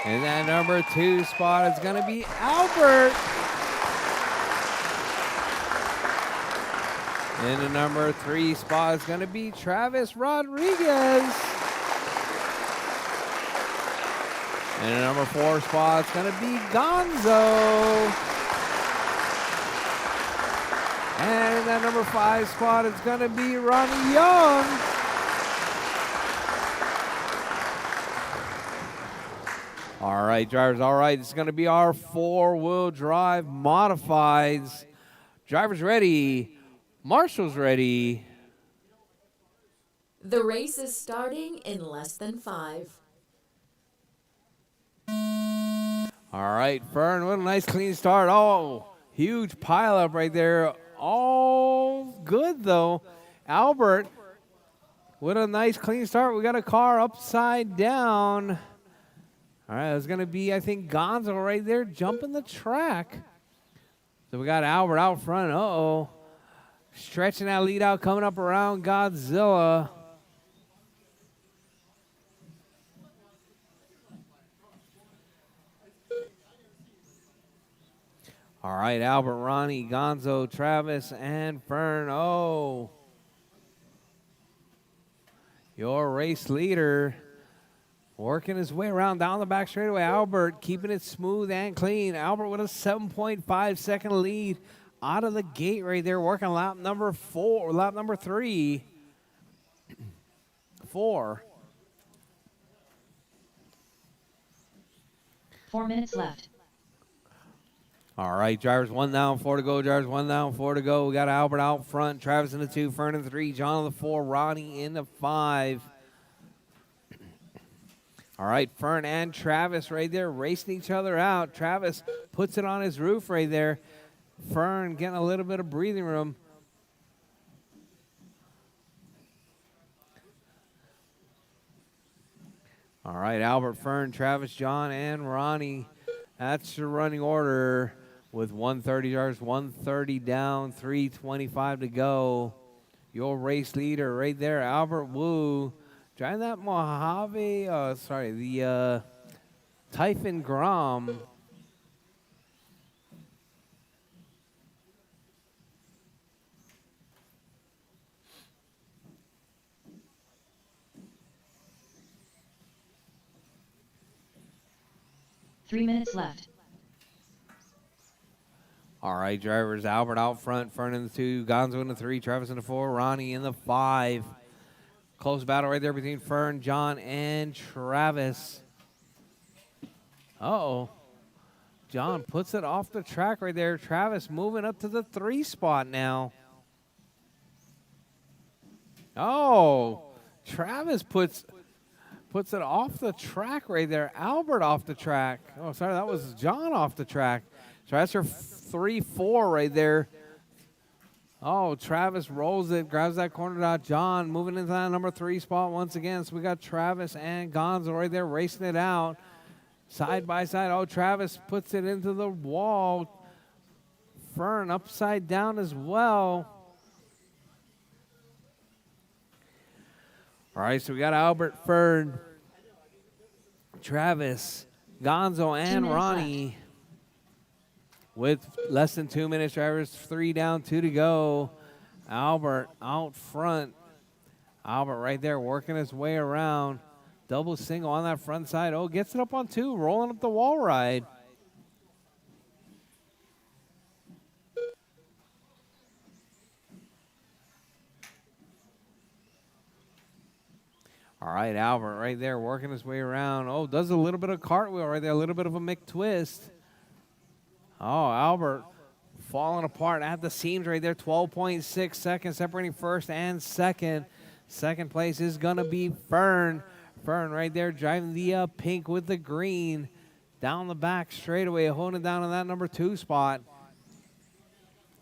And that number 2 spot is going to be Albert. And the number 3 spot is going to be Travis Rodriguez. And the number 4 spot is going to be Gonzo. And that number 5 spot is going to be Ronnie Young. All right, drivers, all right. It's going to be our 4-wheel drive modifieds. Drivers ready. Marshall's ready. The race is starting in less than 5. All right, Fern, what a nice clean start. Oh, huge pile up right there. All good, though. Albert, what a nice clean start. We got a car upside down. All right, it's going to be, I think, Gonzo right there jumping the track. So we got Albert out front. Uh-oh. Stretching that lead out, coming up around Godzilla. All right, Albert, Ronnie, Gonzo, Travis, and Fern. Oh. Your race leader working his way around down the back straightaway. Albert keeping it smooth and clean. Albert with a 7.5 second lead out of the gate right there, working lap number 3. 4. 4 minutes left. All right, drivers 1 down, 4 to go. Drivers 1 down, 4 to go. We got Albert out front, Travis in the 2, Fern in the 3, John in the 4, Ronnie in the 5. All right, Fern and Travis right there racing each other out. Travis puts it on his roof right there. Fern getting a little bit of breathing room. All right, Albert, Fern, Travis, John, and Ronnie. That's the running order with 130 yards, 130 down, 3:25 to go. Your race leader right there, Albert Wu. Driving that Mojave, the Typhon Grom. Three minutes left. All right, drivers, Albert out front, Fern in the 2, Gonzo in the 3, Travis in the 4, Ronnie in the 5. Close battle right there between Fern, John, and Travis. Uh-oh. John puts it off the track right there. Travis moving up to the 3 spot now. Oh, Travis puts it off the track right there. Albert off the track. Oh, sorry, that was John off the track. So that's her 3-4 right there. Oh, Travis rolls it, grabs that corner dot. John moving into that number 3 spot once again. So we got Travis and Gonzo right there racing it out. Side by side. Oh, Travis puts it into the wall. Fern upside down as well. All right, so we got Albert, Fern, Travis, Gonzo, and Ronnie with less than 2 minutes. Drivers 3 down, 2 to go. Albert out front. Albert right there working his way around. Double single on that front side. Oh, gets it up on 2, rolling up the wall ride. All right, Albert right there working his way around. Oh, does a little bit of cartwheel right there, a little bit of a McTwist. Oh, Albert falling apart at the seams right there. 12.6 seconds separating first and second. Second place is going to be Fern. Fern right there driving the pink with the green. Down the back straightaway, holding it down on that number 2 spot.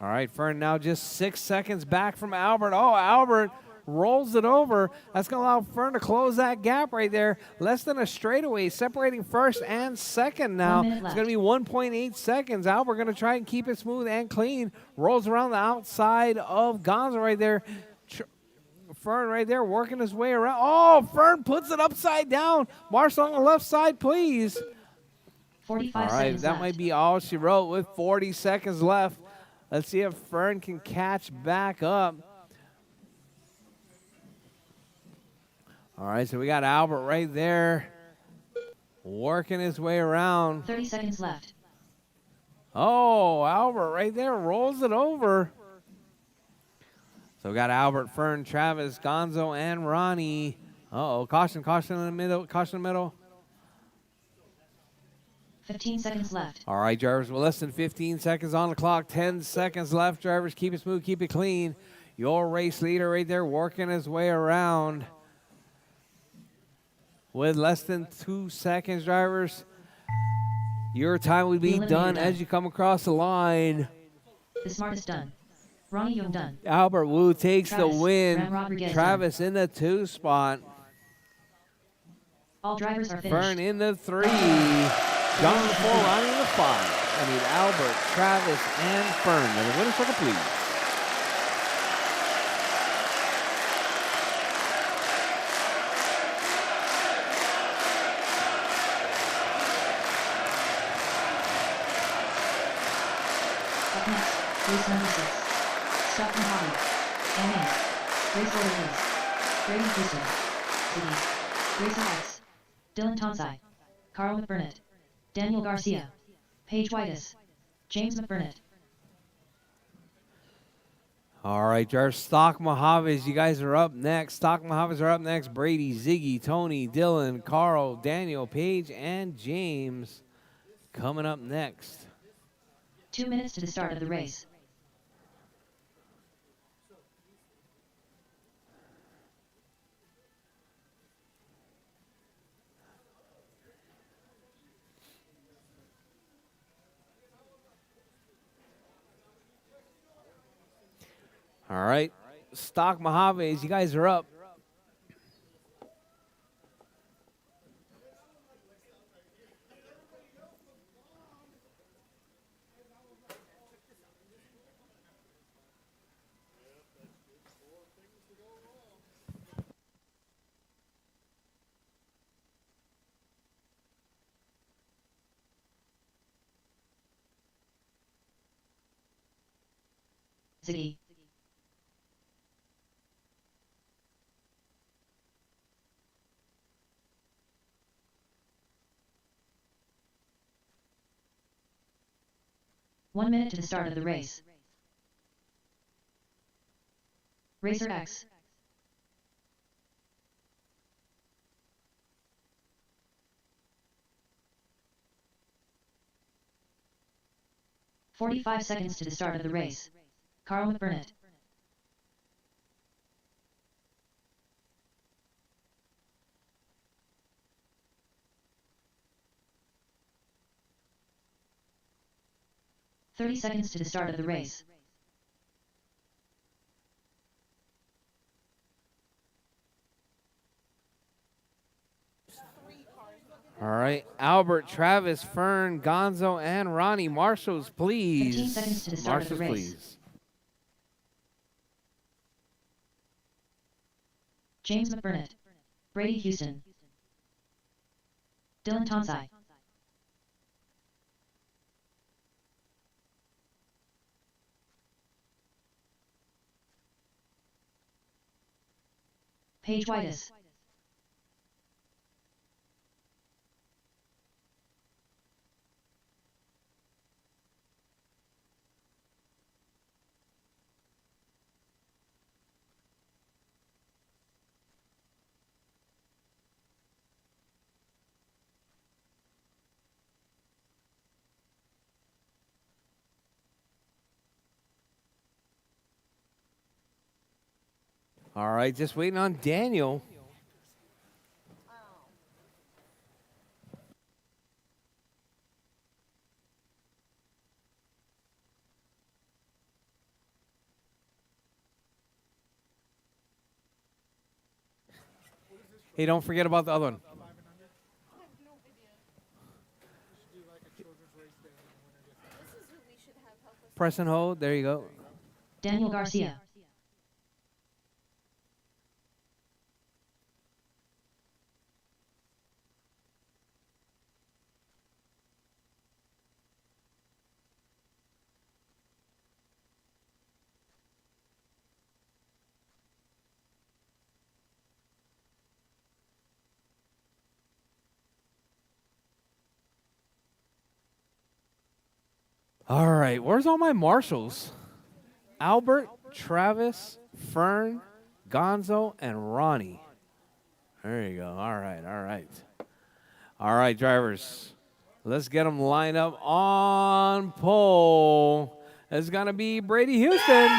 All right, Fern now just 6 seconds back from Albert. Oh, Albert rolls it over. That's going to allow Fern to close that gap right there. Less than a straightaway, separating first and second now. 1 minute It's going to be 1.8 seconds. Albert going to try and keep it smooth and clean. Rolls around the outside of Gonzo right there. Fern right there working his way around. Oh, Fern puts it upside down. Marshall on the left side, please. 45 all right, seconds that left. might be all she wrote with 40 seconds left. Let's see if Fern can catch back up. All right, so we got Albert right there working his way around. 30 seconds left. Oh, Albert right there rolls it over. So we got Albert, Fern, Travis, Gonzo, and Ronnie. Uh-oh, caution in the middle, caution in the middle. 15 seconds left. All right, drivers, we're less than 15 seconds on the clock. 10 seconds left, drivers. Keep it smooth, keep it clean. Your race leader right there working his way around. With less than 2 seconds, drivers. Your time would be done as you come across the line. The smartest done. Ronnie Young done. Albert Wu takes Travis, the win. Ram Rodriguez Travis in the 2 spot. All drivers are finished. Fern in the 3. John in the 4, Ronnie in the 5. I need Albert, Travis, and Fern in the winner's circle, please. Up next, race number 6. Stockton Hobby. NA. Race order is Brady Houston. City. Grayson X. Dylan Tonsai. Carl McBurnett. Daniel Garcia. Paige Whitus. James McBurnett. All right, drivers, Stock Mojaves, you guys are up next. Stock Mojaves are up next. Brady, Ziggy, Tony, Dylan, Carl, Daniel, Paige, and James coming up next. 2 minutes to the start of the race. All right, Stock Mojaves, you guys are up. Ziggy. One minute to the start of the race. Racer X. "45 seconds to the start of the race. Carl McBurnett. "30 seconds to the start of the race. All right, Albert, Travis, Fern, Gonzo, and Ronnie. Marshals, please. 15 seconds to the start of the Marshals, race. please. James McBurnett. Brady Houston. Dylan Tonsai. Paige Whitus. All right, just waiting on Daniel. Hey, don't forget about the other one. Press and hold. There you go. Daniel Garcia. All right, where's all my marshals? Albert, Travis, Fern, Gonzo, and Ronnie. There you go. All right, all right. All right, drivers. Let's get them lined up on pole. It's going to be Brady Houston.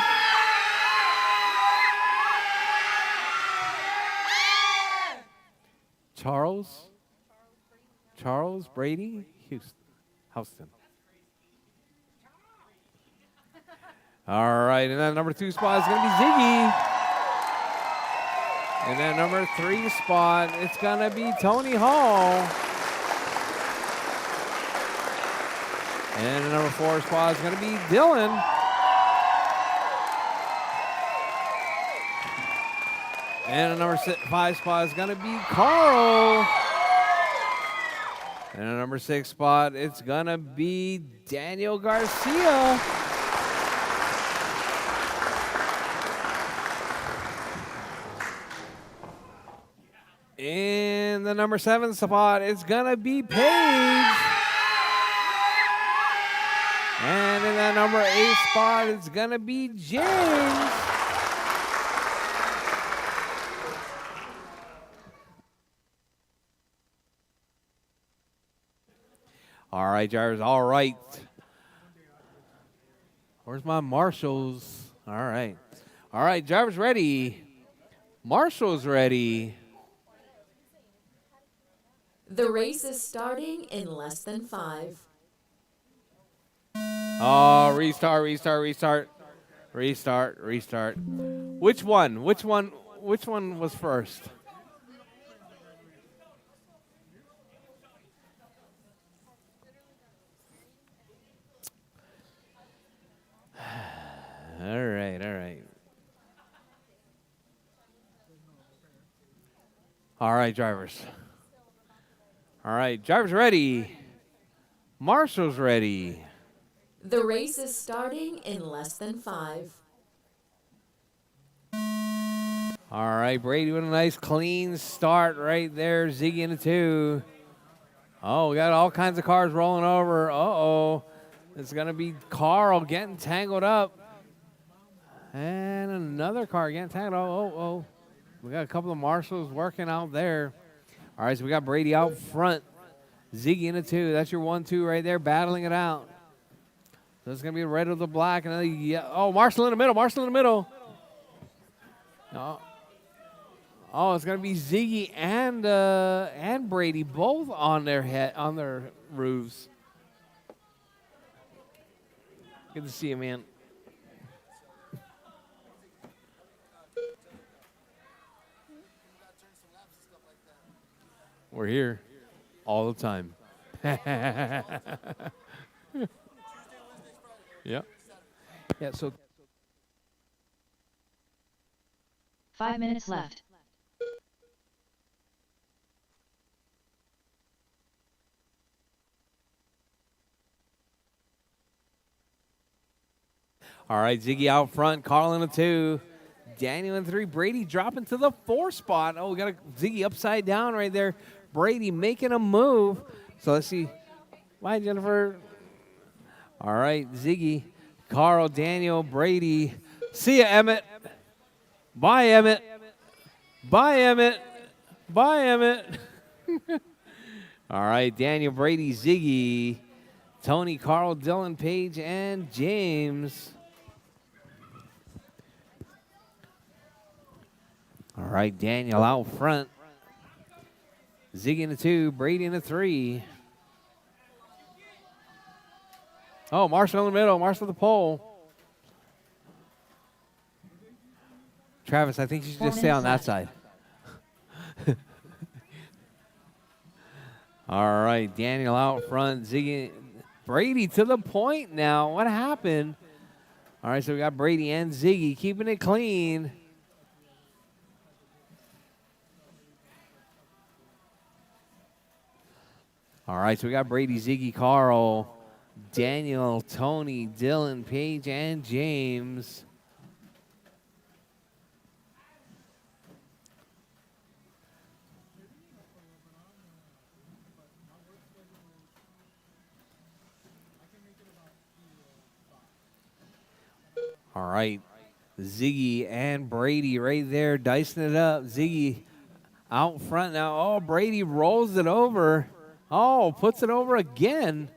Charles Brady Houston. All right, and that number 2 spot is going to be Ziggy. And that number 3 spot, it's going to be Tony Hall. And the number 4 spot is going to be Dylan. And the number 5 spot is going to be Carl. And the number 6 spot, it's going to be Daniel Garcia. In the number 7 spot, it's going to be Paige. And in that number 8 spot, it's going to be James. All right, drivers, all right. Where's my marshals? All right. All right, drivers ready. Marshals ready. The race is starting in less than 5. Oh, restart. Which one was first? All right. All right, drivers. All right, drivers ready. Marshals ready. The race is starting in less than 5. All right, Brady with a nice clean start right there. Ziggy in the 2. Oh, we got all kinds of cars rolling over. Uh-oh. It's going to be Carl getting tangled up. And another car getting tangled up. Oh. We got a couple of marshals working out there. All right, so we got Brady out front. Ziggy in the 2. That's your 1-2 right there, battling it out. So it's going to be red with the black. Oh, Marshall in the middle. Oh, it's going to be Ziggy and Brady both on their roofs. Good to see you, man. We're here all the time. Yeah. Yeah, so 5 minutes left. all right, Ziggy out front, Carl in the 2. Daniel in 3. Brady dropping to the 4 spot. Oh, we got a Ziggy upside down right there. Brady making a move. So let's see. Bye, Jennifer. All right, Ziggy, Carl, Daniel, Brady. See ya, Emmett. Bye, Emmett. All right, Daniel, Brady, Ziggy, Tony, Carl, Dylan, Paige, and James. All right, Daniel out front. Ziggy in the 2, Brady in the 3. Oh, Marshall in the middle. Marshall the pole. Travis, I think you should 4 just stay on minutes that left. side. All right, Daniel out front. Ziggy, Brady to the point now. What happened? All right, so we got Brady and Ziggy keeping it clean. All right, so we got Brady, Ziggy, Carl, Daniel, Tony, Dylan, Paige, and James. All right, Ziggy and Brady right there dicing it up. Ziggy out front now. Oh, Brady rolls it over. Oh, puts it over again.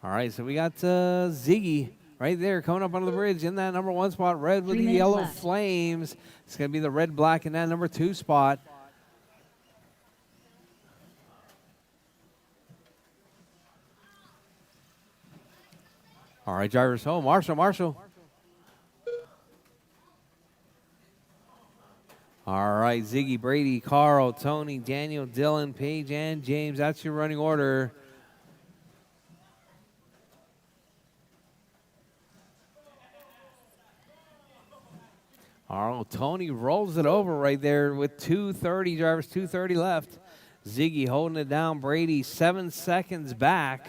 All right, so we got Ziggy right there coming up under the bridge in that number 1 spot. Red with 3 the minutes yellow left. flames. It's going to be the red black in that number 2 spot. All right, drivers home. Marshall. All right, Ziggy, Brady, Carl, Tony, Daniel, Dylan, Paige, and James. That's your running order. All right, Tony rolls it over right there with 2:30 drivers, 2:30 left. Ziggy holding it down. Brady 7 seconds back.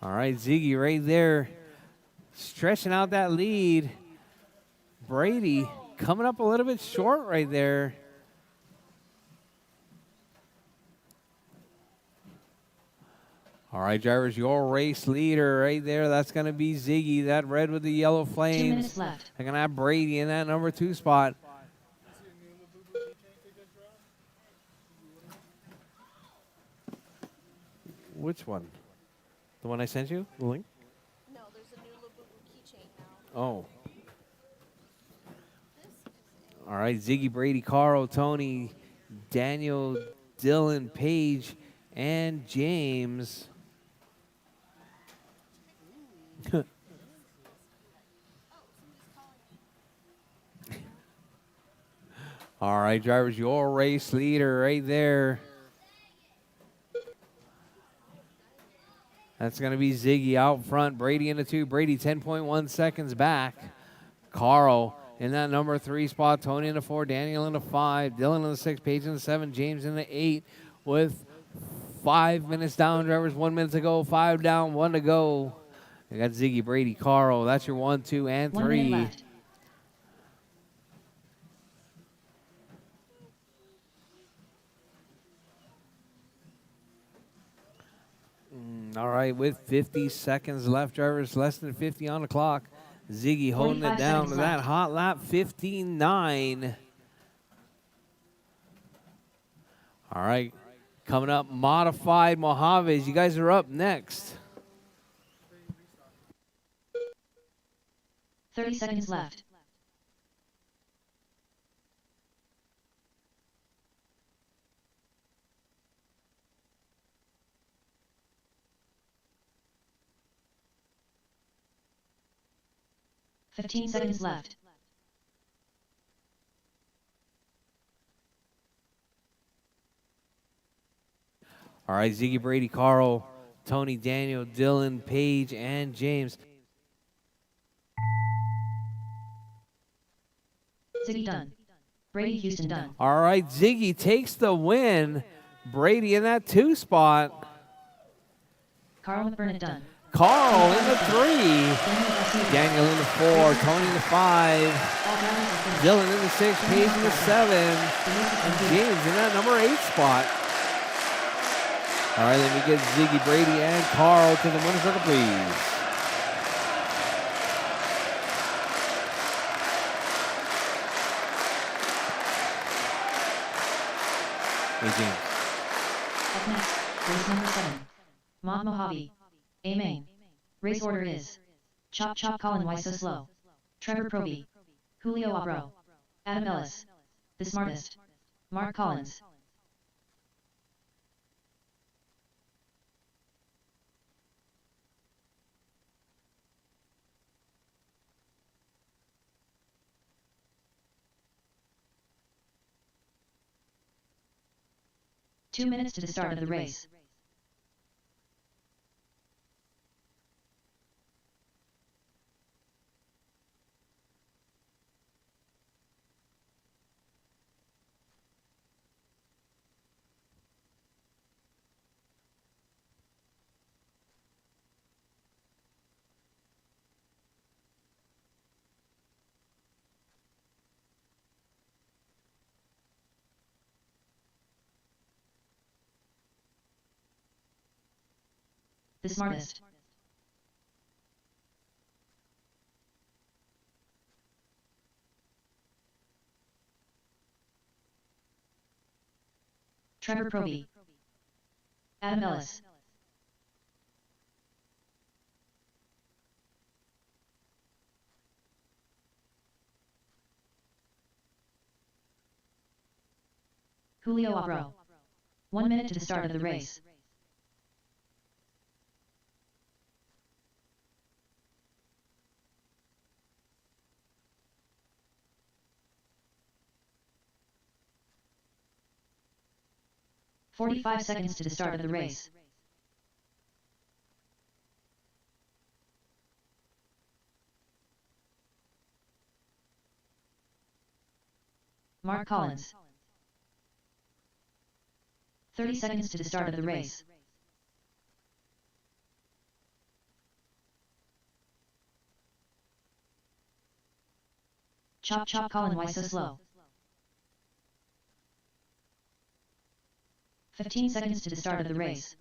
All right, Ziggy right there stretching out that lead. Brady coming up a little bit short right there. All right, drivers, your race leader right there. That's going to be Ziggy, that red with the yellow 2 flames. minutes left. They're going to have Brady in that number 2 spot. Which one? The one I sent you? The link? No, there's a new Labubu keychain now. Oh. All right, Ziggy, Brady, Carl, Tony, Daniel, Dylan, Paige, and James. All right, drivers, your race leader right there. That's going to be Ziggy out front. Brady in the 2. Brady 10.1 seconds back. Carl in that number 3 spot. Tony in the 4. Daniel in the 5. Dylan in the 6. Paige in the 7. James in the 8 with 5 minutes down. Drivers, 1 minute to go. 5 down, 1 to go. You got Ziggy, Brady, Carl. That's your 1, 2, and 1 minute 3. left. All right, with 50 seconds left, drivers, less than 50 on the clock. Ziggy holding it 45 down to seconds that left. hot lap 59. All right, coming up, modified Mojaves. You guys are up next. 30 seconds left. Fifteen seconds left. All right, Ziggy, Brady, Carl, Tony, Daniel, Dylan, Paige, and James. Ziggy done. Brady Houston done. All right, Ziggy takes the win. Brady in that 2 spot. Carl McBurnett done. Carl in the 3. Daniel Garcia. Daniel in the 4. Tony in the 5. All drivers are finished. Dylan in the 6. Paige in the 7. The race is And complete. James in that number 8 spot. All right, let me get Ziggy, Brady, and Carl to the winner's circle, please. Hey, James. Up next, race number 7. Mojave. A main. Race order is Chop Chop Colin. Why so slow? Trevor Proby, Julio Abro, Adam Ellis, The Smartest, Mark Collins. Two minutes to the start of the race. The Smartest. Trevor Proby, Adam Ellis. Julio Abro. 1 minute to the start of the race. "45 seconds to the start of the race. Mark Collins. 30 seconds to the start of the race. Chop chop Colin, why so slow? 15 seconds to the start of the race.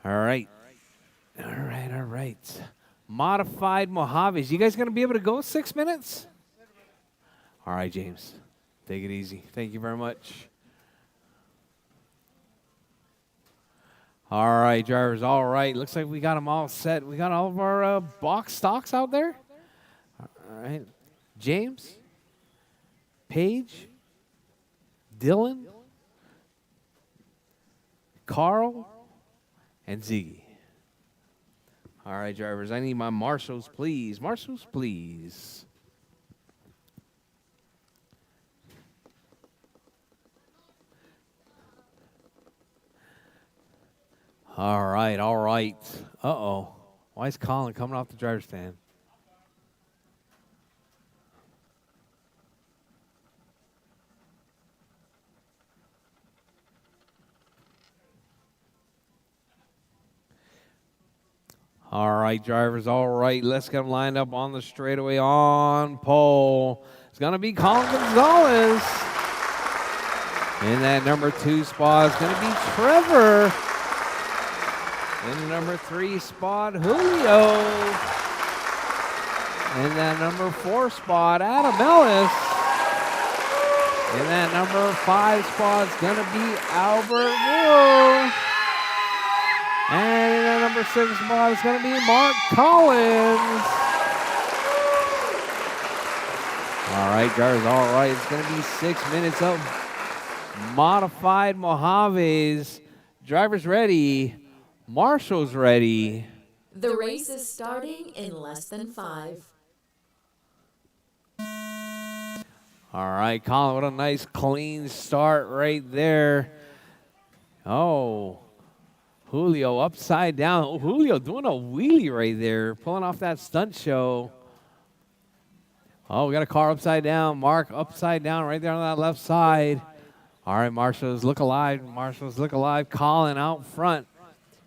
All right. All right, all right. Modified Mojaves. You guys going to be able to go 6 minutes? All right, James. Take it easy. Thank you very much. All right, drivers. All right. Looks like we got them all set. We got all of our box stocks out there. All right. James, Paige, Dylan, Carl, and Ziggy. All right, drivers. I need my marshals, please. Marshals, please. All right, all right. Uh-oh. Why is Colin coming off the driver's stand? All right, drivers, all right. Let's get them lined up on the straightaway on pole. It's going to be Colin Gonzalez. In that number 2 spot is going to be Trevor. In the number 3 spot, Julio. In that number 4 spot, Adam Ellis. In that number 5 spot is going to be Albert Moore. And in that number 6 spot is going to be Mark Collins. All right, guys, all right. It's going to be 6 minutes of modified Mojaves. Drivers ready. Marshall's ready. The race is starting in less than 5. All right, Colin, what a nice clean start right there. Oh, Julio upside down. Oh, Julio doing a wheelie right there, pulling off that stunt show. Oh, we got a car upside down. Mark upside down right there on that left side. All right, Marshall's look alive. Marshall's look alive. Colin out front.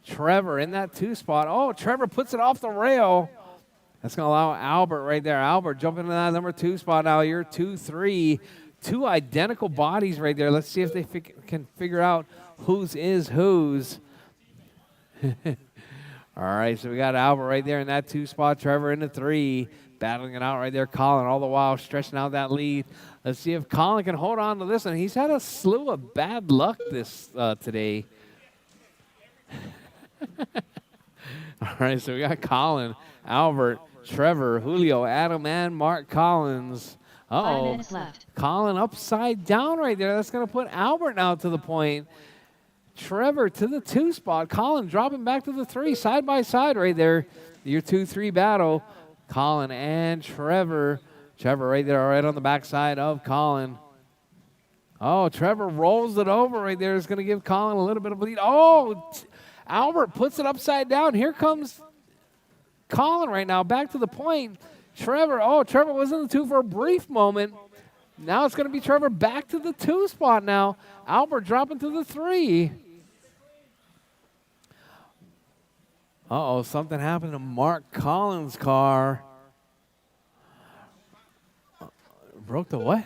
Trevor in that 2 spot. Oh, Trevor puts it off the rail. That's going to allow Albert right there. Albert jumping into that number 2 spot now. You're 2-3. 2 identical bodies right there. Let's see if they can figure out whose is whose. All right, so we got Albert right there in that 2 spot. Trevor in the 3. Battling it out right there. Colin all the while stretching out that lead. Let's see if Colin can hold on to this one. He's had a slew of bad luck this today. All right, so we got Colin, Albert, Trevor, Julio, Adam, and Mark Collins. 5 Uh-oh. minutes left. Colin upside down right there. That's going to put Albert now to the point. Trevor to the 2 spot. Colin dropping back to the 3. Side by side right there. Your 2-3 battle. Colin and Trevor. Trevor right there, right on the backside of Colin. Oh, Trevor rolls it over right there. It's going to give Colin a little bit of lead. Oh, Albert puts it upside down. Here comes Colin right now. Back to the point. Trevor was in the 2 for a brief moment. Now it's going to be Trevor back to the 2 spot now. Albert dropping to the 3. Uh-oh, something happened to Mark Collins' car. Broke the what?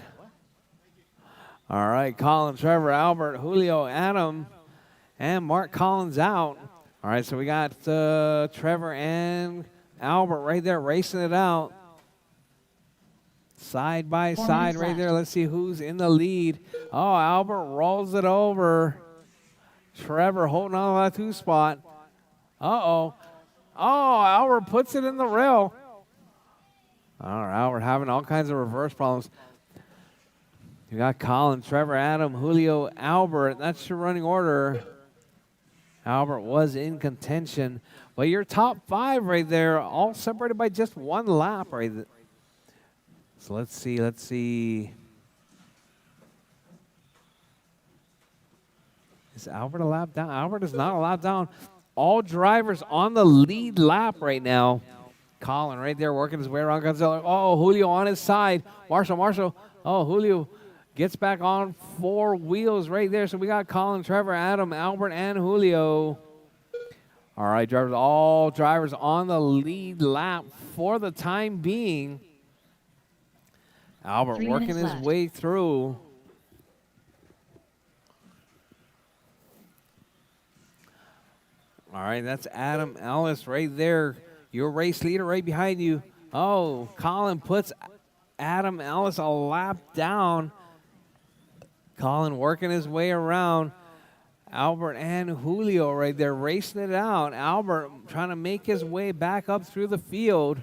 All right, Colin, Trevor, Albert, Julio, Adam, and Mark Collins out. All right, so we got Trevor and Albert right there racing it out. Side by 4 side minutes right left. there. Let's see who's in the lead. Oh, Albert rolls it over. Trevor holding on to that 2 spot. Uh-oh. Oh, Albert puts it in the rail. All right, Albert having all kinds of reverse problems. You got Colin, Trevor, Adam, Julio, Albert. That's your running order. Albert was in contention. But your top 5 right there, all separated by just 1 lap right there. So let's see. Is Albert a lap down? Albert is not a lap down. All drivers on the lead lap right now. Colin right there working his way around Gonzalo. Oh, Julio on his side. Marshall. Oh, Julio gets back on 4 wheels right there. So we got Colin, Trevor, Adam, Albert, and Julio. All right, all drivers on the lead lap for the time being. Albert 3 working minutes his left. way through. All right, that's Adam Ellis right there. Your race leader right behind you. Oh, Colin puts Adam Ellis a lap down. Colin working his way around. Albert and Julio right there racing it out. Albert trying to make his way back up through the field.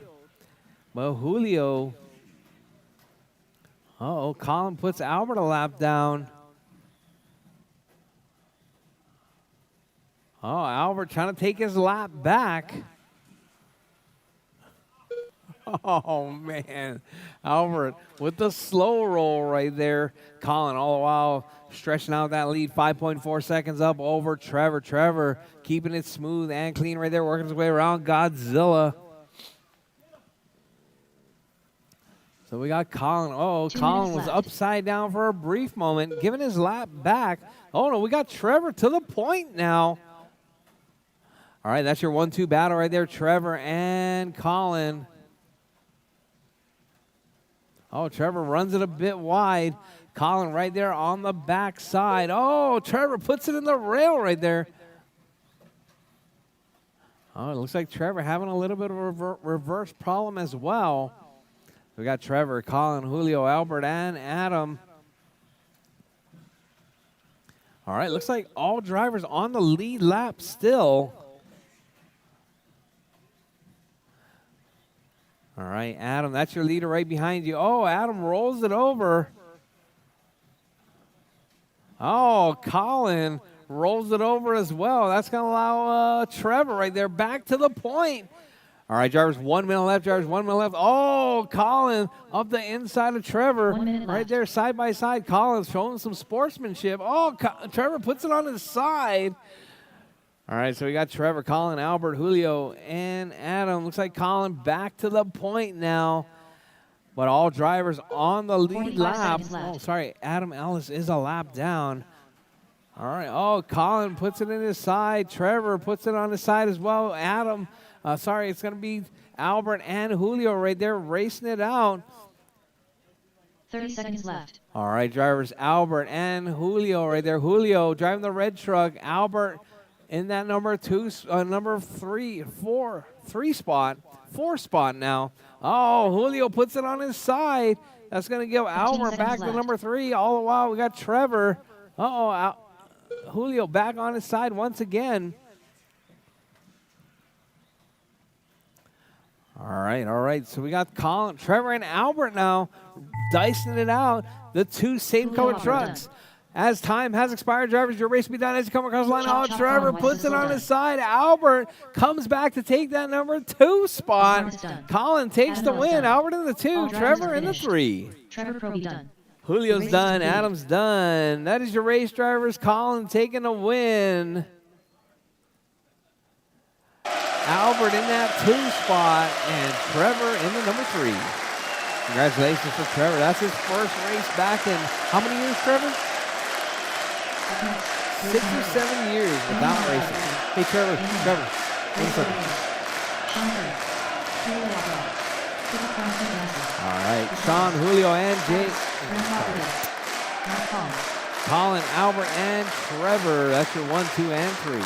But Julio... Uh-oh, Colin puts Albert a lap down. Oh, Albert trying to take his lap back. Oh, man. Albert with the slow roll right there. Colin all the while stretching out that lead, 5.4 seconds up over Trevor. Trevor keeping it smooth and clean right there, working his way around Godzilla. So we got Colin. Oh, 2 Colin minutes was left. upside down for a brief moment, giving his lap back. Oh, no, we got Trevor to the point now. All right, that's your 1-2 battle right there, Trevor and Colin. Oh, Trevor runs it a bit wide. Colin right there on the backside. Oh, Trevor puts it in the rail right there. Oh, it looks like Trevor having a little bit of a reverse problem as well. We got Trevor, Colin, Julio, Albert, and Adam. All right, looks like all drivers on the lead lap still. All right, Adam, that's your leader right behind you. Oh, Adam rolls it over. Oh, Colin rolls it over as well. That's going to allow Trevor right there back to the point. All right, drivers, 1 minute left. Drivers, 1 minute left. Oh, Colin up the inside of Trevor. 1 minute Right left. there, side by side. Colin's showing some sportsmanship. Oh, Trevor puts it on his side. All right, so we got Trevor, Colin, Albert, Julio, and Adam. Looks like Colin back to the point now. But all drivers on the lead 45 lap. seconds left. Oh, sorry, Adam Ellis is a lap down. All right, oh, Colin puts it in his side. Trevor puts it on his side as well. Adam, it's going to be Albert and Julio right there racing it out. 30 seconds left. All right, drivers, Albert and Julio right there. Julio driving the red truck. Albert in that number 4 spot now. Oh, Julio puts it on his side. That's going to give 15 Albert seconds back to left. number 3. All the while, we got Trevor. Julio back on his side once again. All right. So we got Colin, Trevor, and Albert now dicing it out. The two same color trucks. As time has expired, drivers, your race will be done as you come across the line. Oh, Trevor puts it on his side. Albert comes back to take that number 2 spot. Colin takes the win. Albert in the 2, Trevor in the 3. Trevor Proby done. Julio's done. Adam's done. That is your race drivers. Colin taking the win. Albert in that 2 spot, and Trevor in the number 3. Congratulations for Trevor. That's his first race back in how many years, Trevor? 6 or 7 years without racing. Hey, Trevor. One second. All right. Sean, Julio, and Jake. Colin, Albert, and Trevor. That's your 1, 2, and 3.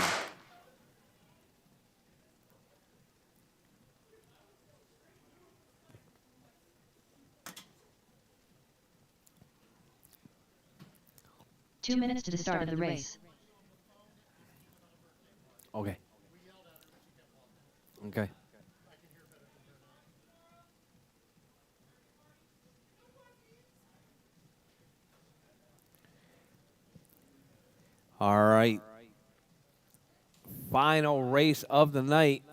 Two minutes to the start of the race. Okay. All right. Final race of the night.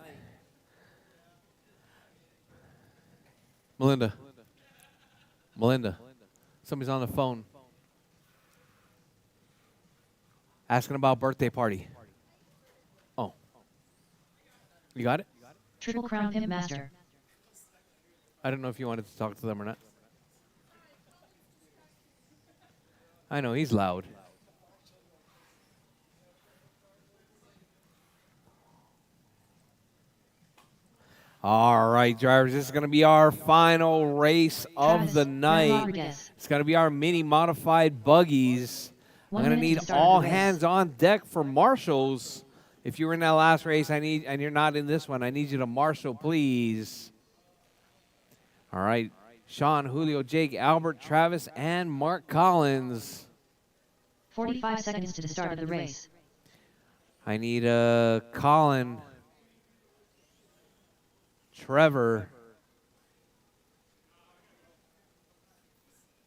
Melinda. Somebody's on the phone. Asking about birthday party. Oh. You got it? Triple Crown Pimp Master. I don't know if you wanted to talk to them or not. I know, he's loud. All right, drivers, this is going to be our final race of the night. It's going to be our mini modified buggies. I'm going to need all hands on deck for marshals. If you were in that last race, and you're not in this one, I need you to marshal, please. All right. Sean, Julio, Jake, Albert, Travis, and Mark Collins. 45 seconds to the start of the race. I need Colin, Trevor,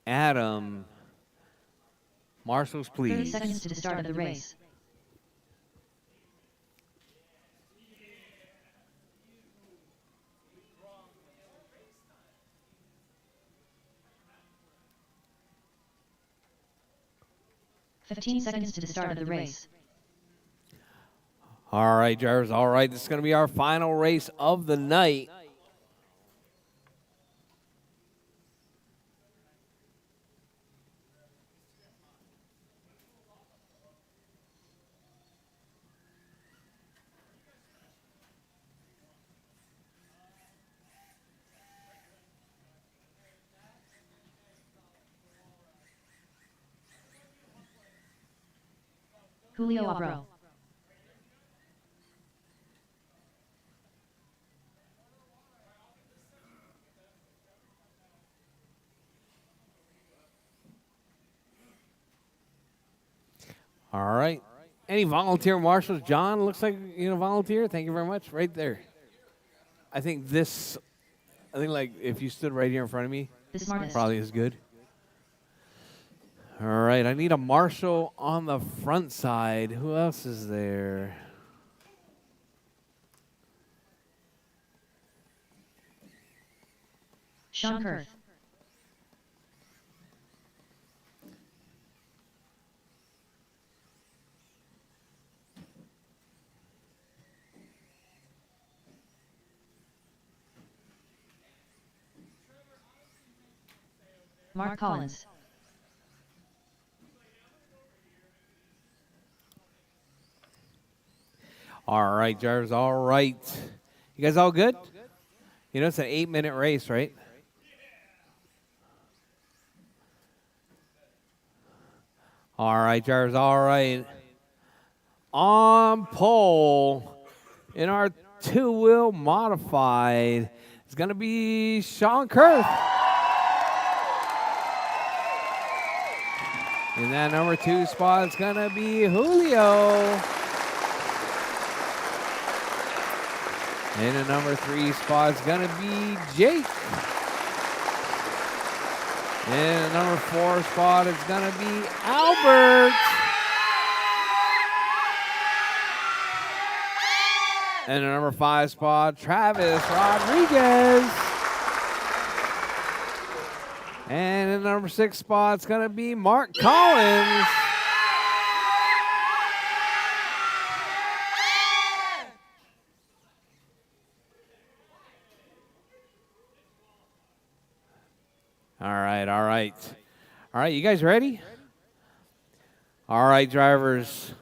Adam, marshals, 30 please. seconds to the start of the race. $15 seconds to the start of the race. All right, drivers. All right, this is going to be our final race of the night. Julio Abro. All right. Any volunteer marshals? John, looks like you know volunteer. Thank you very much. Right there. I think like if you stood right here in front of me, The smartest. probably is good. All right. I need a marshal on the front side. Who else is there? Sean Kurth. Mark Collins. All right, drivers. All right. You guys all good? You know, it's an 8-minute race, right? All right, drivers. All right. On pole in our 2-wheel modified is going to be Sean Kurth. In that number 2 spot, it's going to be Julio. In the number 3 spot is going to be Jake. In the number 4 spot is going to be Albert. And the number 5 spot, Travis Rodriguez. And in the number 6 spot, it's going to be Mark Collins. All right, all right. All right, you guys ready? All right, drivers.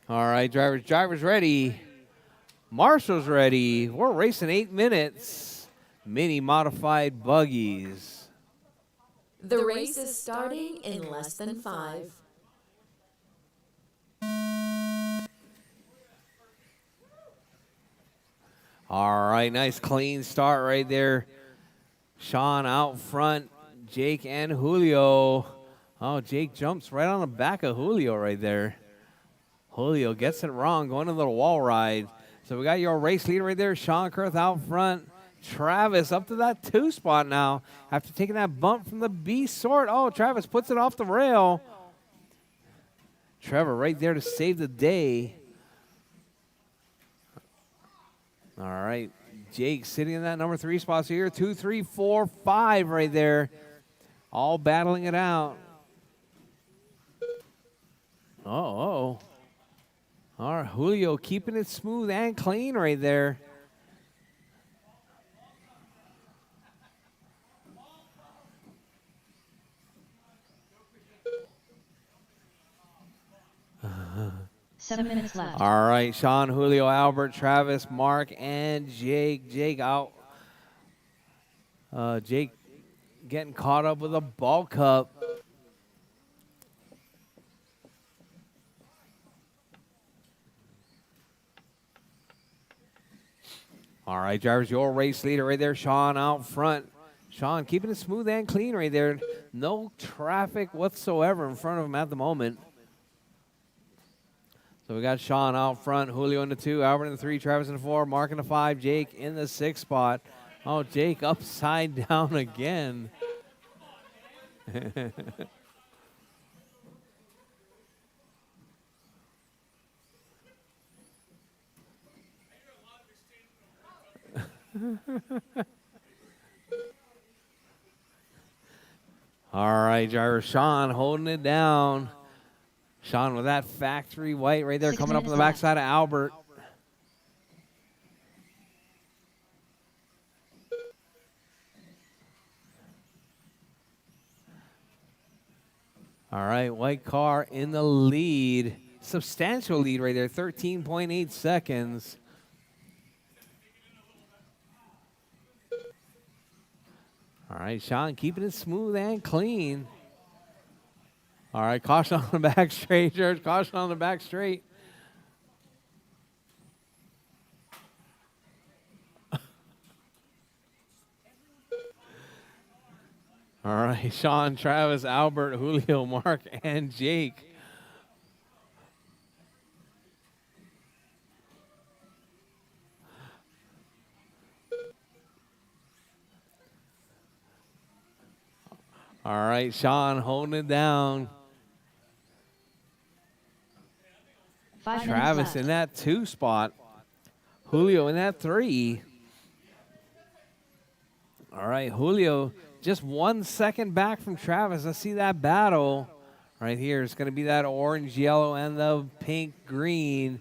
All right, drivers. Drivers ready. Marshall's ready. We're racing 8 minutes. Mini modified buggies. The race is starting in less than 5. All right, nice clean start right there. Sean out front, Jake and Julio. Oh, Jake jumps right on the back of Julio right there. Julio gets it wrong, going to the wall ride. So we got your race leader right there, Sean Kurth out front. Travis up to that 2 spot now after taking that bump from the B sort. Oh, Travis puts it off the rail. Trevor right there to save the day. All right, Jake sitting in that number 3 spot. So here, 2, 3, 4, 5 right there. All battling it out. Oh. All right, Julio keeping it smooth and clean right there. Seven minutes left. All right, Sean, Julio, Albert, Travis, Mark, and Jake. Jake out. Jake getting caught up with a ball cup. All right, drivers, your race leader right there, Sean out front. Sean keeping it smooth and clean right there. No traffic whatsoever in front of him at the moment. So we got Sean out front, Julio in the 2, Albert in the 3, Travis in the 4, Mark in the 5, Jake in the 6 spot. Oh, Jake upside down again. All right, driver Sean holding it down. Sean with that factory white right there 6 coming up on the minutes left. backside of Albert. All right, white car in the lead. Substantial lead right there, 13.8 seconds. All right, Sean keeping it smooth and clean. All right, caution on the back straight, George. Caution on the back straight. All right, Sean, Travis, Albert, Julio, Mark, and Jake. All right, Sean holding it down. 5 minutes Travis left. in that 2 spot. Julio in that 3. All right, Julio just 1 second back from Travis. Let's see that battle right here. It's going to be that orange, yellow, and the pink, green.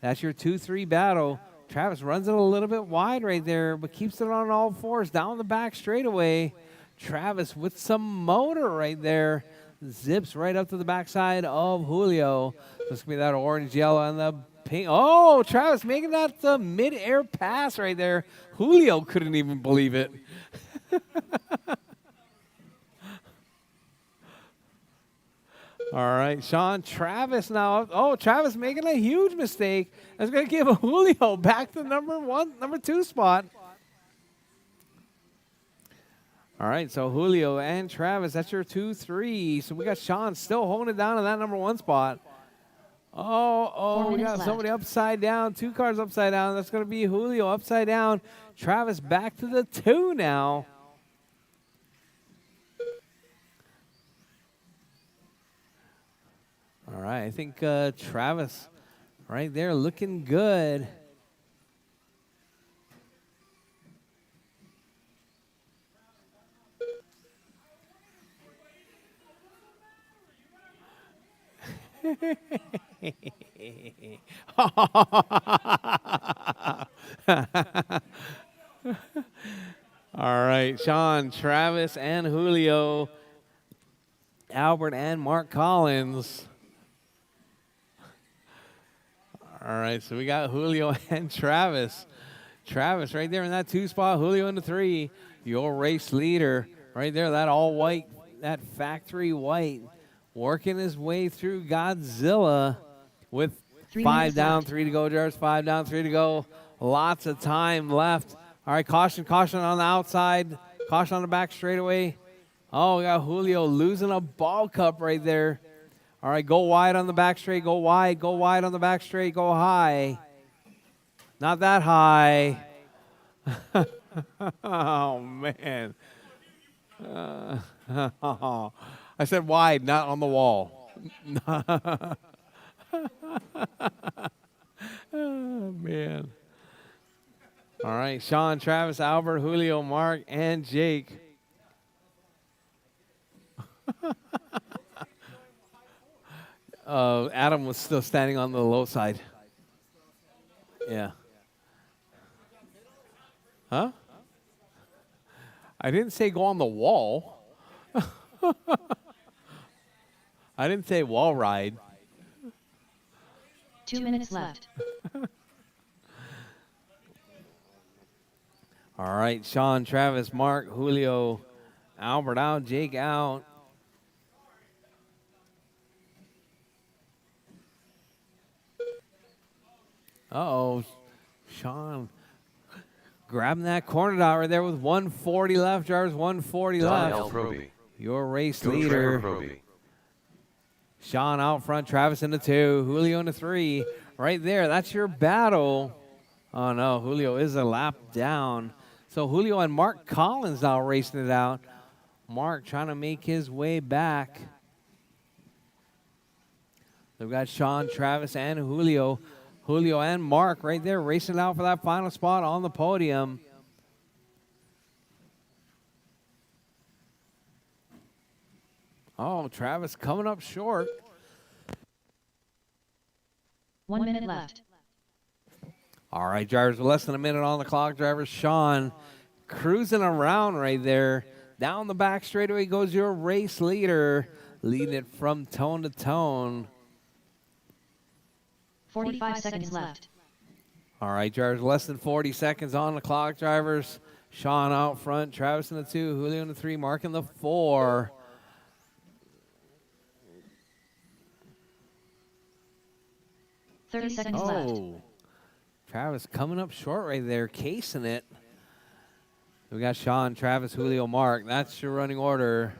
That's your 2-3 battle. Travis runs it a little bit wide right there, but keeps it on all fours down the back straightaway. Travis with some motor right there. Zips right up to the backside of Julio. This is going to be that orange, yellow, and the pink. Oh, Travis making that the mid-air pass right there. Julio couldn't even believe it. All right, Sean, Travis now. Oh, Travis making a huge mistake. That's going to give Julio back to number 2 spot. All right, so Julio and Travis, that's your 2-3. So we got Sean still holding it down in that number 1 spot. Oh, we got somebody upside down. 2 cars upside down. That's going to be Julio upside down. Travis back to the 2 now. All right, I think Travis right there looking good. All right, Sean, Travis, and Julio, Albert, and Mark Collins. All right, so we got Julio and Travis. Travis right there in that 2 spot, Julio in the 3. Your race leader right there, that all white, that factory white, working his way through Godzilla with 5 down, 3 to go, drivers. 5 down, 3 to go. Lots of time left. All right, caution on the outside. Caution on the back straightaway. Oh, we got Julio losing a ball cup right there. All right, go wide on the back straight. Go wide on the back straight. Go high. Not that high. Oh, man. I said wide, not on the wall. Oh, man. All right, Sean, Travis, Albert, Julio, Mark, and Jake. Adam was still standing on the low side. Yeah. Huh? I didn't say go on the wall. I didn't say wall ride. 2 minutes left. All right, Sean, Travis, Mark, Julio, Albert out, Jake out. Uh-oh, Sean grabbing that corner dot right there with 140 left, drivers, 140 Don left. L. Proby. Your race Go leader. Trevor Proby. Sean out front, Travis in the 2, Julio in the 3. Right there, that's your battle. Oh, no, Julio is a lap down. So Julio and Mark Collins now racing it out. Mark trying to make his way back. They've got Sean, Travis, and Julio. Julio and Mark right there racing out for that final spot on the podium. Oh, Travis coming up short. 1 minute left. All right, drivers, with less than a minute on the clock. Driver Sean cruising around right there. Down the back straightaway goes your race leader, leading it from tone to tone. 45 seconds left. All right, drivers, less than 40 seconds on the clock. Drivers, Sean out front, Travis in the 2, Julio in the 3, Mark in the 4. Oh. 30 seconds left. Travis coming up short right there, casing it. We got Sean, Travis, Julio, Mark. That's your running order.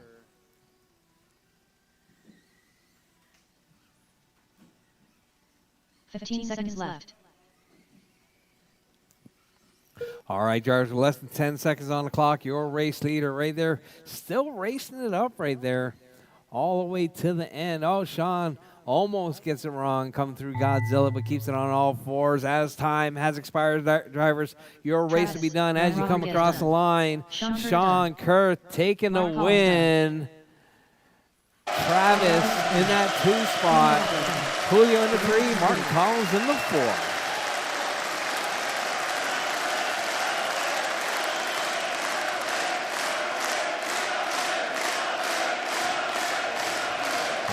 $15 seconds left. All right, drivers, with less than 10 seconds on the clock. Your race leader right there, still racing it up right there, all the way to the end. Oh, Sean almost gets it wrong, coming through Godzilla, but keeps it on all fours. As time has expired, drivers, your race will be done as you come across the line. Sean Kerr taking the win. Travis in that 2 spot. Julio in the 3, Martin Collins in the 4.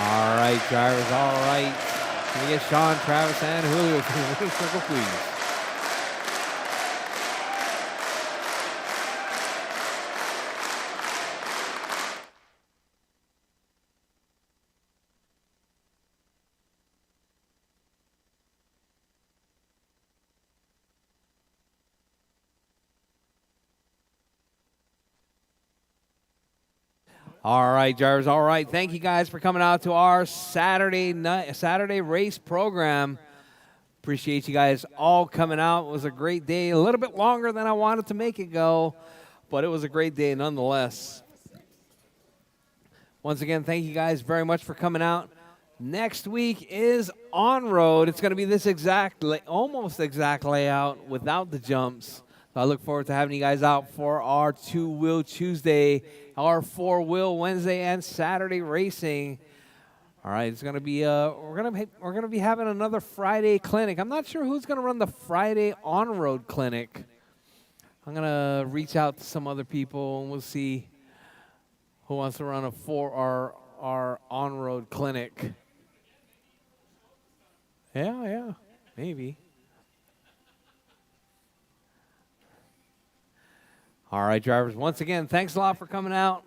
All right, drivers, all right. Can we get Sean, Travis, and Julio to the winner's circle, please? All right, drivers. All right. Thank you guys for coming out to our Saturday race program. Appreciate you guys all coming out. It was a great day. A little bit longer than I wanted to make it go, but it was a great day nonetheless. Once again, thank you guys very much for coming out. Next week is on road. It's going to be this almost exact layout without the jumps. So I look forward to having you guys out for our 2-wheel Tuesday, our 4-wheel Wednesday, and Saturday racing. All right, it's going to be we're going to be having another Friday clinic. I'm not sure who's going to run the Friday on-road clinic. I'm going to reach out to some other people and we'll see who wants to run our on-road clinic. Yeah, maybe. All right, drivers, once again, thanks a lot for coming out.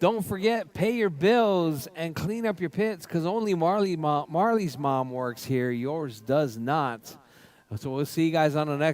Don't forget, pay your bills and clean up your pits because only Marley's mom works here. Yours does not. So we'll see you guys on the next